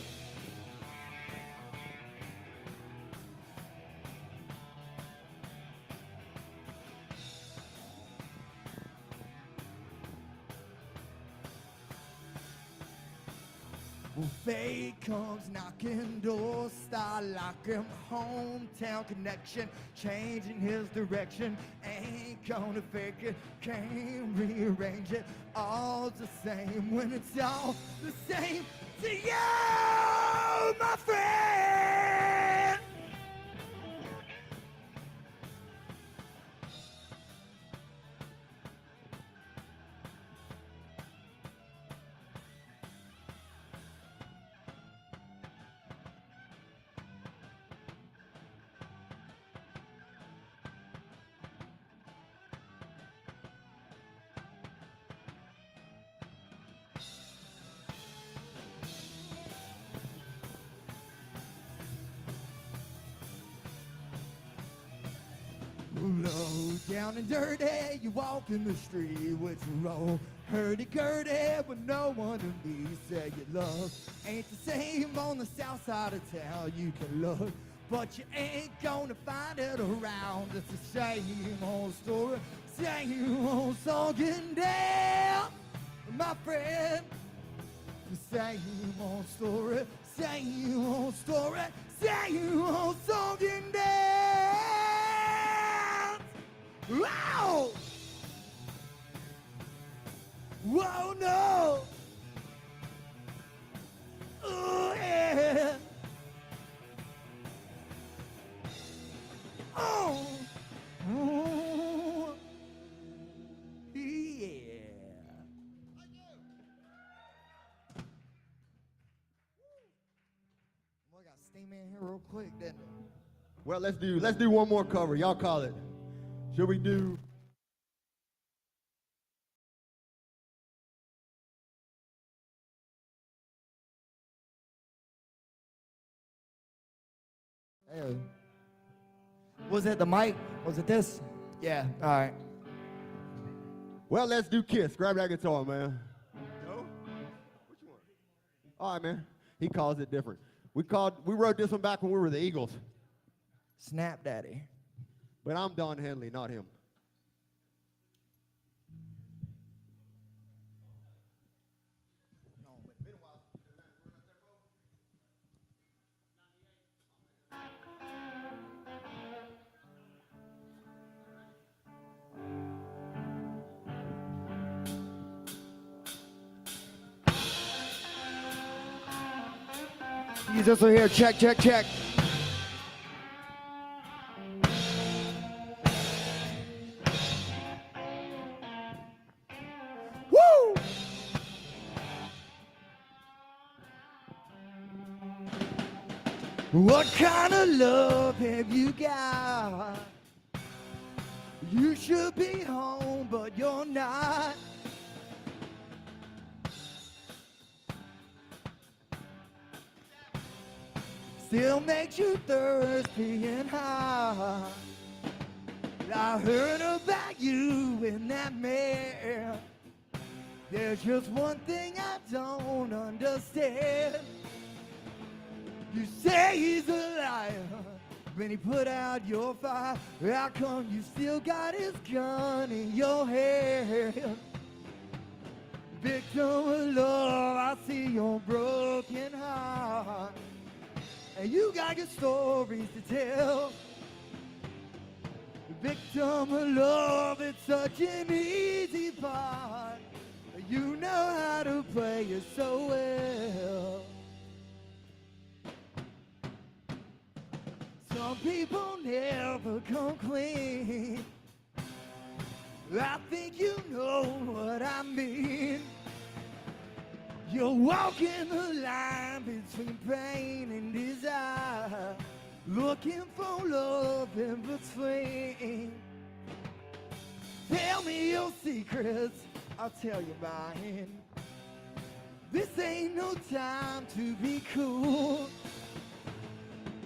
U: Well, fate comes knocking doors, start locking, hometown connection, changing his direction. Ain't gonna fake it, can't rearrange it. All's the same when it's all the same to you, my friend. Low down and dirty, you walk in the street with your roll hurdy-gurdy with no one to be. Say your love ain't the same on the south side of town. You can look, but you ain't gonna find it around. It's the same old story, same old song and dance, my friend. The same old story, same old story, same old song and dance. Wow! Whoa, no! Oh, yeah! Oh! Oh! Yeah! Boy, got steam in here real quick, didn't it?
V: Well, let's do one more cover. Y'all call it. Should we do?
U: Hey. Was it the mic? Was it this? Yeah, all right.
V: Well, let's do Kiss. Grab that guitar, man. No? Which one? All right, man. He calls it different. We wrote this one back when we were the Eagles.
U: Snap Daddy.
V: But I'm Don Henley, not him.
U: You just over here, check, check, check. Woo! What kind of love have you got? You should be home, but you're not. Still makes you thirsty and hot. I heard about you in that mail. There's just one thing I don't understand. You say he's a liar when he put out your fire. How come you still got his gun in your hand? Victim of love, I see your broken heart. And you got your stories to tell. Victim of love, it's such an easy part. You know how to play it so well. Some people never come clean. I think you know what I mean. You're walking the line between pain and desire, looking for love in between. Tell me your secrets, I'll tell you mine. This ain't no time to be cool.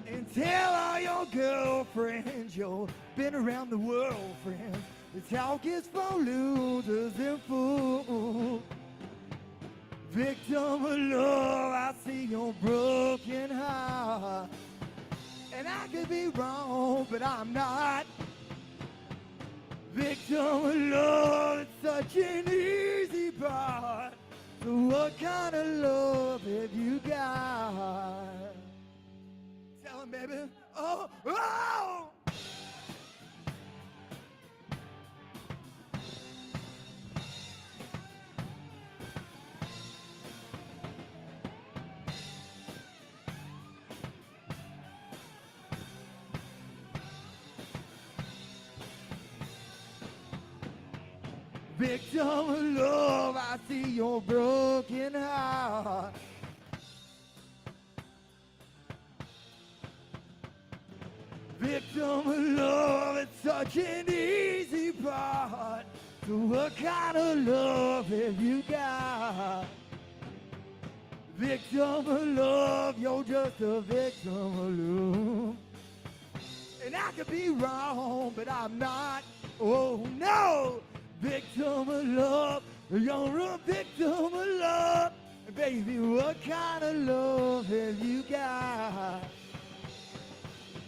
U: And tell all your girlfriends you've been around the world, friends. The talk is for losers and fools. Victim of love, I see your broken heart. And I could be wrong, but I'm not. Victim of love, it's such an easy part. So what kind of love have you got? Tell him, baby. Oh, oh! Victim of love, I see your broken heart. Victim of love, it's such an easy part. So what kind of love have you got? Victim of love, you're just a victim of love. And I could be wrong, but I'm not. Oh no! Victim of love, you're a victim of love. Baby, what kind of love have you got?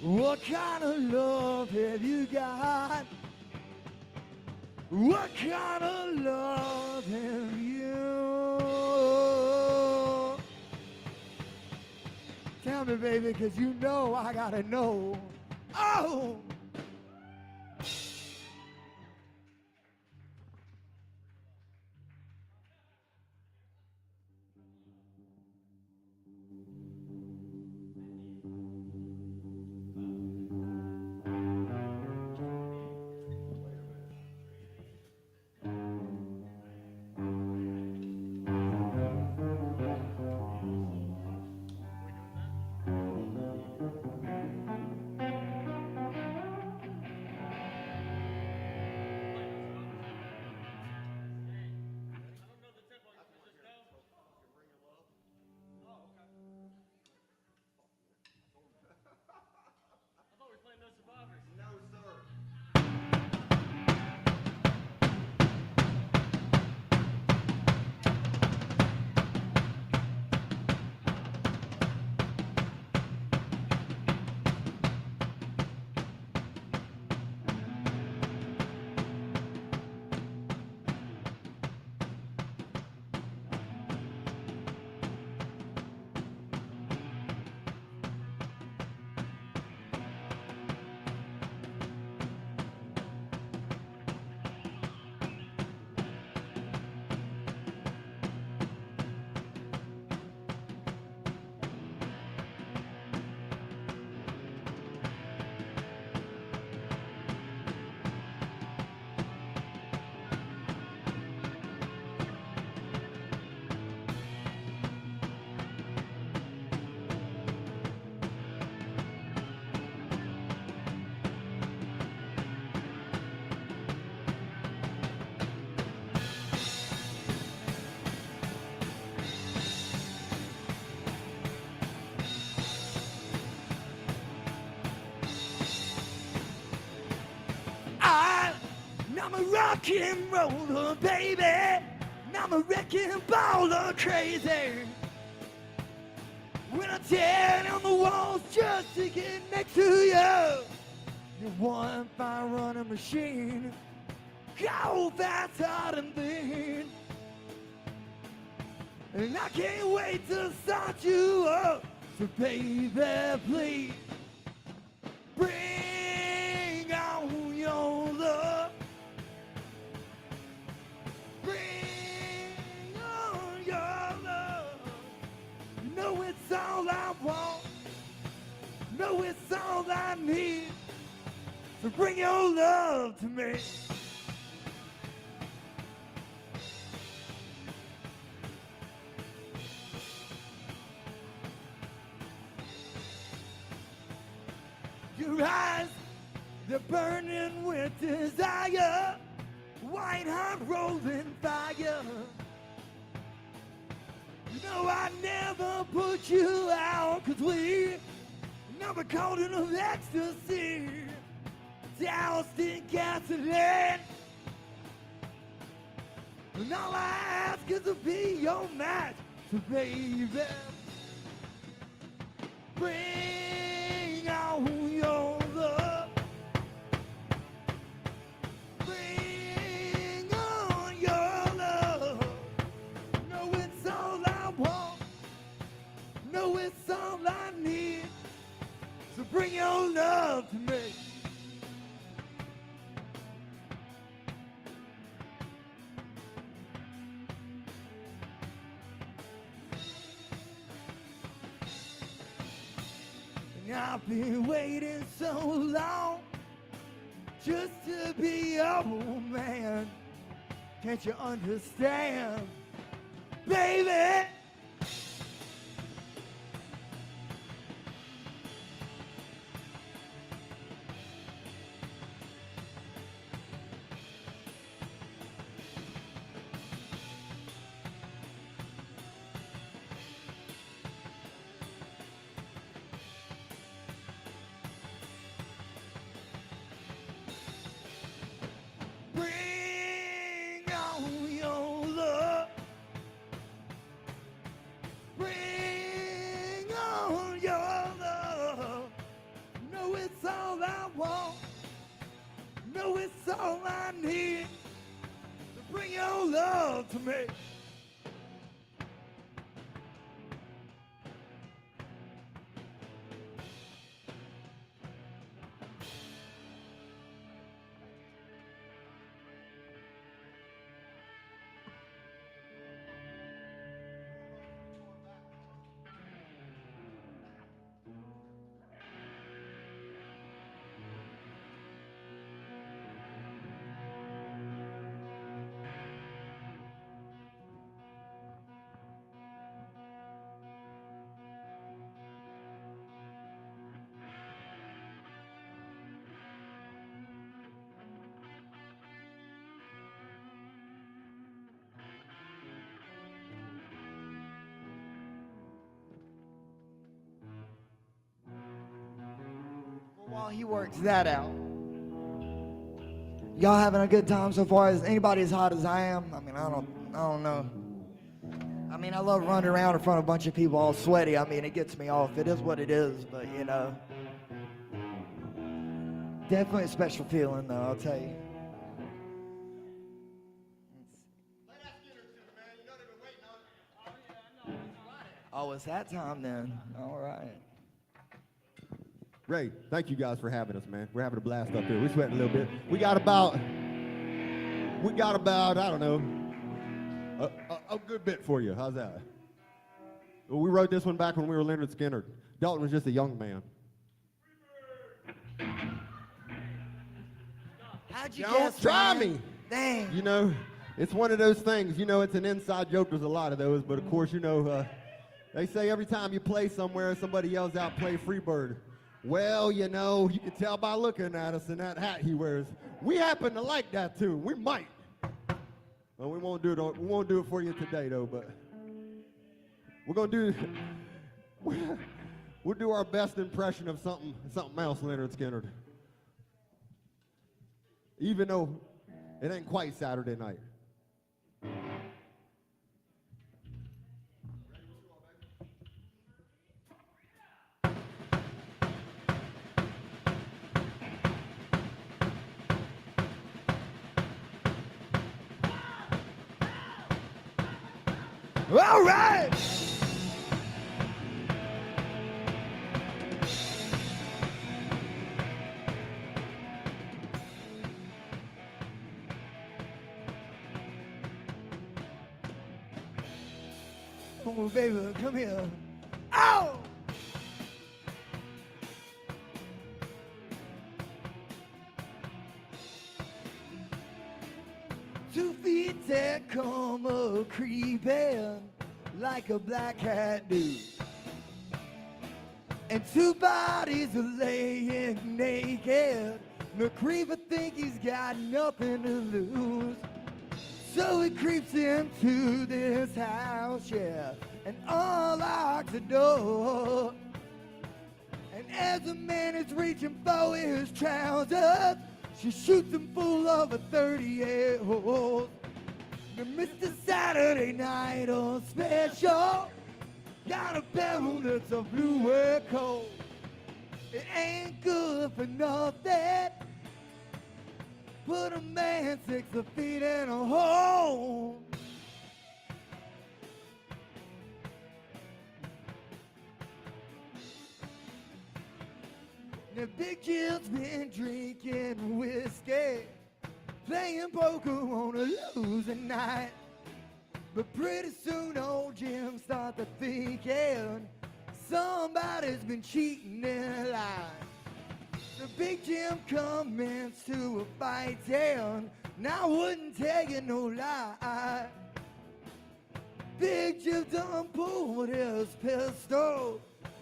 U: What kind of love have you got? What kind of love have you? Tell me, baby, 'cause you know I gotta know. Oh! I'm a rock and roller, baby. And I'm a wrecking ball of crazy. When I tear down the walls just to get next to you, you're one fine running machine. Go fast, hard and thin. And I can't wait to start you up. So baby, please bring on your love. Bring on your love. You know it's all I want. Know it's all I need. So bring your love to me. Your eyes, they're burning with desire. White hot rolling fire. You know I never put you out, 'cause we never caught enough ecstasy. Doused in gasoline. And all I ask is to be your match. So baby, bring on your love. Bring on your love. Know it's all I want. Know it's all I need. So bring your love to me. And I've been waiting so long just to be your man. Can't you understand, baby? Bring on your love. Bring on your love. Know it's all I want. Know it's all I need. So bring your love to me. While he works that out, y'all having a good time so far? Is anybody as hot as I am? I mean, I don't know. I mean, I love running around in front of a bunch of people all sweaty. I mean, it gets me off. It is what it is, but you know, definitely a special feeling, though. I'll tell you. Oh, it's that time then. All right.
V: Ray, thank you guys for having us, man. We're having a blast up here. We're sweating a little bit. We got about, I don't know, a good bit for you. How's that? Well, we wrote this one back when we were Leonard Skinner. Dalton was just a young man.
U: How'd you
V: Don't
U: guess,
V: try
U: man?
V: me.
U: Dang.
V: You know, it's one of those things. You know, it's an inside joke. There's a lot of those, but of course, you know, they say every time you play somewhere, somebody yells out, "Play Freebird." Well, you know, you can tell by looking at us and that hat he wears. We happen to like that too. We might. Well, we won't do it. We won't do it for you today, though. But we're gonna do. We'll do our best impression of something else, Leonard Skinner. Even though it ain't quite Saturday night.
U: All right. Oh, baby, come here. Ow! 2 feet that come a creeping like a black cat do. And 2 bodies are laying naked. The creeper think he's got nothing to lose. So he creeps into this house, yeah, and unlocks the door. And as the man is reaching for his trousers, she shoots him full of a 38 holes. The Mr. Saturday Night on special got a barrel that's a blue and cold. It ain't good for nothing. Put a man 6 feet in a hole. Now Big Jim's been drinking whiskey, playing poker on a losing night. But pretty soon old Jim starts to thinking somebody's been cheating in life. The Big Jim commenced to a fight down, and I wouldn't tell you no lie. Big Jim done pulled his pistol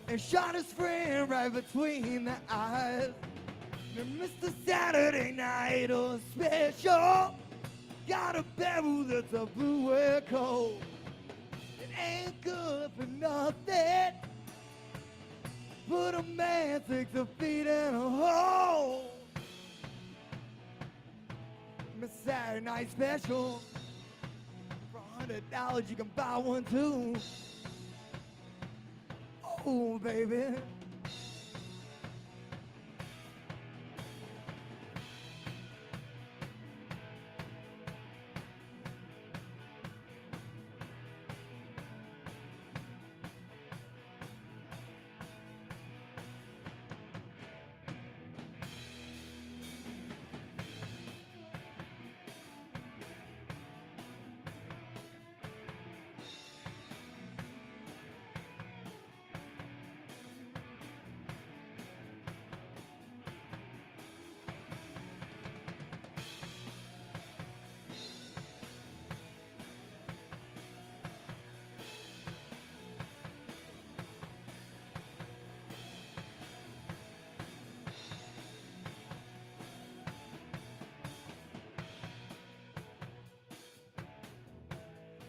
U: and shot his friend right between the eyes. And Mr. Saturday Night on special got a barrel that's a blue and cold. It ain't good for nothing. Put a man 6 feet in a hole. Miss Saturday Night Special. For $100 you can buy one too. Oh, baby.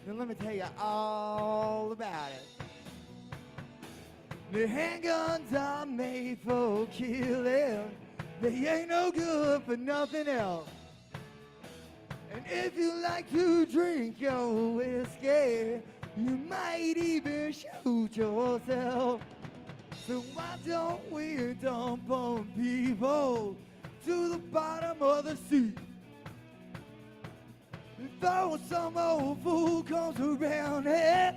U: Now let me tell you all about it. The handguns are made for killing. They ain't no good for nothing else. And if you like to drink your whiskey, you might even shoot yourself. So why don't we dump on people to the bottom of the sea? Though some old fool comes around here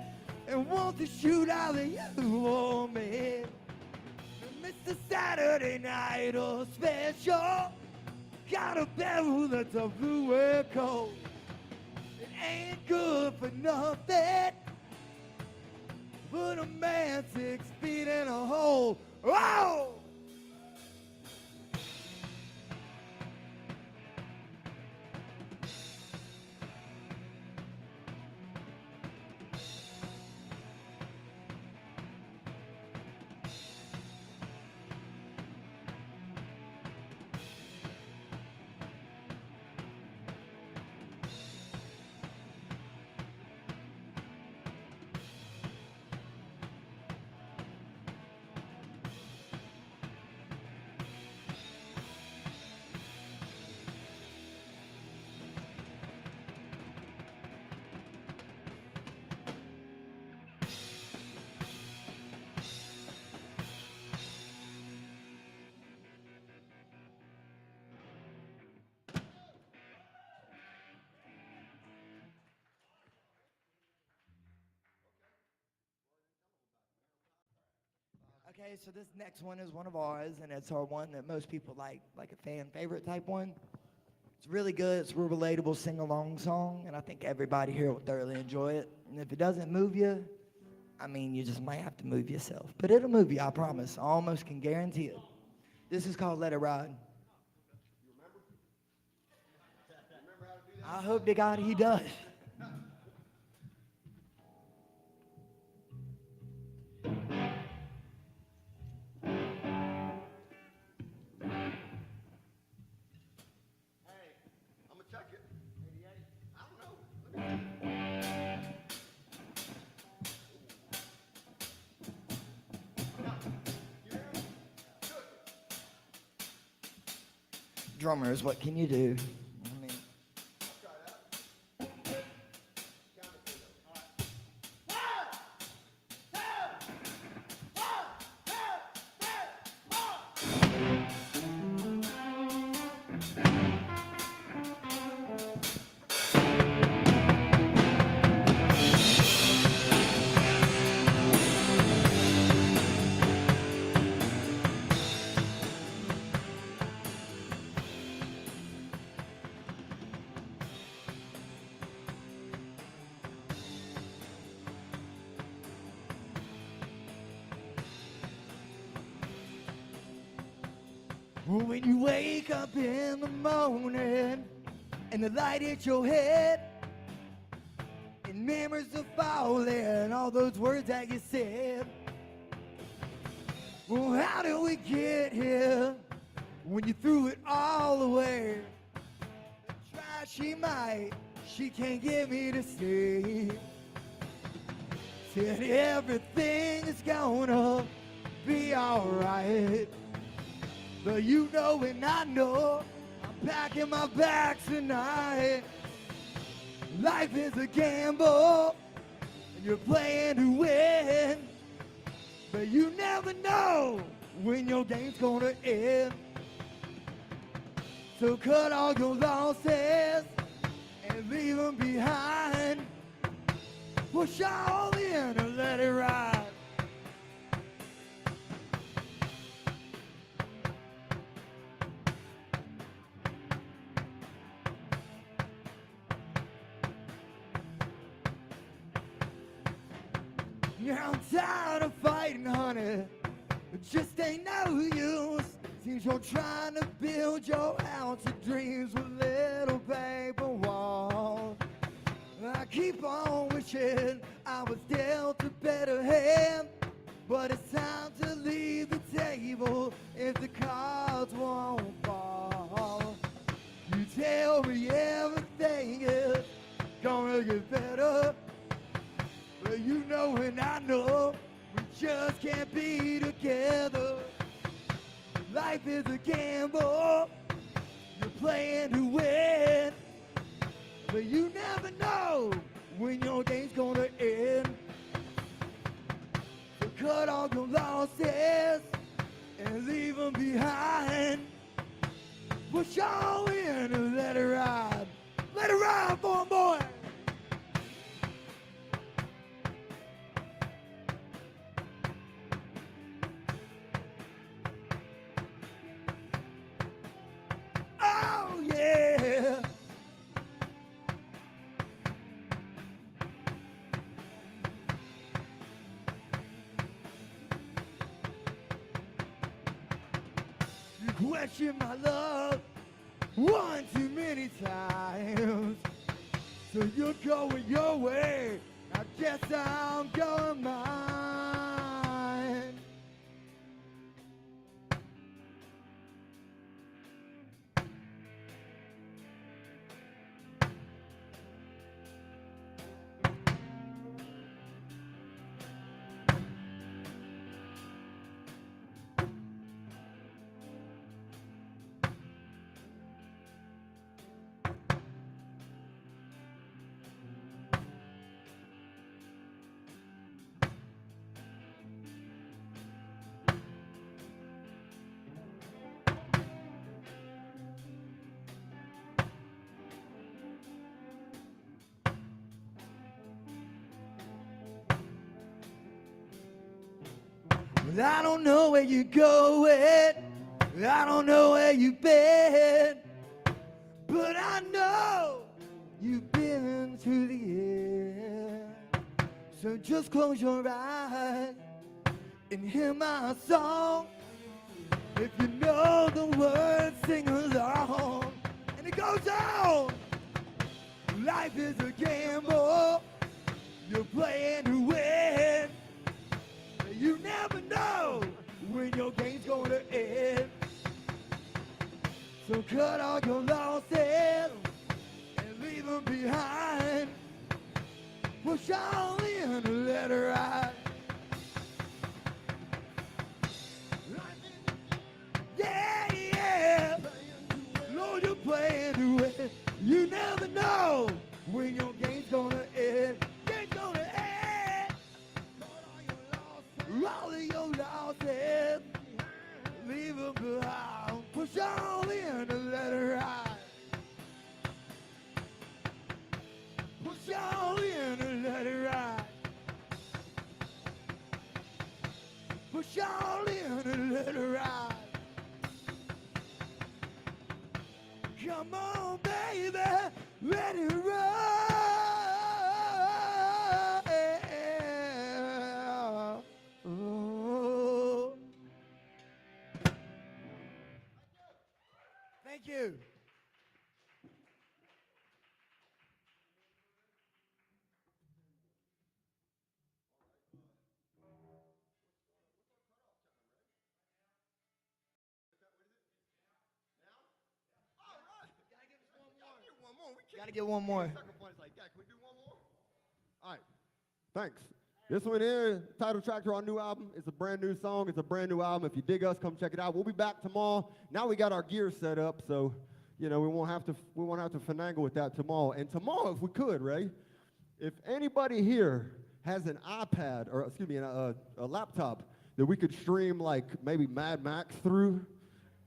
U: and wants to shoot either you or me. Mr. Saturday Night or special got a barrel that's a blue and cold. It ain't good for nothing. Put a man 6 feet in a hole. Oh! Okay, so this next one is one of ours, and it's our one that most people like a fan favorite type one. It's really good. It's a real relatable sing-along song, and I think everybody here will thoroughly enjoy it. And if it doesn't move you, I mean, you just might have to move yourself. But it'll move you, I promise. I almost can guarantee it. This is called Let It Ride. I hope to God he does.
V: I'm gonna check it. I don't know.
U: Drummers, what can you do? I mean, when you wake up in the morning and the light hits your head and memories are falling, all those words that you said. Well, how did we get here when you threw it all away? Try she can't get me to see. Said everything is gonna be alright. But you know and I know I'm packing my bags tonight. Life is a gamble and you're playing to win. But you never know when your game's gonna end. So cut all your losses and leave them behind. Push all in and let it ride. Yeah, I'm tired of fighting, honey. It just ain't no use. Seems you're trying to build your house of dreams with little paper walls. I keep on wishing I was dealt a better hand. But it's time to leave the table if the cards won't fall. You tell me everything is gonna get better. But you know and I know we just can't be together. Life is a gamble, you're playing to win. But you never know when your game's gonna end. So cut all your losses and leave them behind. Push all in and let it ride. Let it ride for 'em, boy. Oh, yeah. You question my love one too many times. So you're going your way, I guess I'm going mine. I don't know where you're going. I don't know where you've been. But I know you've been to the end. So just close your eyes and hear my song. If you know the words, sing along. And it goes on. Life is a gamble. You're playing to win. You never know when your game's gonna end. So cut all your losses and leave them behind. Push all in and let her ride. Yeah, yeah. Lord, you're playing to win. You never know when your game's gonna end. Game's gonna end. All of your losses, leave them behind. Push all in and let her ride. Push all in and let her ride. Push all in and let her ride. Come on, baby, let it ride. Oh. Thank you. Gotta get one more.
V: All right, thanks. This one here, title track to our new album. It's a brand new song. It's a brand new album. If you dig us, come check it out. We'll be back tomorrow. Now we got our gear set up, so we won't have to finagle with that tomorrow. And tomorrow, if we could, Ray, if anybody here has an iPad or excuse me, a laptop that we could stream like maybe Mad Max through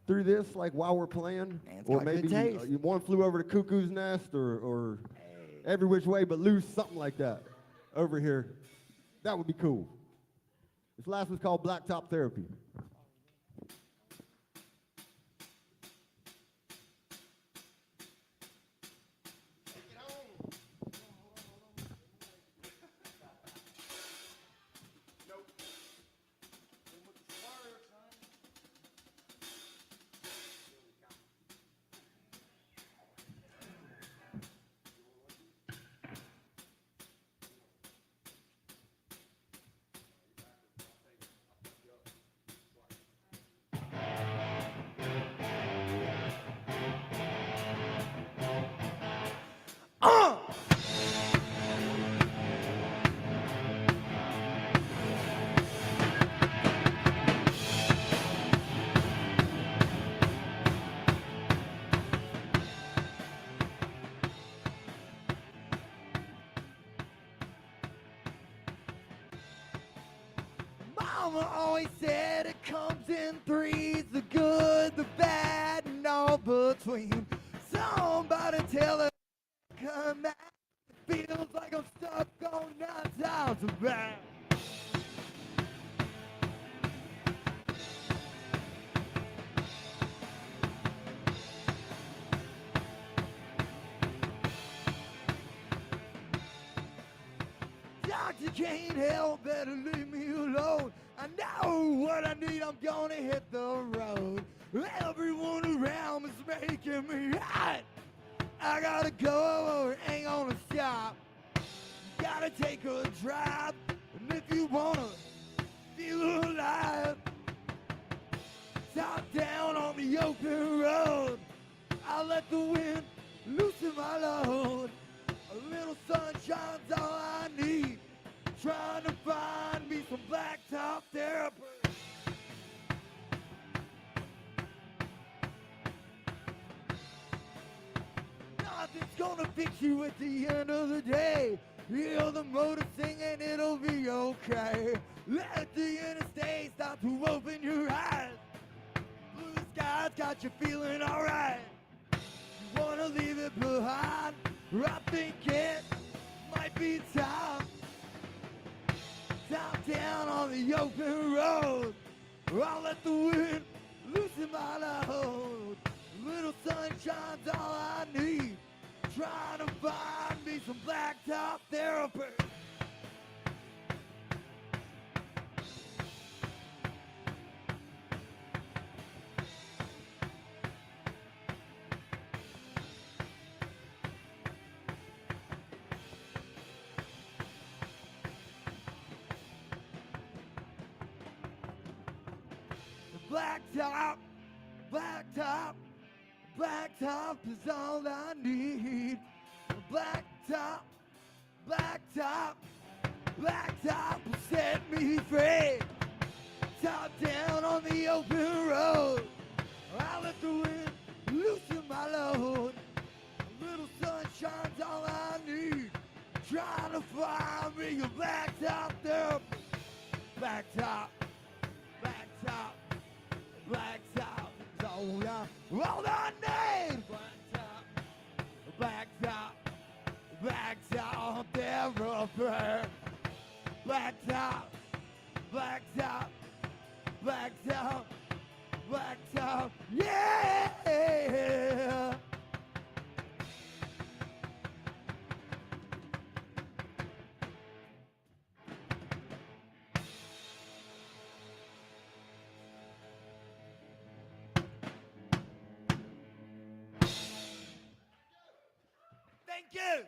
V: this, like while we're playing, or maybe One Flew Over the Cuckoo's Nest, or Every Which Way But Loose, something like that, over here. That would be cool. This last one's called Blacktop Therapy.
U: Mama always said it comes in threes, the good, the bad, and all between. Somebody tell her come back. It feels like I'm stuck on 9,000 back. Doctor can't help, better leave me alone. I know what I need, I'm gonna hit the road. Everyone around me's making me hot. I gotta go, or ain't gonna stop. Gotta take a drive, and if you wanna feel alive, top down on the open road. I'll let the wind loosen my load. A little sunshine's all I need. Trying to find me some blacktop therapy. Nothing's gonna fix you at the end of the day. Hear the motor sing and it'll be okay. Let the interstate start to open your eyes. Blue skies got you feeling alright. You wanna leave it behind? I think it might be time. Top down on the open road. I'll let the wind loosen my load. Little sunshine's all I need. Trying to find me some blacktop therapy. Blacktop, blacktop, blacktop is all I need. Blacktop, blacktop, blacktop will set me free. Top down on the open road. I let the wind loosen my load. A little sunshine's all I need. Trying to find me a blacktop therapy. Blacktop, blacktop. Blacktop is all I need. Blacktop, blacktop, therapy. Blacktop, blacktop, blacktop, blacktop, yeah. Thank you.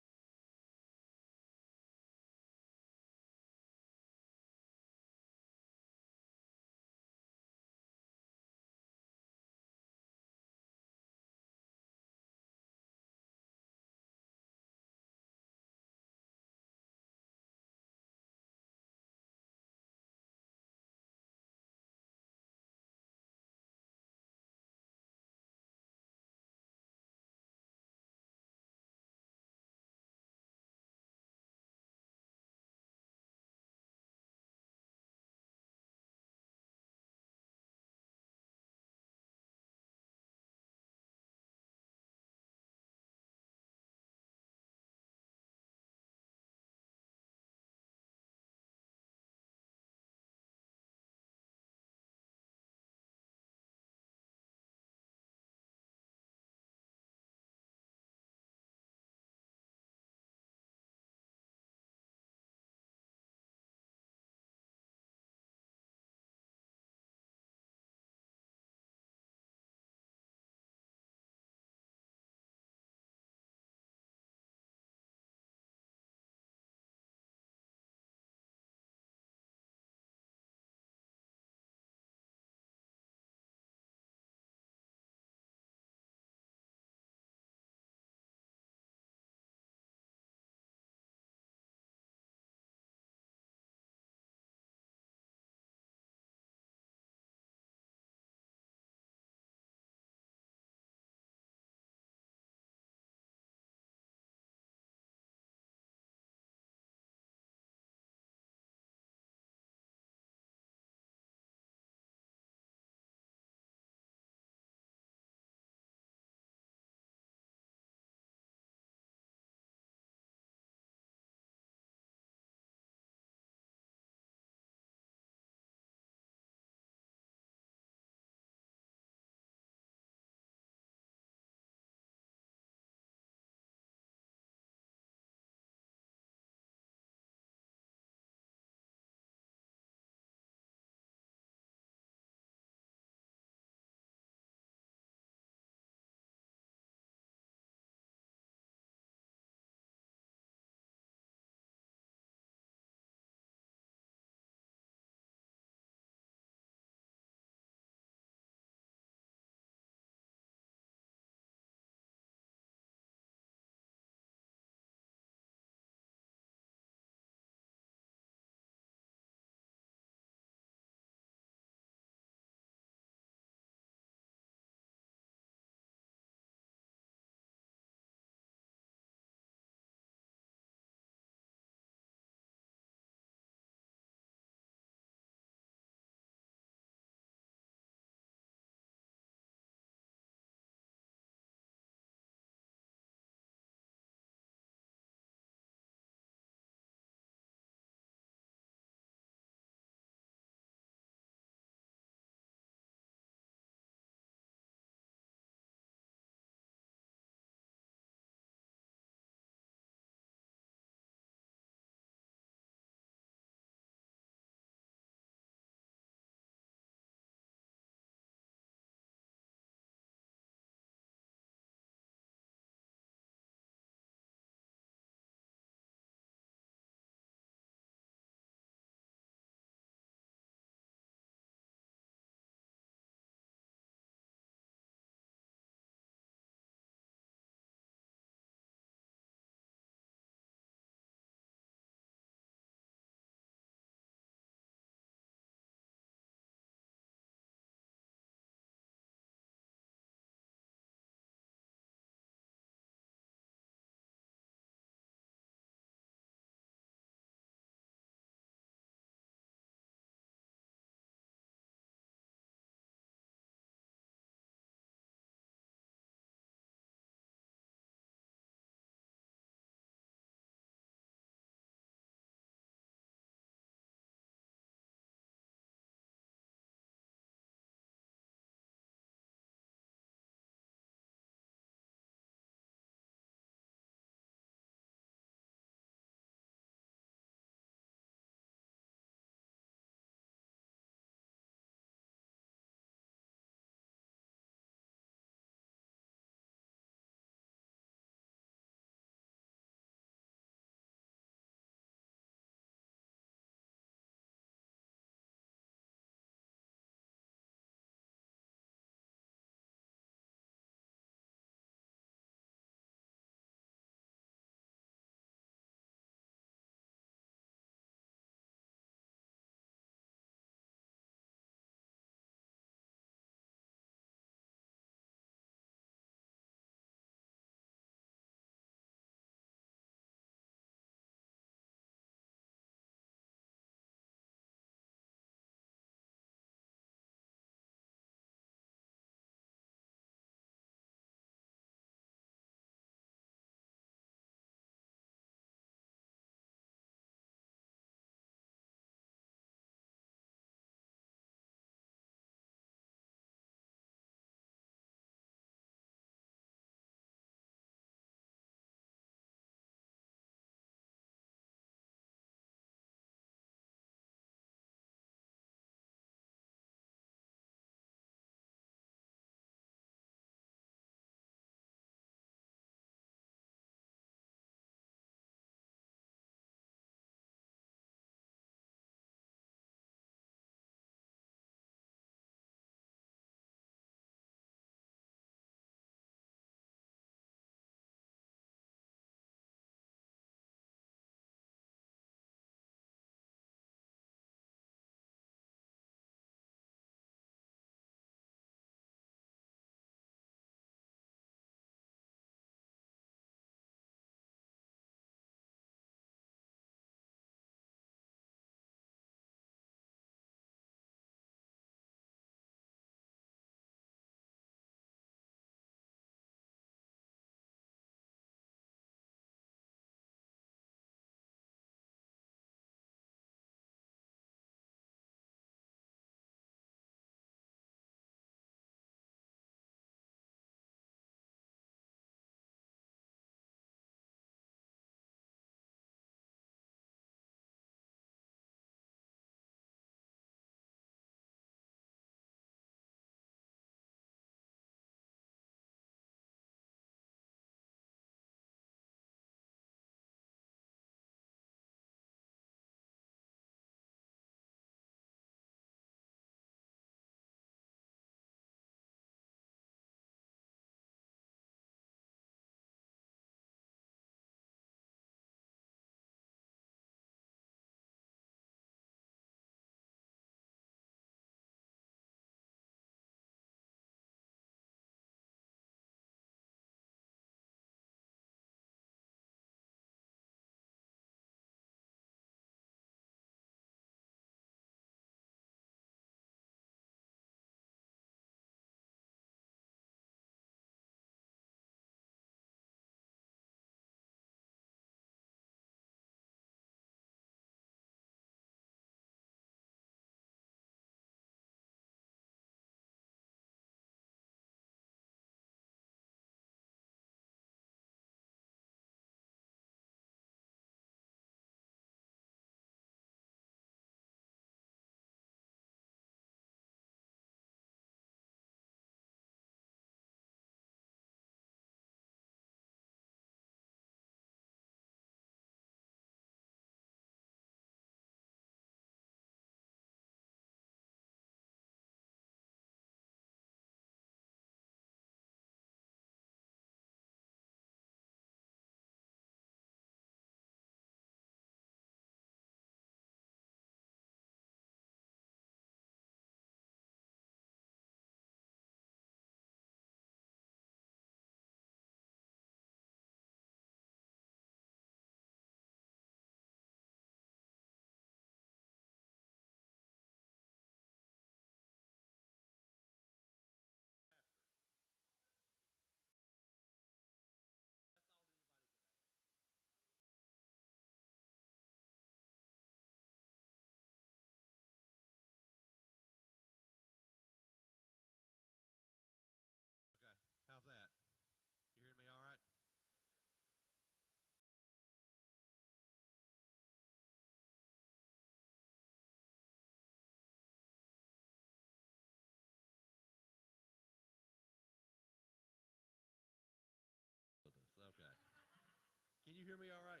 A: you hear me all right?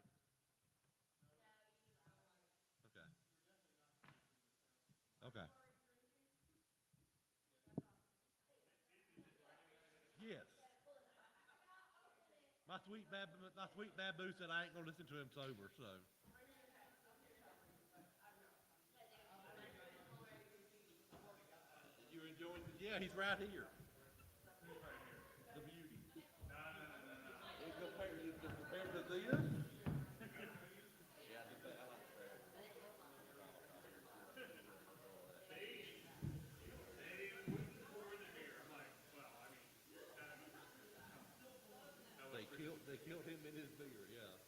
A: Okay. Okay. Yes. My sweet babu said I ain't gonna listen to him sober, so. You're enjoying? Yeah, he's right here. The beauty. Compared to this. Yeah, I like the They killed him in his beer, yeah.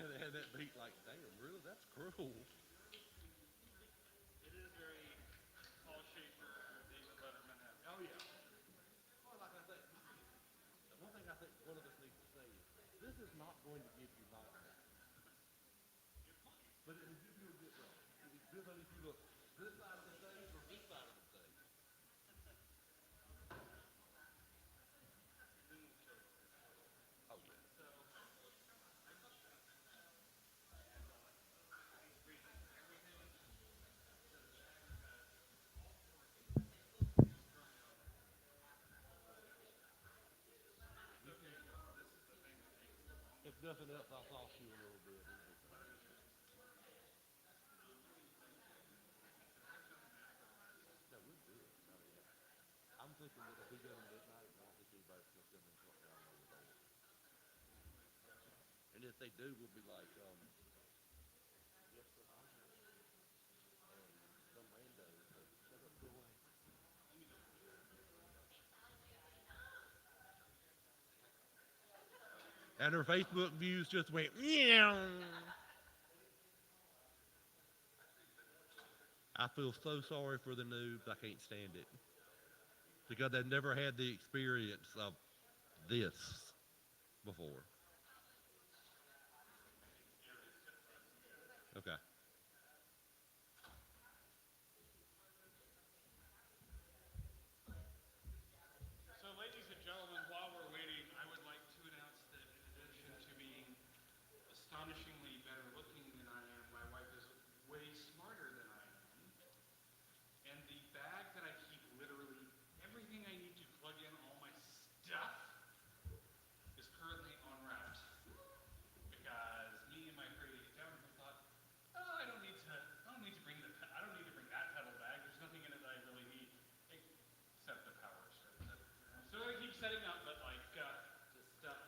A: And that beat like, damn, really? That's cruel.
J: It is very Paul Schaefer, David Letterman.
A: Oh yeah. Well, like I say, one thing I think one of us needs to say is, this is not going to give you violence. But it will give you a good run. It depends on if you look this side of the stage or this side of the stage. Oh yeah. If nothing else, I'll sauce you a little bit. No, we're good. I mean, I'm thinking that if we go to midnight, I don't think anybody's going to come in front down over there. And if they do, we'll be like, yes, sir. And some rando, shut up, go away. And her Facebook views just went, meow. I feel so sorry for the noobs. I can't stand it. Because they've never had the experience of this before. Okay.
J: So, ladies and gentlemen, while we're waiting, I would like to announce that in addition to being astonishingly better looking than I am, my wife is way smarter than I am. And the bag that I keep literally everything I need to plug in all my stuff is currently en route. Because me and my creative accountant thought, oh, I don't need to bring that pedal bag. There's nothing in it that I really need except the power strip. So I keep setting up, but like just stuff.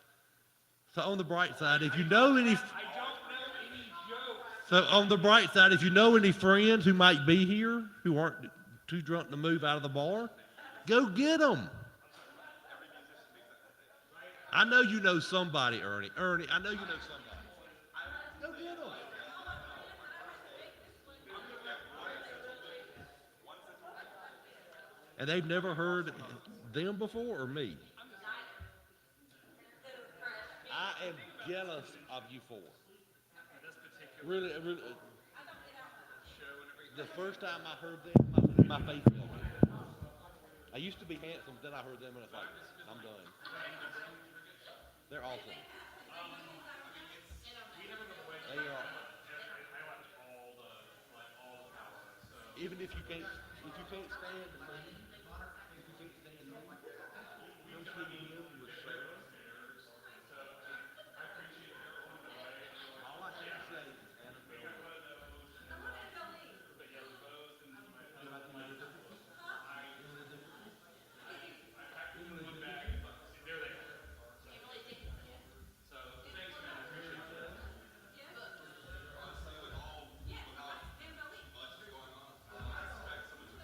A: So on the bright side, if you know any...
J: I don't know any jokes.
A: So on the bright side, if you know any friends who might be here, who aren't too drunk to move out of the bar, go get them. I know you know somebody, Ernie. Ernie, I know you know somebody. Go get them. And they've never heard them before or me? I am jealous of you four. Really, really. The first time I heard them, my face fell. I used to be handsome, then I heard them and it's like, I'm done. They're awesome. They are. Even if you can't stand me, go see him with Sarah. All I can say is Annabelle.
J: There they are. So thanks, man. I appreciate that. Honestly, with how much going on, I expect someone to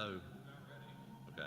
A: Uh-oh. Okay.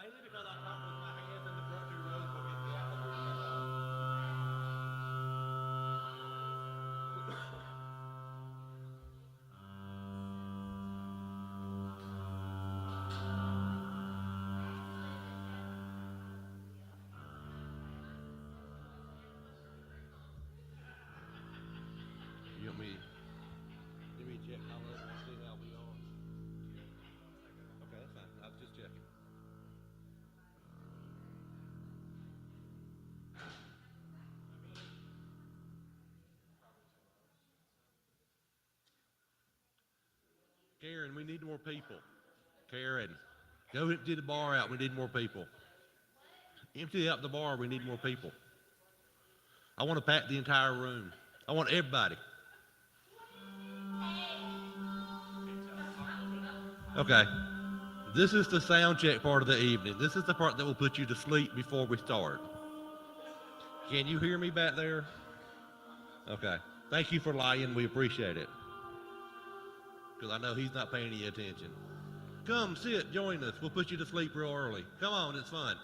A: Mainly because I talk with my hands in the front two rows, we'll get the outlet where you come off. You want me? Give me a check. I'll let me see how we are. Okay, that's fine. I was just checking. Karen, we need more people. Karen, go empty the bar out. We need more people. Empty out the bar. We need more people. I want to pack the entire room. I want everybody. Okay. This is the sound check part of the evening. This is the part that will put you to sleep before we start. Can you hear me back there? Okay. Thank you for lying. We appreciate it. Because I know he's not paying any attention. Come, sit, join us. We'll put you to sleep real early. Come on, it's fun.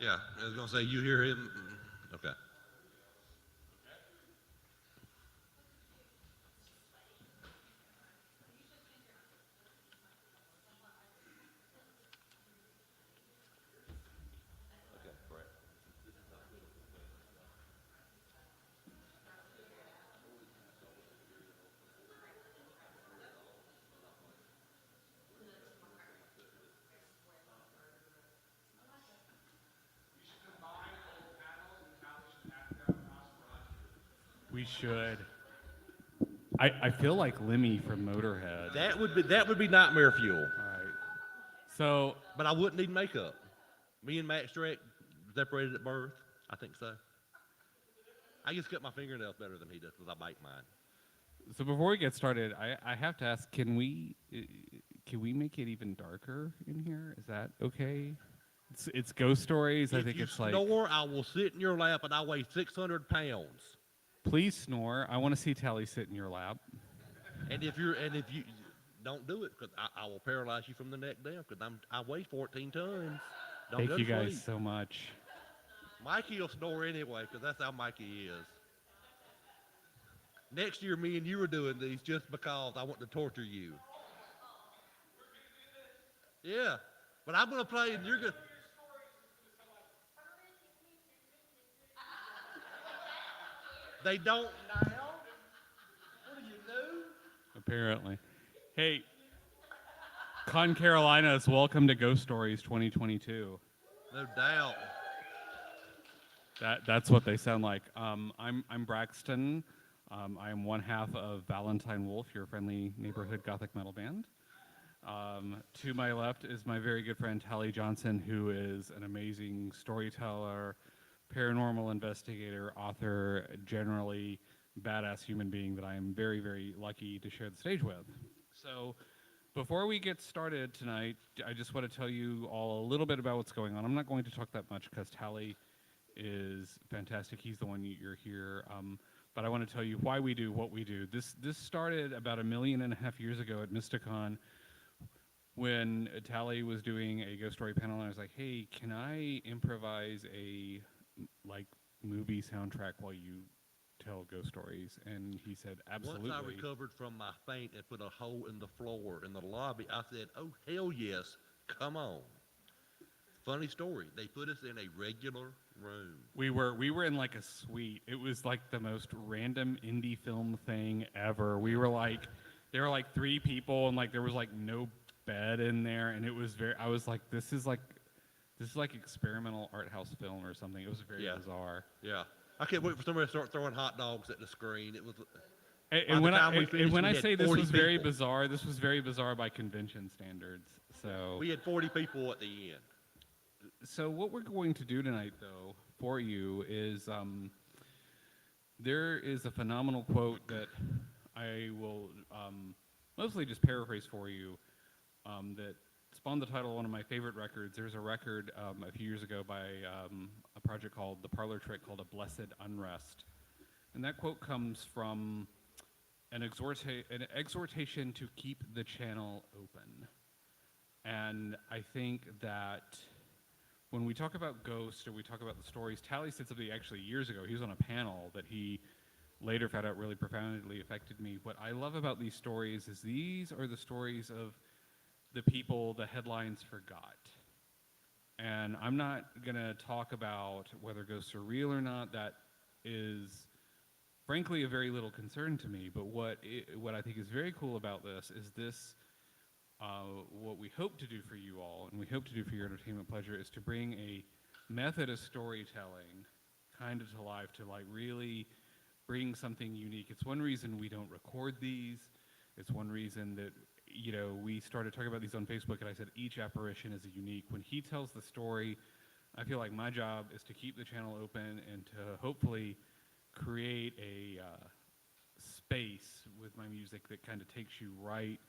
A: Yeah, I was going to say, you hear him? Okay. Okay, correct.
B: We should. I feel like Lemmy from Motorhead.
A: That would be nightmare fuel.
B: All right. So,
A: but I wouldn't need makeup. Me and Max Drake separated at birth. I think so. I just cut my fingernails better than he does because I bite mine.
B: So before we get started, I have to ask: Can we make it even darker in here? Is that okay? It's ghost stories. I think it's like.
A: If you snore, I will sit in your lap, and I weigh 600 pounds.
B: Please snore. I want to see Tally sit in your lap.
A: And if you don't do it, because I will paralyze you from the neck down, because I weigh 14 tons. Don't
B: Thank
A: go
B: you
A: to
B: guys
A: sleep.
B: so much.
A: Mikey will snore anyway, because that's how Mikey is. Next year, me and you are doing these just because I want to torture you. Yeah, but I'm going to play, and you're going to... They don't now? What do you know?
B: Apparently. Hey, ConCarolinas, welcome to Ghost Stories 2022.
A: No doubt.
B: That's what they sound like. I'm Braxton. I am one half of Valentine Wolf, your friendly neighborhood gothic metal band. To my left is my very good friend Tally Johnson, who is an amazing storyteller, paranormal investigator, author, generally badass human being that I am very, very lucky to share the stage with. So before we get started tonight, I just want to tell you all a little bit about what's going on. I'm not going to talk that much because Tally is fantastic. He's the one you're here. But I want to tell you why we do what we do. This started about 1.5 million years ago at Mysticon when Tally was doing a ghost story panel, and I was like, hey, can I improvise a movie soundtrack while you tell ghost stories? And he said, absolutely.
A: Once I recovered from my faint and put a hole in the floor in the lobby, I said, oh, hell yes, come on. Funny story. They put us in a regular room.
B: We were in like a suite. It was like the most random indie film thing ever. We were like, there were like 3 people and like there was like no bed in there, and it was I was like, this is like experimental art house film or something. It was very bizarre.
A: Yeah. I can't wait for somebody to start throwing hot dogs at the screen. It was.
B: And when I say this was very bizarre, this was very bizarre by convention standards. So
A: we had 40 people at the end.
B: So what we're going to do tonight, though, for you is there is a phenomenal quote that I will mostly just paraphrase for you that spawned the title of one of my favorite records. There's a record a few years ago by a project called The Parlor Trick called A Blessed Unrest. And that quote comes from an exhortation to keep the channel open. And I think that when we talk about ghosts or we talk about the stories, Tally said something actually years ago. He was on a panel that he later found out really profoundly affected me. What I love about these stories is these are the stories of the people the headlines forgot. And I'm not going to talk about whether ghosts are real or not. That is, frankly, a very little concern to me. But what I think is very cool about this is this. What we hope to do for you all, and we hope to do for your entertainment pleasure, is to bring a method of storytelling kind of to life, to like really bring something unique. It's one reason we don't record these. It's one reason that, you know, we started talking about these on Facebook, and I said each apparition is unique. When he tells the story, I feel like my job is to keep the channel open and to hopefully create a space with my music that kind of takes you right.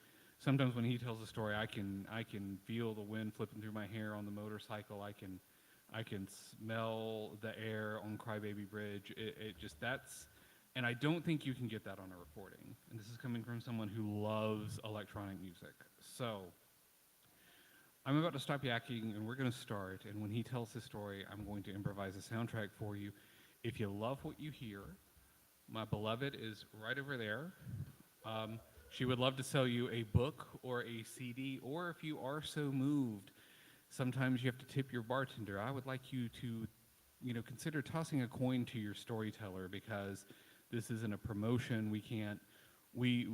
B: Sometimes when he tells a story, I can feel the wind flipping through my hair on the motorcycle. I can smell the air on Crybaby Bridge. It just, and I don't think you can get that on a recording. And this is coming from someone who loves electronic music. So I'm about to stop yakking, and we're going to start. And when he tells his story, I'm going to improvise a soundtrack for you. If you love what you hear, my beloved is right over there. She would love to sell you a book or a CD, or if you are so moved, sometimes you have to tip your bartender. I would like you to, you know, consider tossing a coin to your storyteller, because this isn't a promotion. We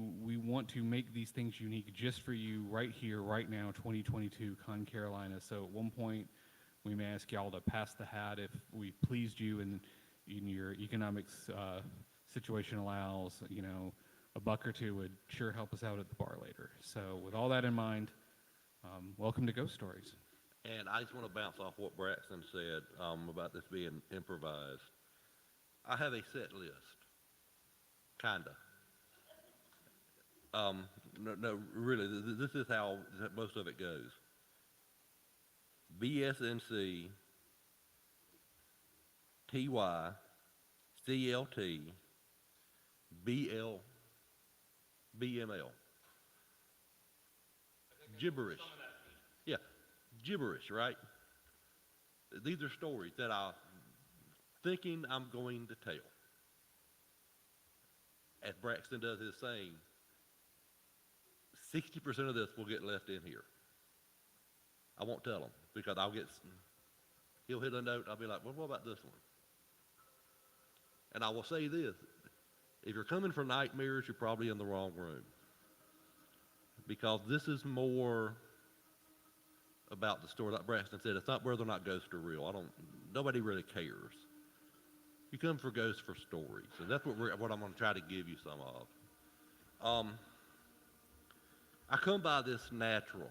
B: want to make these things unique just for you right here, right now, 2022 ConCarolinas. So at one point, we may ask y'all to pass the hat if we pleased you and your economics situation allows. You know, a buck or two would sure help us out at the bar later. So with all that in mind, welcome to Ghost Stories.
A: And I just want to bounce off what Braxton said about this being improvised. I have a set list, kinda. No, really, this is how most of it goes. BSNC, TY, CLT, BL, BML. Gibberish. Yeah, gibberish, right? These are stories that I'm thinking I'm going to tell. As Braxton does his saying, 60% of this will get left in here. I won't tell him, because he'll hit a note, I'll be like, well, what about this one? And I will say this, if you're coming for nightmares, you're probably in the wrong room. Because this is more about the story. Like Braxton said, it's not whether or not ghosts are real. Nobody really cares. You come for ghosts for stories, and that's what I'm going to try to give you some of. I come by this natural.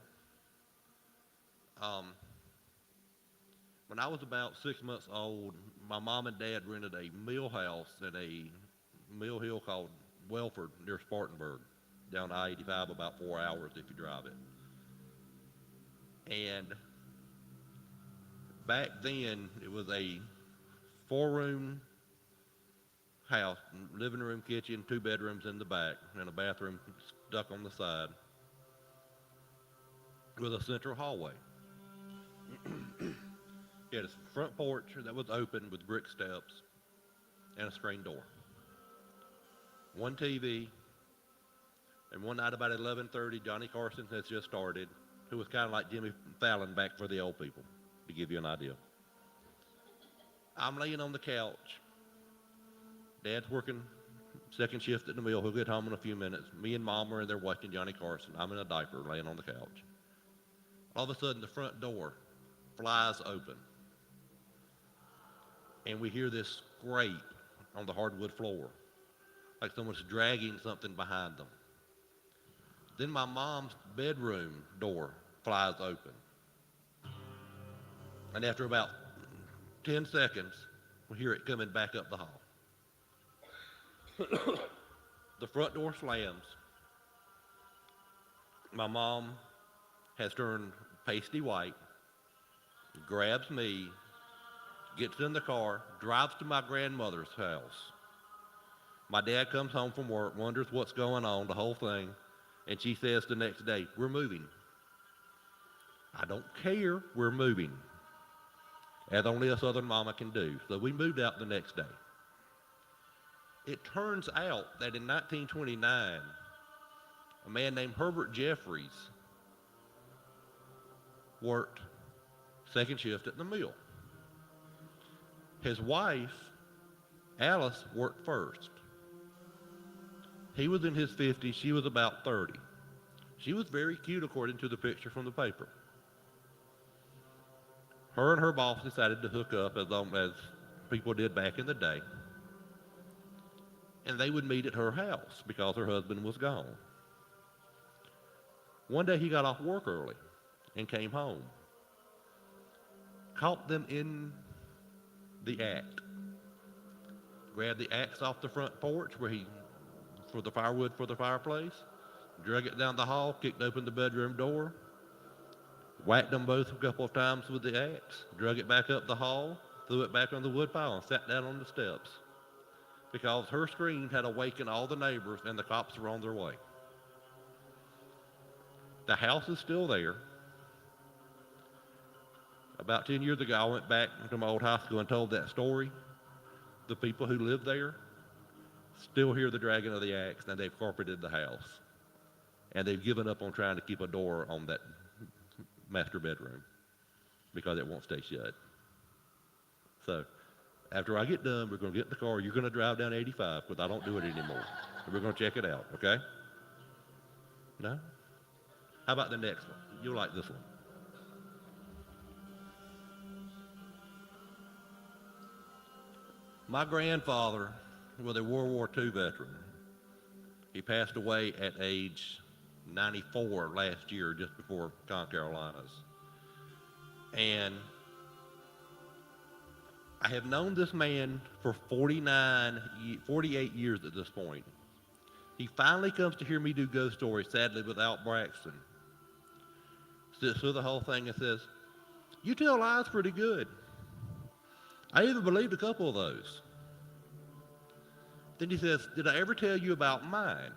A: When I was about 6 months old, my mom and dad rented a mill house in a mill hill called Welford near Spartanburg, down I-85 about 4 hours if you drive it. And back then, it was a 4-room house, living room, kitchen, 2 bedrooms in the back, and a bathroom stuck on the side, with a central hallway. It had a front porch that was open with brick steps and a screen door. one TV, and one night about 11:30, Johnny Carson has just started, who was kind of like Jimmy Fallon back for the old people, to give you an idea. I'm laying on the couch. Dad's working second shift at the mill. He'll get home in a few minutes. Me and Mom are in there watching Johnny Carson. I'm in a diaper laying on the couch. All of a sudden, the front door flies open. And we hear this scrape on the hardwood floor, like someone's dragging something behind them. Then my mom's bedroom door flies open. And after about 10 seconds, we hear it coming back up the hall. The front door slams. My mom has turned pasty white, grabs me, gets in the car, drives to my grandmother's house. My dad comes home from work, wonders what's going on, the whole thing, and she says the next day, "We're moving." I don't care, we're moving, as only a Southern mama can do. So we moved out the next day. It turns out that in 1929, a man named Herbert Jeffries worked second shift at the mill. His wife, Alice, worked first. He was in his 50s, she was about 30. She was very cute according to the picture from the paper. Her and her boss decided to hook up as people did back in the day. And they would meet at her house because her husband was gone. One day he got off work early and came home. Caught them in the act. Grabbed the axe off the front porch for the firewood for the fireplace, drug it down the hall, kicked open the bedroom door, whacked them both a couple of times with the axe, drug it back up the hall, threw it back on the wood pile, and sat down on the steps. Because her scream had awakened all the neighbors and the cops were on their way. The house is still there. About 10 years ago, I went back to my old high school and told that story. The people who live there still hear the dragging of the axe, and they've carpeted the house. And they've given up on trying to keep a door on that master bedroom because it won't stay shut. So, after I get done, we're going to get in the car. You're going to drive down 85 because I don't do it anymore. And we're going to check it out, okay? No? How about the next one? You'll like this one. My grandfather was a World War II veteran. He passed away at age 94 last year, just before ConCarolinas. And I have known this man for 48 years at this point. He finally comes to hear me do ghost stories, sadly without Braxton. Sits through the whole thing and says, "You tell lies pretty good. I even believed a couple of those." Then he says, "Did I ever tell you about mine?"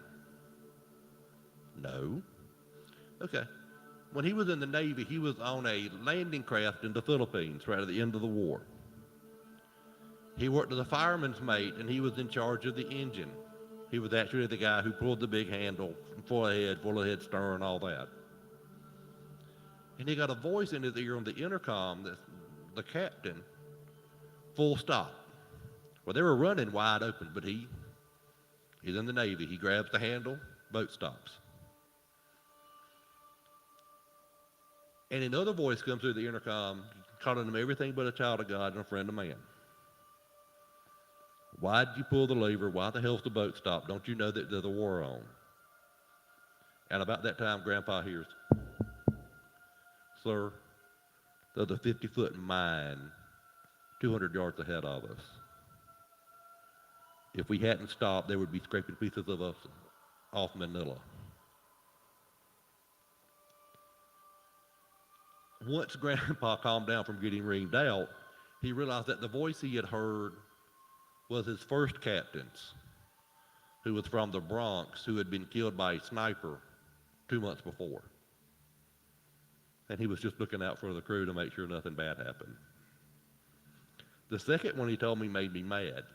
A: No. Okay. When he was in the Navy, he was on a landing craft in the Philippines right at the end of the war. He worked as a fireman's mate, and he was in charge of the engine. He was actually the guy who pulled the big handle, full of head stern, all that. And he got a voice in his ear on the intercom that's the captain, full stop. Well, they were running wide open, but he's in the Navy. He grabs the handle, boat stops. And another voice comes through the intercom, calling him everything but a child of God and a friend of man. "Why'd you pull the lever? Why the hell's the boat stopped? Don't you know that there's a war on?" And about that time, Grandpa hears, "Sir, there's a 50-foot mine 200 yards ahead of us. If we hadn't stopped, they would be scraping pieces of us off Manila." Once Grandpa calmed down from getting reamed out, he realized that the voice he had heard was his first captain's, who was from the Bronx, who had been killed by a sniper 2 months before. And he was just looking out for the crew to make sure nothing bad happened. The second one he told me made me mad.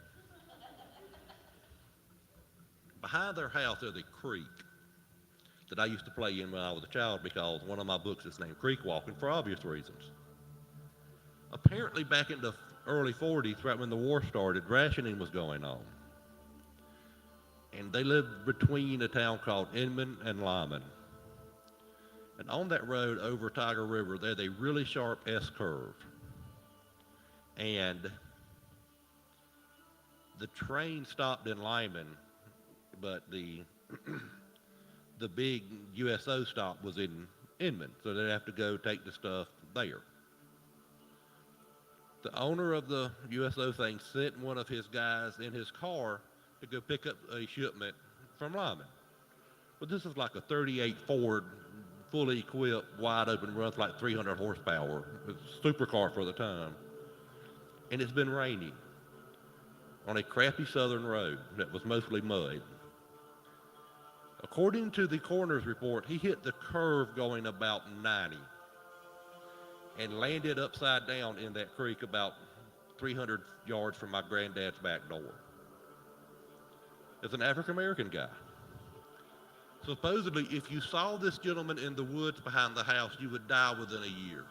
A: behind their house there's a creek that I used to play in when I was a child because one of my books is named Creek Walking for obvious reasons. Apparently back in the early 40s, right when the war started, rationing was going on. And they lived between a town called Inman and Lyman. And on that road over Tiger River, there's a really sharp S-curve. And the train stopped in Lyman, but the the big USO stop was in Inman, so they'd have to go take the stuff there. The owner of the USO thing sent one of his guys in his car to go pick up a shipment from Lyman. But this is like a 38 Ford, fully equipped, wide open, runs like 300 horsepower. It's a supercar for the time. And it's been raining on a crappy southern road that was mostly mud. According to the coroner's report, he hit the curve going about 90 and landed upside down in that creek about 300 yards from my granddad's back door. It's an African-American guy. Supposedly, if you saw this gentleman in the woods behind the house, you would die within a year.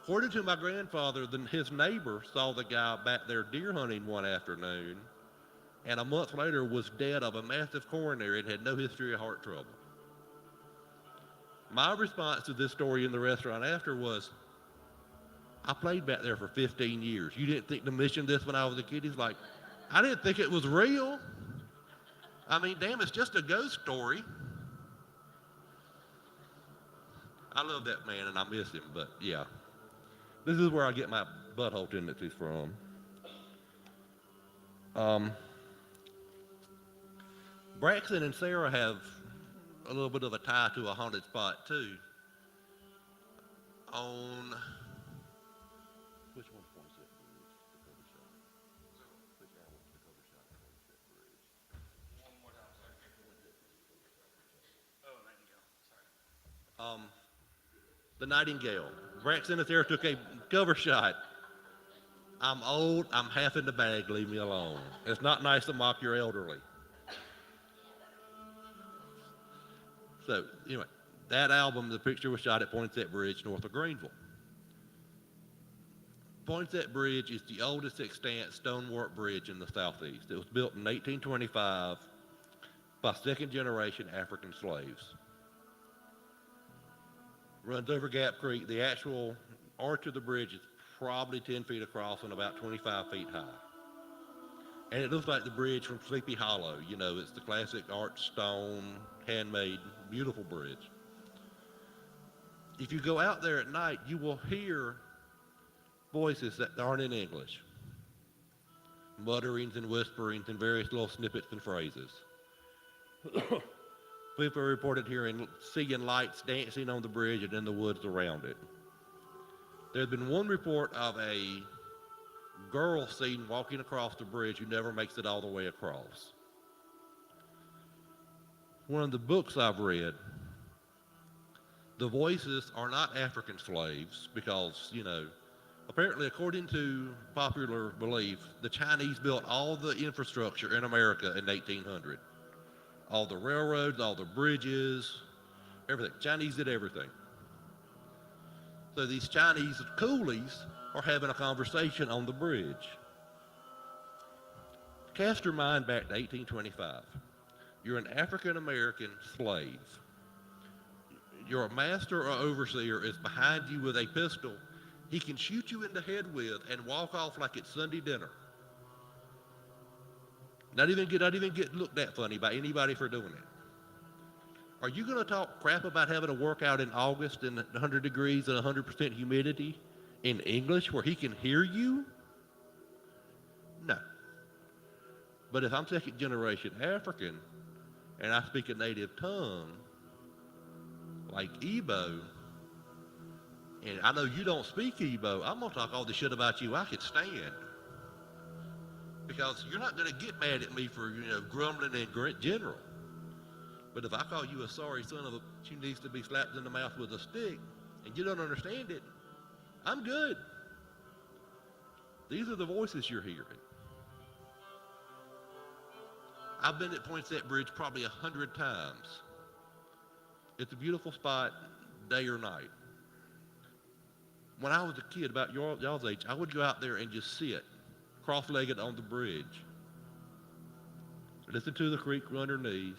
A: According to my grandfather, his neighbor saw the guy back there deer hunting one afternoon, and a month later was dead of a massive coronary and had no history of heart trouble. My response to this story in the restaurant after was, I played back there for 15 years. You didn't think to mention this when I was a kid? He's like, I didn't think it was real. I mean, damn, it's just a ghost story. I love that man and I miss him, but yeah. This is where I get my butthole tendencies from. Braxton and Sarah have a little bit of a tie to a haunted spot too. On which one's Poinsett Bridge? The cover shot. Which album's the cover shot of Poinsett Bridge?
K: One more time, sorry. Oh, Nightingale, sorry.
A: The Nightingale. Braxton and Sarah took a cover shot. I'm old, I'm half in the bag, leave me alone. It's not nice to mock your elderly. So, anyway, that album, the picture was shot at Poinsett Bridge, north of Greenville. Poinsett Bridge is the oldest extant stonework bridge in the southeast. It was built in 1825 by second-generation African slaves. Runs over Gap Creek. The actual arch of the bridge is probably 10 feet across and about 25 feet high. And it looks like the bridge from Sleepy Hollow. You know, it's the classic arch stone, handmade, beautiful bridge. If you go out there at night, you will hear voices that aren't in English. Mutterings and whisperings and various little snippets and phrases. People are reported seeing lights dancing on the bridge and in the woods around it. There's been one report of a girl seen walking across the bridge who never makes it all the way across. One of the books I've read, the voices are not African slaves because, you know, apparently according to popular belief, the Chinese built all the infrastructure in America in 1800. All the railroads, all the bridges, everything. Chinese did everything. So these Chinese coolies are having a conversation on the bridge. Cast your mind back to 1825. You're an African-American slave. Your master or overseer is behind you with a pistol. He can shoot you in the head with and walk off like it's Sunday dinner. Not even get looked at funny by anybody for doing it. Are you going to talk crap about having a workout in August in 100 degrees and 100% humidity in English where he can hear you? No. But if I'm second generation African and I speak a native tongue like Igbo, and I know you don't speak Igbo, I'm going to talk all the shit about you I can stand. Because you're not going to get mad at me for, you know, grumbling in general. But if I call you a sorry son of a bitch who needs to be slapped in the mouth with a stick, and you don't understand it, I'm good. These are the voices you're hearing. I've been at Poinsett Bridge probably 100 times. It's a beautiful spot, day or night. When I was a kid, about y'all's age, I would go out there and just sit, cross-legged on the bridge, listen to the creek run underneath,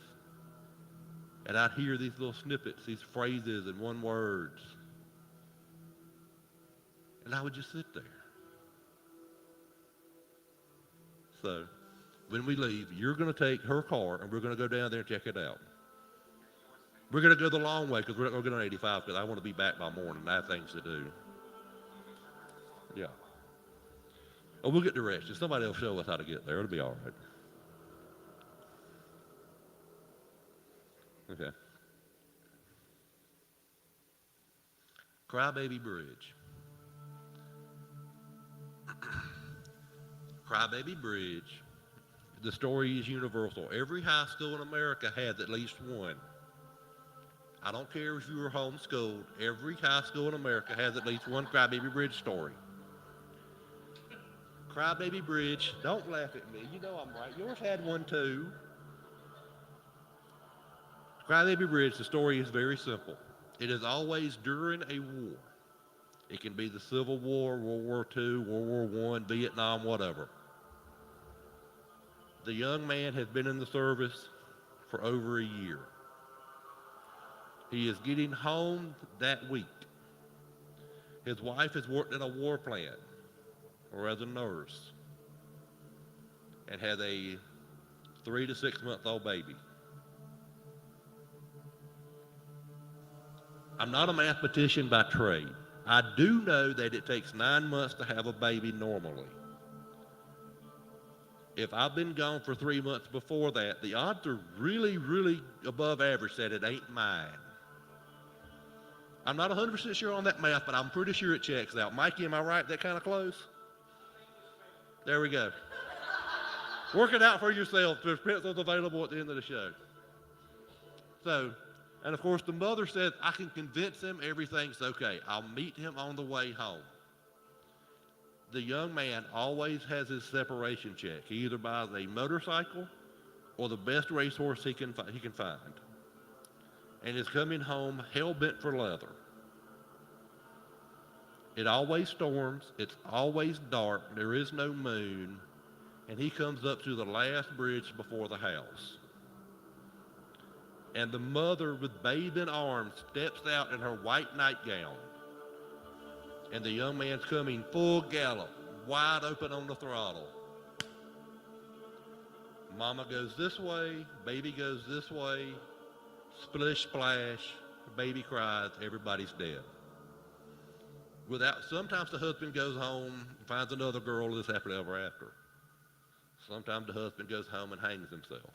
A: and I'd hear these little snippets, these phrases and one words, and I would just sit there. So, when we leave, you're going to take her car, and we're going to go down there and check it out. We're going to go the long way, because we're not going to get on 85, because I want to be back by morning, and I have things to do. Yeah. Oh, we'll get directions. Somebody will show us how to get there. It'll be all right. Okay. Crybaby Bridge. Crybaby Bridge. The story is universal. Every high school in America has at least one. I don't care if you were homeschooled. Every high school in America has at least one Crybaby Bridge story. Crybaby Bridge, don't laugh at me. You know I'm right. Yours had one too. Crybaby Bridge, the story is very simple. It is always during a war. It can be the Civil War, World War II, World War I, Vietnam, whatever. The young man has been in the service for over a year. He is getting home that week. His wife has worked in a war plant or as a nurse and has a 3 to 6 month old baby. I'm not a mathematician by trade. I do know that it takes 9 months to have a baby normally. If I've been gone for 3 months before that, the odds are really, really above average that it ain't mine. I'm not 100% sure on that math, but I'm pretty sure it checks out. Mikey, am I right? That kind of close? There we go. Work it out for yourself. There's pencils available at the end of the show. So, and of course, the mother says, I can convince him everything's okay. I'll meet him on the way home. The young man always has his separation check. He either buys a motorcycle or the best racehorse he can find. And is coming home hell-bent for leather. It always storms. It's always dark. There is no moon. And he comes up to the last bridge before the house. And the mother with babe in arms steps out in her white nightgown. And the young man's coming full gallop, wide open on the throttle. Mama goes this way, baby goes this way, splish splash, baby cries, everybody's dead. Sometimes the husband goes home, finds another girl, lives happily ever after. Sometimes the husband goes home and hangs himself.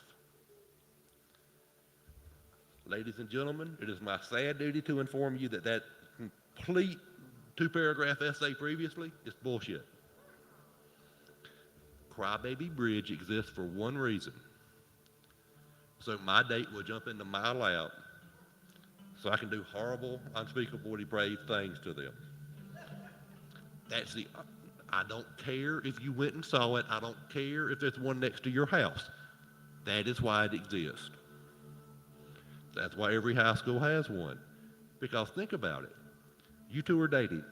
A: Ladies and gentlemen, it is my sad duty to inform you that that complete 2-paragraph essay previously is bullshit. Crybaby Bridge exists for one reason. So my date will jump into my lap so I can do horrible, unspeakable, depraved things to them. I don't care if you went and saw it. I don't care if there's one next to your house. That is why it exists. That's why every high school has one. Because think about it. You two are dating.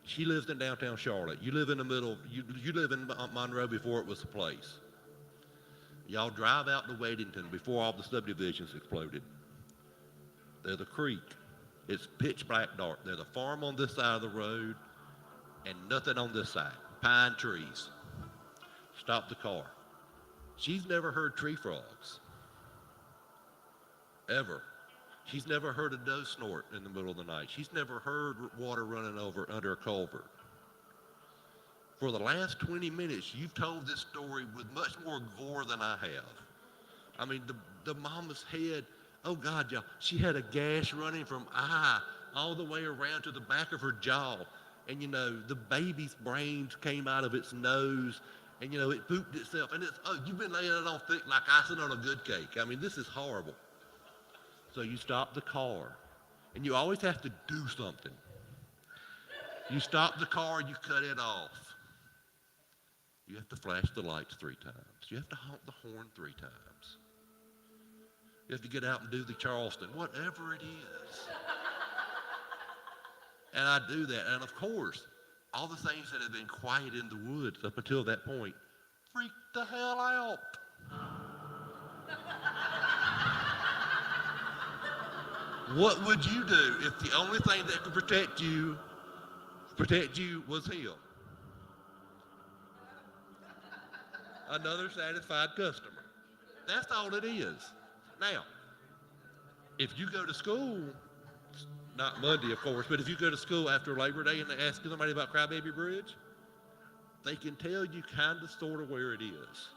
A: She lives in downtown Charlotte. You live in the middle. You live in Monroe before it was a place. Y'all drive out to Weddington before all the subdivisions exploded. There's a creek. It's pitch black dark. There's a farm on this side of the road and nothing on this side. Pine trees. Stop the car. She's never heard tree frogs. Ever. She's never heard a doe snort in the middle of the night. She's never heard water running over under a culvert. For the last 20 minutes, you've told this story with much more gore than I have. I mean, the mama's head, oh God, y'all, she had a gash running from eye all the way around to the back of her jaw. And, you know, the baby's brains came out of its nose, and, you know, it pooped itself. And you've been laying it on thick like icing on a good cake. I mean, this is horrible. So you stop the car, and you always have to do something. You stop the car, you cut it off. You have to flash the lights 3 times. You have to honk the horn 3 times. You have to get out and do the Charleston, whatever it is. And I do that. And of course, all the things that have been quiet in the woods up until that point freak the hell out. What would you do if the only thing that could protect you was him? Another satisfied customer. That's all it is. Now, if you go to school, not Monday, of course, but if you go to school after Labor Day and they ask somebody about Crybaby Bridge, they can tell you kind of, sort of where it is.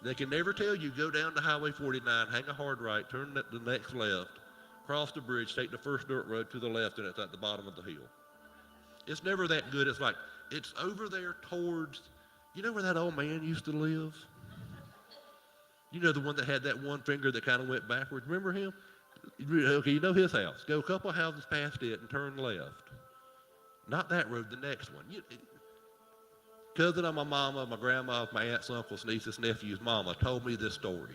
A: They can never tell you, go down to Highway 49, hang a hard right, turn the next left, cross the bridge, take the first dirt road to the left, and it's at the bottom of the hill. It's never that good. It's like, it's over there towards, you know where that old man used to live? You know, the one that had that one finger that kind of went backwards. Remember him? Okay, you know his house. Go a couple of houses past it and turn left. Not that road, the next one. Cousin of my mama, my grandma, my aunts, uncles, nieces, nephews, mama told me this story.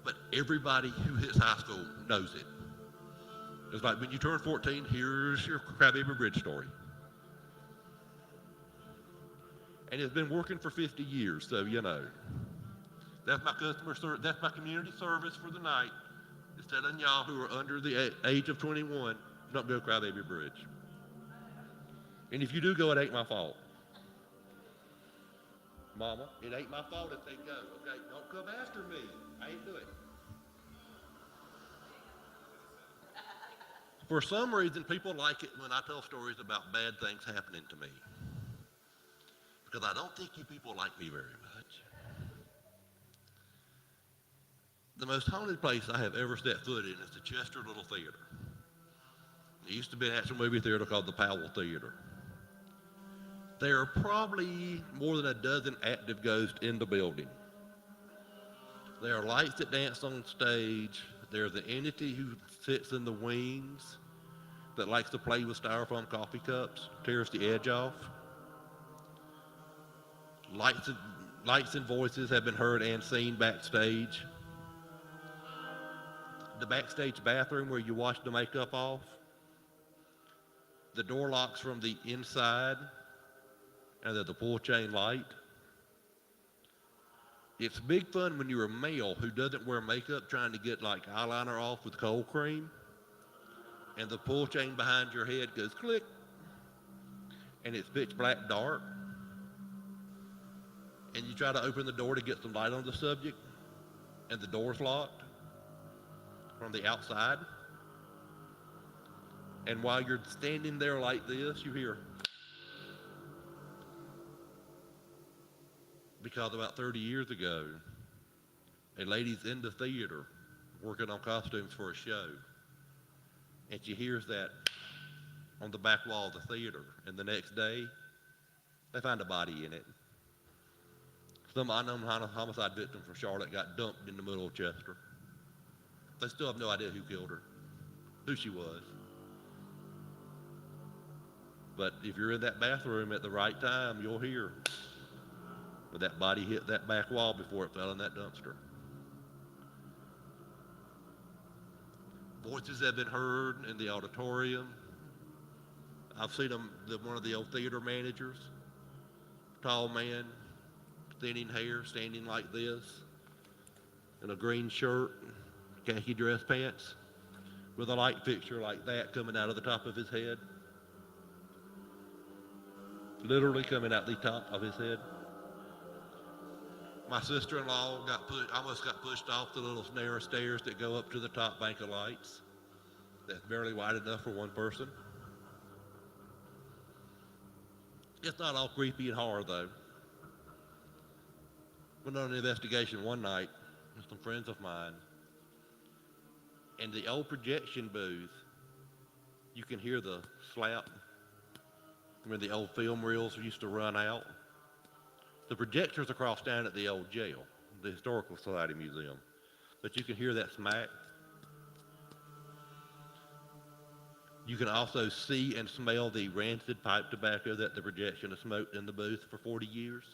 A: But everybody who hits high school knows it. It's like, when you turn 14, here's your Crybaby Bridge story. And it's been working for 50 years, so you know. That's my that's my community service for the night. Is telling y'all who are under the age of 21, don't go Crybaby Bridge. And if you do go, it ain't my fault. Mama, it ain't my fault if they go. Okay, don't come after me. I ain't doing it. For some reason, people like it when I tell stories about bad things happening to me. Because I don't think you people like me very much. The most haunted place I have ever set foot in is the Chester Little Theater. It used to be an actual movie theater called the Powell Theater. There are probably more than a dozen active ghosts in the building. There are lights that dance on stage. There's an entity who sits in the wings that likes to play with styrofoam coffee cups, tears the edge off. Lights and voices have been heard and seen backstage. The backstage bathroom where you wash the makeup off. The door locks from the inside, and there's the pull chain light. It's big fun when you're a male who doesn't wear makeup trying to get like eyeliner off with cold cream, and the pull chain behind your head goes click, and it's pitch black dark, and you try to open the door to get some light on the subject, and the door's locked from the outside. And while you're standing there like this, you hear, because about 30 years ago, a lady's in the theater working on costumes for a show, and she hears that on the back wall of the theater, and the next day, they find a body in it. Some unknown homicide victim from Charlotte got dumped in the middle of Chester. They still have no idea who killed her, who she was. But if you're in that bathroom at the right time, you'll hear when that body hit that back wall before it fell in that dumpster. Voices have been heard in the auditorium. I've seen one of the old theater managers, tall man, thinning hair, standing like this, in a green shirt, khaki dress pants, with a light fixture like that coming out of the top of his head. Literally coming out the top of his head. My sister-in-law almost got pushed off the little narrow stairs that go up to the top bank of lights. That's barely wide enough for one person. It's not all creepy and horror, though. Went on an investigation one night with some friends of mine. In the old projection booth, you can hear the slap when the old film reels used to run out. The projector's across down at the old jail, the Historical Society Museum. But you can hear that smack. You can also see and smell the rancid pipe tobacco that the projection has smoked in the booth for 40 years.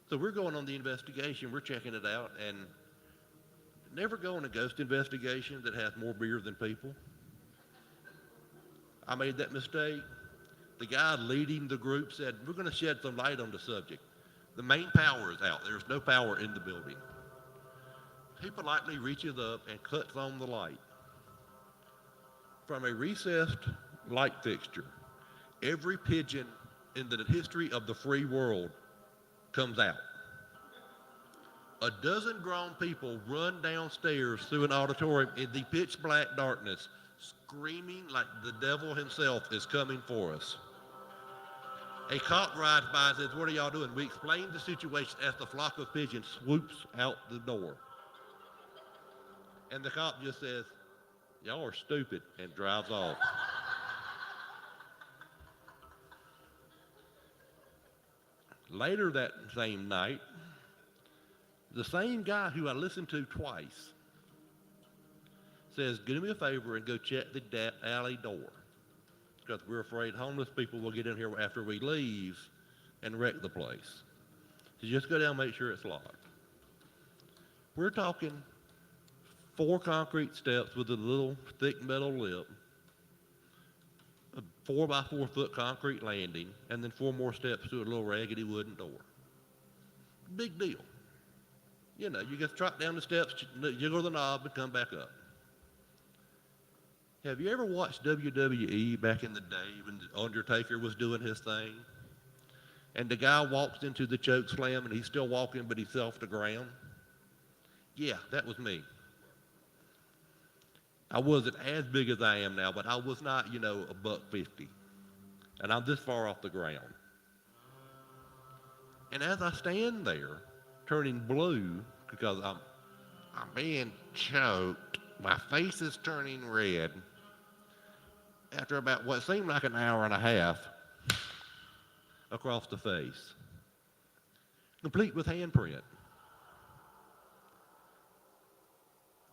A: So we're going on the investigation, we're checking it out, and never go on a ghost investigation that has more beer than people. I made that mistake. The guy leading the group said, we're going to shed some light on the subject. The main power is out. There's no power in the building. He politely reaches up and cuts on the light. From a recessed light fixture, every pigeon in the history of the free world comes out. A dozen grown people run downstairs through an auditorium in the pitch black darkness, screaming like the devil himself is coming for us. A cop rides by and says, what are y'all doing? We explain the situation as the flock of pigeons swoops out the door. And the cop just says, y'all are stupid, and drives off. Later that same night, the same guy who I listened to twice says, do me a favor and go check the alley door, because we're afraid homeless people will get in here after we leave and wreck the place. So just go down and make sure it's locked. We're talking 4 concrete steps with a little thick metal lip, a 4 by 4 foot concrete landing, and then 4 more steps to a little raggedy wooden door. Big deal. You know, you just trot down the steps, jiggle the knob, and come back up. Have you ever watched WWE back in the day when The Undertaker was doing his thing? And the guy walks into the choke slam and he's still walking, but he fell off the ground? Yeah, that was me. I wasn't as big as I am now, but I was not, you know, $150. And I'm this far off the ground. And as I stand there, turning blue, because I'm being choked, my face is turning red, after about what seemed like an hour and a half, across the face, complete with handprint.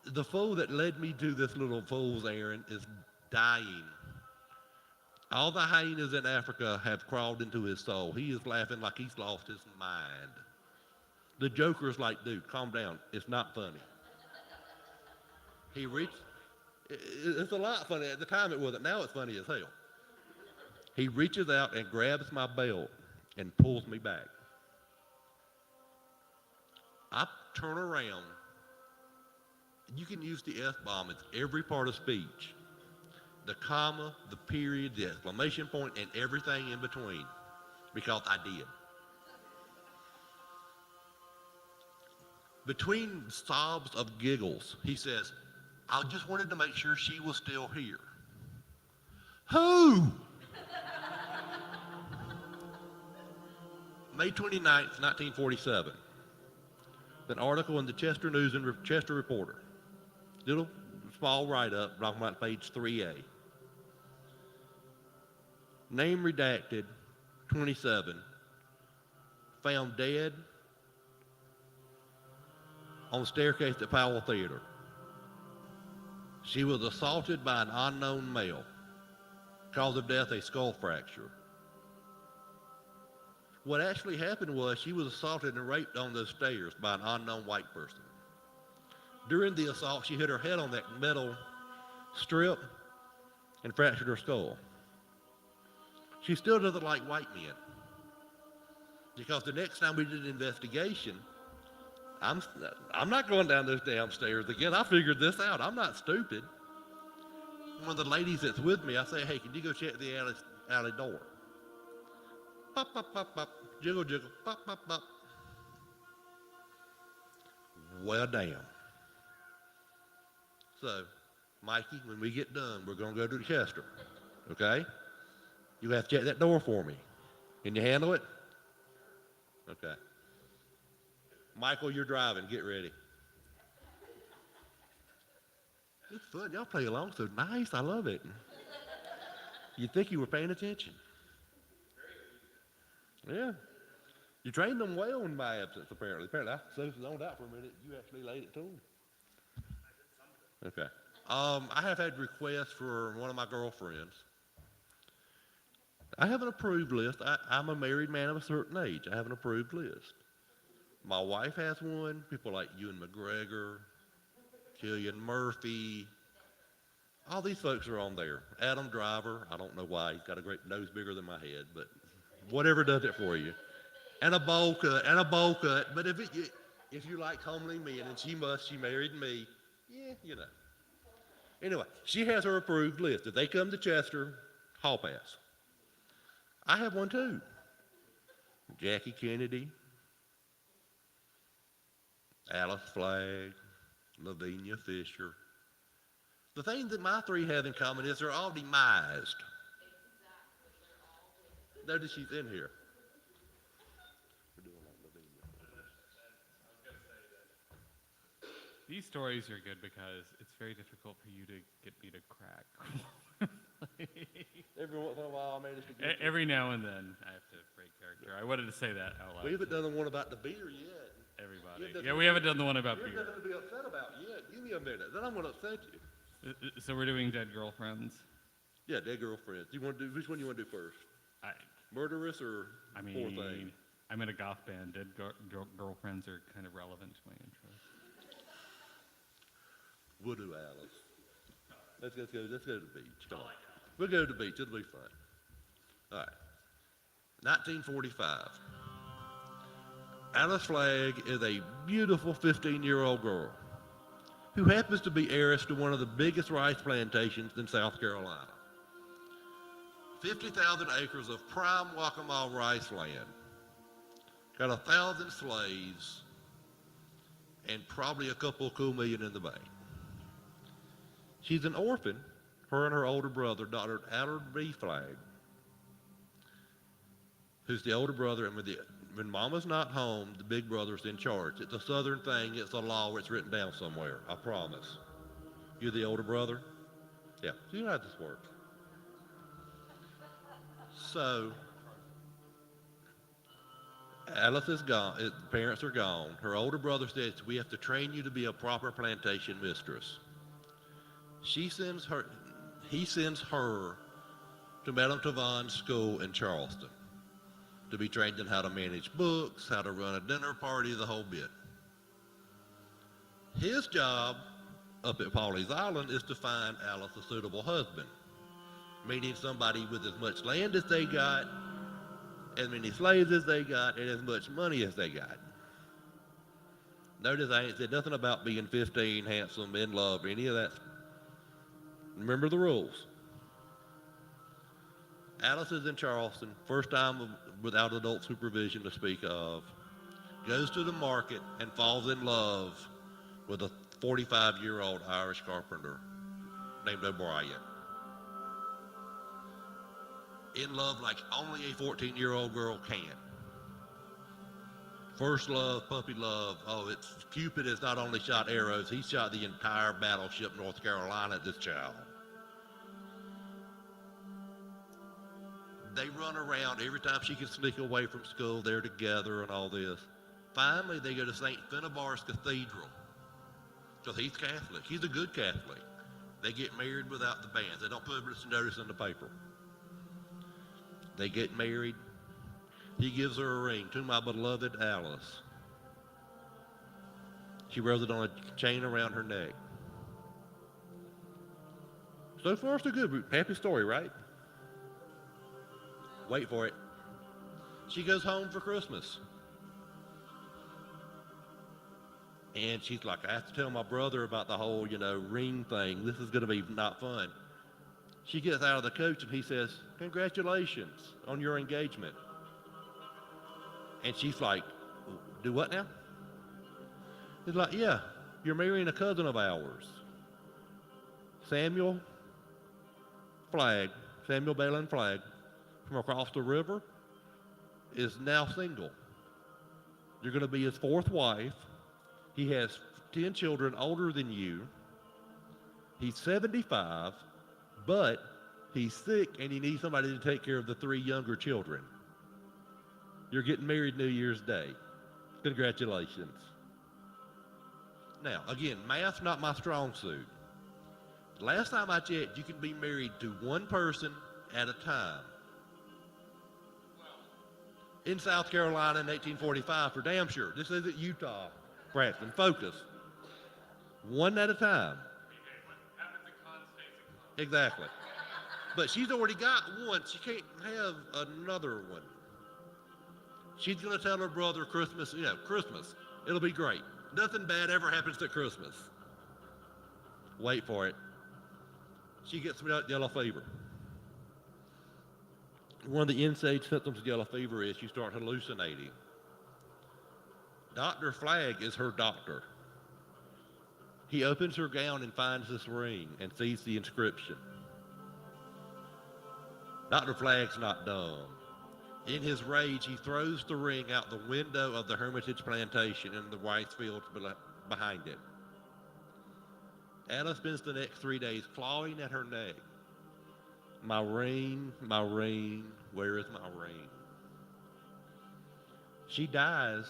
A: The fool that led me to this little fool's errand is dying. All the hyenas in Africa have crawled into his soul. He is laughing like he's lost his mind. The Joker's like, dude, calm down. It's not funny. It's a lot funny. At the time it wasn't. Now it's funny as hell. He reaches out and grabs my belt and pulls me back. I turn around. You can use the F-bomb. It's every part of speech. The comma, the period, the exclamation point, and everything in between. Because I did. Between sobs of giggles, he says, I just wanted to make sure she was still here. Who? May 29th, 1947. An article in the Chester News and Chester Reporter. Little small write-up, talking about page 3A. Name redacted, 27. Found dead on staircase at Powell Theater. She was assaulted by an unknown male. Cause of death, a skull fracture. What actually happened was she was assaulted and raped on those stairs by an unknown white person. During the assault, she hit her head on that metal strip and fractured her skull. She still doesn't like white men. Because the next time we did an investigation, I'm not going down those damn stairs again. I figured this out. I'm not stupid. One of the ladies that's with me, I say, hey, can you go check the alley door? Pop, pop, pop, pop, jiggle, jiggle, pop, pop, pop. Well, damn. So, Mikey, when we get done, we're going to go to the Chester, okay? You have to check that door for me. Can you handle it? Okay. Michael, you're driving. Get ready. It's fun. Y'all play along so nice. I love it. You'd think you were paying attention. Yeah. You trained them well in my absence, apparently. Apparently, I zoned out for a minute. You actually laid it to them. Okay. I have had requests for one of my girlfriends. I have an approved list. I'm a married man of a certain age. I have an approved list. My wife has one. People like Ewan McGregor, Cillian Murphy. All these folks are on there. Adam Driver. I don't know why. He's got a great nose bigger than my head, but whatever does it for you. And a bowl cut, and a bowl cut. But if you like homely men, and she married me, yeah, you know. Anyway, she has her approved list. If they come to Chester, hall pass. I have one too. Jackie Kennedy, Alice Flagg, Lavinia Fisher. The thing that my three have in common is they're all demised. Notice she's in here.
B: These stories are good because it's very difficult for you to get me to crack.
A: Every once in a while, I manage to get
B: Every now and then, I have to break character. I wanted to say that out loud.
A: We haven't done the one about the beer yet.
B: Everybody. Yeah, we haven't done the one about
A: You're
B: beer.
A: nothing to be upset about yet. Give me a minute, then I'm going to upset you.
B: So we're doing Dead Girlfriends?
A: Yeah, dead girlfriends. You want to do which one you want to do first? Murderous or Poor Thing?
B: I'm in a goth band. Dead Girlfriends are kind of relevant to my interest.
A: We'll do Alice. Let's go to the beach. Come on. We'll go to the beach. It'll be fun. All right. 1945. Alice Flagg is a beautiful 15-year-old girl who happens to be heiress to one of the biggest rice plantations in South Carolina. 50,000 acres of prime Waccamaw rice land. Got 1,000 slaves and probably a couple of cool million in the bank. She's an orphan, her and her older brother, Dr. Allard B. Flagg, who's the older brother, and when Mama's not home, the big brother's in charge. It's a Southern thing. It's a law. It's written down somewhere. I promise. You're the older brother? Yeah. So you know how this works. So, Alice is gone. The parents are gone. Her older brother says, we have to train you to be a proper plantation mistress. He sends her to Madame Tavan's school in Charleston to be trained in how to manage books, how to run a dinner party, the whole bit. His job up at Pawleys Island is to find Alice a suitable husband, meaning somebody with as much land as they got, as many slaves as they got, and as much money as they got. Notice I ain't said nothing about being 15, handsome, in love, any of that. Remember the rules. Alice is in Charleston, first time without adult supervision to speak of, goes to the market and falls in love with a 45-year-old Irish carpenter named O'Brien. In love like only a 14-year-old girl can. First love, puppy love. Oh, Cupid has not only shot arrows, he shot the entire battleship North Carolina at this child. They run around every time she can sneak away from school. They're together and all this. Finally, they go to St. Finnebar's Cathedral because he's Catholic. He's a good Catholic. They get married without the banns. They don't publish a notice in the paper. They get married. He gives her a ring, to my beloved Alice. She wears it on a chain around her neck. So far, so good. Happy story, right? Wait for it. She goes home for Christmas. And she's like, I have to tell my brother about the whole, ring thing. This is going to be not fun. She gets out of the coach and he says, congratulations on your engagement. And she's like, do what now? He's like, yeah, you're marrying a cousin of ours. Samuel Balin Flagg, from across the river, is now single. You're going to be his fourth wife. He has 10 children older than you. He's 75, but he's sick and he needs somebody to take care of the 3 younger children. You're getting married New Year's Day. Congratulations. Now, again, math's not my strong suit, Last time I checked, you can be married to one person at a time. In South Carolina in 1845, for damn sure. This isn't Utah, Braxton. Focus. One at a time. Exactly. But she's already got one. She can't have another one. She's going to tell her brother Christmas, Christmas. It'll be great. Nothing bad ever happens at Christmas. Wait for it. She gets yellow fever. One of the end-stage symptoms of yellow fever is you start hallucinating. Dr. Flagg is her doctor. He opens her gown and finds this ring and sees the inscription. Dr. Flagg's not dumb. In his rage, he throws the ring out the window of the Hermitage plantation in the rice fields behind it. Anna spends the next 3 days clawing at her neck. My ring, where is my ring? She dies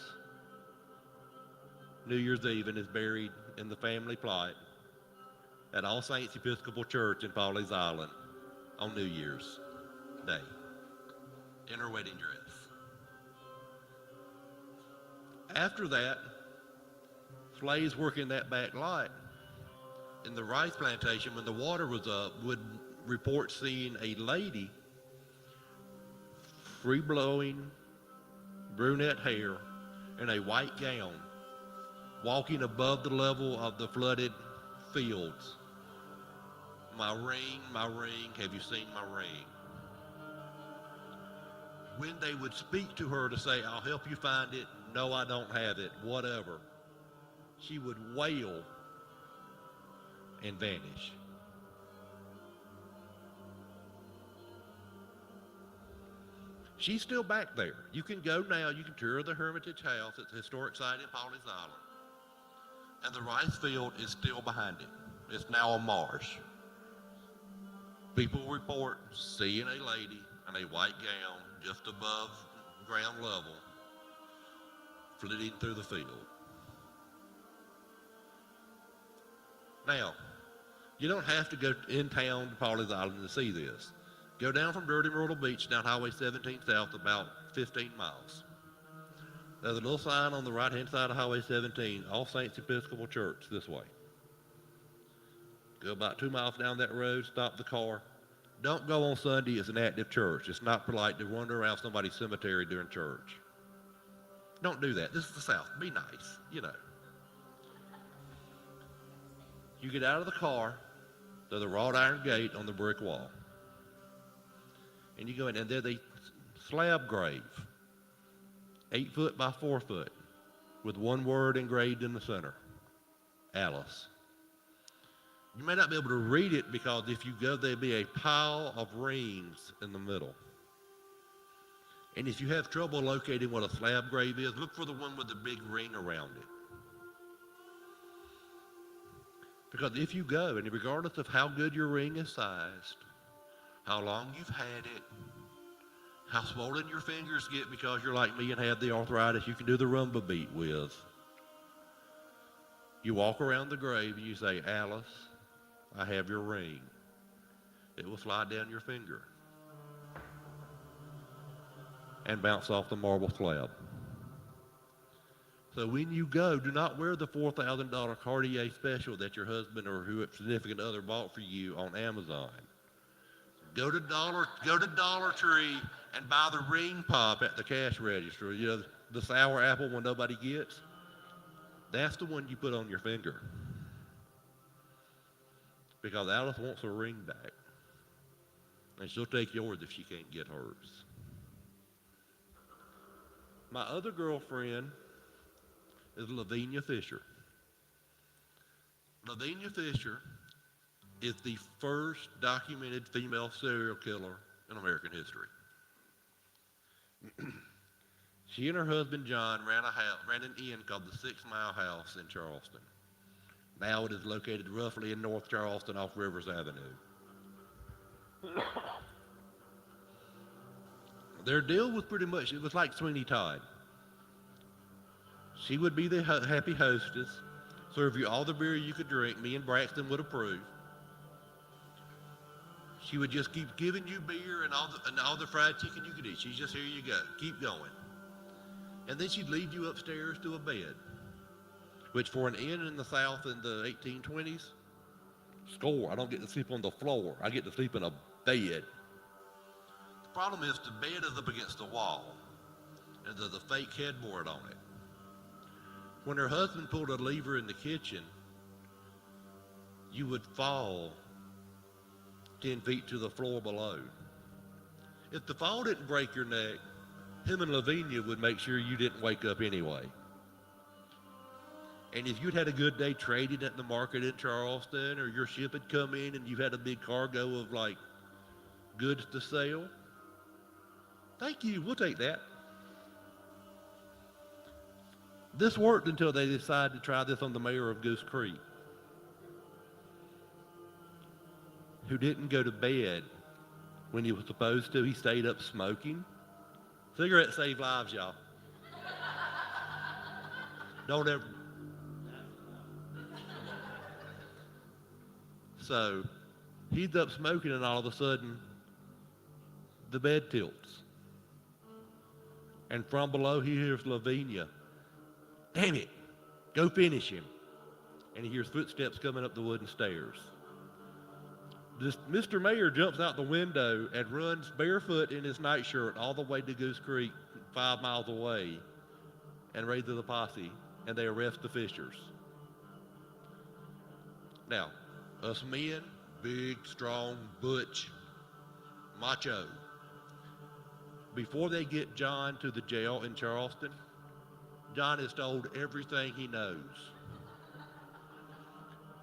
A: New Year's Eve and is buried in the family plot at All Saints Episcopal Church in Pawleys Island on New Year's Day in her wedding dress. After that, slaves working that back lot in the rice plantation when the water was up would report seeing a lady, free-blowing, brunette hair, in a white gown, walking above the level of the flooded fields. My ring, have you seen my ring? When they would speak to her to say, I'll help you find it, no, I don't have it, whatever, she would wail and vanish. She's still back there. You can go now, you can tour the Hermitage House. It's a historic site in Pawleys Island. And the rice field is still behind it. It's now a marsh. People report seeing a lady in a white gown just above ground level flitting through the field. Now, you don't have to go in town to Pawleys Island to see this. Go down from Dirty Myrtle Beach down Highway 17 south about 15 miles. There's a little sign on the right-hand side of Highway 17, All Saints Episcopal Church, this way. Go about 2 miles down that road, stop the car. Don't go on Sunday, it's an active church. It's not polite to wander around somebody's cemetery during church. Don't do that. This is the South. Be nice, You get out of the car, there's a wrought iron gate on the brick wall. And you go in, and there's a slab grave, 8 foot by 4 foot, with one word engraved in the center, Alice. You may not be able to read it because if you go, there'll be a pile of rings in the middle. And if you have trouble locating what a slab grave is, look for the one with the big ring around it. Because if you go, and regardless of how good your ring is sized, how long you've had it, how swollen your fingers get because you're like me and have the arthritis you can do the rumba beat with. You walk around the grave and you say, Alice, I have your ring. It will slide down your finger and bounce off the marble slab. So when you go, do not wear the $4,000 Cartier special that your husband or significant other bought for you on Amazon. Go to Dollar Tree and buy the ring pop at the cash register. The sour apple one nobody gets. That's the one you put on your finger. Because Alice wants her ring back. And she'll take yours if she can't get hers. My other girlfriend is Lavinia Fisher. Lavinia Fisher is the first documented female serial killer in American history. She and her husband John ran an inn called the 6 Mile House in Charleston. Now it is located roughly in North Charleston off Rivers Avenue. Their deal was pretty much, it was like Sweeney Todd. She would be the happy hostess, serve you all the beer you could drink, me and Braxton would approve. She would just keep giving you beer and all the fried chicken you could eat. She's just, here you go, keep going. And then she'd lead you upstairs to a bed, which for an inn in the South in the 1820s, score. I don't get to sleep on the floor. I get to sleep in a bed. The problem is the bed is up against the wall, and there's a fake headboard on it. When her husband pulled a lever in the kitchen, you would fall 10 feet to the floor below. If the fall didn't break your neck, him and Lavinia would make sure you didn't wake up anyway. And if you'd had a good day trading at the market in Charleston, or your ship had come in and you had a big cargo of like goods to sell, thank you, we'll take that. This worked until they decided to try this on the mayor of Goose Creek, who didn't go to bed when he was supposed to. He stayed up smoking. Cigarettes save lives, y'all. Don't ever. So he's up smoking, and all of a sudden, the bed tilts. And from below, he hears Lavinia, "Damn it, go finish him." And he hears footsteps coming up the wooden stairs. This Mr. Mayor jumps out the window and runs barefoot in his nightshirt all the way to Goose Creek, 5 miles away, and raises a posse, and they arrest the Fishers. Now, us men, big, strong, butch, macho. Before they get John to the jail in Charleston, John is told everything he knows.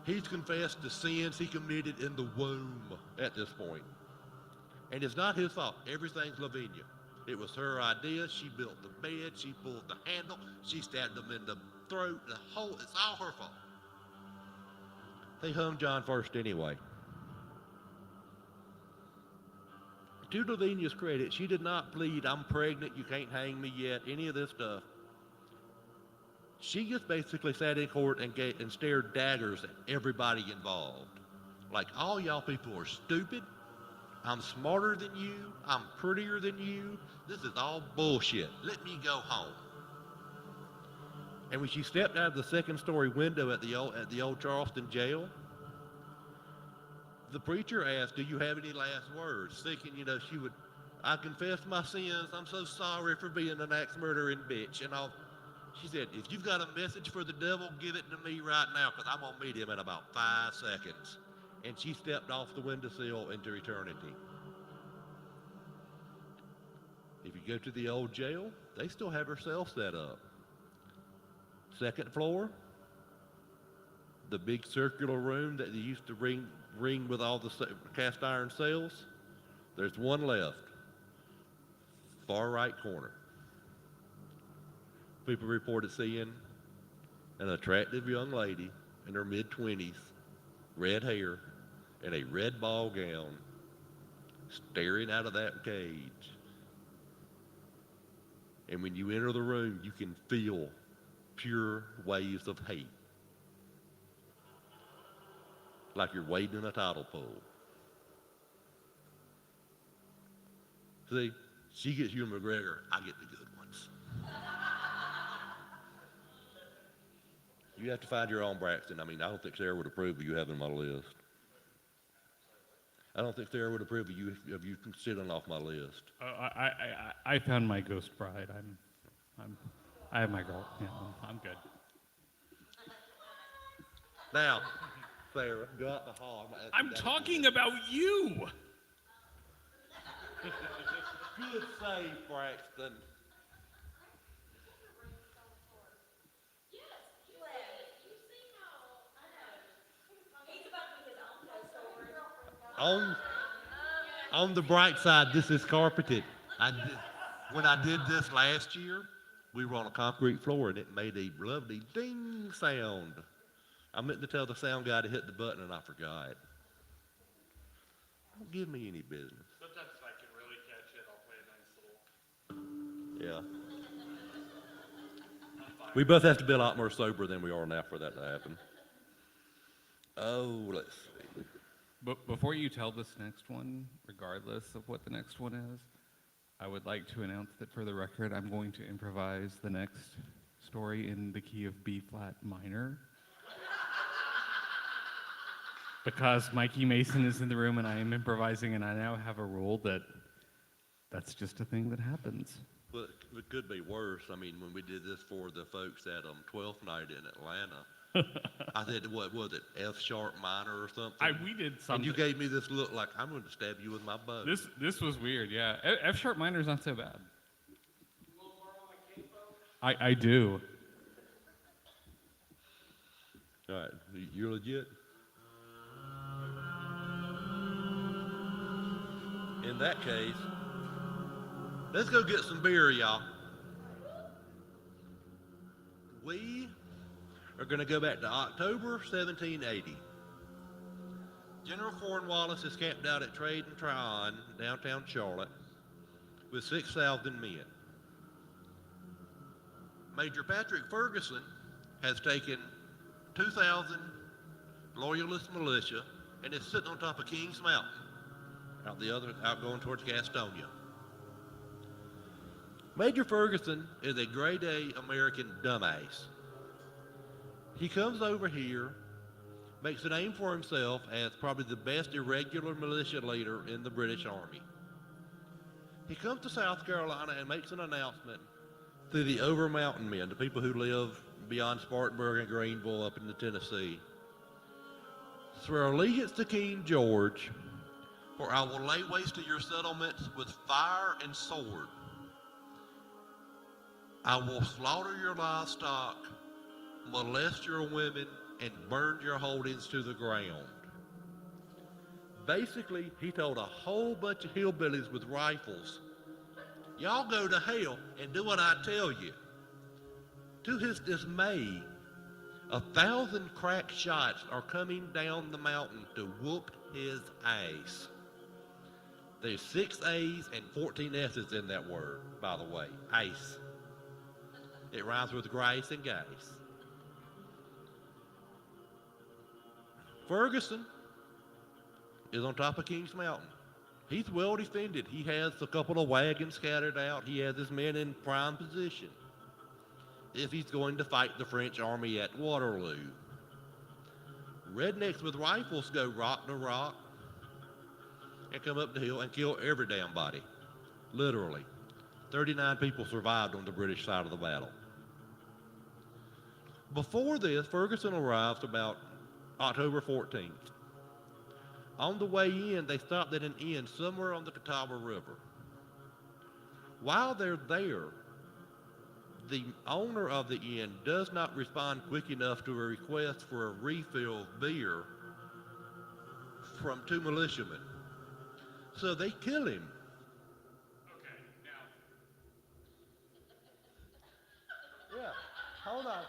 A: He's confessed the sins he committed in the womb at this point. And it's not his fault. Everything's Lavinia. It was her idea. She built the bed. She pulled the handle. She stabbed him in the throat. It's all her fault. They hung John first anyway. To Lavinia's credit, she did not plead, "I'm pregnant, you can't hang me yet," any of this stuff. She just basically sat in court and stared daggers at everybody involved. Like, all y'all people are stupid. I'm smarter than you. I'm prettier than you. This is all bullshit. Let me go home. And when she stepped out of the second-story window at the old Charleston jail, the preacher asked, "Do you have any last words?" Thinking, she would, "I confess my sins. I'm so sorry for being an axe-murdering bitch." And all. She said, "If you've got a message for the devil, give it to me right now, because I'm going to meet him in about 5 seconds. And she stepped off the windowsill into eternity. If you go to the old jail, they still have her cell set up. Second floor, the big circular room that they used to ring with all the cast iron cells. There's one left, far right corner. People reported seeing an attractive young lady in her mid-20s, red hair, and a red ball gown, staring out of that cage. And when you enter the room, you can feel pure waves of hate, like you're wading in a tidal pool. See, she gets Ewan McGregor, I get the good ones. You have to find your own Braxton. I don't think Sarah would approve of you having my list. I don't think Sarah would approve of you sitting off my list.
B: I found my ghost bride. I have my girl. Yeah, I'm good.
A: Now, Sarah, go out the hall.
B: I'm talking about you.
A: Good save, Braxton. On the bright side, this is carpeted. When I did this last year, we were on a concrete floor and it made a lovely ding sound. I meant to tell the sound guy to hit the button and I forgot. Don't give me any business.
J: Sometimes if I can really catch it, I'll play a nice little.
A: Yeah. We both have to be a lot more sober than we are now for that to happen. Oh, let's see.
B: But before you tell this next one, regardless of what the next one is, I would like to announce that for the record, I'm going to improvise the next story in the key of B flat minor. Because Mikey Mason is in the room and I am improvising, and I now have a rule that that's just a thing that happens.
A: Well, it could be worse. I mean, when we did this for the folks at 12th night in Atlanta, I said, what was it, F sharp minor or something?
B: We did
A: And
B: something.
A: you gave me this look like, I'm going to stab you with my bow.
B: This was weird, yeah. F sharp minor is not so bad. I do.
A: All right, you're legit? In that case, let's go get some beer, y'all. We are going to go back to October 1780. General Cornwallis is camped out at Trade and Tryon, downtown Charlotte, with 6,000 men. Major Patrick Ferguson has taken 2,000 loyalist militia and is sitting on top of Kings Mountain, out going towards Gastonia. Major Ferguson is a grade A American dumbass. He comes over here, makes a name for himself as probably the best irregular militia leader in the British Army. He comes to South Carolina and makes an announcement to the Over Mountain men, the people who live beyond Spartanburg and Greenville up in the Tennessee. Swear allegiance to King George, for I will lay waste to your settlements with fire and sword. I will slaughter your livestock, molest your women, and burn your holdings to the ground. Basically, he told a whole bunch of hillbillies with rifles, y'all go to hell and do what I tell you. To his dismay, 1,000 crack shots are coming down the mountain to whoop his ass. There's 6 A's and 14 S's in that word, by the way, ace. It rhymes with grace and gaze. Ferguson is on top of Kings Mountain. He's well defended. He has a couple of wagons scattered out. He has his men in prime position if he's going to fight the French army at Waterloo. Rednecks with rifles go rock to rock and come up the hill and kill every damn body. Literally. 39 people survived on the British side of the battle. Before this, Ferguson arrives about October 14th. On the way in, they stopped at an inn somewhere on the Catawba River. While they're there, the owner of the inn does not respond quick enough to a request for a refill of beer from 2 militiamen. So they kill him. Yeah, hold on.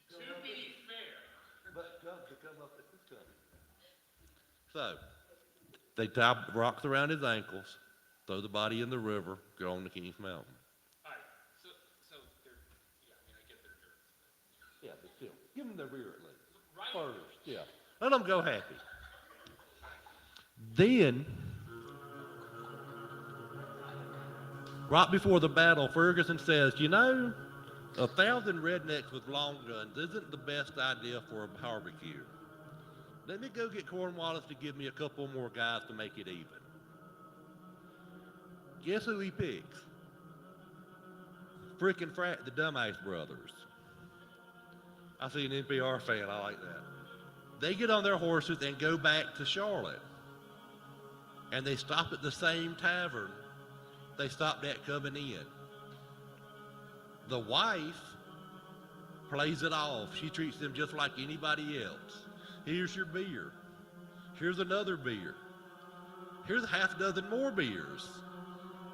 A: To be fair. But to come up at this time. So, they tie rocks around his ankles, throw the body in the river, go on to Kings Mountain.
B: So they're, yeah, I mean, I get their jerks.
A: Yeah, but still, give them their beer at least. Right. First, yeah. Let them go happy. Then, right before the battle, Ferguson says, you know, 1,000 rednecks with long guns isn't the best idea for a barbecue. Let me go get Cornwallis to give me a couple more guys to make it even. Guess who he picks? Frickin' the Dumbass Brothers. I see an NPR fan, I like that. They get on their horses and go back to Charlotte. And they stop at the same tavern they stopped at coming in. The wife plays it off. She treats them just like anybody else. Here's your beer. Here's another beer. Here's a half dozen more beers.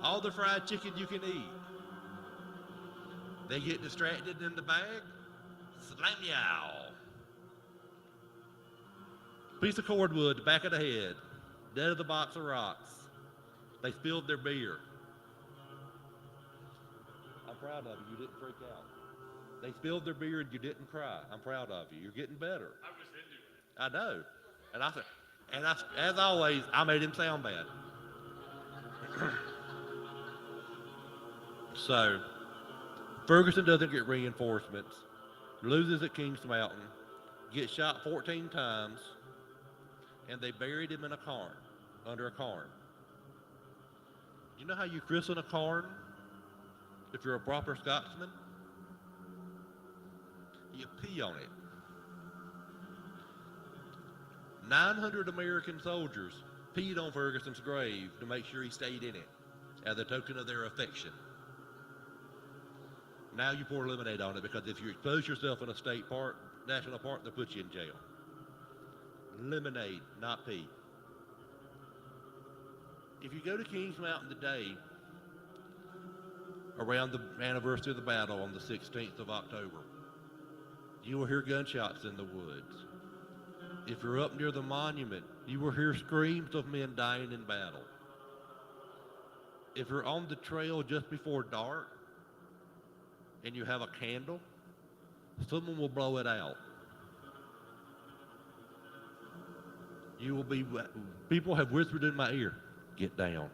A: All the fried chicken you can eat. They get distracted in the bag. Slam yow. Piece of cordwood, the back of the head. Dead of the box of rocks. They spilled their beer. I'm proud of you. You didn't freak out. They spilled their beer and you didn't cry. I'm proud of you. You're getting better.
B: I was into it.
A: I know. And I said, as always, I made him sound bad. So, Ferguson doesn't get reinforcements, loses at Kings Mountain, gets shot 14 times, and they buried him in a cairn, under a cairn. You know how you christen a cairn if you're a proper Scotsman? You pee on it. 900 American soldiers peed on Ferguson's grave to make sure he stayed in it as a token of their affection. Now you pour lemonade on it because if you expose yourself in a state park, national park, they'll put you in jail. Lemonade, not pee. If you go to Kings Mountain today, around the anniversary of the battle on the 16th of October, you will hear gunshots in the woods. If you're up near the monument, you will hear screams of men dying in battle. If you're on the trail just before dark and you have a candle, someone will blow it out. You will be, people have whispered in my ear, get down.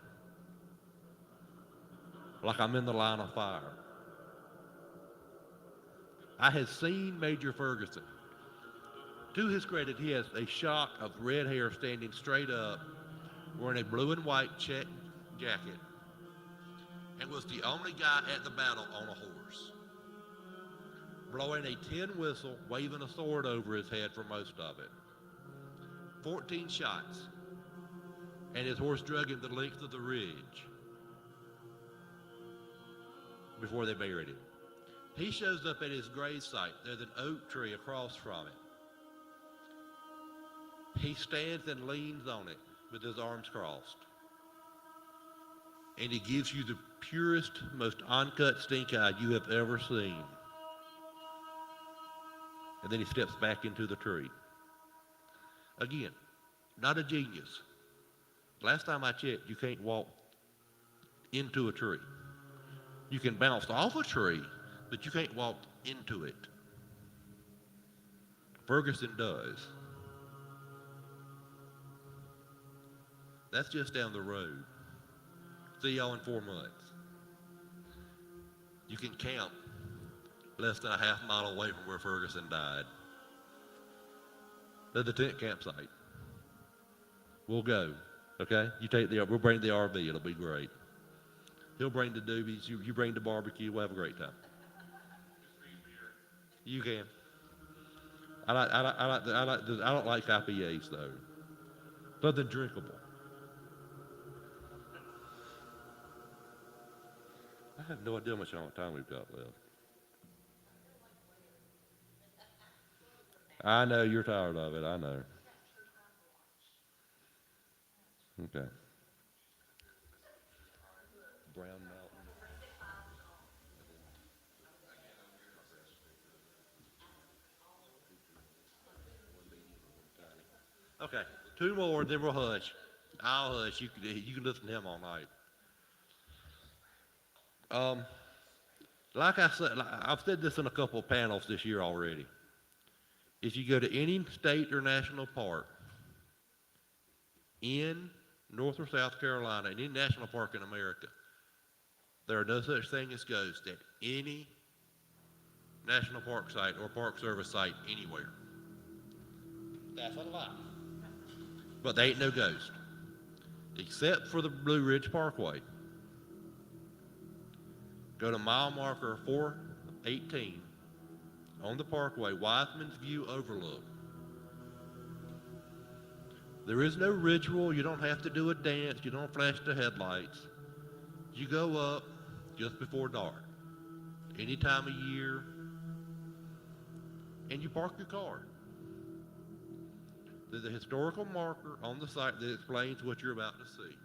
A: Like I'm in the line of fire. I had seen Major Ferguson. To his credit, he has a shock of red hair standing straight up, wearing a blue and white check jacket, and was the only guy at the battle on a horse, blowing a tin whistle, waving a sword over his head for most of it. 14 shots, and his horse drug him the length of the ridge before they buried him. He shows up at his grave site. There's an oak tree across from it. He stands and leans on it with his arms crossed. And he gives you the purest, most uncut stink eye you have ever seen. And then he steps back into the tree. Again, not a genius. Last time I checked, you can't walk into a tree. You can bounce off a tree, but you can't walk into it. Ferguson does. That's just down the road. See y'all in 4 months. You can camp less than a half mile away from where Ferguson died. There's the tent campsite. We'll go, okay? We'll bring the RV, it'll be great. He'll bring the doobies, you bring the barbecue, we'll have a great time. You can. I don't like IPAs though. Something drinkable. I have no idea how much time we've got left. I know you're tired of it, I know. Okay. Brown Mountain. Okay, 2 more, then we'll hush. I'll hush. You can listen to him all night. Like I said, I've said this in a couple of panels this year already. If you go to any state or national park in North or South Carolina, any national park in America, there are no such thing as ghosts at any national park site or park service site anywhere. That's a lie. But they ain't no ghost, except for the Blue Ridge Parkway. Go to mile marker 418 on the parkway, Wiseman's View Overlook. There is no ritual. You don't have to do a dance. You don't flash the headlights. You go up just before dark, any time of year, and you park your car. There's a historical marker on the site that explains what you're about to see.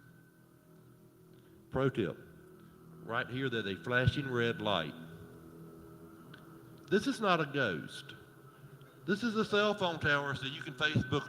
A: Pro tip, right here there's a flashing red light. This is not a ghost. This is a cell phone tower so you can Facebook